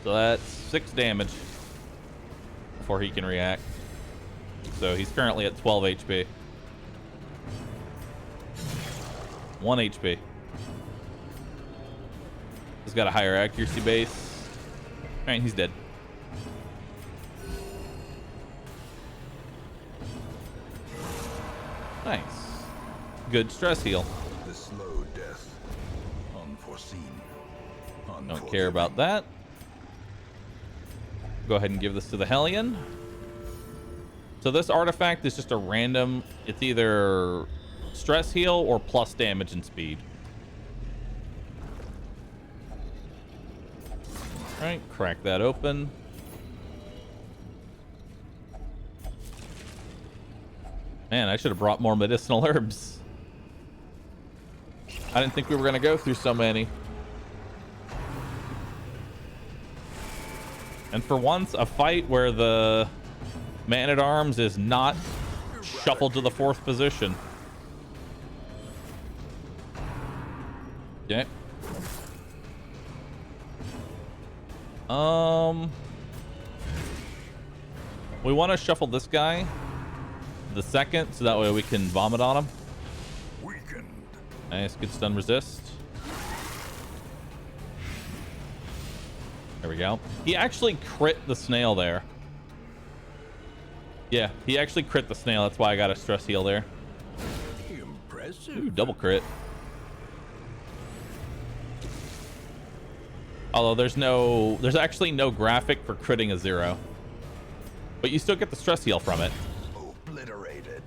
So that's 6 damage before he can react. So he's currently at 12 HP. 1 HP. He's got a higher accuracy base. Alright, he's dead. Nice. Good stress heal. The slow death. Unforeseen. Don't care about that. Go ahead and give this to the Hellion. So this artifact is just a random, it's either stress heal or plus damage and speed. All right, crack that open. Man, I should have brought more medicinal herbs. I didn't think we were gonna go through so many. And for once, a fight where the Man-at-Arms is not shuffled to the 4th position. Okay. We want to shuffle this guy the 2nd, so that way we can vomit on him. Weakened. Nice, good stun resist. There we go. He actually crit the snail there. Yeah, he actually crit the snail. That's why I got a stress heal there. Impressive. Ooh, double crit. Although there's actually no graphic for critting a 0. But you still get the stress heal from it. Obliterated.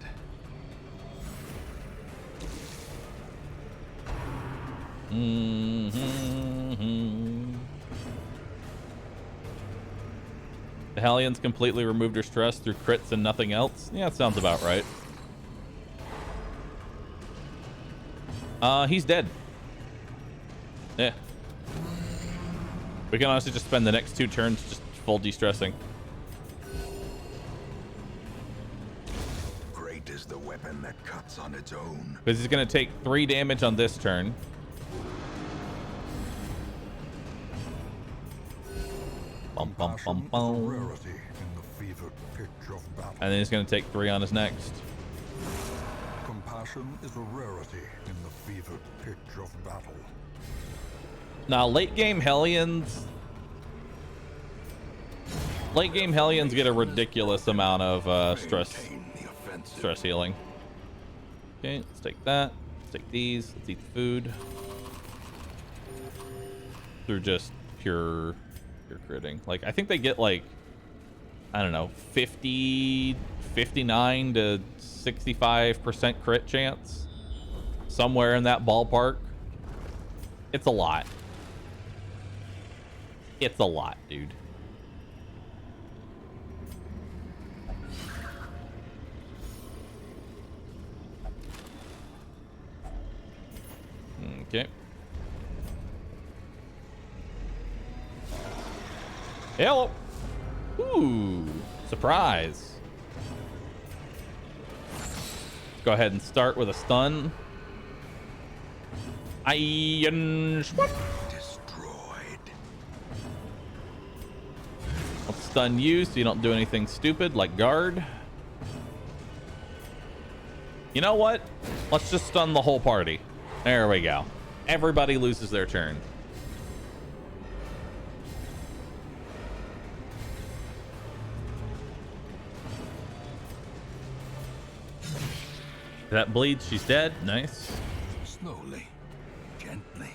The Hellions completely removed her stress through crits and nothing else. Yeah, that sounds about right. He's dead. Yeah. We can honestly just spend the next 2 turns just full de-stressing. Great is the weapon that cuts on its own. Because he's going to take 3 damage on this turn. Bum, bum, bum, bum. Rarity in the fevered pitch of battle. And then he's going to take 3 on his next. Compassion is a rarity in the fevered pitch of battle. Now, late game Hellions get a ridiculous amount of stress healing. Okay, let's take that. Let's take these. Let's eat the food. Through just pure critting. Like, I think they get like, I don't know, 59 to 65% crit chance. Somewhere in that ballpark. It's a lot. It's a lot, dude. Okay. Hello. Ooh, surprise. Go ahead and start with a stun. Iron swap. Destroyed. I'll stun you so you don't do anything stupid like guard. You know what? Let's just stun the whole party. There we go. Everybody loses their turn. That bleeds. She's dead. Nice. Slowly, gently.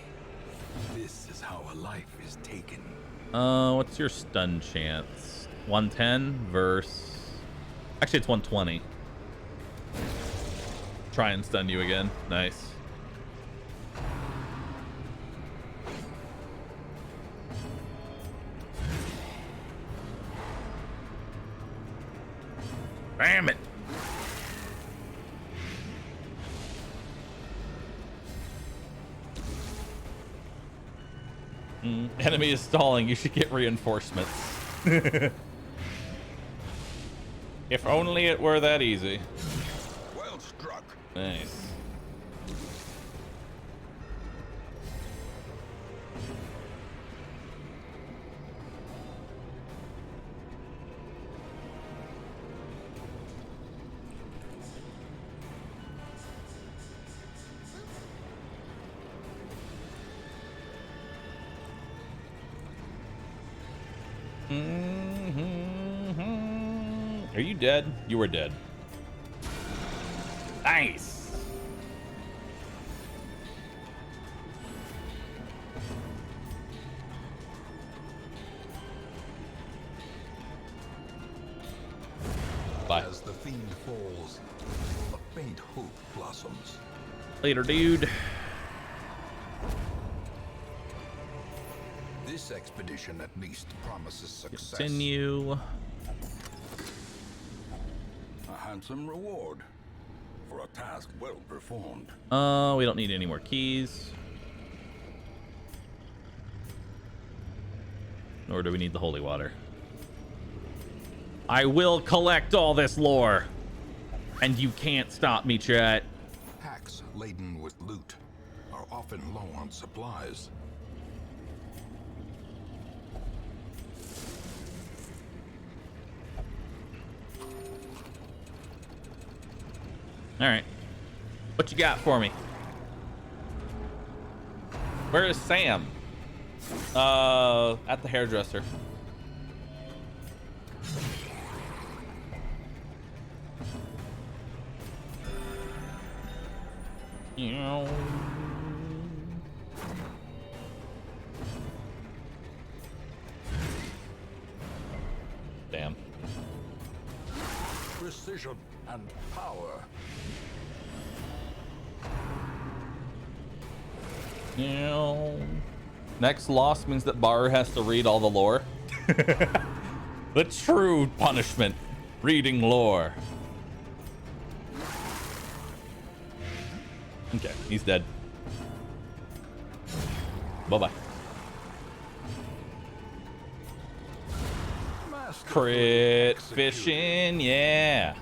This is how a life is taken. What's your stun chance? 110 versus... Actually, it's 120. Try and stun you again. Nice. Damn it. Enemy is stalling. You should get reinforcements. If only it were that easy. Well struck. Nice. Are you dead? You were dead. Nice. Bye. As the fiend falls, a faint hope blossoms. Later, dude. This expedition at least promises success. Continue. A handsome reward for a task well performed. We don't need any more keys. Nor do we need the holy water. I will collect all this lore. And you can't stop me, chat. Packs laden with loot are often low on supplies. All right. What you got for me? Where is Sam? At the hairdresser. Damn. Precision and power. Next loss means that Bahroo has to read all the lore. The true punishment. Reading lore. Okay, he's dead. Bye-bye. Crit fishing, yeah.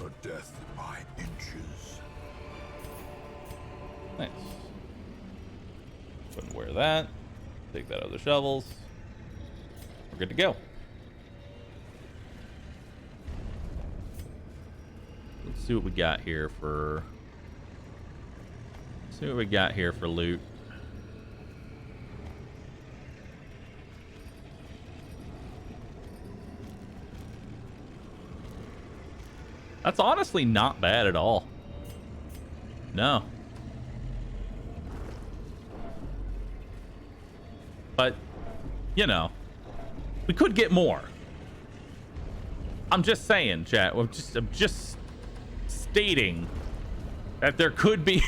A death by inches. Nice. Couldn't wear that. Take that out of the shovels. We're good to go. Let's see what we got here for... See what we got here for loot. That's honestly not bad at all. No. But, you know, we could get more. I'm just saying, chat. I'm just stating that there could be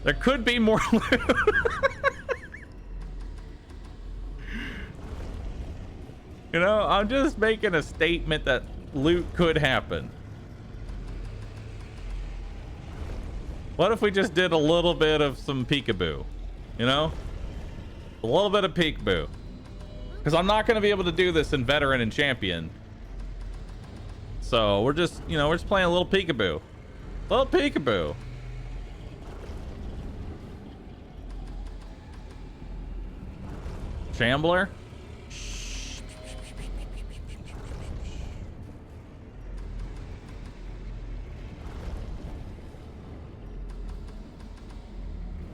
there could be more loot. You know, I'm just making a statement that loot could happen. What if we just did a little bit of some peekaboo? You know? A little bit of peekaboo. Because I'm not going to be able to do this in veteran and champion. So we're just, you know, we're just playing a little peekaboo. Little peekaboo. Shambler?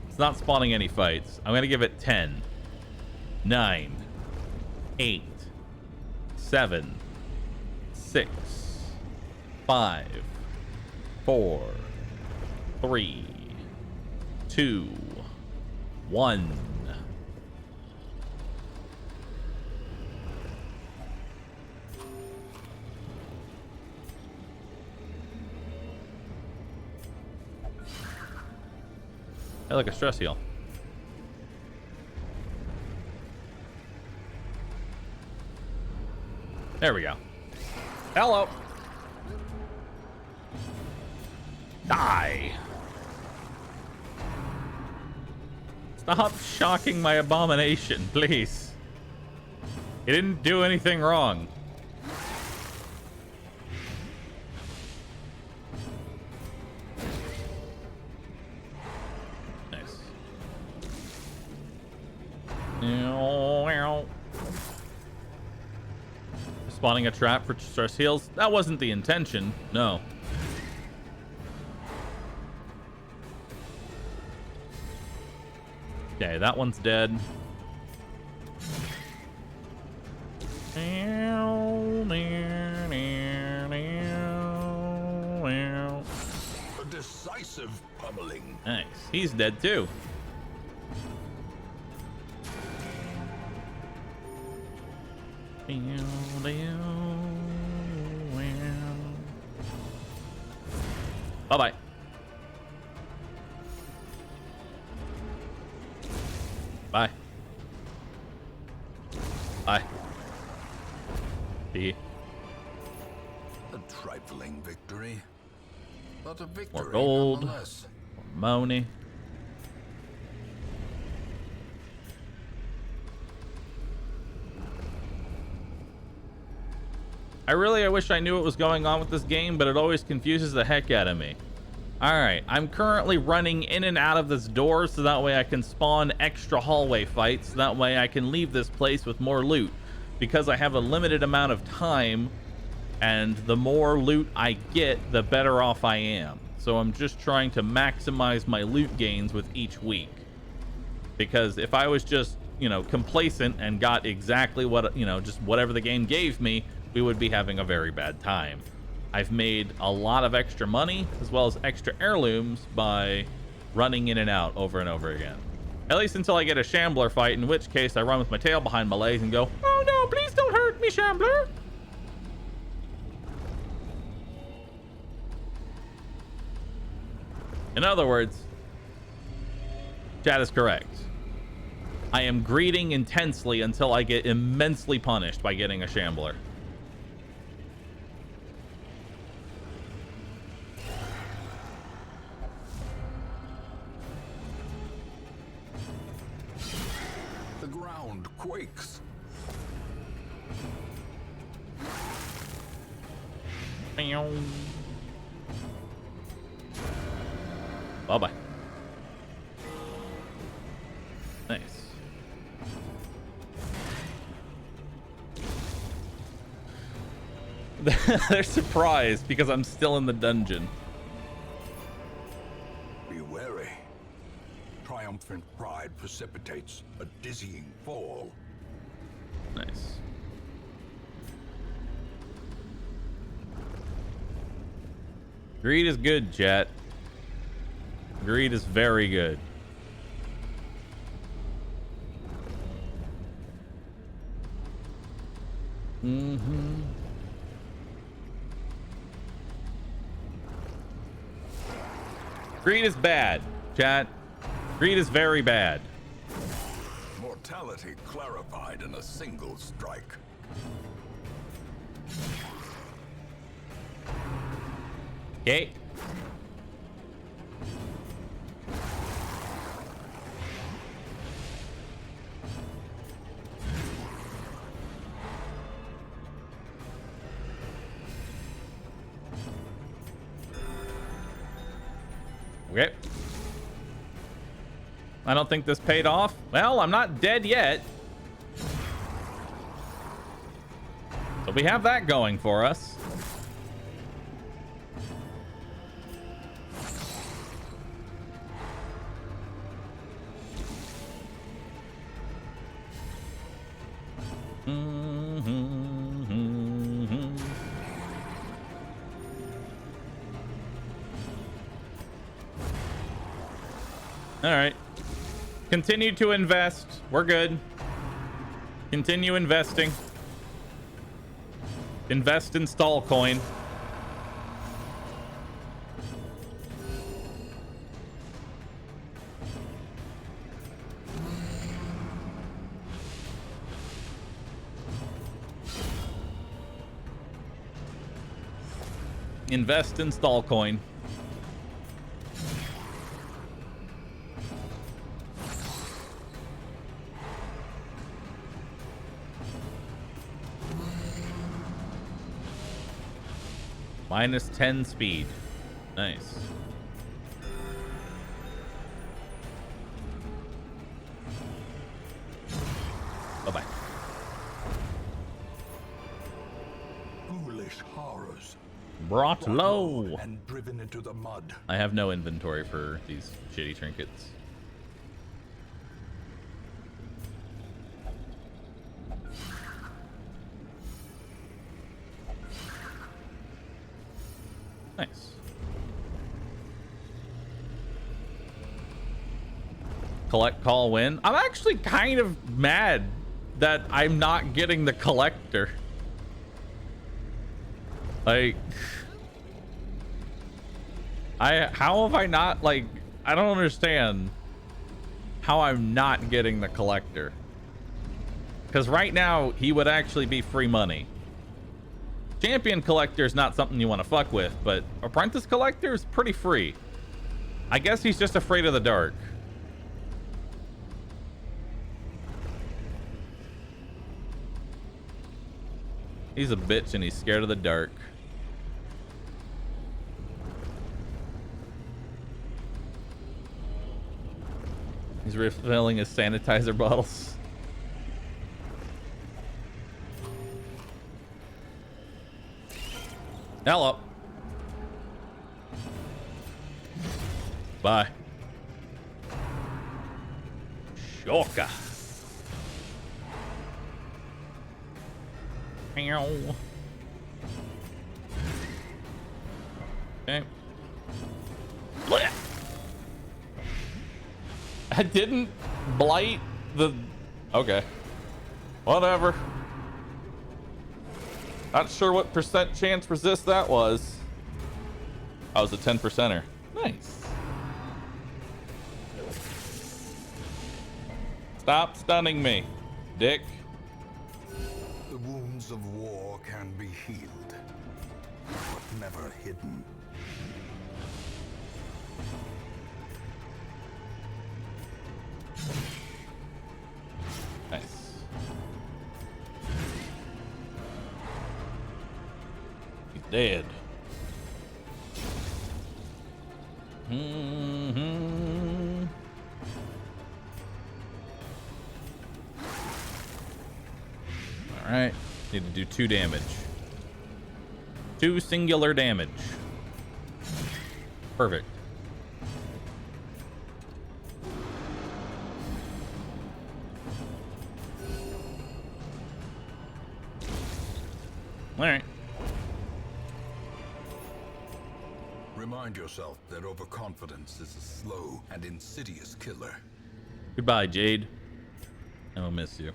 It's not spawning any fights. I'm gonna give it 10, 9, 8, 7, 6, 5, 4, 3, 2, 1. Hey, look, a stress heal. There we go. Hello. Die. Stop shocking my abomination, please. He didn't do anything wrong. Nice. Spawning a trap for stress heals. That wasn't the intention. No. Okay, that one's dead. A decisive pummeling. Nice. He's dead too. Bye-bye. Bye. Bye. See. A trifling victory, but a victory More gold. nonetheless. More money. I wish I knew what was going on with this game, but it always confuses the heck out of me. Alright, I'm currently running in and out of this door so that way I can spawn extra hallway fights. So that way I can leave this place with more loot. Because I have a limited amount of time, and the more loot I get, the better off I am. So I'm just trying to maximize my loot gains with each week. Because if I was just, you know, complacent and got exactly what, you know, just whatever the game gave me, we would be having a very bad time. I've made a lot of extra money as well as extra heirlooms by running in and out over and over again. At least until I get a Shambler fight, in which case I run with my tail behind my legs and go, "Oh no, please don't hurt me, Shambler." In other words, chat is correct. I am greeting intensely until I get immensely punished by getting a Shambler. The ground quakes. Bye-bye. Nice. They're surprised because I'm still in the dungeon. Be wary. Triumphant pride precipitates a dizzying fall. Nice. Greed is good, chat. Greed is very good. Mm-hmm. Greed is bad, chat. Greed is very bad. Mortality clarified in a single strike. Okay. Okay. I don't think this paid off. Well, I'm not dead yet. So we have that going for us. All right. Continue to invest. We're good. Continue investing. Invest in stall coin. Invest in stall coin. Minus 10 speed. Nice. Bye-bye. Foolish horrors. Brought low. And driven into the mud. I have no inventory for these shitty trinkets. Nice. Collect, call, win. I'm actually kind of mad that I'm not getting the collector. Like, how have I not, like, I don't understand how I'm not getting the collector. Because right now, he would actually be free money. Champion collector is not something you want to fuck with, but apprentice collector is pretty free. I guess he's just afraid of the dark. He's a bitch and he's scared of the dark. He's refilling his sanitizer bottles. Hello. Bye. Shocker. Meow. Okay. Blech. I didn't blight the... Okay. Whatever. Not sure what percent chance resist that was. I was a 10%er. Nice. Stop stunning me, dick. The wounds of war can be healed, but never hidden. Nice. He's dead. All right. Need to do 2 damage. 2 singular damage. Perfect. All right. Remind yourself that overconfidence is a slow and insidious killer. Goodbye, Jade. I will miss you.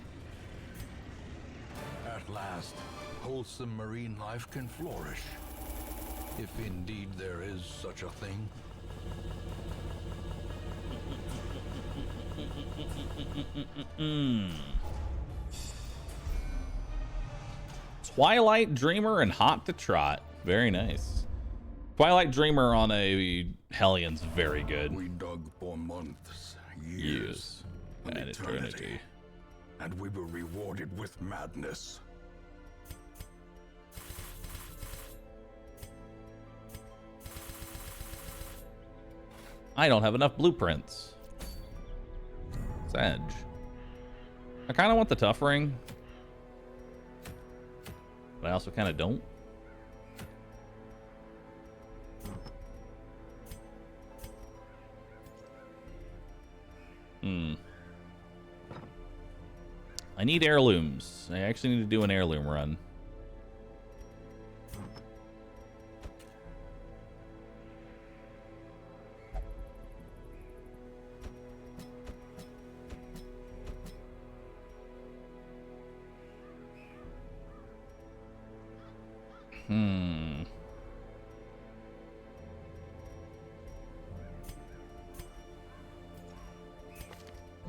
At last, wholesome marine life can flourish. If indeed there is such a thing. Twilight Dreamer and Hot to Trot. Very nice. Twilight Dreamer on a Hellion's very good. We dug for months, years, And eternity. and we were rewarded with madness. I don't have enough blueprints. It's Edge. I kind of want the tough ring, but I also kind of don't. I need heirlooms. I actually need to do an heirloom run.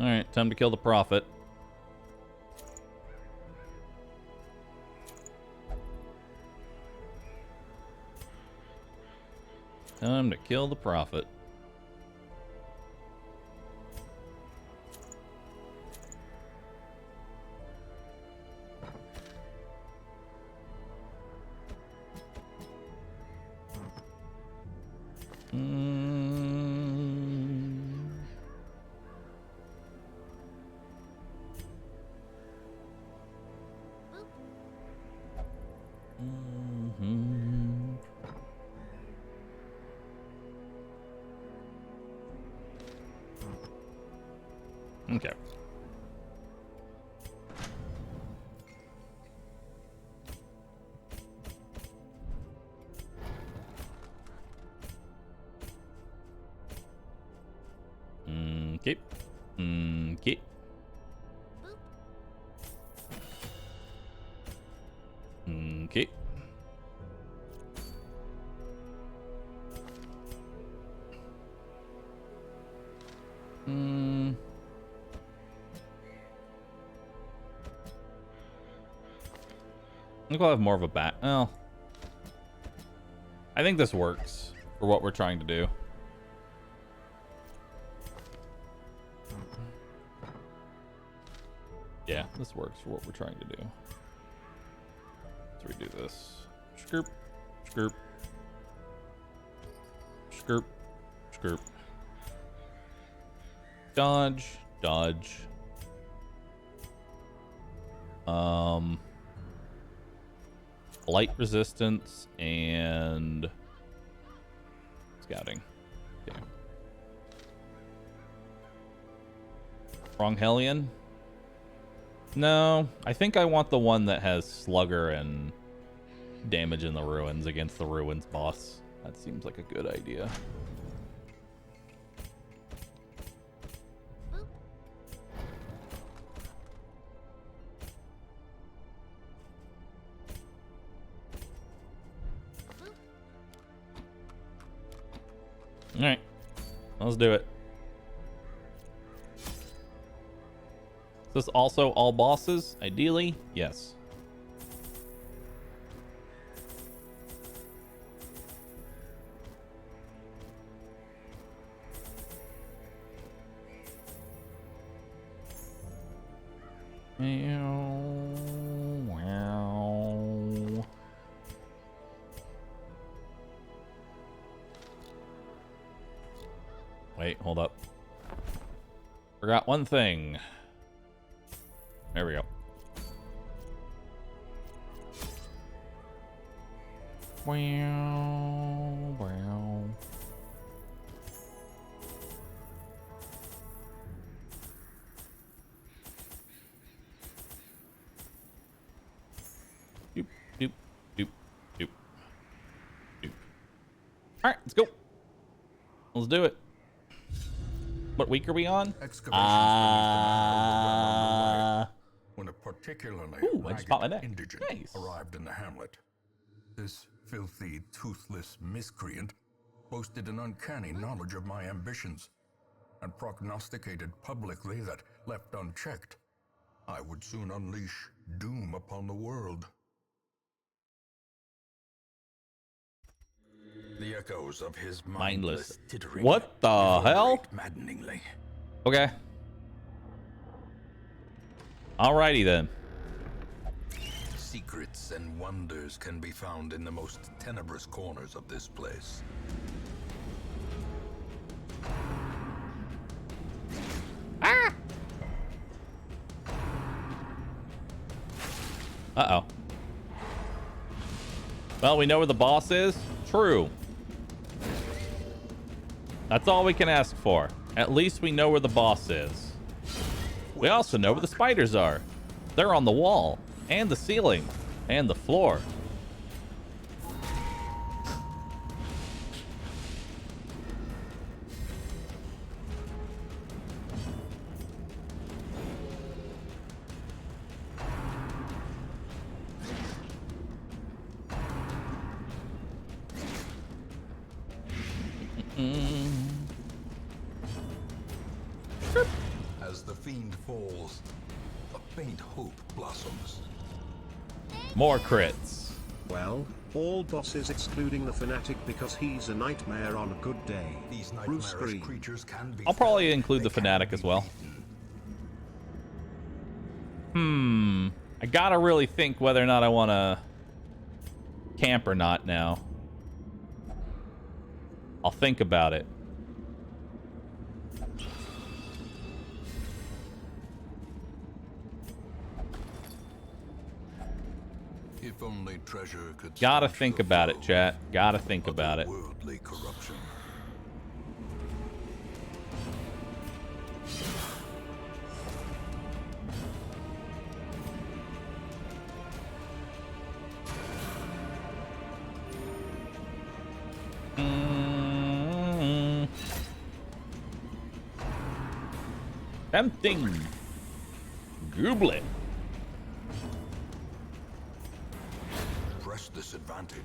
All right, time to kill the prophet. Time to kill the prophet. Okay. Okay. Okay. Okay. I think I'll have more of a bat. Well, I think this works for what we're trying to do. Yeah, this works for what we're trying to do. Let's redo this. Skirp, skirp, skirp, skirp. Dodge, dodge. Light resistance and scouting. Okay. Wrong Hellion? No, I think I want the one that has Slugger and damage in the ruins against the ruins boss. That seems like a good idea. All right, let's do it. Is this also all bosses? Ideally, yes. Wow. Wait, hold up. Forgot one thing. There we go. Wow, wow. Doop, doop, doop, doop, doop. All right, let's go. Let's do it. What week are we on? When a particularly Ooh, I just popped my neck. indigent Nice. arrived in the hamlet. This filthy, toothless miscreant boasted an uncanny knowledge of my ambitions and prognosticated publicly that, left unchecked, I would soon unleash doom upon the world. echoes of his Mindless. mindless tittering. What the hell? reverberate maddeningly. Okay. Alrighty then. Secrets and wonders can be found in the most tenebrous corners of this place. Ah! Uh-oh. Well, we know where the boss is. True. That's all we can ask for. At least we know where the boss is. We also know where the spiders are. They're on the wall, and the ceiling, and the floor. As the fiend falls, a faint hope blossoms. More crits. Well, all bosses excluding the fanatic because he's a nightmare on a good day. These Bruce nightmarish Green. creatures can be I'll probably felled, include they the can fanatic be as well. beaten. I gotta really think whether or not I want to camp or not now. I'll think about it. If only treasure could Gotta stanch think the about it, flow chat. Gotta of think about it. worldly corruption. Tempting. Gooblet. Press this advantage.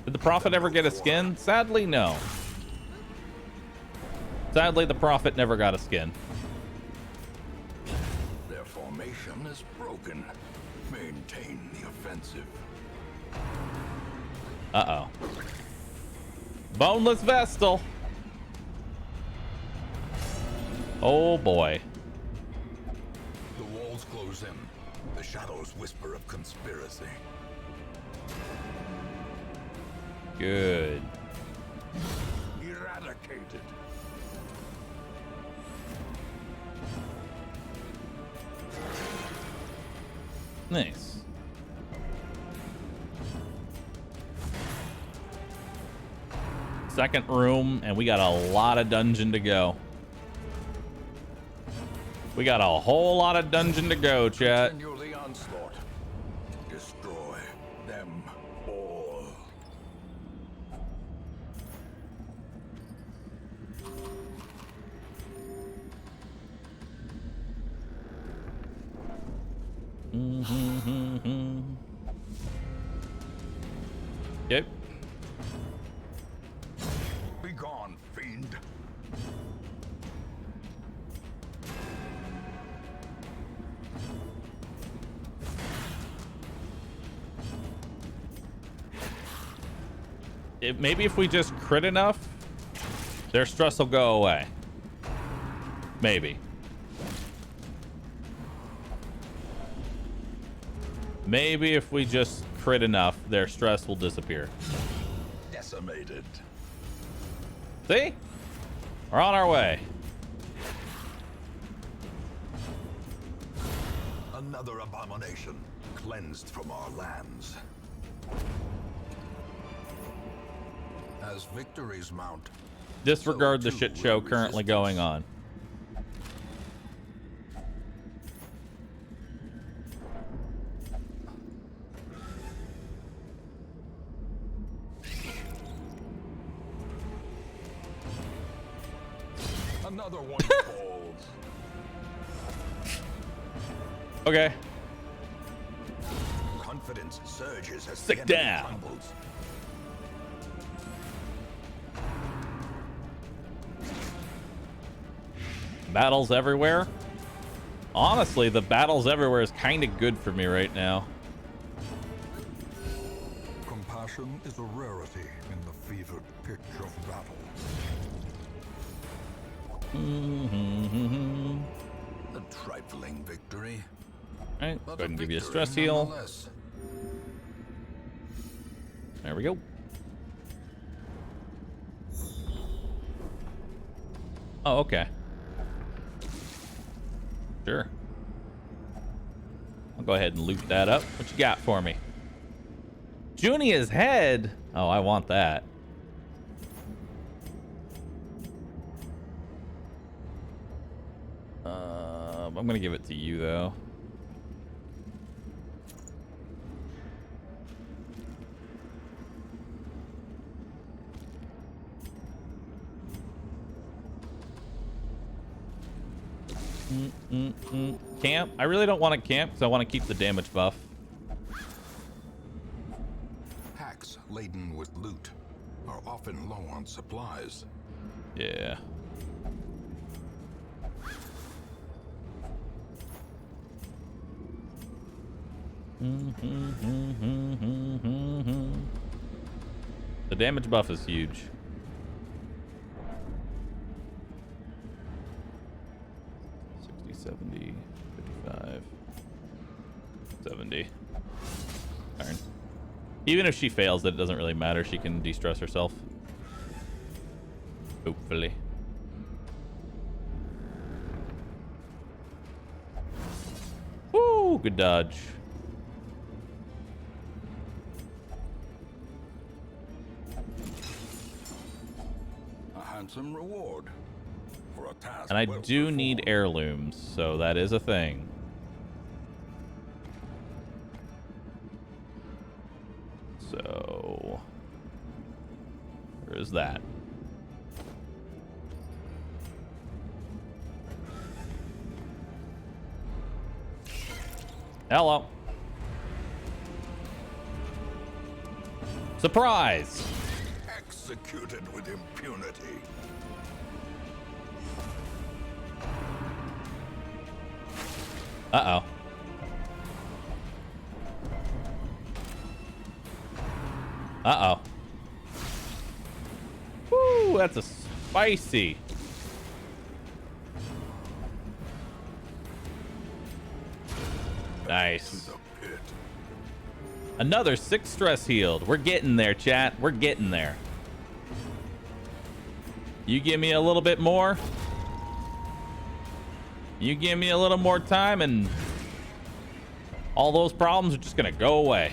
Did the Prophet ever get a skin? Sadly, no. Sadly, the Prophet never got a skin. Their formation is broken. Maintain the offensive. Uh-oh. Boneless Vestal. Oh, boy. The walls close in. The shadows whisper of conspiracy. Good. Eradicated. Nice. Second room, and we got a lot of dungeon to go. We got a whole lot of dungeon to go, chat. Continue the onslaught. Destroy them all. Yep. Be gone, fiend. Maybe if we just crit enough, their stress will go away. Maybe. Maybe if we just crit enough, their stress will disappear. Decimated. See? We're on our way. Another abomination cleansed from our lands. As victories mount, Disregard the so shit too show will currently going on. another one falls. Okay. Confidence surges as Sit the enemy down. crumbles. Battles everywhere. Honestly, the battles everywhere is kind of good for me right now. Compassion Passion is a rarity in the fevered pitch of battle. A trifling victory. All right, But go ahead and give you a victory stress heal. nonetheless. There we go. Oh, okay. Sure. I'll go ahead and loot that up. What you got for me? Junia's head. Oh, I want that. I'm gonna give it to you though. Camp? I really don't want to camp because I want to keep the damage buff. Packs laden with loot are often low on supplies. Yeah. The damage buff is huge. 70, 55, 70. Darn. Even if she fails, it doesn't really matter. She can de-stress herself. Hopefully. Woo! Good dodge. A handsome reward for a task. And I well do need performed. heirlooms, so that is a thing. So there is that. Hello. Surprise! Executed with impunity. Uh-oh. Uh-oh. Woo, that's a spicy. Nice. To the pit. Another 6 stress healed. We're getting there, chat. We're getting there. You give me a little bit more. You give me a little more time and all those problems are just gonna go away.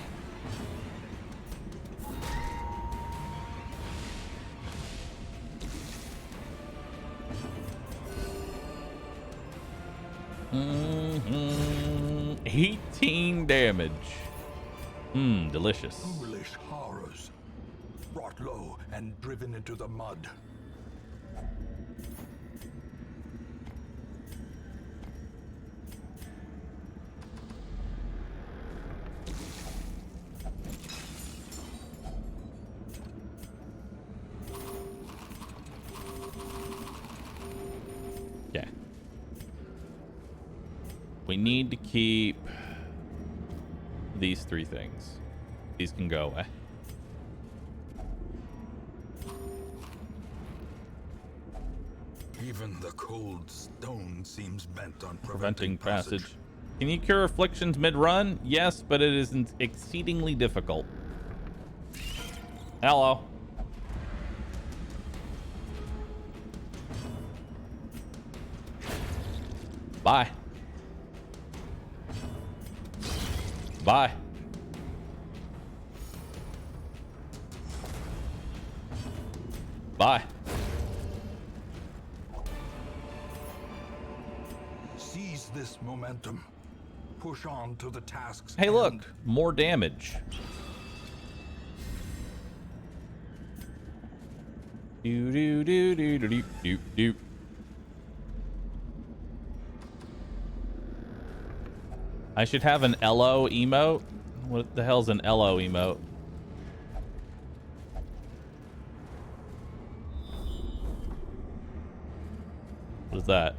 Mm-hmm. 18 damage. Delicious. Foolish horrors. Brought low and driven into the mud. Yeah. We need to keep these 3 things. These can go away. Even the cold stone seems bent on Preventing passage. Can you cure afflictions mid-run? Yes, but it is exceedingly difficult. Hello. Bye. Bye. Bye. Seize this momentum. Push on to the tasks. Hey, look, more damage. Do do do do do do do do. I should have an LO emote. What the hell's an LO emote? What is that?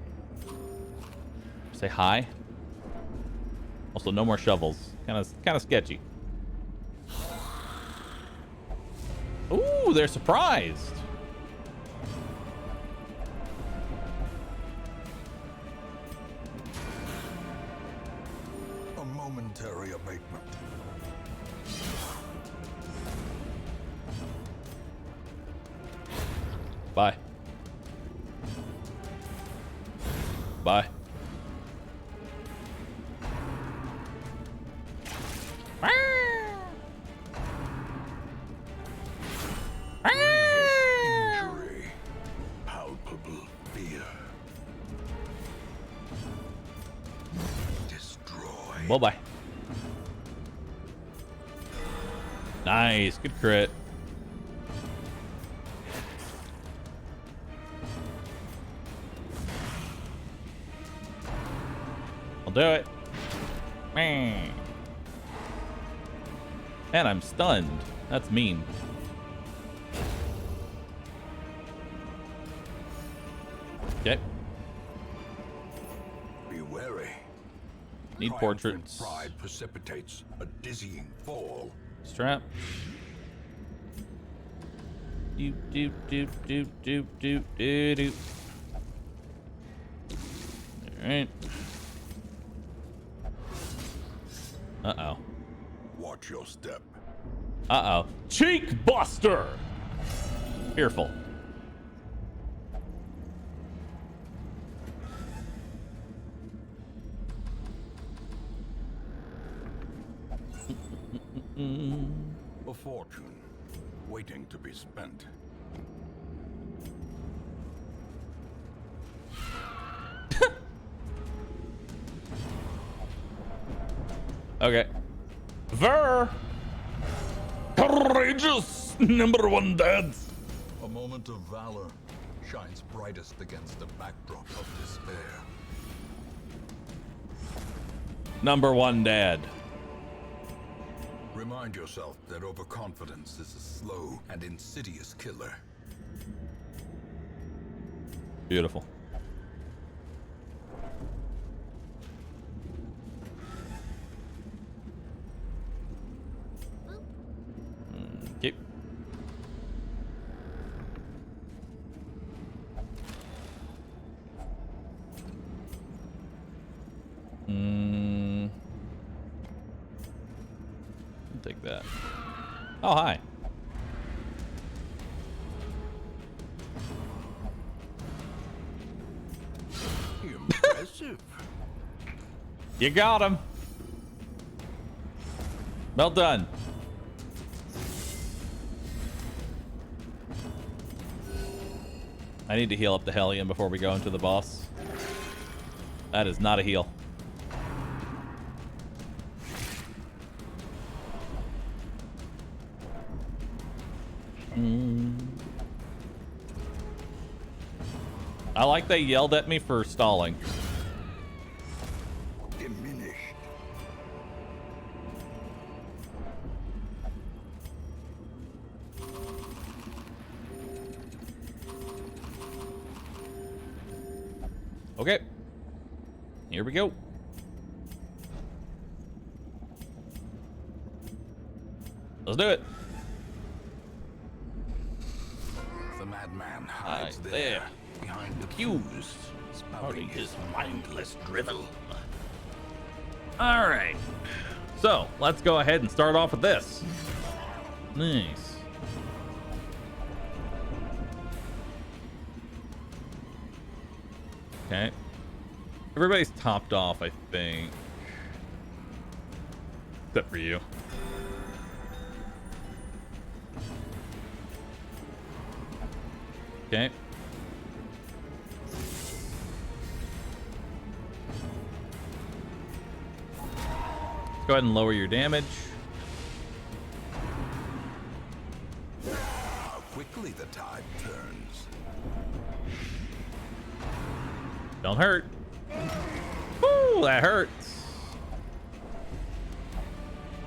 Say hi. Also, no more shovels. Kind of sketchy. Ooh, they're surprised. A momentary abatement. Bye. Bye. Injury. Palpable fear. Destroy. Bye-bye. Nice. Good crit. I'll do it. And I'm stunned. That's mean. Okay. Be wary. Need Triumphant portraits. Pride precipitates a dizzying fall. Strap. Do do do do do do do do. All right. Uh-oh. Watch your step. Uh-oh. Cheek buster. Fearful. A fortune waiting to be spent. Okay. Ver. Courageous number one dad. A moment of valor shines brightest against a backdrop of despair. Number one dad. Remind yourself that overconfidence is a slow and insidious killer. Beautiful. Okay. I'll take that. Oh, hi. Impressive. You got him. Well done. I need to heal up the Hellion before we go into the boss. That is not a heal. I like they yelled at me for stalling. Diminished. Okay. Here we go. Let's do it. The madman hides Right there, there. behind the Accused. spouting his mindless drivel. All right. So let's go ahead and start off with this. Nice. Okay. Everybody's topped off, I think. Except for you. Okay. Let's go ahead and lower your damage. How quickly the tide turns. Don't hurt. Woo, that hurts.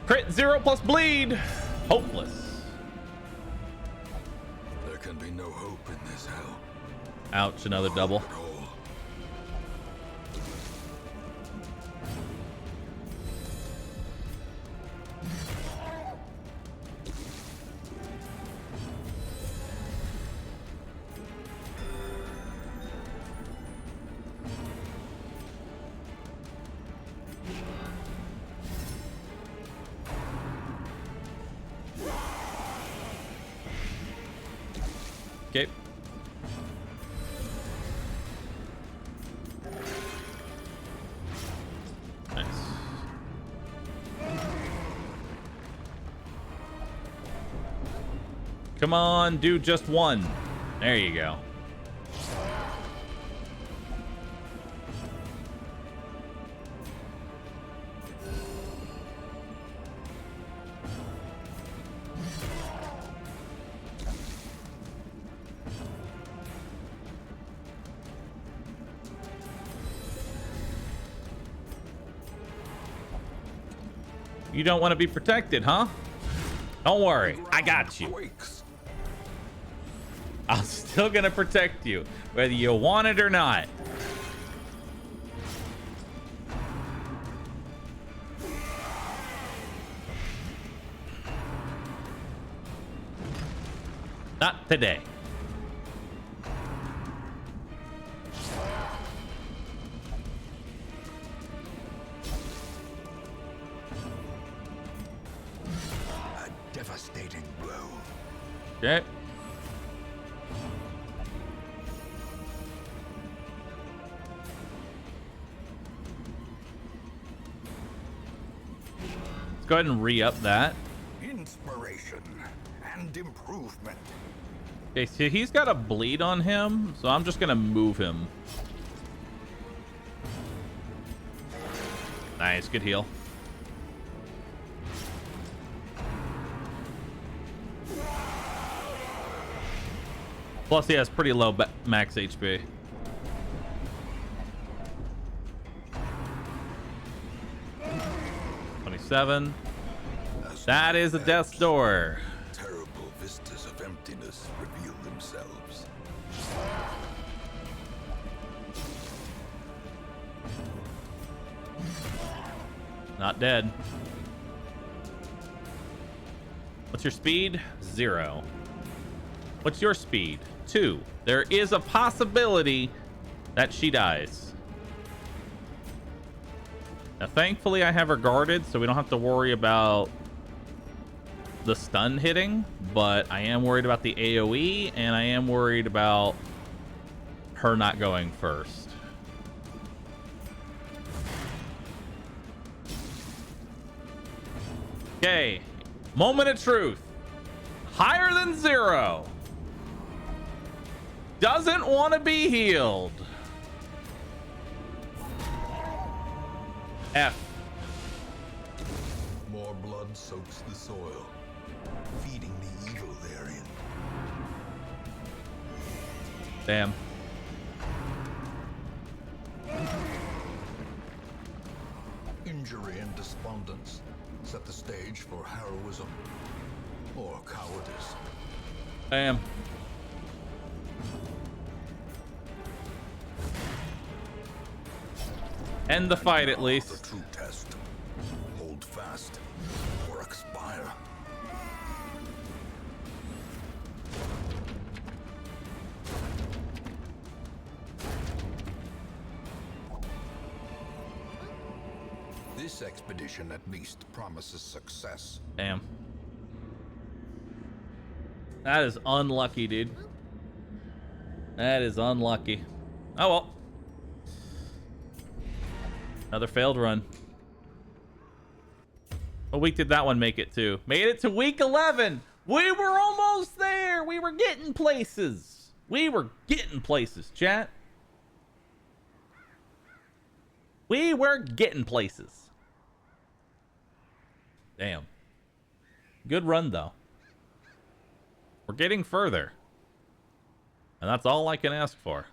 Crit 0 plus bleed. Hopeless. There can be no hope in this hell. Ouch, another double. At all. escape. Nice. Come on, do just one. There you go. You don't want to be protected, huh? Don't worry, I got you. I'm still gonna protect you, whether you want it or not. Not today. Devastating blow. Okay. Let's go ahead and re-up that. Inspiration and improvement. Okay, so he's got a bleed on him, so I'm just gonna move him. Nice, good heal. Plus, he has pretty low max HP. $27. That is a death's door. Terrible vistas of emptiness reveal themselves. Not dead. What's your speed? 0. What's your speed? 2. There is a possibility that she dies. Now, thankfully, I have her guarded, so we don't have to worry about the stun hitting, but I am worried about the AoE, and I am worried about her not going first. Okay, moment of truth. Higher than 0. Doesn't want to be healed. F. More blood soaks the soil, feeding the evil therein. Damn. Injury and despondence set the stage for heroism or cowardice. Damn. End the fight at The least. true test. Hold fast or expire. This expedition at least promises success. Damn. That is unlucky, dude. That is unlucky. Oh well. Another failed run. What week did that one make it to? Made it to week 11. We were almost there. We were getting places. We were getting places, chat. We were getting places. Damn. Good run, though. We're getting further. And that's all I can ask for.